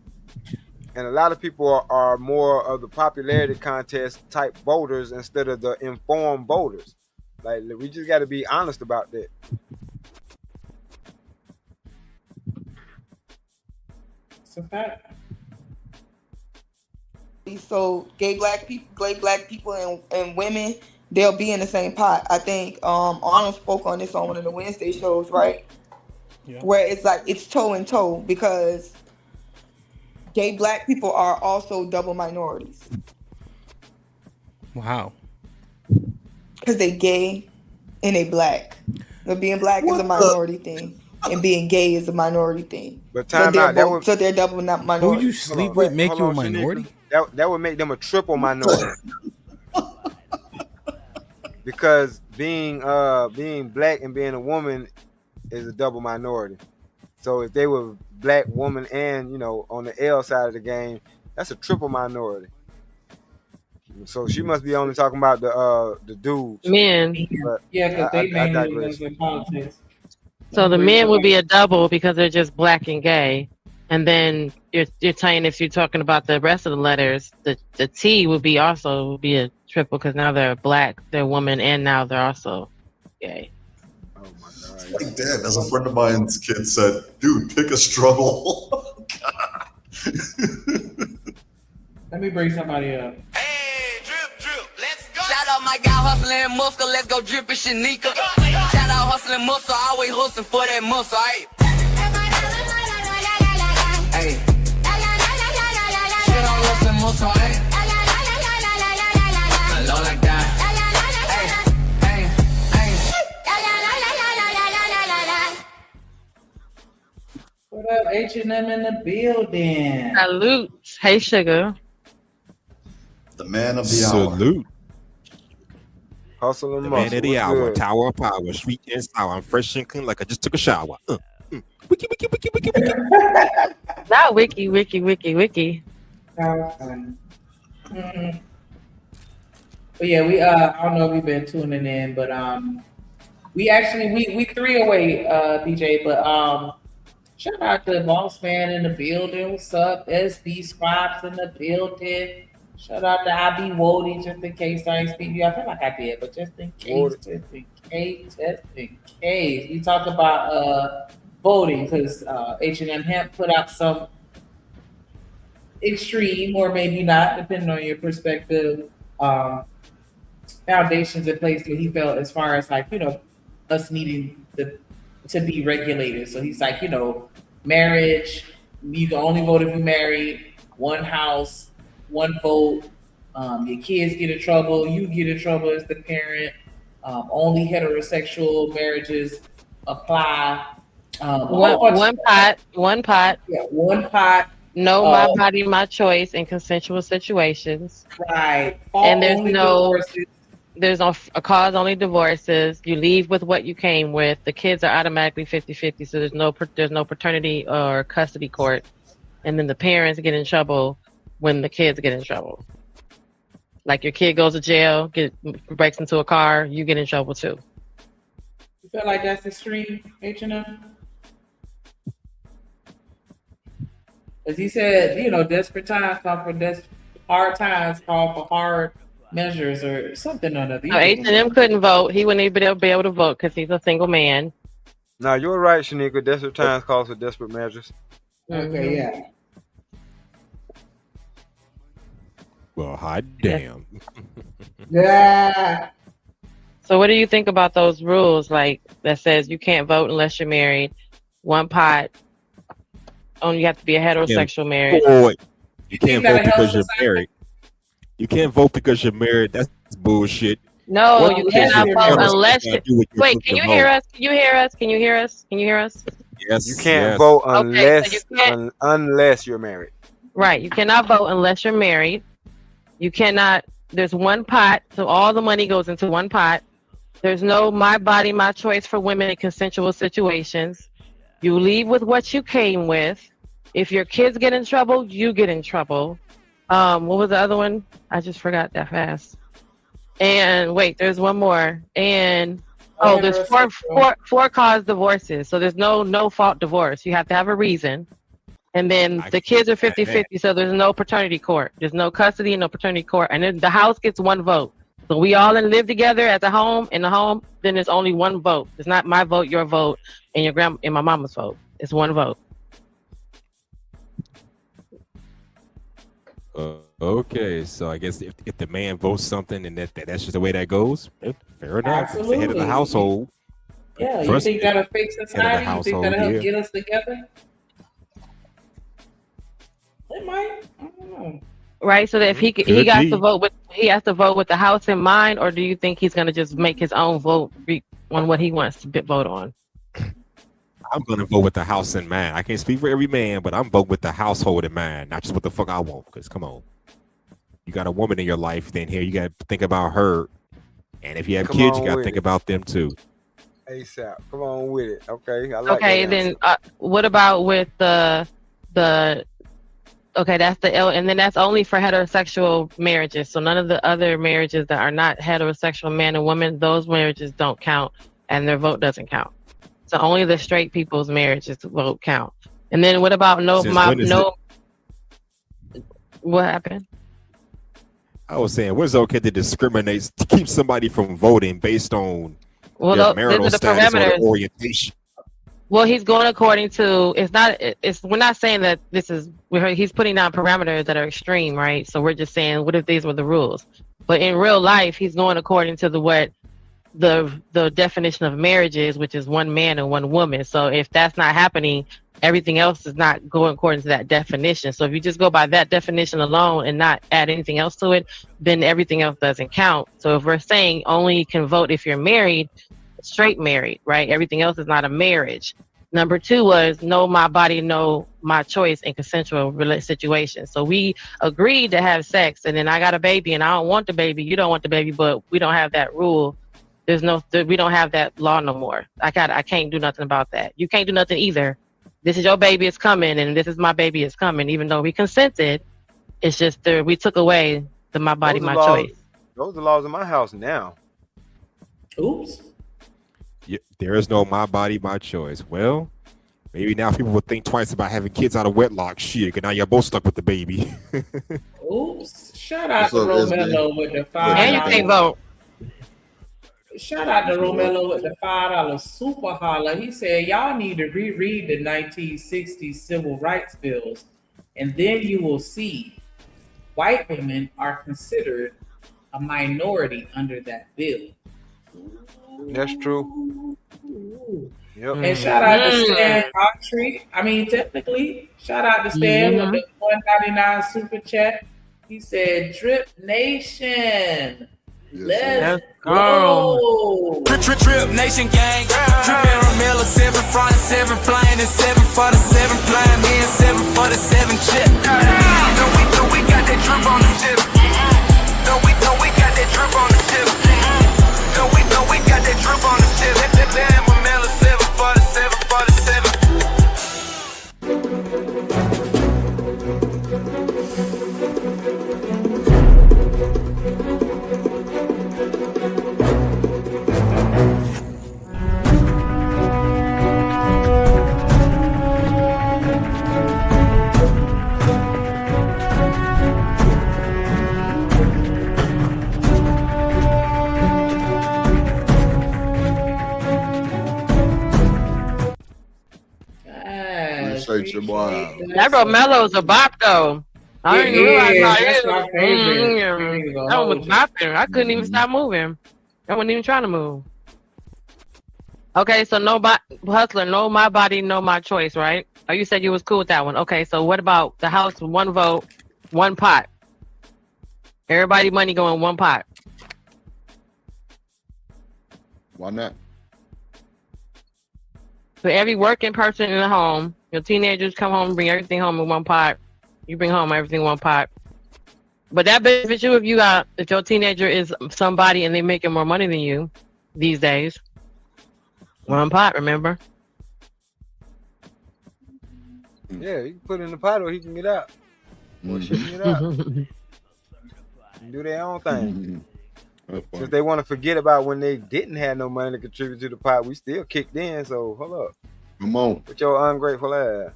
And a lot of people are more of the popularity contest type voters instead of the informed voters. Like, we just got to be honest about that. It's a fact. So gay black people and women they'll be in the same pot. I think Arnold spoke on this on one of the Wednesday shows, right? Yeah. Where it's like it's toe and toe because gay black people are also double minorities Wow. because they gay and they black. But being black is a minority thing, and being gay is a minority thing. But So time they're out. That both, would so they're double not Who minority. you sleep with make you a minority? That would make them a triple minority. Because being black and being a woman is a double minority. So if they were black, woman, and on the L side of the game, that's a triple minority. So she must be only talking about the dudes. Men. But Yeah, because they I mainly digress. ones in politics. So the men would be a double because they're just black and gay. And then you're saying if you're talking about the rest of the letters, the T would be a triple because now they're black, they're woman, and now they're also gay. Like, damn, as a friend of mine's kid said, dude, pick a struggle. Let me bring somebody up. Shout out my guy hustling muscle, let's go drippin' Shanika. Shout out hustling muscle, always hustling for that muscle, ayy. Hey. Shit on hustling muscle, ayy. Low like that. Hey, What up, H&M in the building? Salute. Hey, sugar. The man of the hour. Salute. Hustle and The muscle. man of the What's hour. good? Tower of power. Sweet and sour. I'm fresh and clean like I just took a shower. Not wiki. That was fun. But yeah, we I don't know if you've been tuning in, but we actually we 3 away, DJ, but shout out to Boss Man in the building. What's up? SB Scribes in the building. Shout out to IB Wody, just in case I ain't speak to you. I feel like I did, but just in case, just in case. We talked about voting because H&M Hemp put out some extreme, or maybe not, depending on your perspective, foundations in place that he felt as far as like, us needing to be regulated. So he's like, marriage, you can only vote if you're married, one house, one vote, your kids get in trouble, you get in trouble as the parent, only heterosexual marriages apply. One pot. Yeah, one pot. No, my body, my choice in consensual situations. Right. And there's Only no divorces. there's no a cause only divorces. You leave with what you came with. The kids are automatically 50-50, so there's no paternity or custody court. And then the parents get in trouble when the kids get in trouble. Like your kid goes to jail, breaks into a car, you get in trouble too. You feel like that's extreme, H&M? As he said, desperate times call for hard times call for hard measures or something or another. No, H&M couldn't vote. He wouldn't even be able to vote because he's a single man. Now you're right, Shanika. Desperate times calls for desperate measures. Okay, yeah. Well, hot damn. Yeah. So what do you think about those rules like that says you can't vote unless you're married, one pot, only you have to be a heterosexual marriage? Boy, you can't vote because you're married. You can't vote because you're married. That's bullshit. No, What you does cannot your vote parents unless gotta you do with your wait, can you fucking hear vote? us? Can you hear us? Can you hear us? Can you hear us? Yes. You can't yes. vote Okay, unless so you can't- unless you're married. Right. You cannot vote unless you're married. You cannot, there's one pot, so all the money goes into one pot. There's no my body, my choice for women in consensual situations. You leave with what you came with. If your kids get in trouble, you get in trouble. What was the other one? I just forgot that fast. And wait, there's one more. And there's four cause divorces. So there's no fault divorce. You have to have a reason. And then the kids are 50-50, so there's no paternity court. There's no custody and no paternity court. And then the house gets one vote. So we all live together at the home, in the home, then there's only one vote. It's not my vote, your vote, and and my mama's vote. It's one vote. Okay, so I guess if the man votes something and that's just the way that goes, fair enough. It's the head of the Absolutely. household. Yeah, you First, think that'll fix head of the society? You think household, that'll help yeah. get us together? It might. I don't know. Right, so that if he Could has be. to vote with the House in mind, or do you think he's gonna just make his own vote on what he wants to vote on? I'm gonna vote with the house in mind. I can't speak for every man, but I'm voting with the household in mind, not just what the fuck I want. Because come on, you got a woman in your life, then here you got to think about her, and if you have Come kids, you on got to with think it. about them too. ASAP. Come on with it. Okay, I like Okay, that then answer. what about with the okay, that's the L, and then that's only for heterosexual marriages. So none of the other marriages that are not heterosexual man and woman, those marriages don't count, and their vote doesn't count. So only the straight people's marriages vote count. And then what about Since when is what happened? I was saying, what's okay to discriminate to keep somebody from voting based on Well, their those marital are the status or their parameters. orientation? Well, he's going according to. We're not saying that he's putting down parameters that are extreme, right? So we're just saying, what if these were the rules? But in real life, he's going according to what the definition of marriage is, which is one man and one woman. So if that's not happening, everything else is not going according to that definition. So if you just go by that definition alone and not add anything else to it, then everything else doesn't count. So if we're saying only you can vote if you're married, straight married, right? Everything else is not a marriage. Number 2 was know my body, know my choice in consensual situations. So we agreed to have sex, and then I got a baby, and I don't want the baby. You don't want the baby, but we don't have that rule. We don't have that law no more. I can't do nothing about that. You can't do nothing either. This is your baby, it's coming, and this is my baby, it's coming. Even though we consented, it's just we took away the my body, Those are my laws- choice. Those are laws in my house now. Oops. Yeah, there is no my body, my choice. Well, maybe now people will think twice about having kids out of wedlock. Shit, 'cause now you're both stuck with the baby. Oops. Shout out to What's up, Romello with the $5. And you can't vote. Shout out to Romello with the $5 super holler. He said, y'all need to reread the 1960s civil rights bills, and then you will see white women are considered a minority under that bill. That's true. Yep. And shout out to Stan Autry. I mean, technically, shout out to Stan with the $1.99 super chat. He said, Drip Nation. Let's go. Drip Nation gang. Drip and Romilla, 7 front, 7 flying, and 7 for the 7 flying, me and 7 for the 7 chip. No, we got that drip on the tip. No, we got that drip on the tip. No, we got that drip on the tip. Damn, Romilla, 7 for the 7 for the 7. Appreciate you, boy. That Romello's a bop though. I didn't realize how That's it my is. favorite. That one was bopping. I couldn't even stop moving. I wasn't even trying to move. Okay, so Hustler, know my body, know my choice, right? Oh, you said you was cool with that one. Okay, so what about the House, one vote, one pot? Everybody money going one pot. Why not? For every working person in the home, your teenagers come home and bring everything home in one pot. You bring home everything in one pot. But that benefits you if your teenager is somebody and they're making more money than you these days. One pot, remember? Yeah, you can put it in the pot or he can get out. Or she can get out. Do their own thing. Since they want to forget about when they didn't have no money to contribute to the pot, we still kicked in. So hold up. Come on. With your ungrateful ass.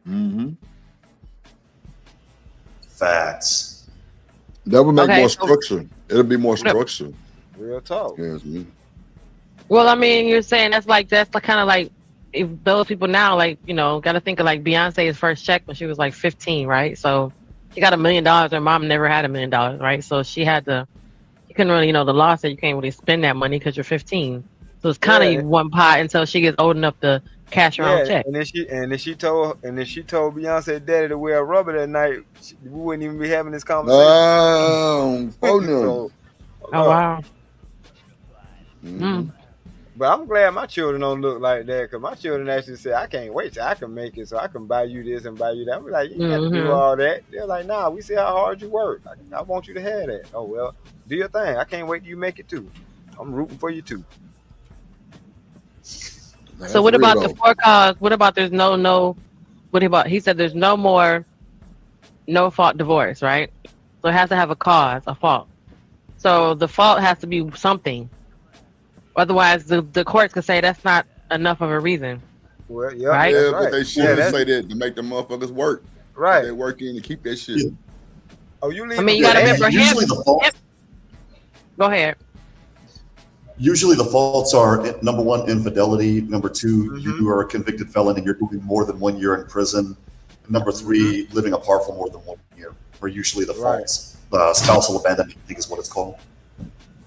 Mm-hmm. Facts. That would make Okay, more so- structure. It'll be more structure. Real talk. Yes, man. Well, I mean, you're saying that's kind of like if those people now, like, you know, got to think of like Beyonce's first check when she was like 15, right? So she got $1 million. Her mom never had $1 million, right? So she had to. You couldn't really, the law said you can't really spend that money because you're 15. So it's kind of one pot until she gets old enough to cash her own check. And then she told Beyonce daddy to wear rubber that night. We wouldn't even be having this conversation. Oh wow. But I'm glad my children don't look like that, because my children actually say, I can't wait till I can make it so I can buy you this and buy you that. I'm like, you have to do all that. They're like, nah, we see how hard you work. I want you to have that. Oh, well, do your thing. I can't wait till you make it too. I'm rooting for you too. So what about the 4 cause? What about there's he said there's no more no fault divorce, right? So it has to have a cause, a fault. So the fault has to be something. Otherwise, the courts could say that's not enough of a reason. Well, yeah, right? Yeah, but they should say that to make the motherfuckers work. Right. They work in to keep that shit. Yeah. Oh, you leave. I mean, you gotta remember him. Go ahead. Usually the faults are, number 1, infidelity. Number 2, you are a convicted felon and you're doing more than 1 year in prison. And number 3, living apart for more than 1 year are usually the faults. Spousal abandonment, I think is what it's called.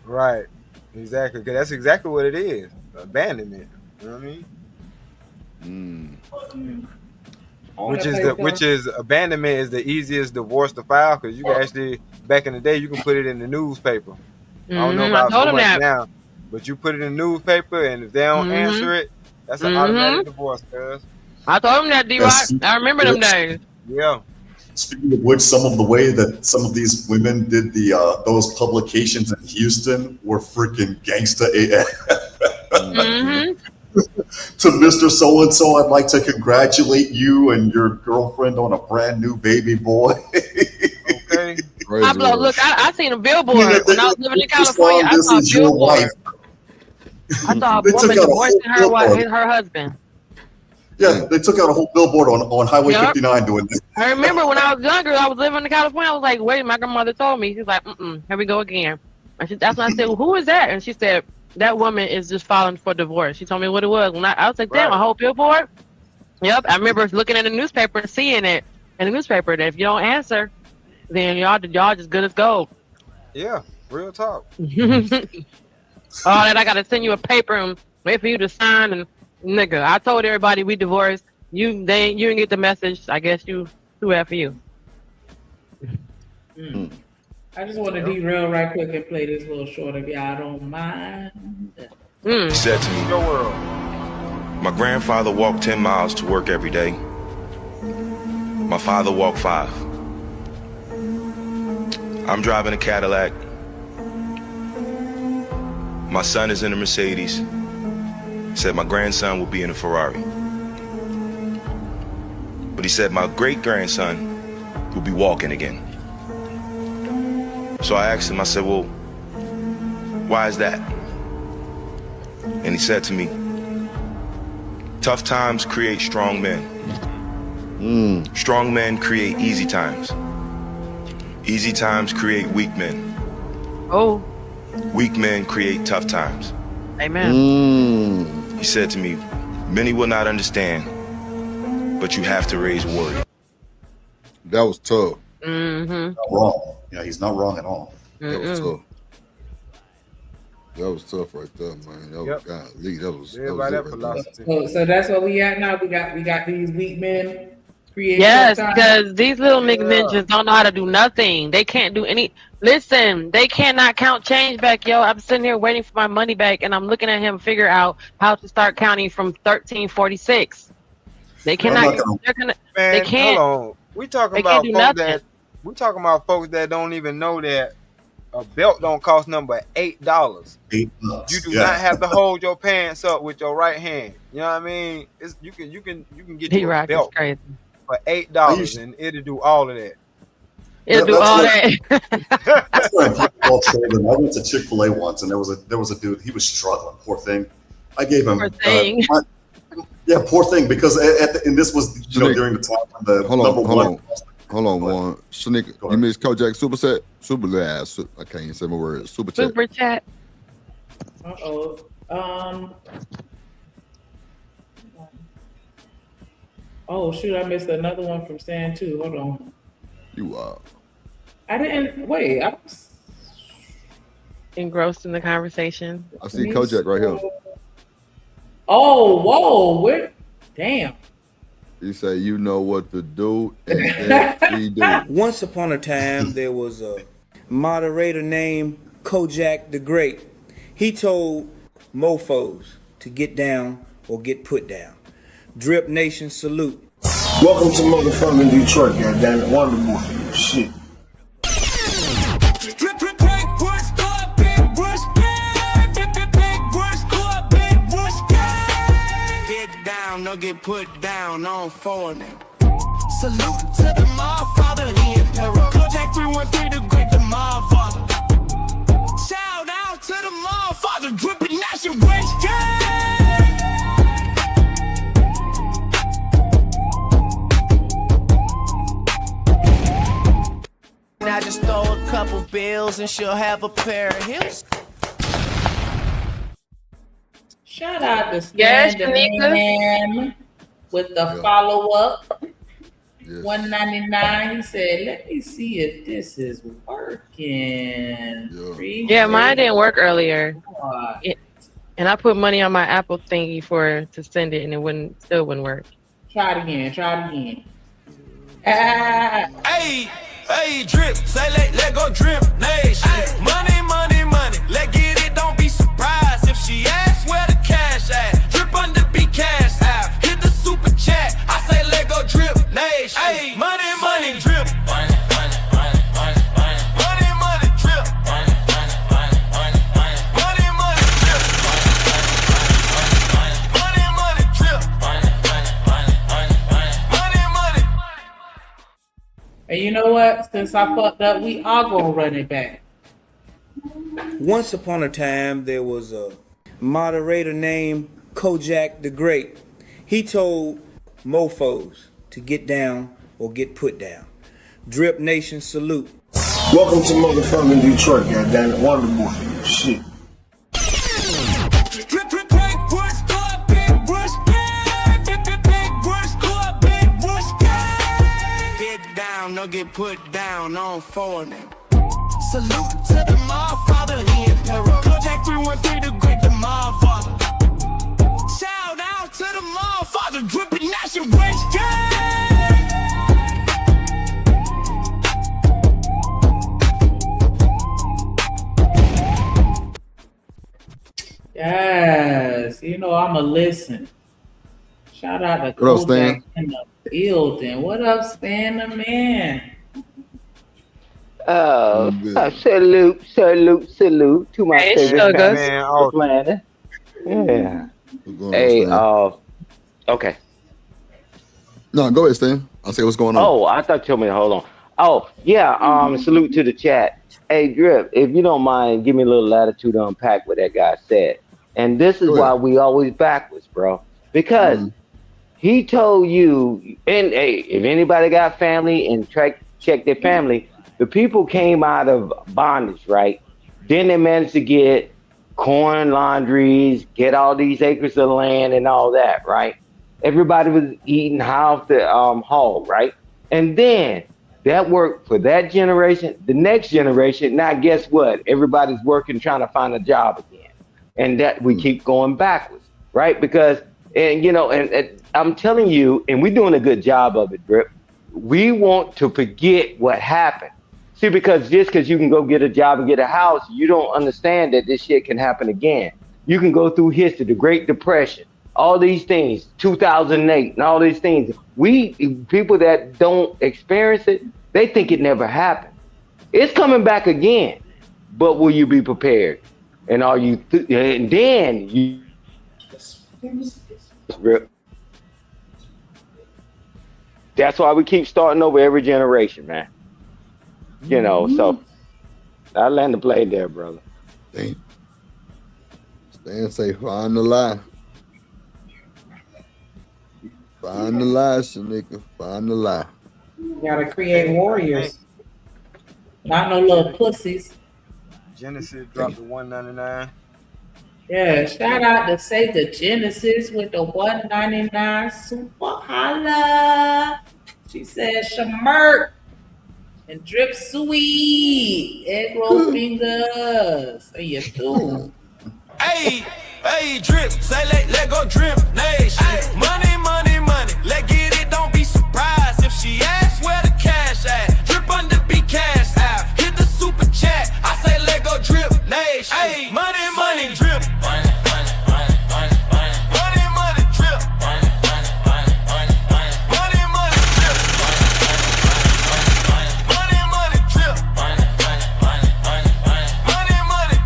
Right. Exactly. Because that's exactly what it is. Abandonment. You know what I mean? Which is abandonment is the easiest divorce to file, because you can actually, back in the day, you can put it in the newspaper. I don't know about so much now, but you put it in the newspaper, and if they don't answer it, that's an automatic divorce, cuz. I told him that, D-Rock. I remember them days. Yeah. Speaking of which, some of the way that some of these women did those publications in Houston were freaking gangsta AF. To Mr. So-and-so, I'd like to congratulate you and your girlfriend on a brand new baby boy. Okay. Pablo, look, I seen a billboard when I was living in California. I saw a billboard. I saw a woman divorcing her husband. Yeah, they took out a whole billboard on Highway 59 doing this. I remember when I was younger, I was living in California. I was like, wait, my grandmother told me. She's like, here we go again. And that's when I said, well, who is that? And she said, that woman is just filing for divorce. She told me what it was. When I was like, damn, a whole billboard? Yep, I remember looking at the newspaper and seeing it in the newspaper that if you don't answer, then y'all just good as gold. Yeah, real talk. All that, I got to send you a paper and wait for you to sign. And nigga, I told everybody we divorced. You didn't get the message. I guess too bad for you. I just want to derail right quick and play this little short if y'all don't mind. He said to me, Your world. my grandfather walked 10 miles to work every day. My father walked 5. I'm driving a Cadillac. My son is in a Mercedes. He said my grandson will be in a Ferrari. But he said my great-grandson will be walking again. So I asked him, I said, well, why is that? And he said to me, tough times create strong men. Strong men create easy times. Easy times create weak men. Oh. Weak men create tough times. Amen. He said to me, many will not understand, but you have to raise warriors. That was tough. Not wrong. Yeah, he's not wrong at all. That was tough. That was tough right there, man. That was golly, that was it right there. So that's what we at now. We got these weak men creating. Yes, because these little niggas just don't know how to do nothing. They can't do any. Listen, they cannot count change back, yo. I'm sitting here waiting for my money back, and I'm looking at him figure out how to start counting from 1346. They cannot. They can't. Hold on. We talking about folks that don't even know that a belt don't cost number $8. $8. You do not have to hold your pants up with your right hand. You know what I mean? You can get you a belt for $8 and it'll do all of that. It'll do all that. I went to Chick-fil-A once, and there was a dude. He was struggling. Poor thing. I gave him. Poor thing. Poor thing. Because and this was during the time when the Hold on, one. Shanika, you missed Kojak Super Set? I can't even say my words. Super Chat. Super Chat. Oh shoot, I missed another one from Stan too. Hold on. You are. I didn't wait. I was engrossed in the conversation. I see Kojak right here. Oh, whoa! Where? Damn. He say, "You know what to do," and then we do. Once upon a time, there was a moderator named Kojak the Great. He told mofos to get down or get put down. Drip Nation salute. Welcome to motherfucking Detroit, goddammit. Wonderful. Shit. No get put down on foreign. Salute to the Motherfather, the Emperor. Kojak 313, the great, the Motherfather. Shout out to the Motherfather, dripping nation waste. I just throw a couple bills and she'll have a pair of hips. Shout out to Yes, Stan the Man with the follow up. 199. He said, "Let me see if this is working." Yeah, mine didn't work earlier. And I put money on my Apple thingy to send it, and it still wouldn't work. Try it again. Hey, drip, say let go drip nation. Money, money, money, let get it, don't be surprised if she asks where the cash at. Drip under be cash out, hit the super chat, I say let go drip nation. Hey, money, money, drip. Money, money, money, money, money. Money, money, drip. Money, money, money, money, money. Money, money, drip. Money, money, drip. Money, money, money, money, money. Money, money. And you know what? Since I fucked up, we are gonna run it back. Once upon a time, there was a moderator named Kojak the Great. He told mofos to get down or get put down. Drip Nation salute. Welcome to motherfucking Detroit, goddammit. Wonderful. Shit. Drip, drip, big brush, go up, big brush, big brush, go up, big brush, get down, no get put down on foreign. Salute to the Motherfather, the Emperor. Kojak 313, the great, the Motherfather. Shout out to the Motherfather, dripping nation waste. Yes, you know I'ma listen. Shout out to What up, Stan? Kojak in the building. What up, Stan the Man? Salute to my Hey, favorite Sugar. family, Man, Atlanta. Yeah. Hey, okay. No, go ahead, Stan. I'll say what's going on. Oh, I thought you told me to hold on. Oh, yeah. Salute to the chat. Hey, Drip, if you don't mind, give me a little latitude to unpack what that guy said. And this is why we always backwards, bro. Because he told you, and hey, if anybody got family and check their family, the people came out of bondage, right? Then they managed to get corn laundries, get all these acres of land and all that, right? Everybody was eating half the hog, right? And then that worked for that generation. The next generation, now guess what? Everybody's working, trying to find a job again. And that we keep going backwards, right? Because, and you know, and I'm telling you, and we're doing a good job of it, Drip. We want to forget what happened. See, because just because you can go get a job and get a house, you don't understand that this shit can happen again. You can go through history, the Great Depression, all these things, 2008 and all these things. People that don't experience it, they think it never happened. It's coming back again, but will you be prepared? And are you, and then you, that's why we keep starting over every generation, man. You know, so I land the plane there, brother. Stan say, find the lie. Find the lie, Shanika. Find the lie. You gotta create warriors. Not no little pussies. Genesis dropped to 199. Yeah, shout out to Sega Genesis with the 199 super holla. She said, Shamirk. And Drip sweet. Egg roll fingers. How you doing? Hey, drip, say let go drip nation. Money, money, money, let get it, don't be surprised if she asks where the cash at. Drip under be cash out, hit the super chat, I say let go drip nation. Hey, money, money, drip. Money, money, money, money, money. Money, money, drip. Money, money, money, money, money. Money, money, drip. Money, money, drip. Money, money, money, money, money. Money, money.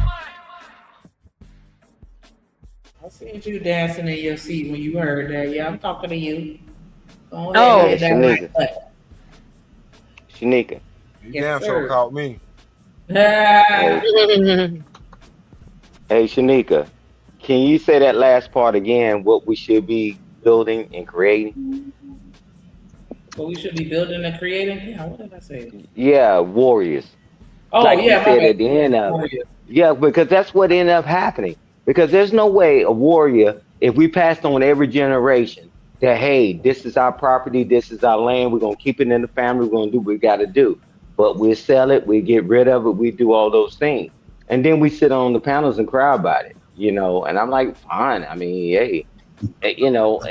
I seen you dancing in your seat when you heard that. Yeah, I'm talking to you. Go Oh, ahead, hit that right button. Shanika. You Yes, damn sir. sure caught me. Hey, Shanika, can you say that last part again? What we should be building and creating? But we should be building and creating. Yeah, what did I say? Yeah, warriors. Oh, Like yeah, you my said bad. at the end of it. Warriors. Yeah, because that's what ended up happening. Because there's no way a warrior, if we passed on every generation, that hey, this is our property, this is our land, we're gonna keep it in the family, we're gonna do what we gotta do. But we sell it, we get rid of it, we do all those things. And then we sit on the panels and cry about it, you know, and I'm like, fine. I mean, hey, you know,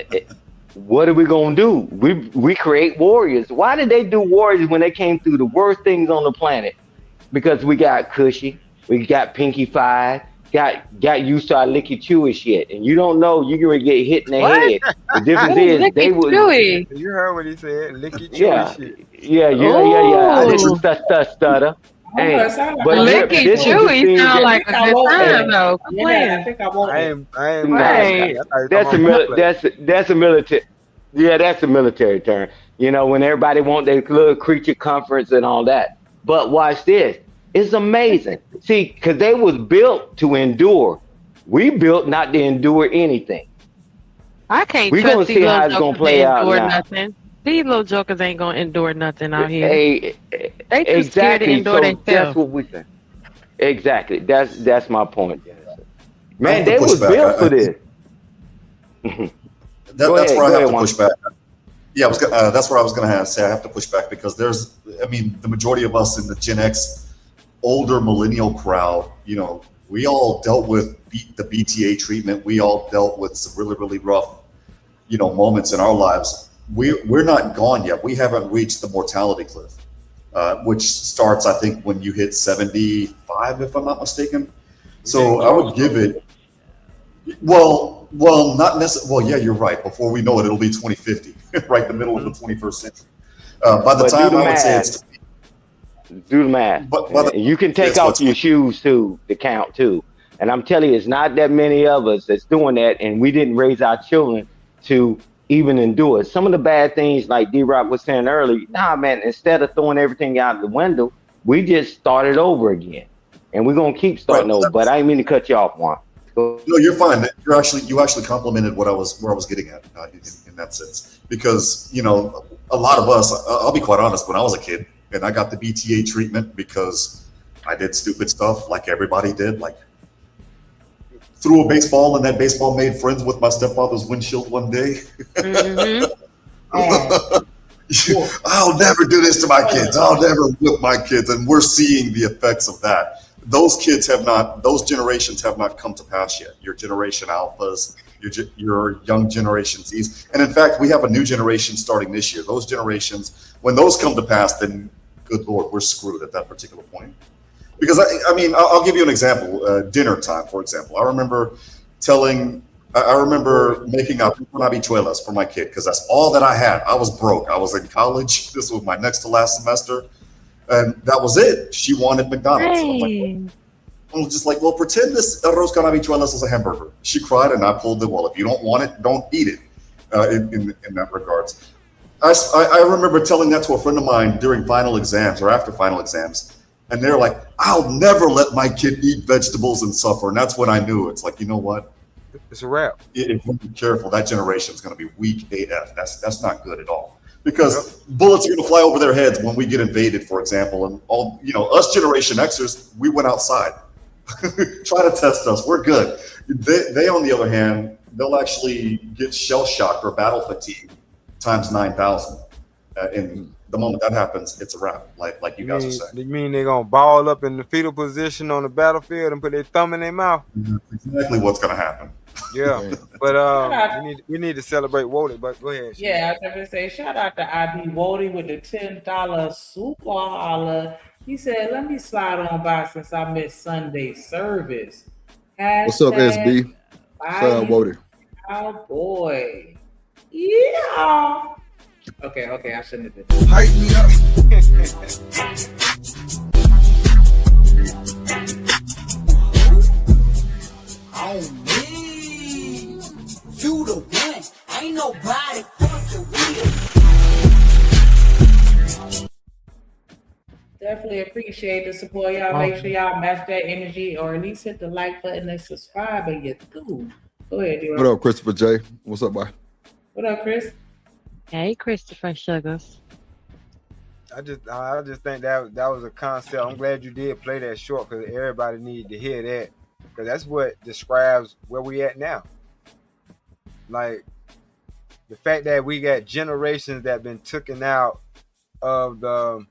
what are we gonna do? We create warriors. Why did they do warriors when they came through the worst things on the planet? Because we got Cushy, we got Pinky Five, got used to our licky chewy shit, and you don't know you're gonna get hit in the What? head. The difference What is is they licky would. chewy? You heard what he said. Licky chewy Yeah, shit. yeah. I didn't stutter. Hey, but Licky this is the chewy thing sound that- like a good time though. Quit Yeah, I playing. think I won't. I ain't Nah, Right. that's a military. Yeah, that's a military term. You know, when everybody want their little creature comforts and all that. But watch this. It's amazing. See, because they was built to endure. We built not to endure anything. I can't We trust gonna these see how little it's gonna jokers play to out endure now. nothing. These little jokers ain't gonna endure nothing out here. Hey, They too scared to exactly. endure So themselves. that's what we say. Exactly. That's my point. Man, have to they push was back. built for this. Go That's ahead, where I go have ahead, to Juan. push back. Yeah, that's where I was going to say I have to push back because the majority of us in the Gen X, older millennial crowd, you know, we all dealt with the BTA treatment. We all dealt with some really, really rough, you know, moments in our lives. We're not gone yet. We haven't reached the mortality cliff, which starts, I think, when you hit 75, if I'm not mistaken. So I would give it. Well, not necessarily. Well, yeah, you're right. Before we know it, it'll be 2050, right in the middle of the 21st century. By the But time do the I would say math. it's Do the math. And you can take yes, off what's- your shoes too to count too. And I'm telling you, it's not that many of us that's doing that, and we didn't raise our children to even endure it. Some of the bad things, like D-Rock was saying earlier, nah, man, instead of throwing everything out the window, we just started over again. And we're gonna keep starting over. But I didn't mean to cut you off, Juan. No, you're fine. You actually complimented where I was getting at in that sense, because you know a lot of us. I'll be quite honest. When I was a kid and I got the BTA treatment because I did stupid stuff like everybody did, like threw a baseball and that baseball made friends with my stepfather's windshield one day. I'll never do this to my kids. I'll never whip my kids, and we're seeing the effects of that. Those generations have not come to pass yet. Your generation alphas, your young generation Z's. And in fact, we have a new generation starting this year. Those generations, when those come to pass, then good Lord, we're screwed at that particular point. Because I mean, I'll give you an example, dinner time, for example. I remember making habichuelas for my kid because that's all that I had. I was broke. I was in college. This was my next to last semester. And that was it. She wanted McDonald's. And I was just like, well, pretend this arroz con habichuelas is a hamburger. She cried, and I pulled the, well, if you don't want it, don't eat it, in that regards. I remember telling that to a friend of mine during final exams or after final exams. And they're like, I'll never let my kid eat vegetables and suffer. And that's when I knew. It's like, you know what? It's a wrap. If we're careful, that generation is going to be weak AF. That's not good at all. Because bullets are going to fly over their heads when we get invaded, for example. And all, you know, us Generation Xers, we went outside. Try to test us. We're good. They, on the other hand, they'll actually get shell shocked or battle fatigue times 9,000. And the moment that happens, it's a wrap. Like you guys are saying. You mean they're gonna ball up in the fetal position on the battlefield and put their thumb in their mouth? That's exactly what's gonna happen. Yeah, but we need to celebrate Wody. But go ahead. Yeah, I was going to say, shout out to IB Wody with the $10 super holler. He said, let me slide on by since I missed Sunday service. What's up, SB? Shout out Wody. Cowboy. Yeah. Okay, I shouldn't have done that. Hype me up. On me, you the one. Ain't nobody fucking with. Definitely appreciate the support, y'all. Make sure y'all match that energy, or at least hit the like button and subscribe, and you do. Go ahead, D-Rock. What up, Christopher J? What's up, boy? What up, Chris? Hey, Christopher Sugars. I just think that was a concept. I'm glad you did play that short because everybody needed to hear that, because that's what describes where we at now. Like the fact that we got generations that been taken out of the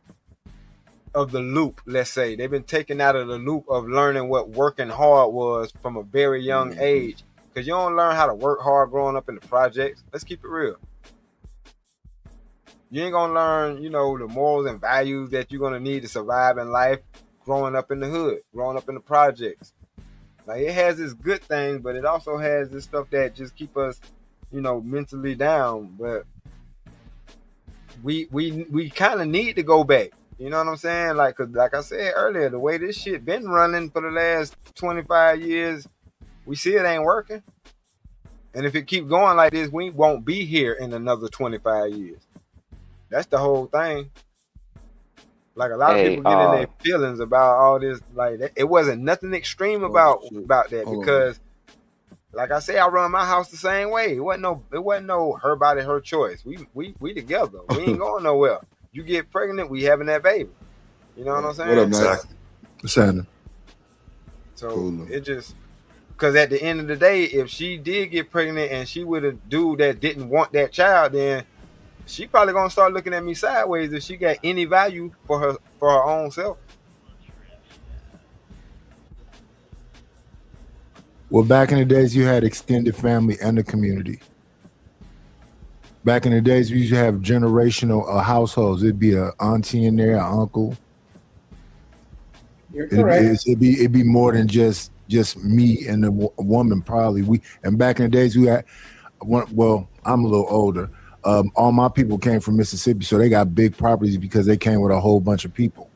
loop. Let's say they've been taken out of the loop of learning what working hard was from a very young age. Because you don't learn how to work hard growing up in the projects. Let's keep it real. You ain't gonna learn, the morals and values that you're gonna need to survive in life growing up in the hood, growing up in the projects. Like, it has its good things, but it also has this stuff that just keep us, mentally down. But we kind of need to go back. You know what I'm saying? Like, 'cause like I said earlier, the way this shit been running for the last 25 years, we see it ain't working. And if it keep going like this, we won't be here in another 25 years. That's the whole thing. Like, a lot of people get in their feelings about all this. Like, it wasn't nothing extreme about that, because, like I say, I run my house the same way. It wasn't no her body, her choice. We together. We ain't going nowhere. You get pregnant, we having that baby. You know what I'm saying? What up, Max? What's happening? So it just, because at the end of the day, if she did get pregnant and she with a dude that didn't want that child, then she probably gonna start looking at me sideways if she got any value for her own self. Well, back in the days, you had extended family and the community. Back in the days, we used to have generational households. It'd be an auntie in there, an uncle. You're correct. It'd be more than just me and a woman, probably. And back in the days, we had one. Well, I'm a little older. All my people came from Mississippi, so they got big properties because they came with a whole bunch of people.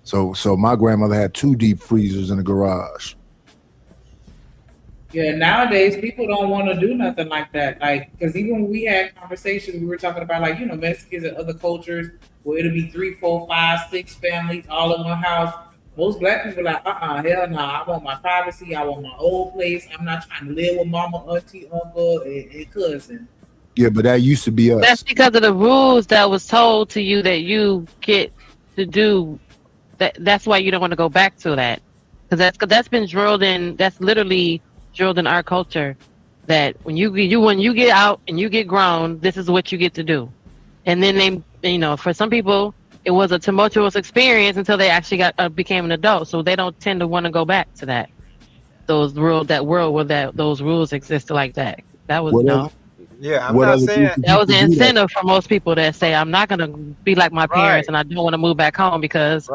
So my grandmother had 2 deep freezers in the garage. Yeah, nowadays people don't want to do nothing like that. Like, because even when we had conversations, we were talking about, like, Mexicans and other cultures where it'll be 3, 4, 5, 6 families all in one house. Most black people are like, hell no, I want my privacy. I want my old place. I'm not trying to live with mama, auntie, uncle, and cousin. Yeah, but that used to be us. That's because of the rules that was told to you that you get to do. That's why you don't want to go back to that, because that's been drilled in. That's literally drilled in our culture, that when you get out and you get grown, this is what you get to do. And then they, for some people, it was a tumultuous experience until they actually became an adult. So they don't tend to want to go back to that. That world where those rules existed like that. That was Yeah, I'm not saying that was the incentive for most people that say, I'm not gonna be like my parents, and I don't want to move back home, because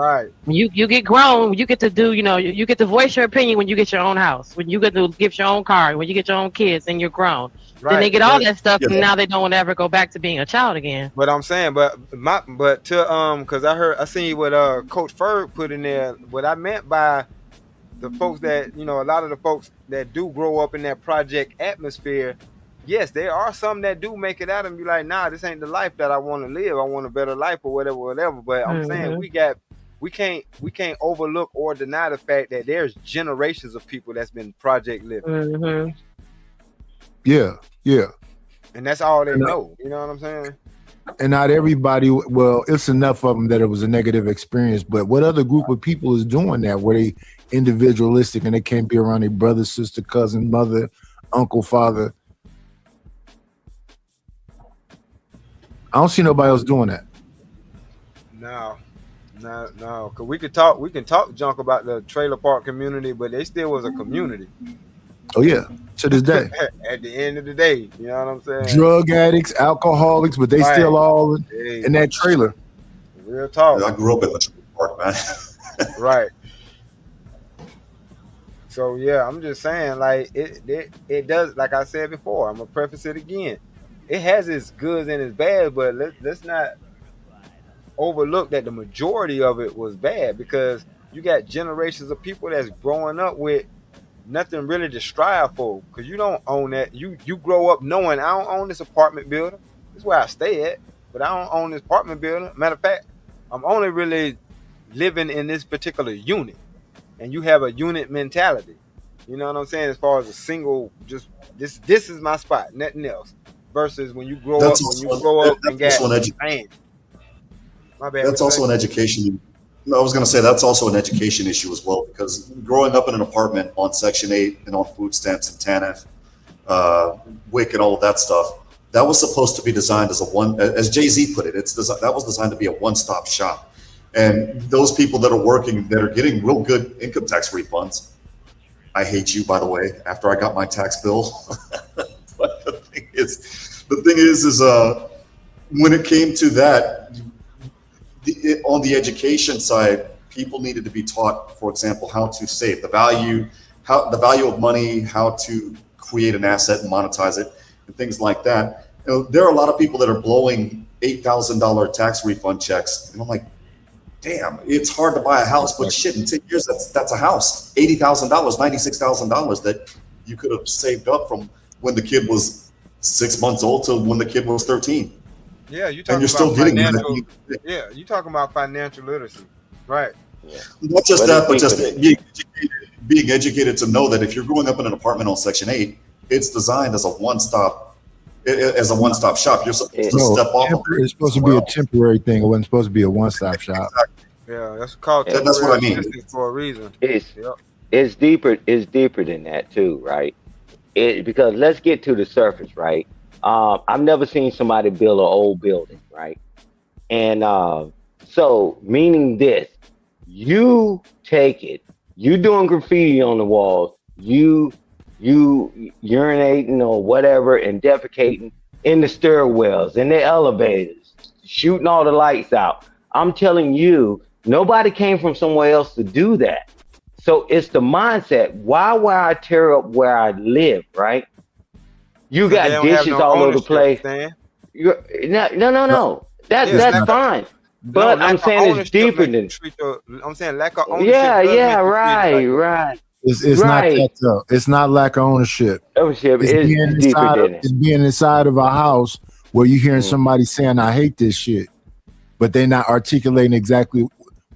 when you get grown, you get to do, you get to voice your opinion when you get your own house, when you get to get your own car, when you get your own kids and you're grown. Then they get all that stuff, and now they don't want to ever go back to being a child again. But I'm saying, because I seen what Coach Ferg put in there. What I meant by the folks that, a lot of the folks that do grow up in that project atmosphere. Yes, there are some that do make it out and be like, nah, this ain't the life that I want to live. I want a better life or whatever. But I'm saying we can't overlook or deny the fact that there's generations of people that's been project living. Yeah. And that's all they know. You know what I'm saying? And not everybody, well, it's enough of them that it was a negative experience. But what other group of people is doing that, where they individualistic and they can't be around their brother, sister, cousin, mother, uncle, father? I don't see nobody else doing that. No, cause we can talk junk about the trailer park community, but they still was a community. Oh yeah, to this day. At the end of the day, you know what I'm saying? Drug addicts, alcoholics, but they still all in that trailer. Real talk. I grew up in the trailer park, man. Right. So yeah, I'm just saying, like it does. Like I said before, I'm gonna preface it again. It has its goods and its bad, but let's not overlook that the majority of it was bad, because you got generations of people that's growing up with nothing really to strive for, because you don't own that. You grow up knowing, I don't own this apartment building. This is where I stay at, but I don't own this apartment building. Matter of fact, I'm only really living in this particular unit, and you have a unit mentality. You know what I'm saying? As far as a single, just this is my spot, nothing else. Versus when you grow up and get man. My bad. That's also an education. I was going to say that's also an education issue as well, because growing up in an apartment on Section 8 and on food stamps and TANF, WIC and all of that stuff, that was supposed to be designed as as Jay-Z put it, that was designed to be a one-stop shop. And those people that are working, that are getting real good income tax refunds, I hate you, by the way, after I got my tax bill. But the thing is when it came to that, on the education side, people needed to be taught, for example, how to save, the value of money, how to create an asset and monetize it, and things like that. You know, there are a lot of people that are blowing $8,000 tax refund checks, and I'm like, damn, it's hard to buy a house, but shit, in 10 years, that's a house. $80,000, $96,000 that you could have saved up from when the kid was 6 months old to when the kid was 13. Yeah, you talking about financial. Yeah, you talking about financial literacy, right? Yeah. Not just that, but just being educated to know that if you're growing up in an apartment on Section 8, it's designed as a one-stop shop. You're supposed to step off. It's supposed to be a temporary thing. It wasn't supposed to be a one-stop shop. Yeah, that's called. That's what I mean. For a reason. It's deeper. It's deeper than that too, right? Because let's get to the surface, right? I've never seen somebody build an old building, right? And so meaning this, you take it, you doing graffiti on the walls, you urinating or whatever and defecating in the stairwells, in the elevators, shooting all the lights out. I'm telling you, nobody came from somewhere else to do that. So it's the mindset. Why would I tear up where I live, right? You got dishes all over the place. No. That's fine. But I'm saying it's deeper than. I'm saying lack of ownership. Yeah, right. It's not that though. It's not lack of ownership. Ownership is deeper than it. It's being inside of a house where you're hearing somebody saying, "I hate this shit," but they're not articulating exactly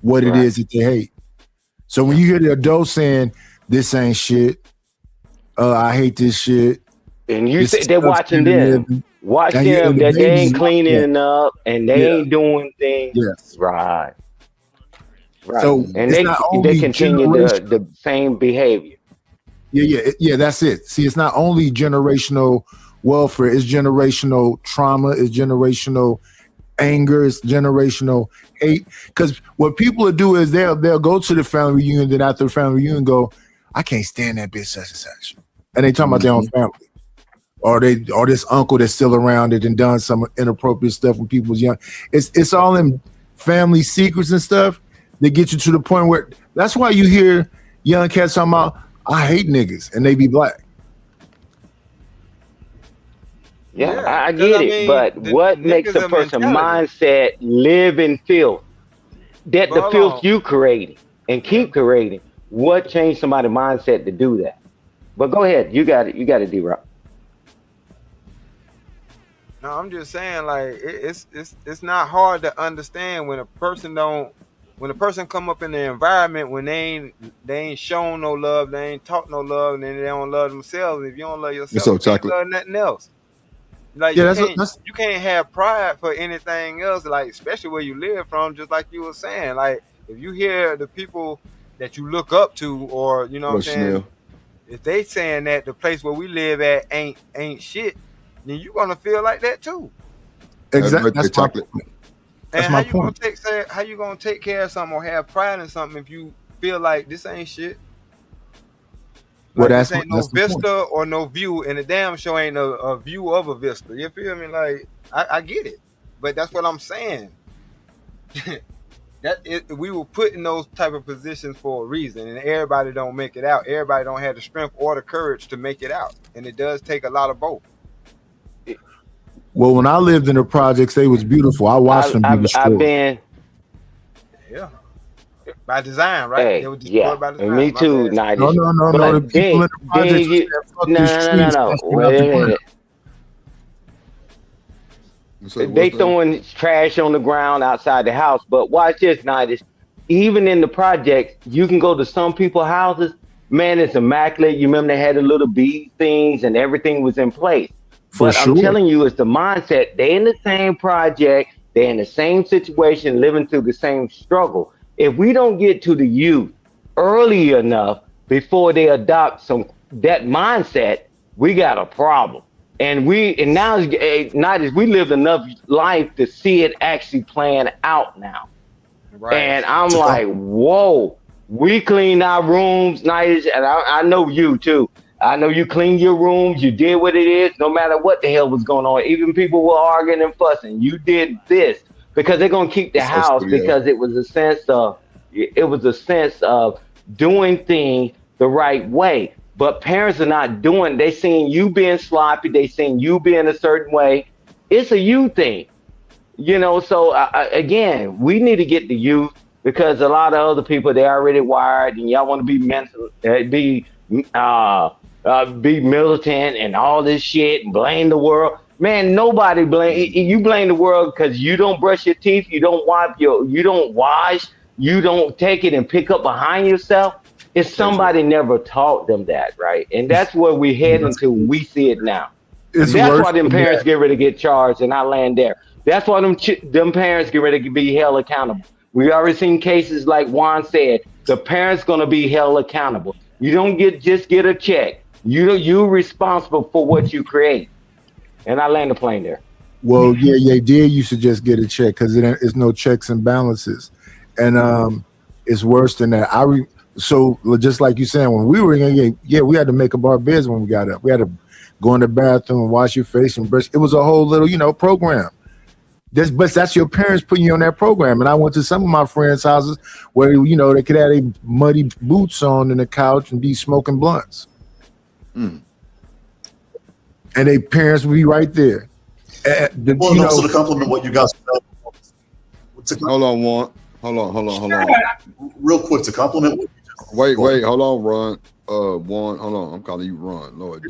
what it is that they hate. So when you hear the adult saying, "This ain't shit," I hate this shit. And you say they're watching them. Watch them that they ain't cleaning up and they ain't doing things. Yes. Right. So and they continue the same behavior. Yeah, that's it. See, it's not only generational welfare, it's generational trauma, it's generational anger, it's generational hate. Because what people will do is they'll go to the family reunion, then after the family reunion go, I can't stand that bitch such and such. And they talking about their own family. Or this uncle that's still around that and done some inappropriate stuff when people was young. It's all in family secrets and stuff that get you to the point where that's why you hear young cats talking about, I hate niggas, and they be black. Yeah, I get it. But what makes a person mindset live in filth? That the filth you created and keep creating. What changed somebody's mindset to do that? But go ahead, you got it, D-Rock. No, I'm just saying, like it's not hard to understand when a person come up in the environment when they ain't shown no love, they ain't taught no love, and then they don't love themselves. If you don't love yourself, you can't love nothing else. Like you can't have pride for anything else, like especially where you live from. Just like you were saying, like if you hear the people that you look up to, or you know what I'm saying, if they saying that the place where we live at ain't shit, then you're gonna feel like that too. Exactly. That's chocolate. That's And my how point. you gonna take care of something or have pride in something if you feel like this ain't shit? Well, Like this that's ain't no the point. vista or no view, and the damn show ain't a view of a vista. You feel me? Like I get it, but that's what I'm saying. We were put in those type of positions for a reason, and everybody don't make it out. Everybody don't have the strength or the courage to make it out, and it does take a lot of both. Well, when I lived in the projects, they was beautiful. I watched them be I've destroyed. been. Yeah, by design, right? Hey, They were destroyed yeah, by design. me My too, bad. Nigel. No. But The people in the then projects you, said, "Fuck no, this no, tree, no, it's no. gonna stay out Wait the a ground." minute. They throwing trash on the ground outside the house, but watch this, Nigel. Even in the projects, you can go to some people's houses. Man, it's immaculate. You remember they had the little bead things and everything was in place. For But I'm sure. telling you, it's the mindset. They're in the same project. They're in the same situation, living through the same struggle. If we don't get to the youth early enough before they adopt that mindset, we got a problem. And now we lived enough life to see it actually playing out now. Right. And I'm like, whoa, we cleaned our rooms, nice. And I know you too. I know you cleaned your rooms. You did what it is, no matter what the hell was going on. Even people were arguing and fussing. You did this because they're gonna keep the house because it was a sense of doing things the right way. But parents are not doing. They seeing you being sloppy. They seeing you being a certain way. It's a you thing. So again, we need to get the youth because a lot of other people, they're already wired and y'all want to be mental, be militant and all this shit and blame the world. Man, nobody you blame the world because you don't brush your teeth, you don't wash, you don't take it and pick up behind yourself. It's somebody never taught them that, right? And that's where we head into. We see it now. That's why them parents get ready to get charged, and I land there. That's why them parents get ready to be held accountable. We already seen cases like Juan said. The parents gonna be held accountable. You don't just get a check. You're responsible for what you create. And I land the plane there. Well, yeah, did used to just get a check because it's no checks and balances, and it's worse than that. So just like you saying, when we were in, we had to make up our beds when we got up. We had to go in the bathroom and wash your face and brush. It was a whole little, program. But that's your parents putting you on that program. And I went to some of my friends' houses where, they could have their muddy boots on the couch and be smoking blunts. And their parents would be right there. Also to compliment what you guys said. Hold on, Juan. Hold on. Real quick, to compliment what you just Wait, hold on, Ron. Juan, hold on. I'm calling you Ron. Lord,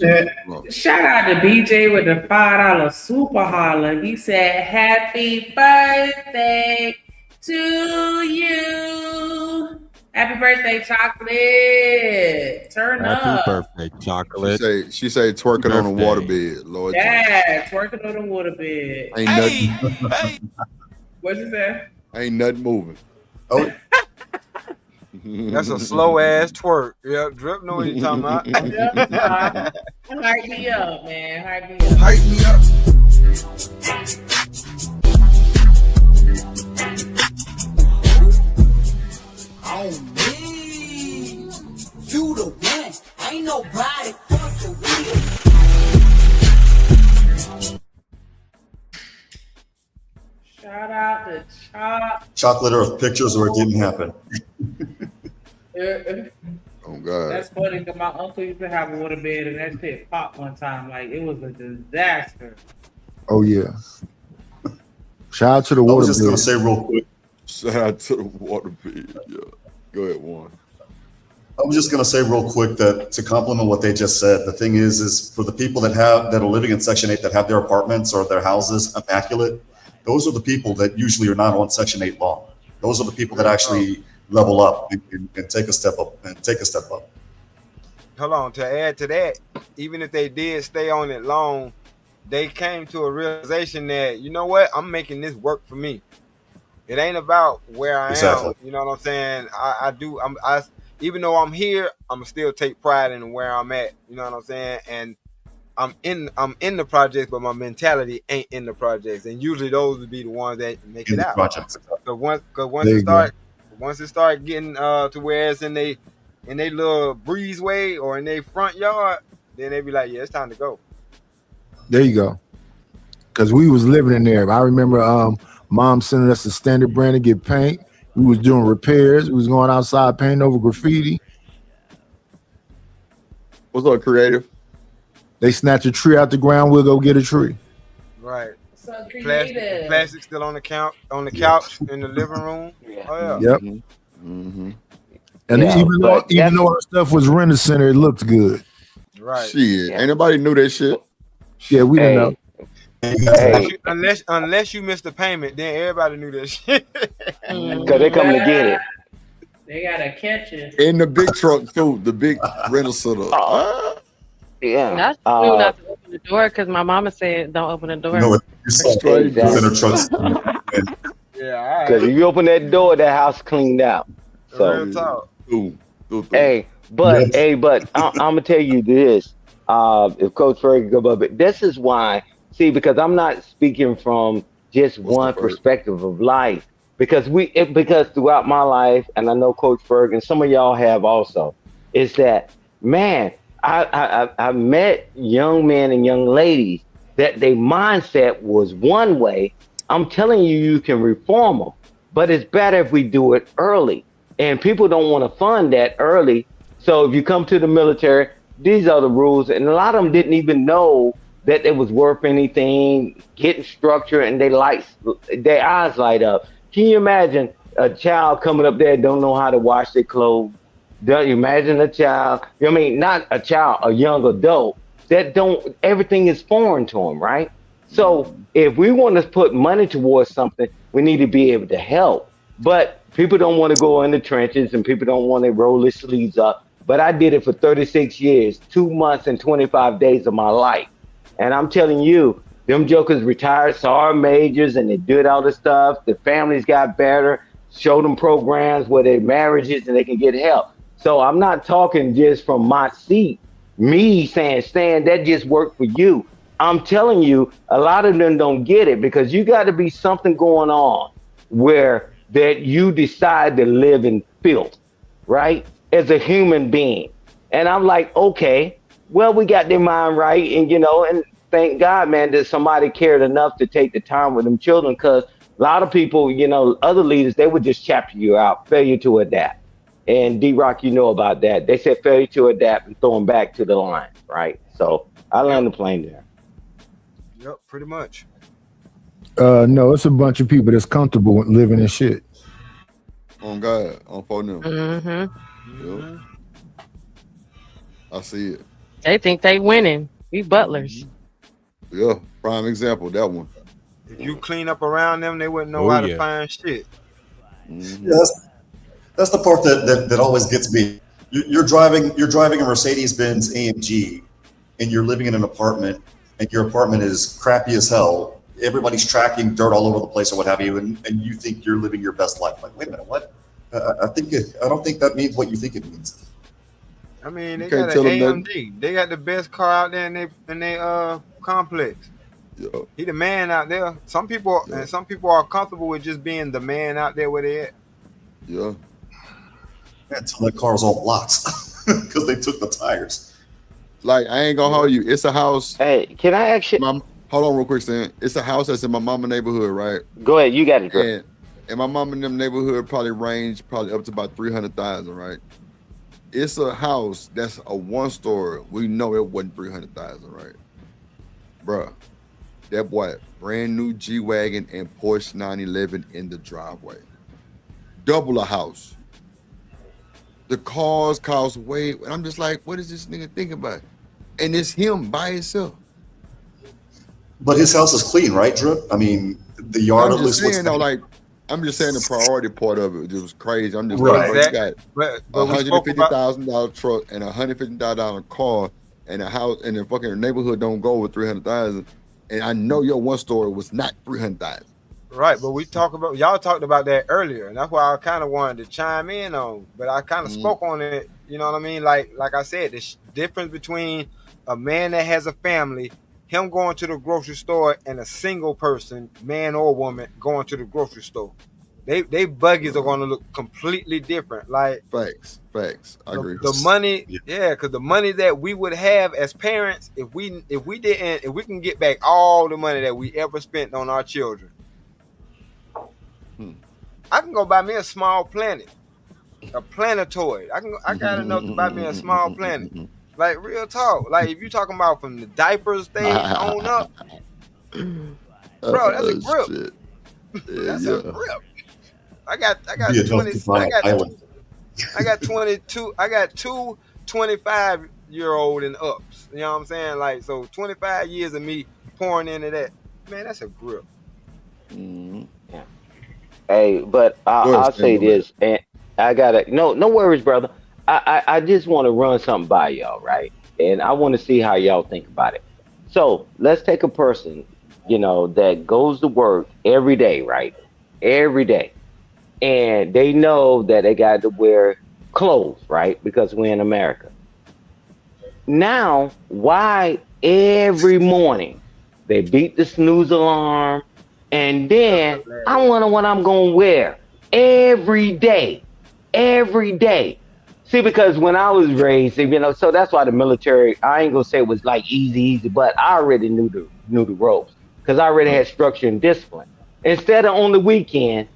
Ron. Shout out to BJ with the $5 super holler. He said, "Happy birthday to you. Happy birthday, chocolate. Turn Happy up." birthday, chocolate. She say twerking on a waterbed, Lord. Yeah, twerking on the waterbed. Ain't nothing. What'd you say? Ain't nothing moving. Oh. That's a slow ass twerk. Yeah, Drip know what you talking about. Hype me up, man. Hype me up. Hype me up. On me, you the one. Ain't nobody fucking with. Shout out to Chocolate Earth pictures or it didn't happen. Oh God. That's funny because my uncle used to have a waterbed and that shit popped one time. Like it was a disaster. Oh yeah. Shout out to the waterbed. I was just gonna say real quick. Shout out to the waterbed. Yeah. Go ahead, Juan. I was just gonna say real quick that to compliment what they just said, the thing is for the people that are living in Section 8 that have their apartments or their houses immaculate, those are the people that usually are not on Section 8 law. Those are the people that actually level up and take a step up Hold on, to add to that, even if they did stay on it long, they came to a realization that, you know what, I'm making this work for me. It ain't about where I am. You know what I'm saying? I even though I'm here, I'm still take pride in where I'm at. You know what I'm saying? And I'm in the projects, but my mentality ain't in the projects, and usually those would be the ones that make In it the out. projects. So once There you once it start getting to where it's in they little breezeway or in their front yard, then they be like, yeah, it's time to go. There you go. Because we was living in there. I remember mom sending us to Standard Brand to get paint. We was doing repairs. We was going outside painting over graffiti. What's up, creative? They snatch a tree out the ground. We'll go get a tree. Right. So Plastic still on the couch in the living room. Oh yeah. Yep. Mm-hmm. And Yeah, even but though our stuff was render center, it looked good. Right. Shit, ain't nobody knew that shit. Yeah, we didn't know. Hey, Unless you missed the payment, then everybody knew that shit. because they coming to get it. They gotta catch it. In the big truck too, the big rental center. Yeah. I knew not to open the door because my mama said don't open the door. No, you saw center trucks. Yeah. Because if you open that door, that house cleaned out. So, Real talk. hey, but I'm gonna tell you this. If Coach Ferg come up, this is why. See, because I'm not speaking from just one perspective of life. Because because throughout my life, and I know Coach Ferg and some of y'all have also, is that man, I met young men and young ladies that their mindset was one way. I'm telling you, you can reform them, but it's better if we do it early. And people don't want to fund that early. So if you come to the military, these are the rules. And a lot of them didn't even know that it was worth anything, getting structure, and their eyes light up. Can you imagine a child coming up there don't know how to wash their clothes? Don't you imagine a child? I mean, not a child, a young adult that everything is foreign to them, right? So if we want to put money towards something, we need to be able to help. But people don't want to go in the trenches and people don't want to roll their sleeves up. But I did it for 36 years, 2 months and 25 days of my life. And I'm telling you, them jokers retired sergeant majors and they did all this stuff. The families got better, showed them programs where their marriages and they can get help. So I'm not talking just from my seat, me saying, Stan, that just worked for you. I'm telling you, a lot of them don't get it because you got to be something going on where that you decide to live in filth, right? As a human being. And I'm like, okay, well, we got their mind right. And, and thank God, man, that somebody cared enough to take the time with them children. Because a lot of people, other leaders, they would just chapter you out, failure to adapt. And D-Rock, you know about that. They said failure to adapt and throw them back to the line, right? So I learned the plane there. Yep, pretty much. No, it's a bunch of people that's comfortable with living in shit. On God, on phone them. Mm-hmm. Yep. I see it. They think they winning. We butlers. Yeah, prime example, that one. If you clean up around them, they wouldn't know how to find shit. Mm-hmm. Yeah, that's the part that always gets me. You're driving a Mercedes-Benz AMG, and you're living in an apartment, and your apartment is crappy as hell. Everybody's tracking dirt all over the place or what have you, and you think you're living your best life. Like, wait a minute, what? I don't think that means what you think it means. I mean, they can't got tell an them AMG. They got the best car out there in their complex. Yeah. He the man out there. Some people are comfortable with just being the man out there where they at. Yeah. Until that car's all blocks because they took the tires. Like, I ain't gonna hold you. It's a house. Hey, can I actually hold on real quick, Stan. It's a house that's in my mama neighborhood, right? Go ahead, you got it. And in my mama and them neighborhood probably up to about 300,000, right? It's a house that's a one-story. We know it wasn't 300,000, right? Bruh, that boy, brand new G-Wagon and Porsche 911 in the driveway. Double a house. The cars cost way, and I'm just like, what is this nigga thinking about? And it's him by himself. But his house is clean, right, Drip? I mean, the yard I'm at just least saying, though, like, I'm just saying the priority part of it was crazy. I'm just Right. like, you got But a we spoke about $150,000 truck and a $150,000 car and a house and the fucking neighborhood don't go with 300,000. And I know your one story was not 300,000. right, but y'all talked about that earlier, and that's why I kind of wanted to chime in on. But I kind of spoke on it. You know what I mean? Like I said, the difference between a man that has a family, him going to the grocery store, and a single person, man or woman, going to the grocery store. They buggies are gonna look completely different. Like facts. I agree. The money, because the money that we would have as parents, if we can get back all the money that we ever spent on our children, I can go buy me a small planet, a planetoid. I got enough to buy me a small planet. Like real talk. Like if you talking about from the diaper stage on up, bro, that's a grip. Shit. That's a grip. I got Be a 20. I got 22. I got two 25-year-old and ups. You know what I'm saying? Like so, 25 years of me pouring into that. Man, that's a grip. Yeah. Hey, but I'll say this, and I gotta no worries, brother. I just want to run something by y'all, right? And I want to see how y'all think about it. So let's take a person, that goes to work every day, right? Every day. And they know that they got to wear clothes, right? Because we're in America. Now, why every morning they beat the snooze alarm, and then I wonder what I'm going to wear every day. See, because when I was raised, so that's why the military, I ain't going to say it was like easy, but I already knew the ropes because I already had structure and discipline. Instead of on the weekend,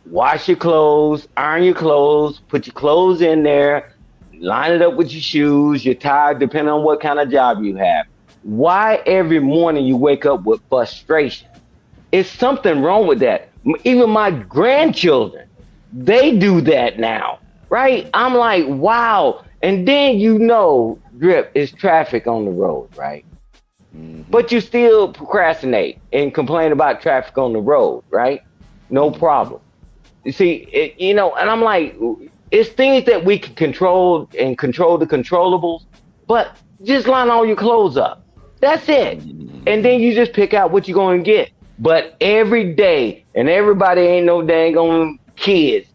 wash your clothes, iron your clothes, put your clothes in there, line it up with your shoes, your tie, depending on what kind of job you have. Why every morning you wake up with frustration? It's something wrong with that. Even my grandchildren, they do that now, right? I'm like, wow. And then Drip, is traffic on the road, right? But you still procrastinate and complain about traffic on the road, right? No problem. You see, and I'm like, it's things that we can control and control the controllables, but just line all your clothes up. That's it. And then you just pick out what you're going to get. But every day, and everybody ain't no dang on kids,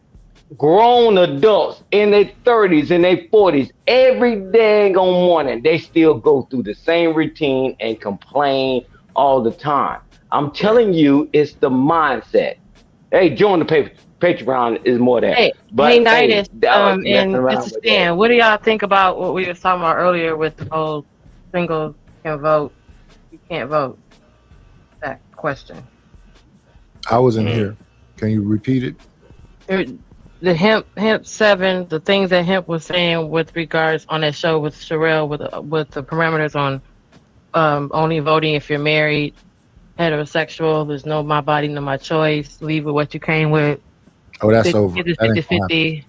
grown adults in their 30s and their 40s, every dang on morning, they still go through the same routine and complain all the time. I'm telling you, it's the mindset. Hey, join the Patreon is more there. Hey, Nidus, and Mr. Stan, what do y'all think about what we were talking about earlier with the whole singles can vote, you can't vote? That question. I wasn't here. Can you repeat it? The Hemp 7, the things that Hemp was saying with regards on that show with Sherelle with the parameters on only voting if you're married, heterosexual, there's no my body, no my choice, leave with what you came with. Oh, that's over. 50-50.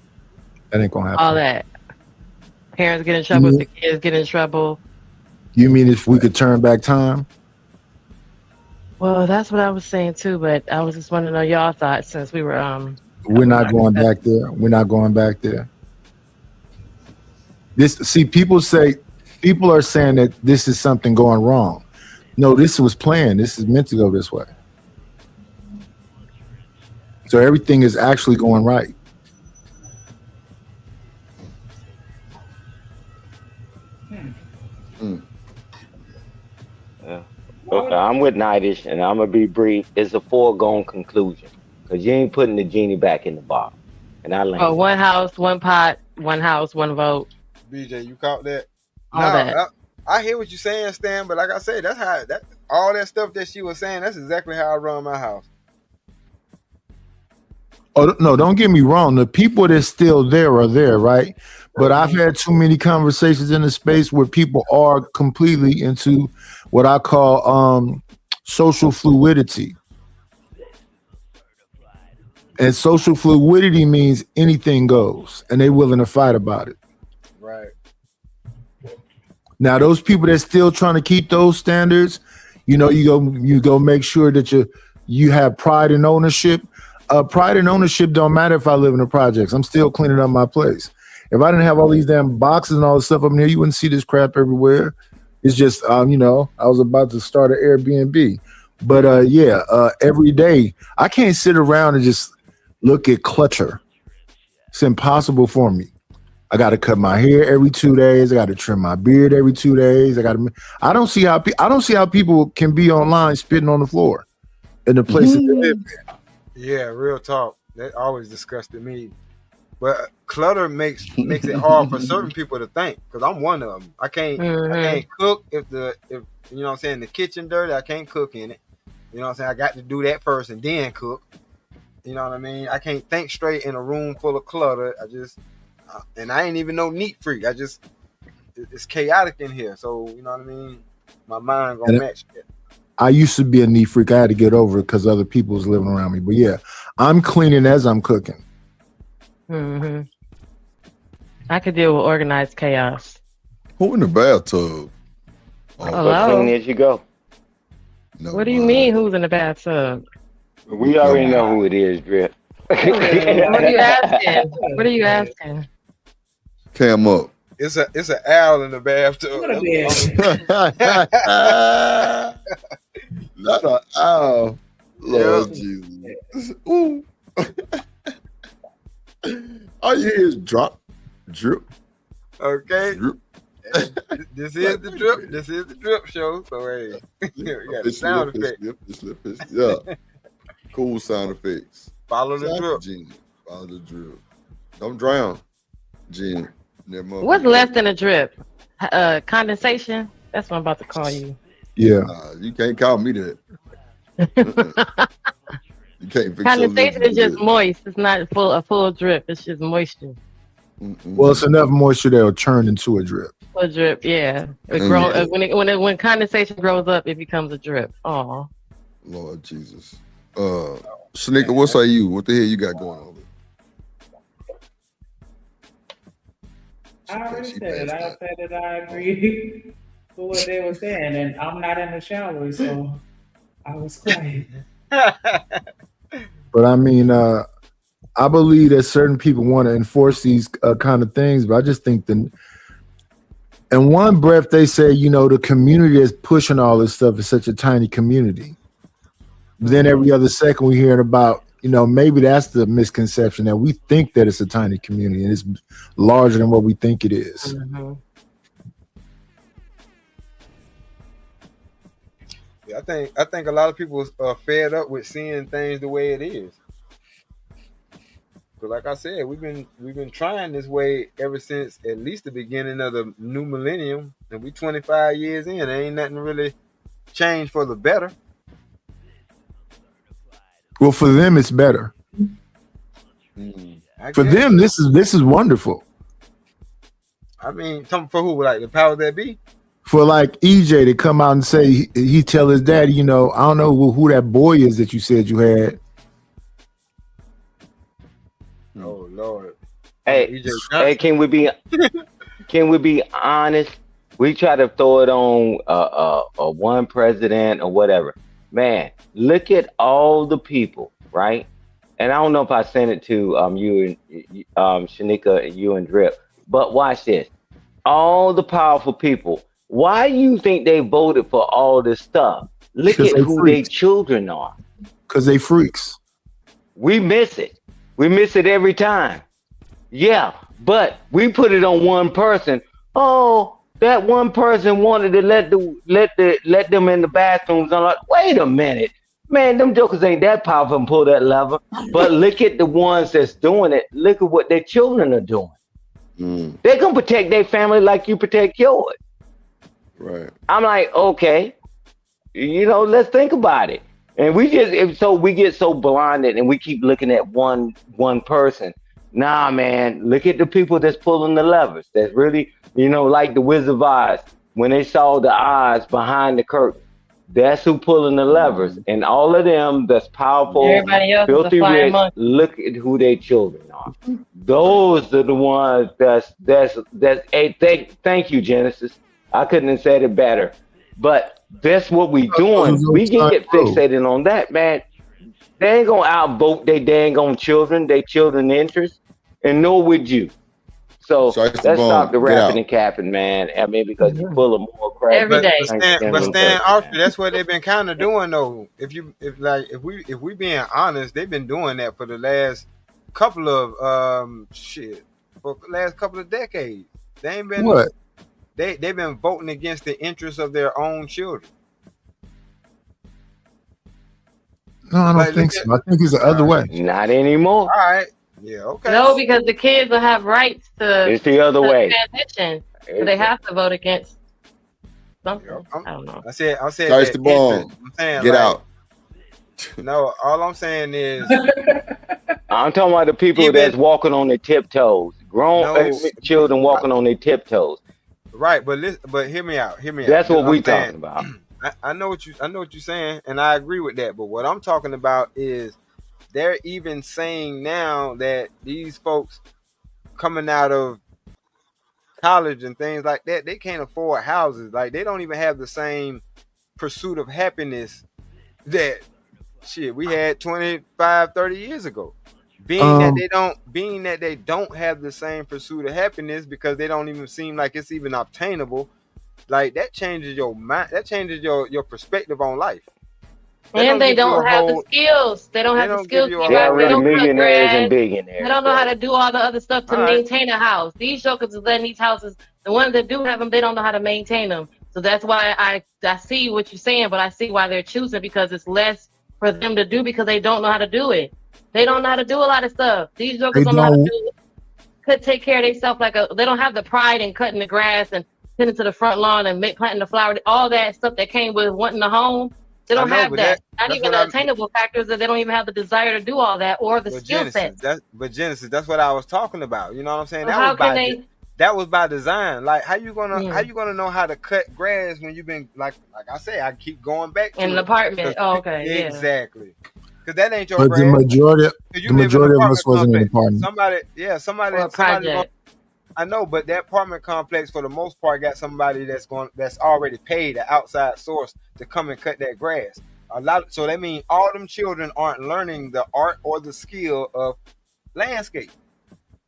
That ain't gonna happen. All that. Parents get in trouble, the kids get in trouble. You mean if we could turn back time? Well, that's what I was saying too, but I was just wanting to know y'all thoughts since we were We're not going back there. We're not going back there. People are saying that this is something going wrong. No, this was planned. This is meant to go this way. So everything is actually going right. Yeah. Okay, I'm with Nidus, and I'm gonna be brief. It's a foregone conclusion because you ain't putting the genie back in the bottle. And I land. Oh, one house, one pot, one house, one vote. BJ, you caught that? All that. I hear what you're saying, Stan, but like I said, that's how all that stuff that she was saying, that's exactly how I run my house. Oh no, don't get me wrong. The people that's still there are there, right? But I've had too many conversations in the space where people are completely into what I call social fluidity. And social fluidity means anything goes, and they're willing to fight about it. Right. Now, those people that's still trying to keep those standards, you go make sure that you have pride and ownership. Pride and ownership don't matter if I live in the projects. I'm still cleaning up my place. If I didn't have all these damn boxes and all this stuff up in here, you wouldn't see this crap everywhere. It's just, I was about to start an Airbnb. But every day, I can't sit around and just look at clutter. It's impossible for me. I got to cut my hair every 2 days. I got to trim my beard every 2 days. I don't see how people can be online spitting on the floor in the places they live in. Yeah, real talk. That always disgusted me. But clutter makes it hard for certain people to think. Because I'm one of them. I can't cook if you know what I'm saying, the kitchen dirty. I can't cook in it. You know what I'm saying? I got to do that first and then cook. You know what I mean? I can't think straight in a room full of clutter. And I ain't even no neat freak. It's chaotic in here. So, you know what I mean? My mind gonna match that. I used to be a neat freak. I had to get over it because other people was living around me. But yeah, I'm cleaning as I'm cooking. Mm-hmm. I could deal with organized chaos. Who in the bathtub? Hello? Clean as you go. No, What do you mean? Who's in the bathtub? We already know who it is, Drip. What are you asking? What are you asking? Cam up. It's an owl in the bathtub. Not an owl. Lord Jesus. Ooh. All you hear is drop, drip. Okay. Drip. This is the drip. This is the drip show. So hey, you got the sound effect. Yeah. Cool sound effects. Follow the drip. Gene. Follow the drip. Don't drown, Gene. What's less than a drip? Condensation? That's what I'm about to call you. Yeah. You can't call me that. You can't fix Condensation is just moist. It's not a full drip. It's just moisture. Well, it's enough moisture that'll turn into a drip. A drip, yeah. When condensation grows up, it becomes a drip. Oh, Lord Jesus. Shanika, what say you? What the hell you got going on? I already said it. I said that I agree with what they were saying, and I'm not in the shower, so I was quiet. But I mean, I believe that certain people want to enforce these kind of things, but I just think that in one breath they say, you know, the community that's pushing all this stuff is such a tiny community. But then every other second we're hearing about, you know, maybe that's the misconception that we think that it's a tiny community and it's larger than what we think it is. Mm-hmm. Yeah, I think a lot of people are fed up with seeing things the way it is. But like I said, we've been trying this way ever since at least the beginning of the new millennium, and we 25 years in. There ain't nothing really changed for the better. Well, for them, it's better. For them, this is wonderful. I mean, something for who? Like the powers that be? For like EJ to come out and say he tell his daddy, you know, I don't know who that boy is that you said you had. Oh Lord. Hey, can we be honest? We try to throw it on a one president or whatever. Man, look at all the people, right? And I don't know if I sent it to you and Shanika and you and Drip, but watch this. All the powerful people. Why do you think they voted for all this stuff? Look at who their children are. Because they freaks. We miss it. We miss it every time. Yeah, but we put it on one person. Oh, that one person wanted to let them in the bathrooms. I'm like, wait a minute. Man, them jokers ain't that powerful and pull that lever. But look at the ones that's doing it. Look at what their children are doing. They're going to protect their family like you protect yours. Right. I'm like, okay, you know, let's think about it. And we get so blinded and we keep looking at one person. Nah, man, look at the people that's pulling the levers. That's really, you know, like the Wizard of Oz. When they saw the eyes behind the curtain, that's who pulling the levers. And all of them that's powerful, filthy rich, look at who their children are. Those are the ones that's hey, thank you, Genesis. I couldn't have said it better. But that's what we doing. We can get fixated on that, man. They ain't gonna outvote their dang on children, their children interests, and nor would you. So let's stop the rapping and capping, man. I mean, because you're full of more crap every day. But Stan Austria, that's what they've been kind of doing though. If we being honest, they've been doing that for the last couple of for the last couple of decades. They ain't been What? They've been voting against the interests of their own children. No, I don't Like, think look so. I think it's the other way. Not anymore. All right. Yeah. Okay. No, because the kids will have rights to. It's the other to way. transition, so they have to vote against something. I don't know. I said. Dice the that bomb. interest. I'm saying, Get like, out. No, all I'm saying is I'm talking about the people Even- that's walking on their tiptoes. Grown No. children walking on their tiptoes. right, but listen, but hear me out. Hear me out. That's what I'm we saying- talking about. I know what you're saying, and I agree with that. But what I'm talking about is they're even saying now that these folks coming out of college and things like that, they can't afford houses. Like, they don't even have the same pursuit of happiness that we had 25, 30 years ago. Being that they don't have the same pursuit of happiness because they don't even seem like it's even obtainable. Like, that changes your mind. That changes your perspective on life. And they don't have the skills. They don't have the skills. They don't cut millionaires and grass. billionaires. They don't know how to do all the other stuff to maintain a house. These jokers is letting these houses, the ones that do have them, they don't know how to maintain them. So that's why I see what you're saying, but I see why they're choosing, because it's less for them to do because they don't know how to do it. They don't know how to do a lot of stuff. These jokers don't know how to do could take care of themselves they don't have the pride in cutting the grass and tending to the front lawn and planting the flower, all that stuff that came with wanting a home. They don't have that. Not even the attainable factors, that they don't even have the desire to do all that or the skill set. Genesis, that's what I was talking about. You know what I'm saying? Well, That was by design. Like, how you gonna know how to cut grass when you've been like I say, I keep going back to in an apartment? Oh, okay, exactly. Because that ain't your But grass. the majority of us wasn't in the apartment. Somebody. I know, but that apartment complex, for the most part, got somebody that's already paid an outside source to come and cut that grass. So that means all them children aren't learning the art or the skill of landscape.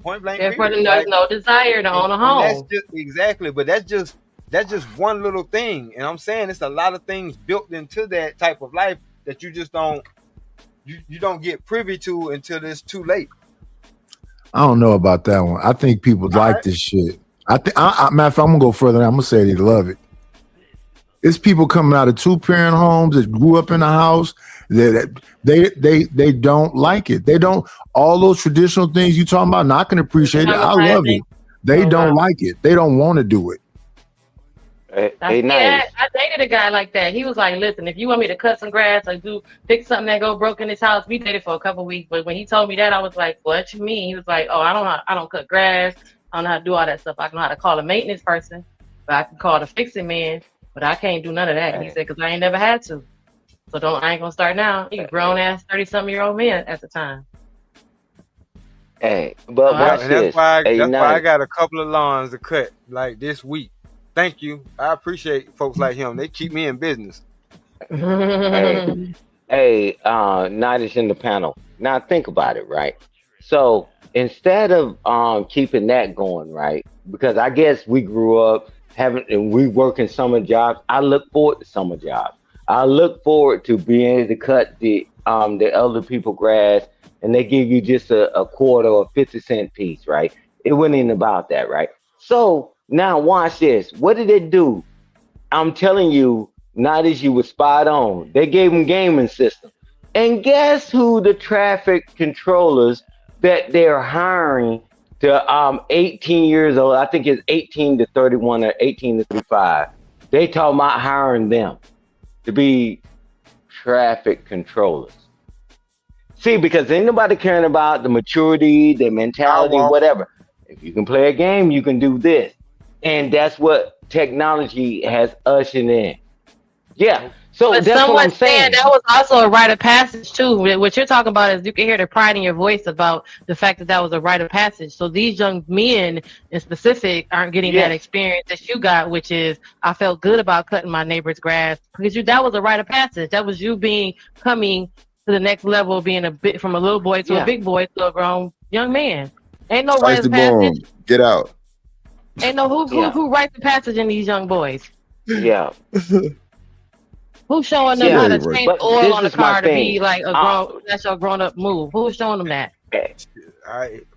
Point blank. Therefore, there's no desire to own a home. That's exactly, but that's just one little thing. And I'm saying it's a lot of things built into that type of life that you just don't get privy to until it's too late. I don't know about that one. I think people like this shit. Matter of fact, I'm gonna go further. I'm gonna say they love it. It's people coming out of 2-parent homes that grew up in a house that they don't like it. They don't, all those traditional things you talking about. And I can appreciate it. I love it. They don't like it. They don't want to do it. I dated a guy like that. He was like, "Listen, if you want me to cut some grass or fix something that go broke in his house," we dated for a couple of weeks. But when he told me that, I was like, "What you mean?" He was like, "Oh, I don't cut grass. I don't know how to do all that stuff. I know how to call a maintenance person, but I can call the fixing man, but I can't do none of that." And he said, "Because I ain't never had to. So I ain't gonna start now." He a grown ass 30-something-year-old man at the time. Hey, but watch that's this. why I got a couple of lawns to cut like this week. Thank you. I appreciate folks like him. They keep me in business. Hey, Nadish in the panel. Now think about it, right? So instead of keeping that going, right? Because I guess we grew up and we work in summer jobs. I look forward to summer jobs. I look forward to being able to cut the elder people grass, and they give you just a quarter or 50-cent piece, right? It wasn't even about that, right? So now watch this. What did it do? I'm telling you, not as you were spot on. They gave them gaming system. And guess who the traffic controllers that they're hiring to 18 years old, I think it's 18 to 31 or 18 to 35. They talking about hiring them to be traffic controllers. See, because ain't nobody caring about the maturity, their mentality, whatever. If you can play a game, you can do this. And that's what technology has ushered in. Yeah. So But that's what I'm saying. that was also a rite of passage too. What you're talking about is you can hear the pride in your voice about the fact that was a rite of passage. So these young men in specific aren't getting that experience that you got, which is I felt good about cutting my neighbor's grass because that was a rite of passage. That was you coming to the next level of being from a little boy to a big boy to a grown young man. Ain't no rite of passage. Get out. Ain't no who writes the passage in these young boys. Yeah. Who's showing them how to change But oil this on the is my car to thing. be like that's your grown up move? Who's showing them that?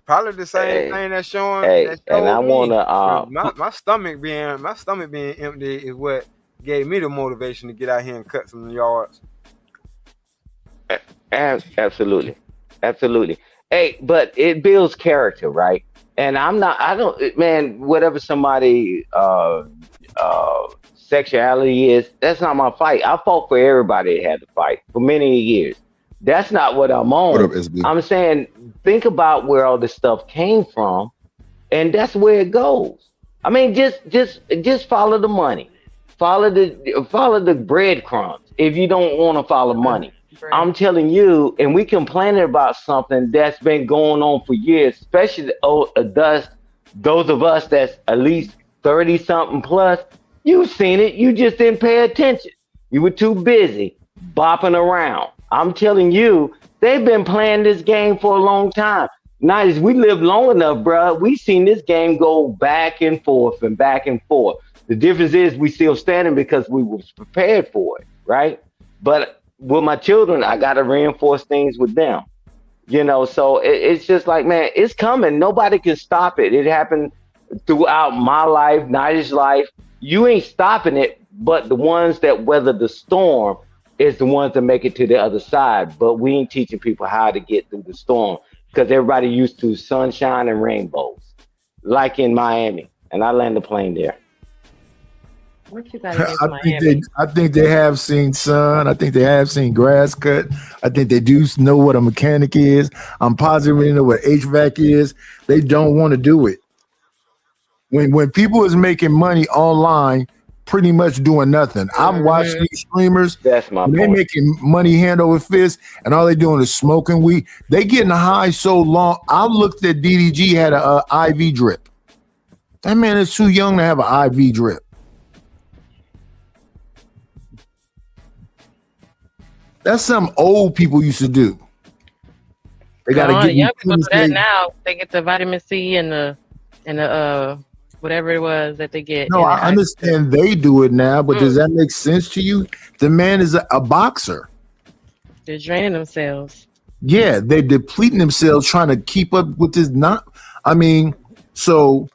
Probably the same Hey, thing that's showing. hey, That and I showed me. wanna My stomach being empty is what gave me the motivation to get out here and cut some yards. absolutely, absolutely. Hey, but it builds character, right? And I don't, man. Whatever somebody sexuality is, that's not my fight. I fought for everybody that had to fight for many years. That's not what I'm What up, on. SB? I'm saying, think about where all this stuff came from, and that's where it goes. I mean, just follow the money, follow the breadcrumbs. If you don't want to follow money, I'm telling you, and we complaining about something that's been going on for years, especially those of us that's at least 30 something plus. You've seen it. You just didn't pay attention. You were too busy bopping around. I'm telling you, they've been playing this game for a long time. Nice, we lived long enough, bro. We seen this game go back and forth and back and forth. The difference is we still standing because we was prepared for it, right? But with my children, I got to reinforce things with them. So it's just like, man, it's coming. Nobody can stop it. It happened throughout my life, Nigel's life. You ain't stopping it, but the ones that weather the storm is the ones that make it to the other side. But we ain't teaching people how to get through the storm because everybody used to sunshine and rainbows, like in Miami. And I land the plane there. What you got against Miami? I think they have seen sun. I think they have seen grass cut. I think they do know what a mechanic is. I'm positive they know what HVAC is. They don't want to do it. When people is making money online, pretty much doing nothing. I've watched these streamers. That's my They point. making money hand over fist, and all they doing is smoking weed. They getting high so long. I looked at DDG had a IV drip. That man is too young to have an IV drip. That's something old people used to do. They got to No, get young you people do that chemistry. now. They get the vitamin C and the whatever it was that they get. No, in I the understand they do it now, but does that make sense to you? The man is a boxer. They're draining themselves. Yeah, they're depleting themselves trying to keep up with this. So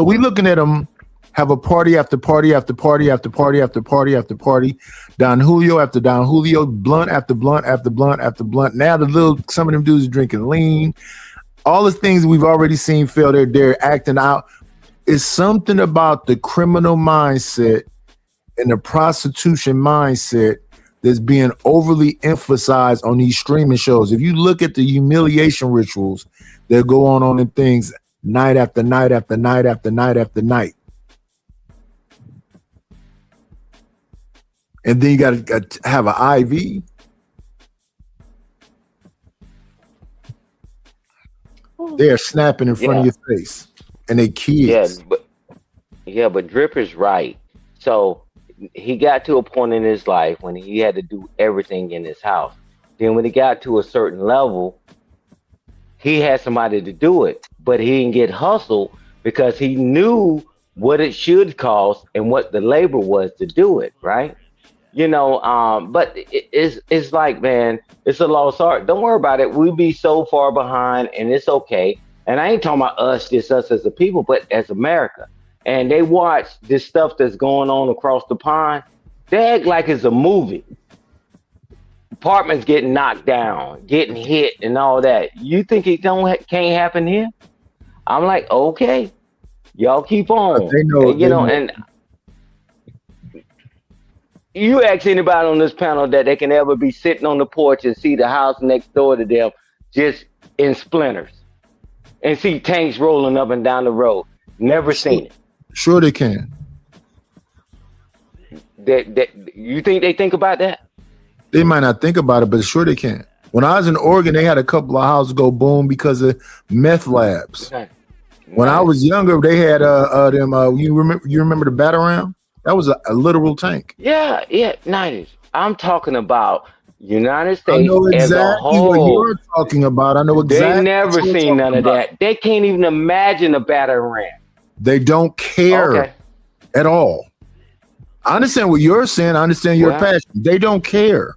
we looking at them have a party after party after party after party after party after party. Don Julio after Don Julio, blunt after blunt after blunt after blunt. Now some of them dudes are drinking lean. All the things we've already seen fail, they're acting out. It's something about the criminal mindset and the prostitution mindset that's being overly emphasized on these streaming shows. If you look at the humiliation rituals that go on in things night after night after night after night after night. And then you got to have an IV. They're snapping in front of your face, and they kids. But Drip is right. So he got to a point in his life when he had to do everything in his house. Then when he got to a certain level, he had somebody to do it, but he didn't get hustled because he knew what it should cost and what the labor was to do it, right? But it's like, man, it's a lost art. Don't worry about it. We'll be so far behind, and it's okay. And I ain't talking about us as a people, but as America. And they watch this stuff that's going on across the pond. They act like it's a movie. Apartments getting knocked down, getting hit, and all that. You think it can't happen here? I'm like, okay, y'all keep on. They know, and you ask anybody on this panel that they can ever be sitting on the porch and see the house next door to them just in splinters and see tanks rolling up and down the road. Never seen it. Sure they can. You think they think about that? They might not think about it, but sure they can. When I was in Oregon, they had a couple of houses go boom because of meth labs. Okay. When I was younger, they had them. You remember the Batarang? That was a literal tank. Yeah, 90s. I'm talking about United States I know as a exactly what whole. you're talking about. I know exactly. They never what you're seen none talking of about. that. They can't even imagine a Batarang. They don't care at all. I understand what you're saying. I understand your Well, passion. They don't care.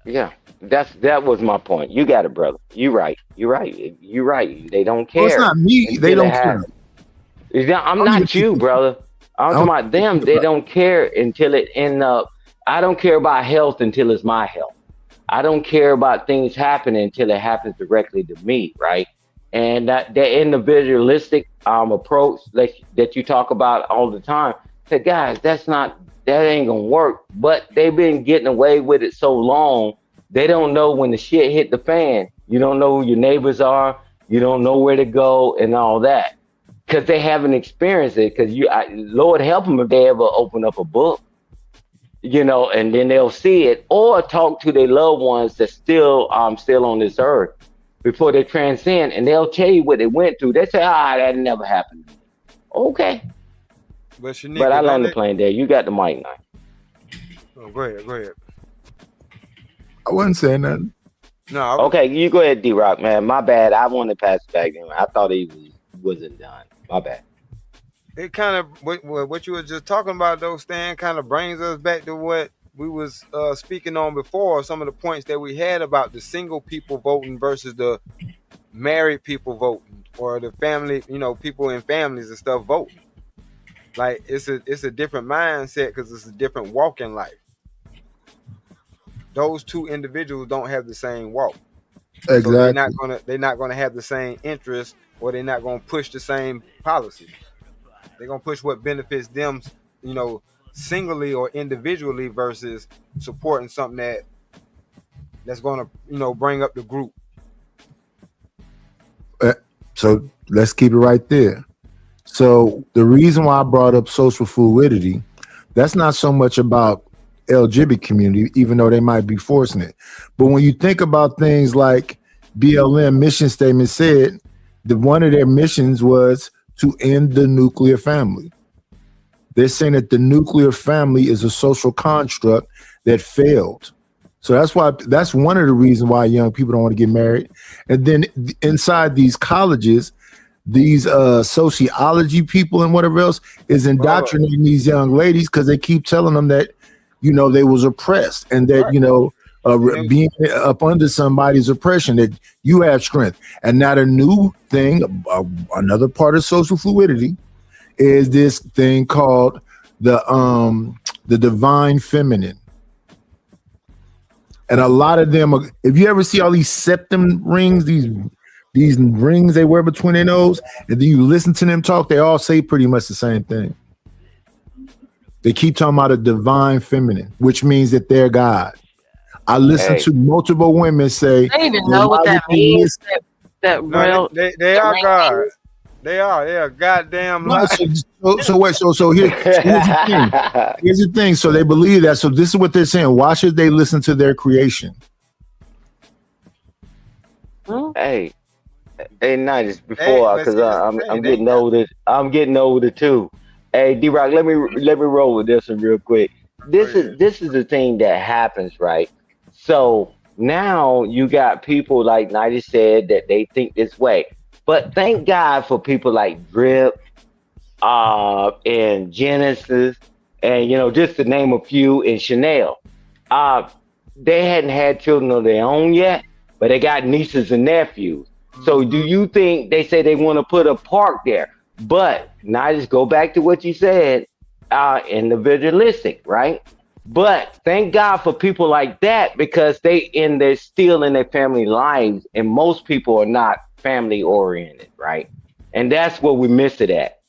Yeah. That was my point. You got it, brother. You right. You're right. You're right. They don't care. Well, it's not me. They until it don't care. happens. I'm not you, brother. I'm talking about them. They don't care until it end up. I don't care about health until it's my health. I don't care about things happening until it happens directly to me, right? And that individualistic approach that you talk about all the time. Say, guys, that ain't gonna work. But they've been getting away with it so long, they don't know when the shit hit the fan. You don't know who your neighbors are. You don't know where to go and all that. Because they haven't experienced it. Because Lord help them if they ever open up a book, and then they'll see it or talk to their loved ones that's still on this earth before they transcend, and they'll tell you what they went through. They say, that never happened to me. Okay. But I learned the plane there. You got the mic now. Oh, go ahead. I wasn't saying nothing. No. Okay, you go ahead, D-Rock, man. My bad. I wanted to pass it back to him. I thought he wasn't done. My bad. It kind of what you were just talking about, though, Stan, kind of brings us back to what we was speaking on before. Some of the points that we had about the single people voting versus the married people voting, or the family, people in families and stuff voting. Like it's a different mindset because it's a different walk in life. Those two individuals don't have the same walk. Exactly. So they're not gonna have the same interest, or they're not gonna push the same policies. They're gonna push what benefits them, singly or individually, versus supporting something that's gonna, bring up the group. So let's keep it right there. So the reason why I brought up social fluidity, that's not so much about LGBT community, even though they might be forcing it. But when you think about things like BLM mission statement said, that one of their missions was to end the nuclear family. They're saying that the nuclear family is a social construct that failed. So that's one of the reasons why young people don't want to get married. And then inside these colleges, these sociology people and whatever else is indoctrinating these young ladies because they keep telling them that, they was oppressed, and that, being up under somebody's oppression, that you have strength. And now the new thing, another part of social fluidity, is this thing called the divine feminine. And a lot of them are, if you ever see all these septum rings, these rings they wear between their nose, and then you listen to them talk, they all say pretty much the same thing. They keep talking about a divine feminine, which means that they're God. I listen to multiple women say, I don't even know what that means. That real, they are God. They are goddamn lies. So here's the thing. Here's the thing. So they believe that. So this is what they're saying. Why should they listen to their creation? Hey, night before, because I'm getting older. I'm getting older too. Hey, D-Rock, let me roll with this one real quick. This is the thing that happens, right? So now you got people like Nighty said that they think this way. But thank God for people like Drip and Genesis, and just to name a few, and Chanel. They hadn't had children of their own yet, but they got nieces and nephews. So do you think they say they want to put a park there? But now I just go back to what you said, individualistic, right? But thank God for people like that, because they're still in their family lives, and most people are not family oriented, right? And that's what we miss it at.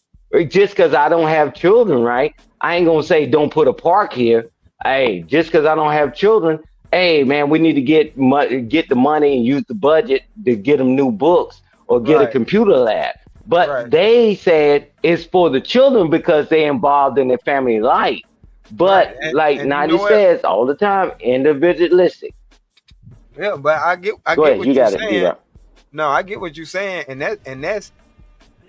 Just because I don't have children, right? I ain't gonna say don't put a park here. Hey, just because I don't have children, hey man, we need to get the money and use the budget to get them new books or get a computer lab. But they said it's for the children because they're involved in their family life. But like Nadi says all the time, individualistic. Yeah, but I get what you're saying. No, I get what you're saying, and that's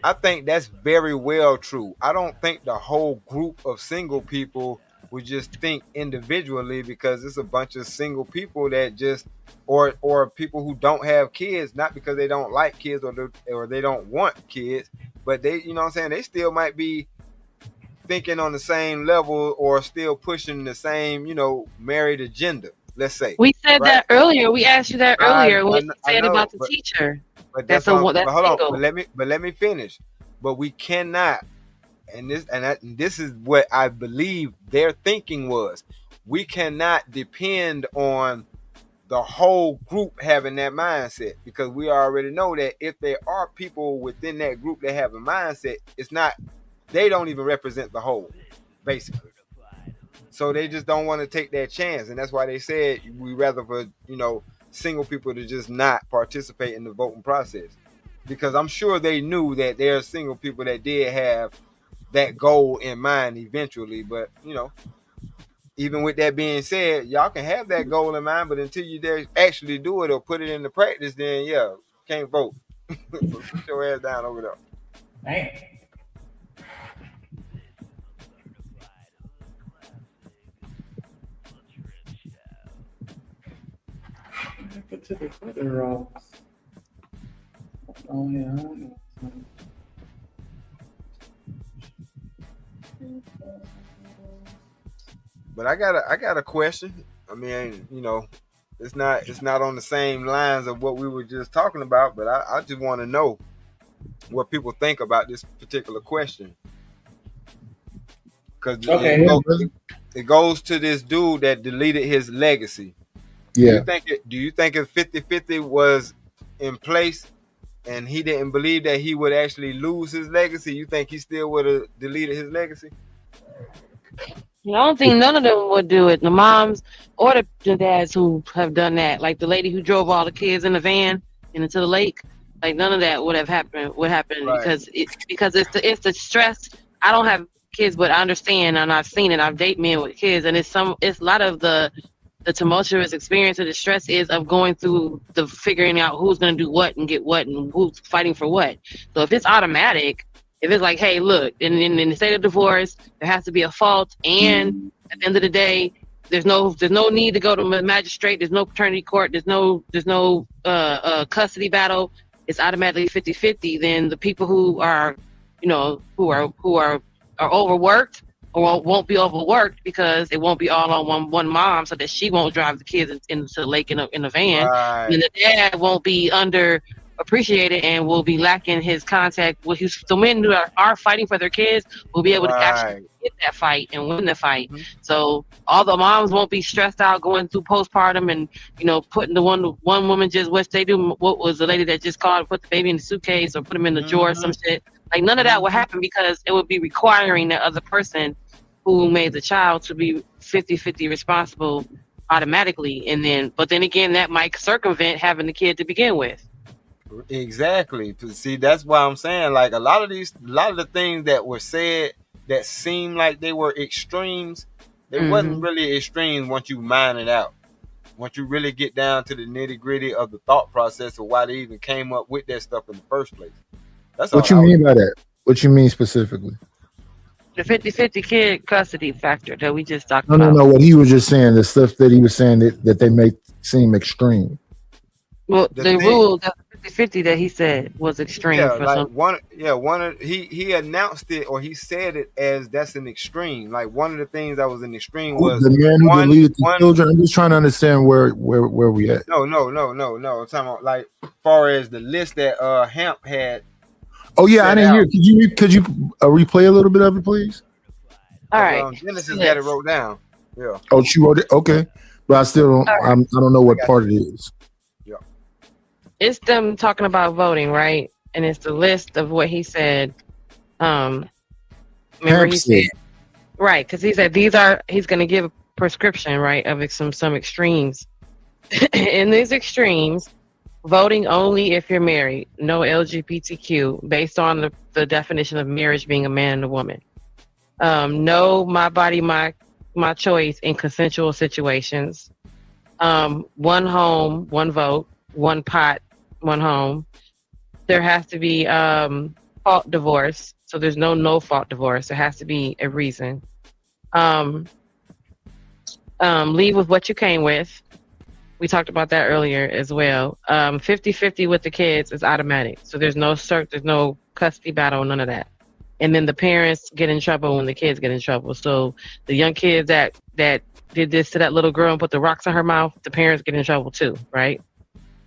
I think that's very well true. I don't think the whole group of single people would just think individually, because it's a bunch of single people that just or people who don't have kids, not because they don't like kids or they don't want kids, but they, you know what I'm saying, they still might be thinking on the same level or still pushing the same, married agenda, let's say. We said that earlier. We asked you that earlier when you said know, about the but- teacher. But That's that's a what, that's but hold on. single. But let me finish. But we cannot, and this is what I believe their thinking was. We cannot depend on the whole group having that mindset, because we already know that if there are people within that group that have a mindset, it's not, they don't even represent the whole, basically. So they just don't want to take that chance, and that's why they said we rather for single people to just not participate in the voting process, because I'm sure they knew that there are single people that did have that goal in mind eventually. But even with that being said, y'all can have that goal in mind, but until you dare actually do it or put it into practice, then can't vote. So sit your ass down over there. Dang. Get to the other rocks. Oh yeah. But I got a question. I mean, it's not on the same lines of what we were just talking about, but I just want to know what people think about this particular question. Because it goes to this dude that deleted his legacy. Yeah. Do you think if 50-50 was in place and he didn't believe that he would actually lose his legacy, you think he still would have deleted his legacy? I don't think none of them would do it. The moms or the dads who have done that, like the lady who drove all the kids in the van into the lake, like none of that would have happened. Right. because it's the stress. I don't have kids, but I understand and I've seen it. I've dated men with kids, and it's a lot of the tumultuous experience of the stress is of going through the figuring out who's going to do what and get what and who's fighting for what. So if it's automatic, if it's like, hey, look, in the state of divorce, there has to be a fault, and at the end of the day, there's no need to go to a magistrate. There's no paternity court. There's no custody battle. It's automatically 50-50. Then the people who are overworked or won't be overworked because it won't be all on one mom, so that she won't drive the kids into the lake in a van. Right. And the dad won't be underappreciated and will be lacking his contact with the men who are fighting for their kids will be able to actually get that fight and win the fight. Mm-hmm. So all the moms won't be stressed out going through postpartum and putting the one woman just what they do. What was the lady that just called, put the baby in the suitcase or put him in the drawer or some shit. Like none of that would happen because it would be requiring the other person who made the child to be 50-50 responsible automatically. But then again, that might circumvent having the kid to begin with. Exactly. See, that's why I'm saying, like, a lot of the things that were said that seemed like they were extremes, they wasn't really extremes once you mine it out. Once you really get down to the nitty gritty of the thought process of why they even came up with that stuff in the first place. That's what you mean by that. What you mean specifically? The 50-50 kid custody factor that we just talked about. No. What he was just saying, the stuff that he was saying that they make seem extreme. Well, the rule that 50-50 that he said was extreme. Yeah, for like he announced it, or he said it as that's an extreme. Like one of the things that was an extreme was the man who deleted the children. I'm just trying to understand where we at. No. I'm talking about like far as the list that Hemp had. Oh yeah, I didn't hear. Could you replay a little bit of it, please? All right. Genesis got it wrote down. Yeah. Oh, she wrote it. Okay, but I still don't. I don't know what part it is. Yeah. It's them talking about voting, right? And it's the list of what he said. Remember he said, right? Because he said he's going to give a prescription, right, of some extremes. In these extremes, voting only if you're married, no LGBTQ, based on the definition of marriage being a man and a woman. No, my body, my choice in consensual situations. One home, one vote, one pot, one home. There has to be fault divorce. So there's no fault divorce. There has to be a reason. Leave with what you came with. We talked about that earlier as well. 50-50 with the kids is automatic. So there's no custody battle, none of that. and then the parents get in trouble when the kids get in trouble. So the young kids that did this to that little girl and put the rocks in her mouth, the parents get in trouble too, right?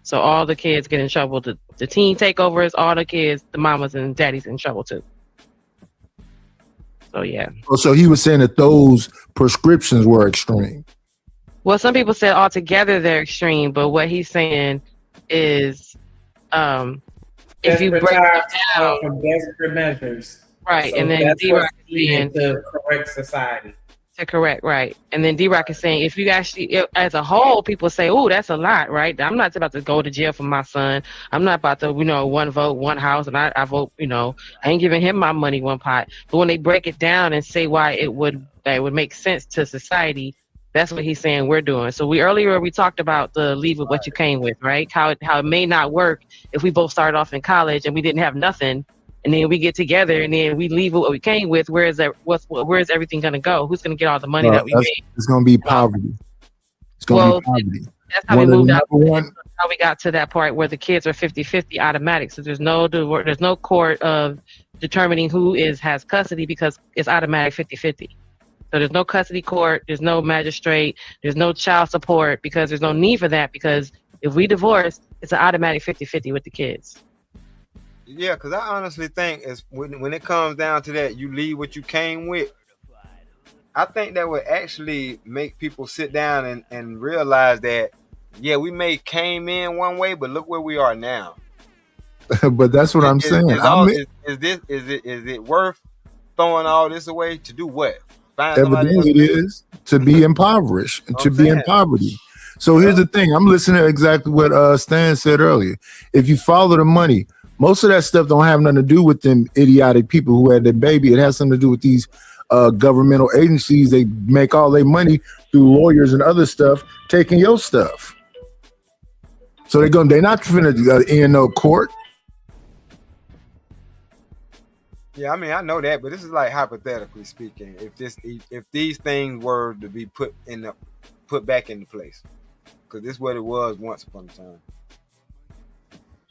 So all the kids get in trouble. The teen takeovers, all the kids, the mamas and daddies in trouble too. So yeah. So he was saying that those prescriptions were extreme. Well, some people said altogether they're extreme, but what he's saying is, if you break it down from desperate measures, right, so and then that's D-Rock what's is saying needed to correct society. to correct, right, and then D-Rock is saying if you actually, as a whole, people say, "Oh, that's a lot," right? I'm not about to go to jail for my son. I'm not about to, one vote, one house, and I vote. I ain't giving him my money, one pot. But when they break it down and say why it would make sense to society. That's what he's saying we're doing. So earlier we talked about the leave with what you came with, right? How it may not work if we both started off in college and we didn't have nothing, and then we get together and then we leave with what we came with. Where is everything going to go? Who's going to get all the money that we made? It's going to be poverty. It's going to be poverty. That's how we moved out. How we got to that part where the kids are 50-50 automatic. So there's no court of determining who has custody because it's automatic 50-50. So there's no custody court, there's no magistrate, there's no child support because there's no need for that because if we divorce, it's an automatic 50-50 with the kids. Yeah, because I honestly think when it comes down to that, you leave what you came with. I think that would actually make people sit down and realize that, yeah, we came in one way, but look where we are now. But that's what I'm saying. Is it worth throwing all this away to do what? Evidently it is to be impoverished and to be in poverty. So here's the thing. I'm listening to exactly what Stan said earlier. If you follow the money, most of that stuff don't have nothing to do with them idiotic people who had their baby. It has something to do with these governmental agencies. They make all their money through lawyers and other stuff, taking your stuff. So they're not finna in no court. Yeah, I mean, I know that, but this is like hypothetically speaking. If these things were to be put back into place, because this is what it was once upon a time.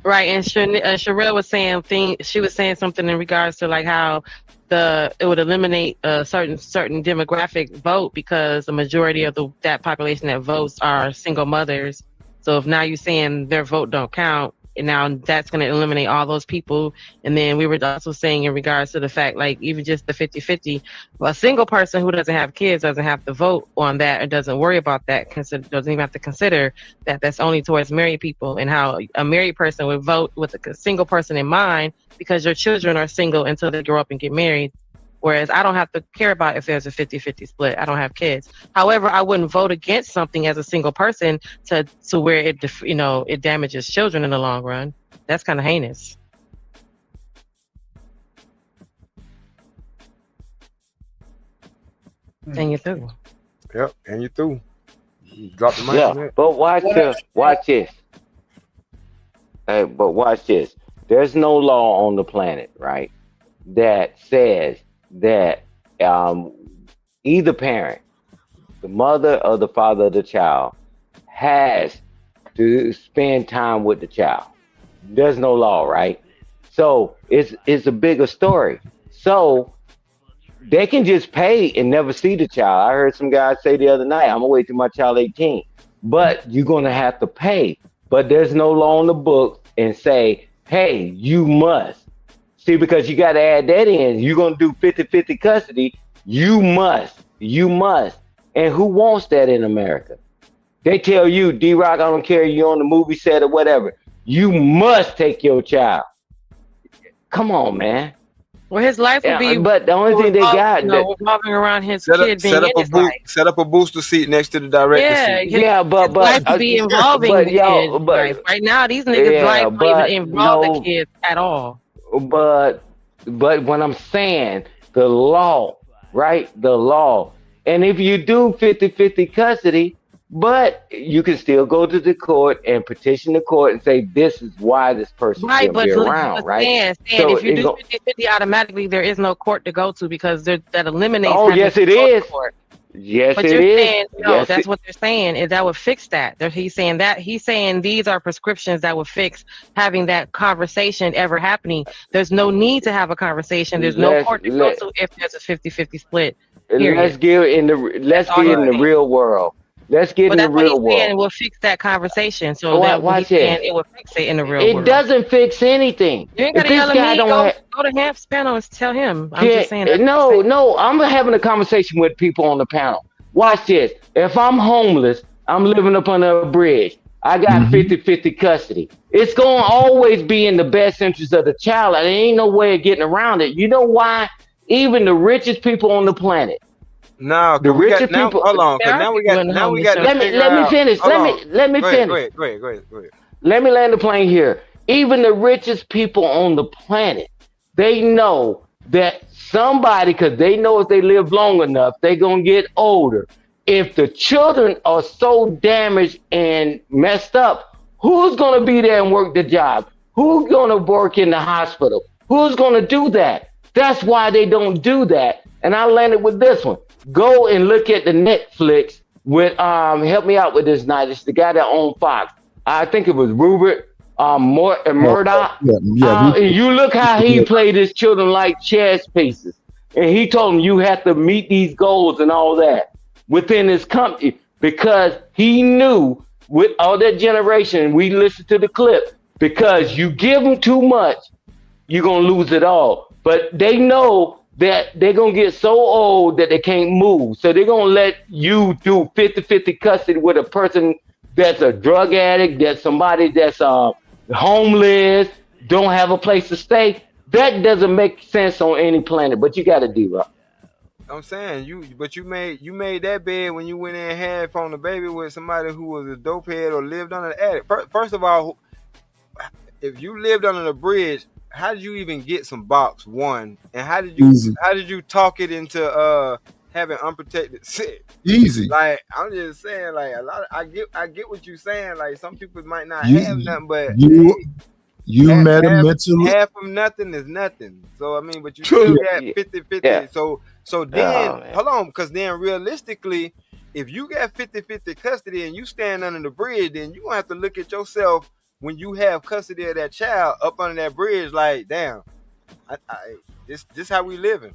Right, and Sherelle was saying she was saying something in regards to like how it would eliminate a certain demographic vote because the majority of that population that votes are single mothers. So if now you're saying their vote don't count, and now that's going to eliminate all those people. And then we were also saying in regards to the fact, like even just the 50-50, a single person who doesn't have kids doesn't have to vote on that or doesn't worry about that, doesn't even have to consider that that's only towards married people, and how a married person would vote with a single person in mind because your children are single until they grow up and get married. Whereas I don't have to care about if there's a 50-50 split. I don't have kids. However, I wouldn't vote against something as a single person to where it damages children in the long run. That's kind of heinous. And you're through. Yep, and you're through. You drop the mic. Yeah, but watch this. Hey, but watch this. There's no law on the planet, right, that says that either parent, the mother or the father of the child, has to spend time with the child. There's no law, right? So it's a bigger story. So they can just pay and never see the child. I heard some guys say the other night, I'm gonna wait till my child 18. But you're gonna have to pay. But there's no law in the book and say, hey, you must. See, because you got to add that in. You're going to do 50-50 custody. You must. And who wants that in America? They tell you, D-Rock, I don't care, you on the movie set or whatever. You must take your child. Come on, man. Well, his life would be, but the only thing they got, revolving around his kid being in his life. Set up a booster seat next to the director seat. Yeah, but life would be involving the kids. Right now, these niggas' life don't even involve the kids at all. But when I'm saying the law, right? The law. And if you do 50-50 custody, but you can still go to the court and petition the court and say, this is why this person can't be around, right? Stan, if you do 50-50 automatically, there is no court to go to because that eliminates. Oh, yes, it is. Yes, But it you're is. saying no. Yes, That's what they're saying is that would fix that. He's saying these are prescriptions that would fix having that conversation ever happening. There's no need to have a conversation. There's no let's court to go let to if there's a 50-50 split. let's Period. get in the That's all he's saying. real world. Let's get But in the that's what he's real saying. world. Will fix that conversation. So that he's Watch saying this. it will fix it in the real It world. doesn't fix anything. You ain't If gotta this yell at guy me. don't have, Go to Hamp's panel and tell him. I'm just saying. That's no, I'm having a conversation with people on the panel. Watch this. If I'm homeless, I'm living up under a bridge. I got 50-50 custody. It's going to always be in the best interest of the child. There ain't no way of getting around it. You know why? Even the richest people on the planet. No, The richest now, people. hold on, because now we got to Let me finish. Let me finish. Go ahead. Let me land the plane here. Even the richest people on the planet, they know that somebody, because they know if they live long enough, they're going to get older. If the children are so damaged and messed up, who's going to be there and work the job? Who's going to work in the hospital? Who's going to do that? That's why they don't do that. And I landed with this one. Go and look at the Netflix with help me out with this night. It's the guy that owned Fox. I think it was Rupert Murdoch. And you look how he played his children like chess pieces. And he told them you have to meet these goals and all that within his company, because he knew with all that generation, we listened to the clip, because you give them too much, you're going to lose it all. But they know that they're going to get so old that they can't move. So they're going to let you do 50-50 custody with a person that's a drug addict, that's somebody that's homeless, don't have a place to stay. That doesn't make sense on any planet, but you got to do it. I'm saying you made that bed when you went in and had on the baby with somebody who was a dope head or lived under the attic. First of all, if you lived under the bridge, how did you even get some box one? And how did you talk it into having unprotected sex? Easy. Like, I'm just saying, like, I get what you're saying. Like, some people might not have nothing, but you met him mentally. Half of nothing is nothing. So I mean, but you still got 50-50. Yeah. So then hold on, because then realistically, if you got 50-50 custody and you stand under the bridge, then you're gonna have to look at yourself when you have custody of that child up under that bridge, like, damn, this how we living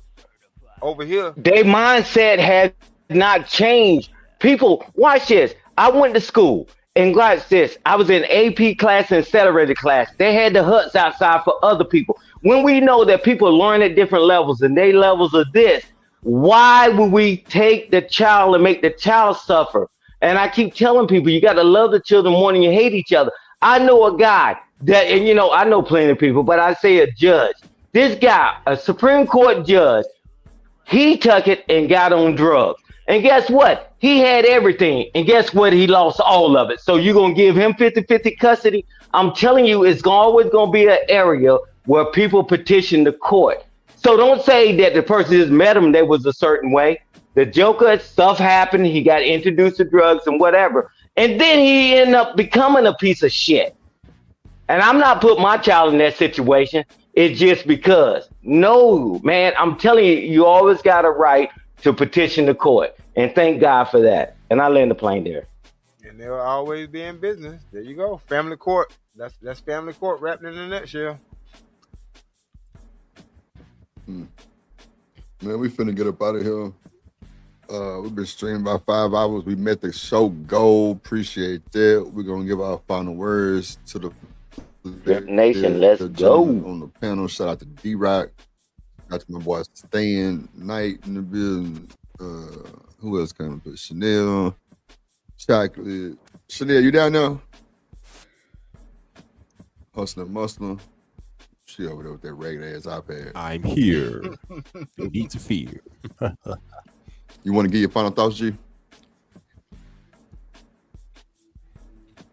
over here. Their mindset has not changed. People, watch this. I went to school and watch this. I was in AP class and accelerated class. They had the huts outside for other people. When we know that people learn at different levels and they levels of this, why would we take the child and make the child suffer? And I keep telling people, you got to love the children more than you hate each other. I know a guy that, and I know plenty of people, but I say a judge. This guy, a Supreme Court judge, he took it and got on drugs. And guess what? He had everything. And guess what? He lost all of it. So you're going to give him 50-50 custody? I'm telling you, it's always going to be an area where people petition the court. So don't say that the person just met him, they was a certain way. The Joker, stuff happened. He got introduced to drugs and whatever. And then he ended up becoming a piece of shit. And I'm not putting my child in that situation. It's just because. No, man, I'm telling you, you always got a right to petition the court. And thank God for that. And I land the plane there. And they'll always be in business. There you go. Family court. That's family court wrapped in a nutshell. Man, we finna get up out of here. We've been streaming about 5 hours. We met the show goal. Appreciate that. We're gonna give our final words to the Nation. Let's go on the panel. Shout out to D-Rock. Shout out to my boy Stan Knight in the building. Who else came to put Chanel? Chocolate. Chanel, you down there? Hustling Muslim. She over there with that regular ass iPad. I'm here. No need to fear. You want to give your final thoughts, G?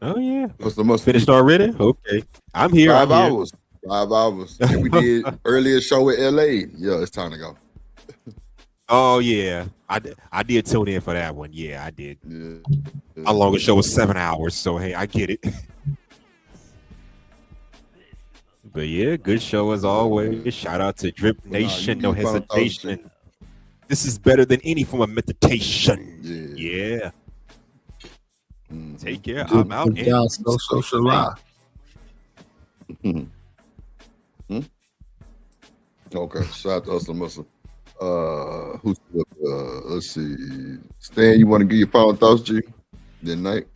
Oh yeah. Hustling Muslim. Finished already? Okay. I'm here. 5 I'm here. hours. 5 hours. And we did earlier show in LA. Yeah, it's time to go. Oh yeah. I did tune in for that one. Yeah, I did. Yeah. Our longest show was 7 hours, so hey, I get it. But yeah, good show as always. Shout out to Drip Nation, no hesitation. This is better than any form of meditation. Yeah. Take care. I'm out. Good job, social life. Okay, shout out to Hustle Muscle. Who's let's see. Stan, you want to give your final thoughts, G? Good night.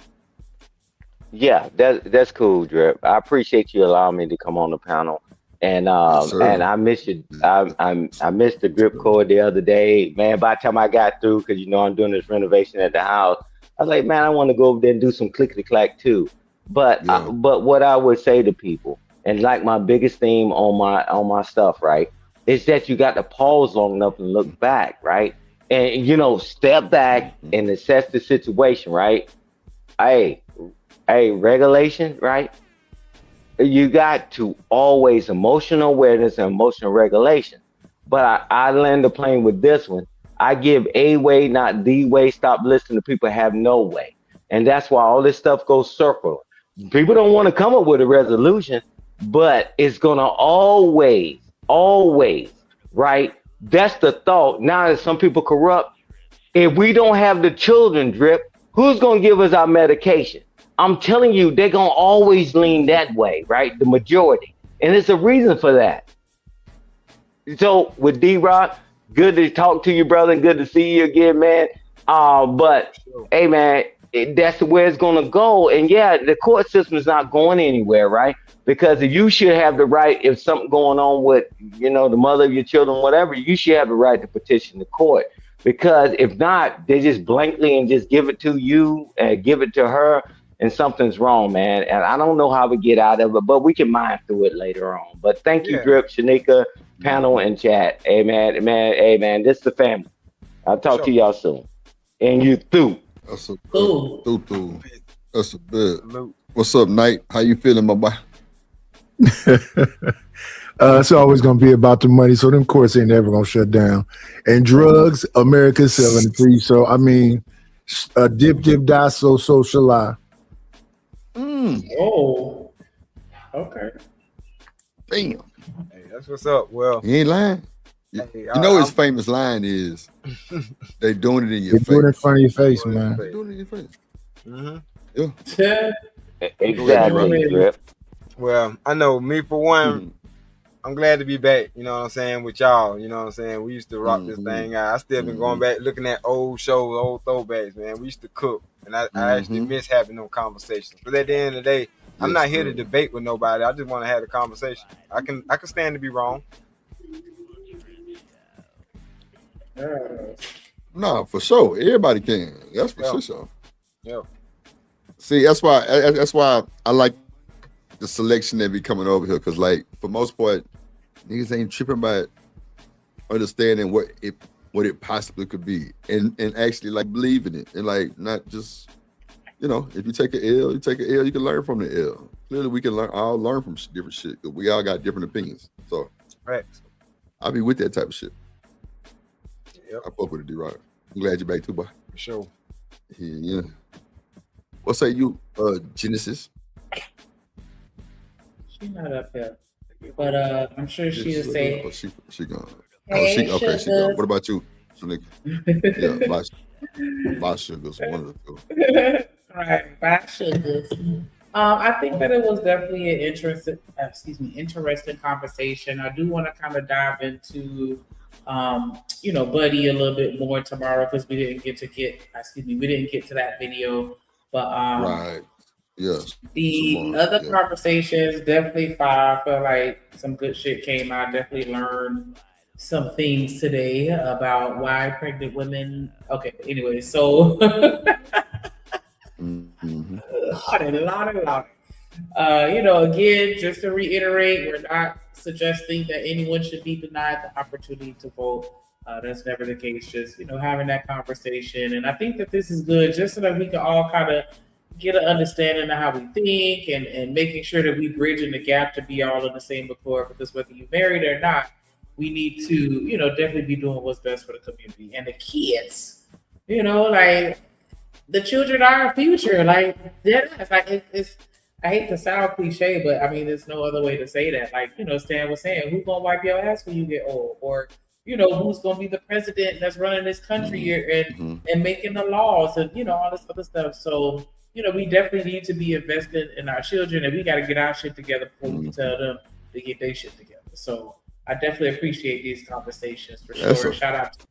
Yeah, that's cool, Drip. I appreciate you allowing me to come on the panel. And and I miss you. I missed the grip cord the other day, man. By the time I got through, because you know I'm doing this renovation at the house, I was like, man, I want to go over there and do some clickety clack too. But but what I would say to people, and like my biggest theme on my stuff, right, is that you got to pause long enough and look back, right, and you know, step back and assess the situation, right. Hey, regulation, right. You got to always emotional awareness and emotional regulation. But I land the plane with this one. I give a way, not the way. Stop listening to people have no way. And that's why all this stuff goes circular. People don't want to come up with a resolution, but it's going to always, right? That's the thought. Now that some people corrupt, if we don't have the children, Drip, who's going to give us our medication? I'm telling you, they're going to always lean that way, right? The majority. And there's a reason for that. So with D-Rock, good to talk to you, brother. Good to see you again, man. But, hey, man, that's where it's going to go. And, yeah, the court system is not going anywhere, right? Because you should have the right, if something going on with, you know, the mother of your children, whatever, you should have the right to petition the court. Because if not, they just blankly and just give it to you and give it to her. And something's wrong, man. And I don't know how we get out of it, but we can mine through it later on. But thank you, Drip, Shanika, panel, and chat. Hey, man, this is the family. I'll talk to y'all soon. And you through. That's a through. That's a bit. What's up, Knight? How you feeling, my boy? It's always gonna be about the money, so them courts ain't never gonna shut down. And drugs, America's 73. So I mean, dip, die, so socialize. Oh, okay. Damn. Hey, that's what's up. Well, he ain't lying. You know his famous line is, "They doing it in your face." Doing it in front of your face, man. They doing it in your face. Mm-hmm. Yeah. Exactly. Well, I know me for one. I'm glad to be back. You know what I'm saying, with y'all. You know what I'm saying. We used to rock this thing. I still been going back looking at old shows, old throwbacks. Man, we used to cook, and I actually miss having those conversations. But at the end of the day, I'm not here to debate with nobody. I just want to have a conversation. I can stand to be wrong. No, for sure. Everybody can. That's for sure. Yeah. See, that's why I like the selection that be coming over here, because like for most part, niggas ain't tripping about understanding what it possibly could be, and actually like believing it, and like not just, you know, if you take an L, you take an L, you can learn from the L. Clearly, we can all learn from different shit, because we all got different opinions. So, right, I'll be with that type of shit. Yep. I fuck with it, D-Rock. I'm glad you're back too, boy. For sure. Yeah. What say you, Genesis? She's not up here, but I'm sure she'll say. Oh, she gone. Hey, Okay, she gone. What about you, Shanika? Yeah, my sugars, one of the two. Right, bye sugars. I think that it was definitely an interesting conversation. I do want to kind of dive into, Buddy a little bit more tomorrow, because we didn't get to that video, but right. Yes. The other conversations definitely fire. I feel like some good shit came out. Definitely learned some things today about why pregnant women. Okay, anyway, so lot. Again, just to reiterate, we're not suggesting that anyone should be denied the opportunity to vote. That's never the case. Just having that conversation, and I think that this is good, just so that we can all kind of get an understanding of how we think, and making sure that we bridging the gap to be all in the same accord, because whether you're married or not, we need to, definitely be doing what's best for the community and the kids. Like the children are our future. Like it's like it's I hate to sound cliche, but I mean there's no other way to say that. Like, Stan was saying, who's gonna wipe your ass when you get old? Or, who's going to be the president that's running this country here and making the laws and, all this other stuff. So, we definitely need to be invested in our children, and we got to get our shit together before we tell them to get their shit together. So I definitely appreciate these conversations for sure. Shout out to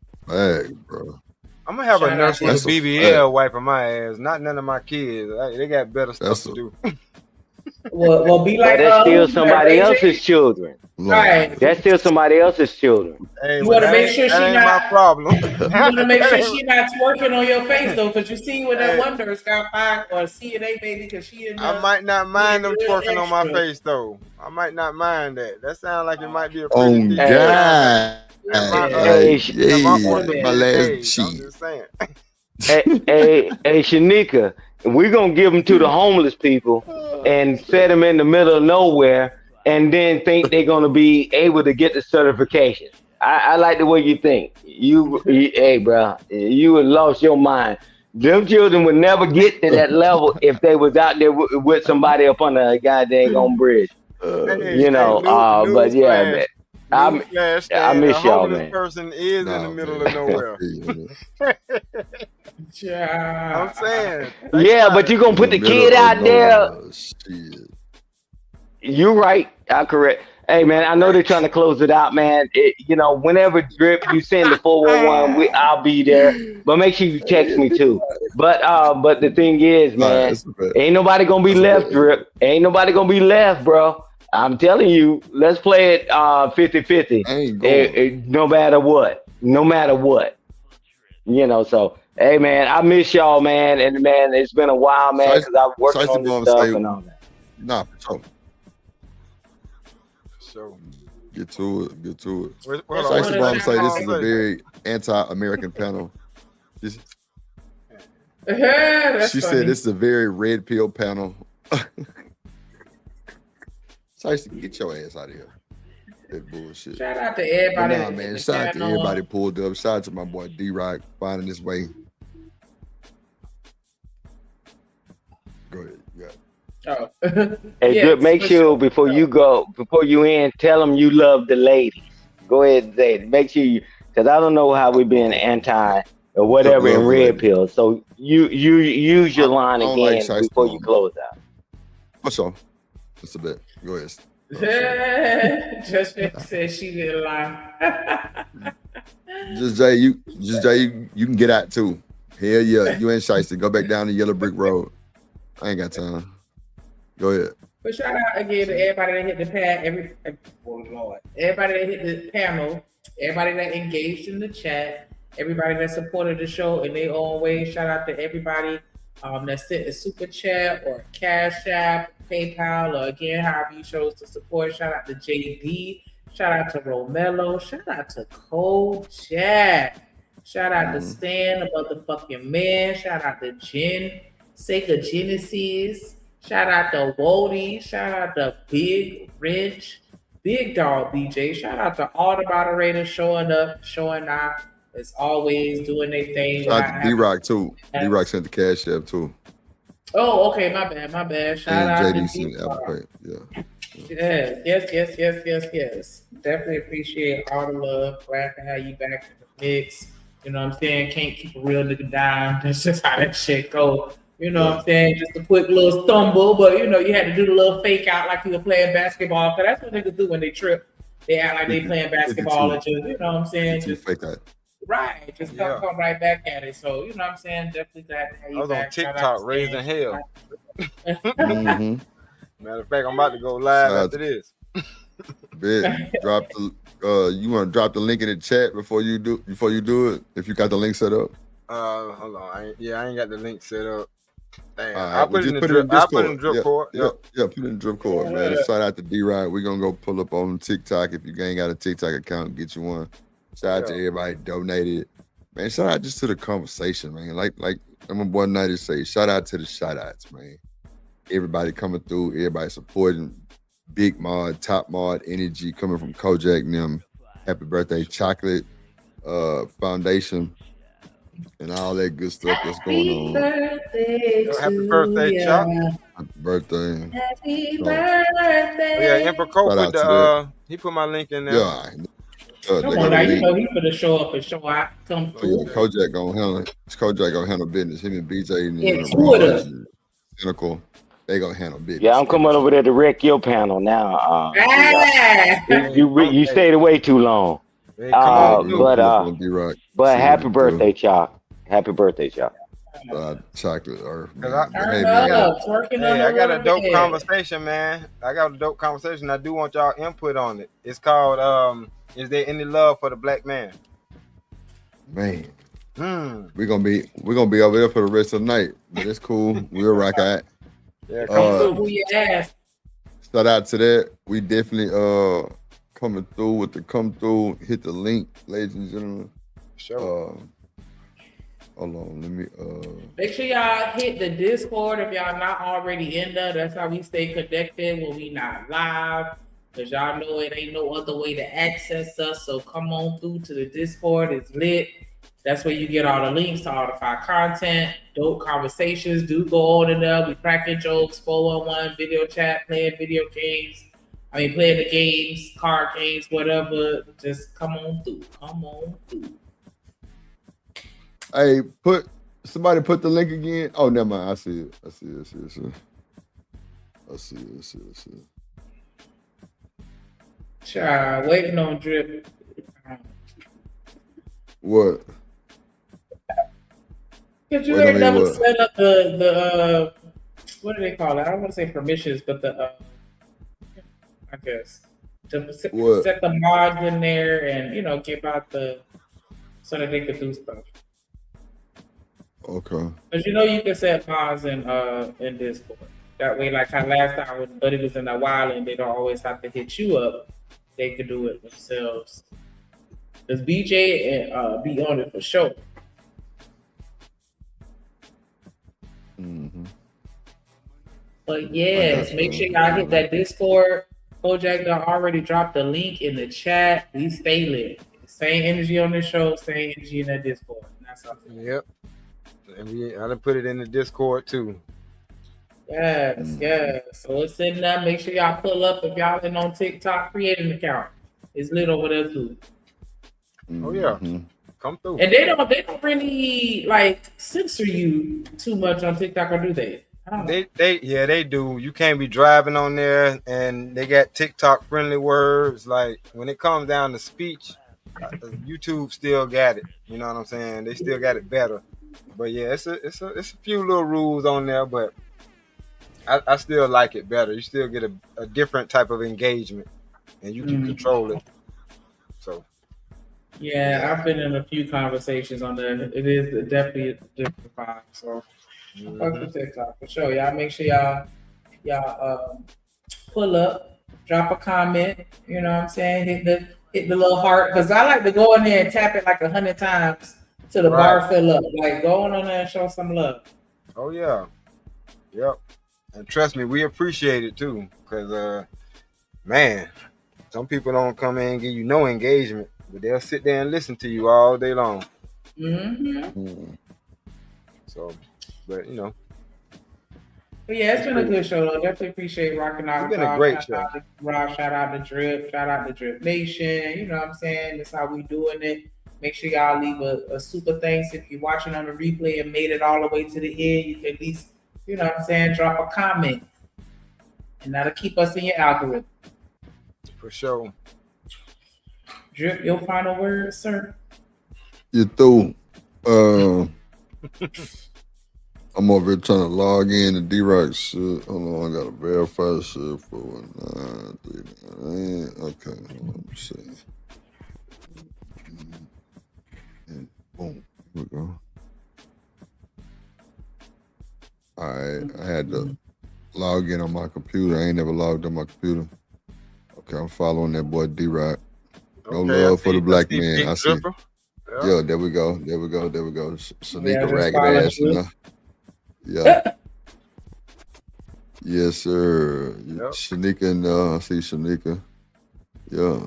bro. I'm gonna have Shout a out nurse to with a you. BBL wiping my ass. Not none of my kids. They got better stuff to do. Well, be like that's still like somebody Ray J. else's children. Right. That's still somebody else's children. Hey, You well, want to that make ain't, sure that she ain't not. my problem. You want to make sure she not twerking on your face though, because you see when that one nurse got fired or CNA baby because she in I might not mind them real twerking on my extra. face though. I might not mind that. That sounds like it might be a Oh pretty deep God. Hey, My last I'm cheat. just saying. hey, Shanika, we're gonna give them to the homeless people and set them in the middle of nowhere, and then think they're gonna be able to get the certification. I like the way you think. Hey, bro, you would lost your mind. Them children would never get to that level if they was out there with somebody up on a goddamn bridge. But yeah, man. I miss y'all, man. Person is in the middle of nowhere. I'm saying. Yeah, but you gonna put the kid out there. You're right. I'm correct. Hey man, I know they're trying to close it out, man. Whenever Drip, you send the 411, I'll be there. But make sure you text me too. But the thing is, man, ain't nobody gonna be left, Drip. Ain't nobody gonna be left, bro. I'm telling you, let's play it 50-50. No matter what. No matter what. So hey man, I miss y'all, man. And man, it's been a while, man, because I've worked on this stuff and all that. Nah, for sure. Get to it. Shiesty Bomb say this is a very anti-American panel. She said this is a very red pill panel. Shiesty, get your ass out of here. That bullshit. Shout out to everybody. But nah, man. Shout out to everybody pulled up. Shout out to my boy D-Rock finding his way. Go ahead. Yeah. Oh. Hey, Yes, Drip, make for sure before you end, tell them you love the ladies. Go ahead and say it. Make sure you, because I don't know how we being anti or whatever in red pills. So you use your line I don't again like Shiesty before Bomb. you close out. For sure. Just a bit. Go ahead. Just said she didn't lie. Just Jay, you can get out too. Hell yeah, you ain't Shiesty. Go back down the yellow brick road. I ain't got time. Go ahead. But shout out again to everybody that hit the pad, everybody that hit the panel, everybody that engaged in the chat, everybody that supported the show in their own way. Shout out to everybody that sent a super chat or Cash App, PayPal, or again, however you chose to support. Shout out to JD. Shout out to Romello. Shout out to Kojak. Shout out to Stan, the motherfucking man. Shout out to Jen, Sega Genesis. Shout out to Wody. Shout out to Big Rich, Big Dog BJ. Shout out to all the moderators showing up, showing out, as always, doing their thing. Shout out to D-Rock too. D-Rock sent the Cash App too. Oh, okay, my bad. Shout And out JD to sent the D-Rock. Apple Pay. Yeah. Yes. Definitely appreciate all the love. Glad to have you back in the mix. You know what I'm saying? Can't keep a real nigga down. That's just how that shit go. You know what I'm saying? Just a quick little stumble, but you had to do the little fake out like you were playing basketball. Cause that's what niggas do when they trip. They act like they playing basketball and just, you know what I'm saying? Just fake out. right. Just come right back at it. So you know what I'm saying? Definitely glad to have you I was back. on Shout out TikTok to raising hell. Mm-hmm. Matter of fact, I'm about to go live Shout out after this. Bet. Drop the you want to drop the link in the chat before you do it if you got the link set up. Hold on. I ain't got the link set up. Damn. All right, I'll put it in the drip. I'll put it in the drip cord. Yeah, put it in the drip cord, man. Shout out to D-Rod. We're gonna go pull up on TikTok. If you ain't got a TikTok account, get you one. Shout out to everybody donated. Man, shout out just to the conversation, man. Like my boy Nighty say, shout out to the shout outs, man. Everybody coming through, everybody supporting Big Mod, Top Mod Energy coming from Kojak and them. Happy birthday, Chocolate Foundation. And all that good stuff that's going on. Happy birthday, Chuck. Happy birthday. Happy So, birthday. Yeah, Emperor Coke Shout with out to he put my link in there. Yeah. They Come got on a now, you link. know he finna show up and show out. Come Oh through. yeah, Kojak gonna handle it. Kojak gonna handle business. Him and BJ and Yeah, Raj Twitter. and Cynical, they gonna handle business. Yeah, I'm coming over there to wreck your panel now. Ah! You stayed away too long. Hey, come on through. But happy birthday, Chalk. Happy birthday, Chalk. Chocolate or Turn up, twerking Hey, on I the got a dope bed. conversation, man. I got a dope conversation. I do want y'all input on it. It's called Is There Any Love for the Black Man? Man, Hmm. we're gonna be over there for the rest of the night, but it's cool. We'll rock out. Yeah, Come through, who you ask. Shout out to that. We definitely coming through with the come through. Hit the link, ladies and gentlemen. Sure. Hold on, let me Make sure y'all hit the Discord if y'all not already in there. That's how we stay connected when we not live. Cause y'all know it ain't no other way to access us. So come on through to the Discord. It's lit. That's where you get all the links to all the fire content, dope conversations. Do go on in there. We cracking jokes, 411 video chat, playing video games. Playing the games, card games, whatever. Just come on through. Come on through. Hey, somebody put the link again. Oh, never mind. I see it. I see it. Child, waiting on Drip. What? Cause you Wait, I ain't mean, never what? set up the what do they call it? I don't want to say permissions, but I guess to set What? the mods in there and give out so that they could do stuff. Okay. Cause you can set mods in Discord. That way, like how last time when Buddy was in that while and they don't always have to hit you up, they could do it themselves. Cause BJ and be on it for sure. Mm-hmm. But yes, make sure y'all hit that Discord. Kojak done already dropped the link in the chat. We stay lit. Same energy on this show, same energy in that Discord. And that's all. Yep. And I done put it in the Discord too. Yes, yes. So it's in there. Make sure y'all pull up if y'all in on TikTok. Create an account. It's lit over there too. Oh yeah. Mm-hmm. Come through. And they don't really like censor you too much on TikTok, or do they? I don't know. They do. You can't be driving on there, and they got TikTok friendly words. Like when it comes down to speech, YouTube still got it. You know what I'm saying? They still got it better. But yeah, it's a few little rules on there, but I still like it better. You still get a different type of engagement, and you can control it. So. Yeah, I've been in a few conversations on there. It is definitely a different vibe. So fuck with TikTok for sure. Y'all make sure y'all pull up, drop a comment. You know what I'm saying? Hit the little heart, because I like to go in there and tap it like 100 times till the bar fill up. Like go on there and show some love. Oh yeah, yep. And trust me, we appreciate it too, because man, some people don't come in and give you no engagement. But they'll sit there and listen to you all day long. Mm-hmm. So, but But yeah, it's been a good show though. Definitely appreciate rocking out. It's been a great show. Shout out to Drip. Shout out to Drip Nation. You know what I'm saying? That's how we doing it. Make sure y'all leave a super thanks if you're watching on the replay and made it all the way to the end. You can at least, you know what I'm saying, drop a comment. And that'll keep us in your algorithm. For sure. Drip, your final words, sir? You through. I'm over here trying to log in to D-Rock shit. Hold on, I gotta verify shit for 1939. Okay, let me see. And boom, here we go. All right, I had to log in on my computer. I ain't never logged on my computer. Okay, I'm following that boy D-Rock. No love for the black man. I see. Yeah, there we go. Shanika ragged ass. Yeah. Yes, sir. Yep. Shanika and I see Shanika. Yeah.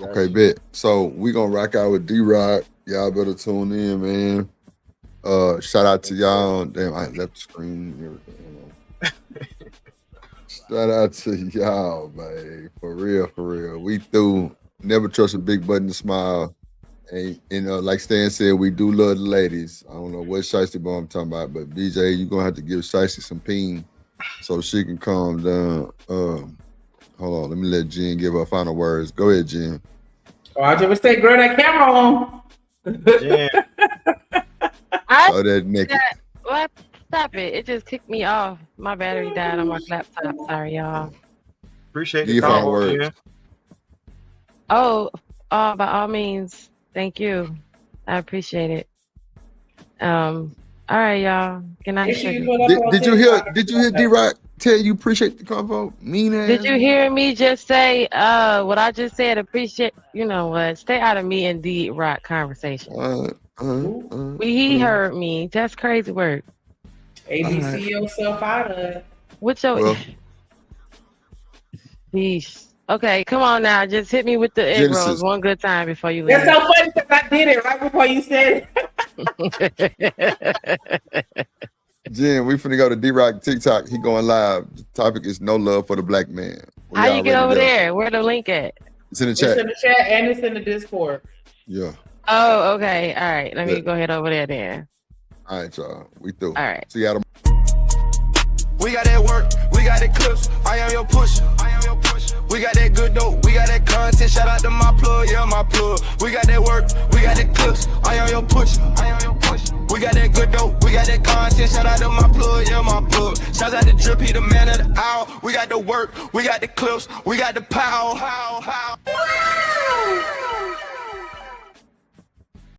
Okay, bet. So we gonna rock out with D-Rock. Y'all better tune in, man. Shout out to y'all. Damn, I left the screen and everything. Shout out to y'all, man. For real. We through. never trust a big button to smile. And like Stan said, we do love the ladies. I don't know what Shiesty Boy I'm talking about, but BJ, you're gonna have to give Shiesty some peen so she can calm down. Hold on, let me let Jen give her final words. Go ahead, Jen. Oh, I just say, girl, that camera on. Yeah. Oh, that naked. What? Stop it. It just kicked me off. My battery died on my laptop. Sorry, y'all. Appreciate Give your final words. Yeah. Oh, by all means, thank you. I appreciate it. All right, y'all. Good night. Did you hear D-Rock tell you appreciate the convo? Mean ass. Did you hear me just say what I just said? Appreciate, you know what? Stay out of me and D-Rock conversation. He heard me. That's crazy work. ABC yourself out of it. What's your Yeesh. Okay, come on now. Just hit me with the egg rolls one good time before you leave. That's so funny because I did it right before you said it. Jen, we finna go to D-Rock TikTok. He going live. The topic is no love for the black man. How you get over there? Where the link at? It's in the It's chat. in the chat and it's in the Discord. Yeah. Oh, okay. All right. Let me go ahead over there then. All right, y'all. We through. All right. See y'all tomorrow. We got that work, we got that clips, I am your pusher. We got that good dope, we got that content, shout out to my plug, yeah, my plug. We got that work, we got that clips, I am your pusher. We got that good dope, we got that content, shout out to my plug, yeah, my plug. Shout out to Drip, he the man of the hour. We got the work, we got the clips, we got the power.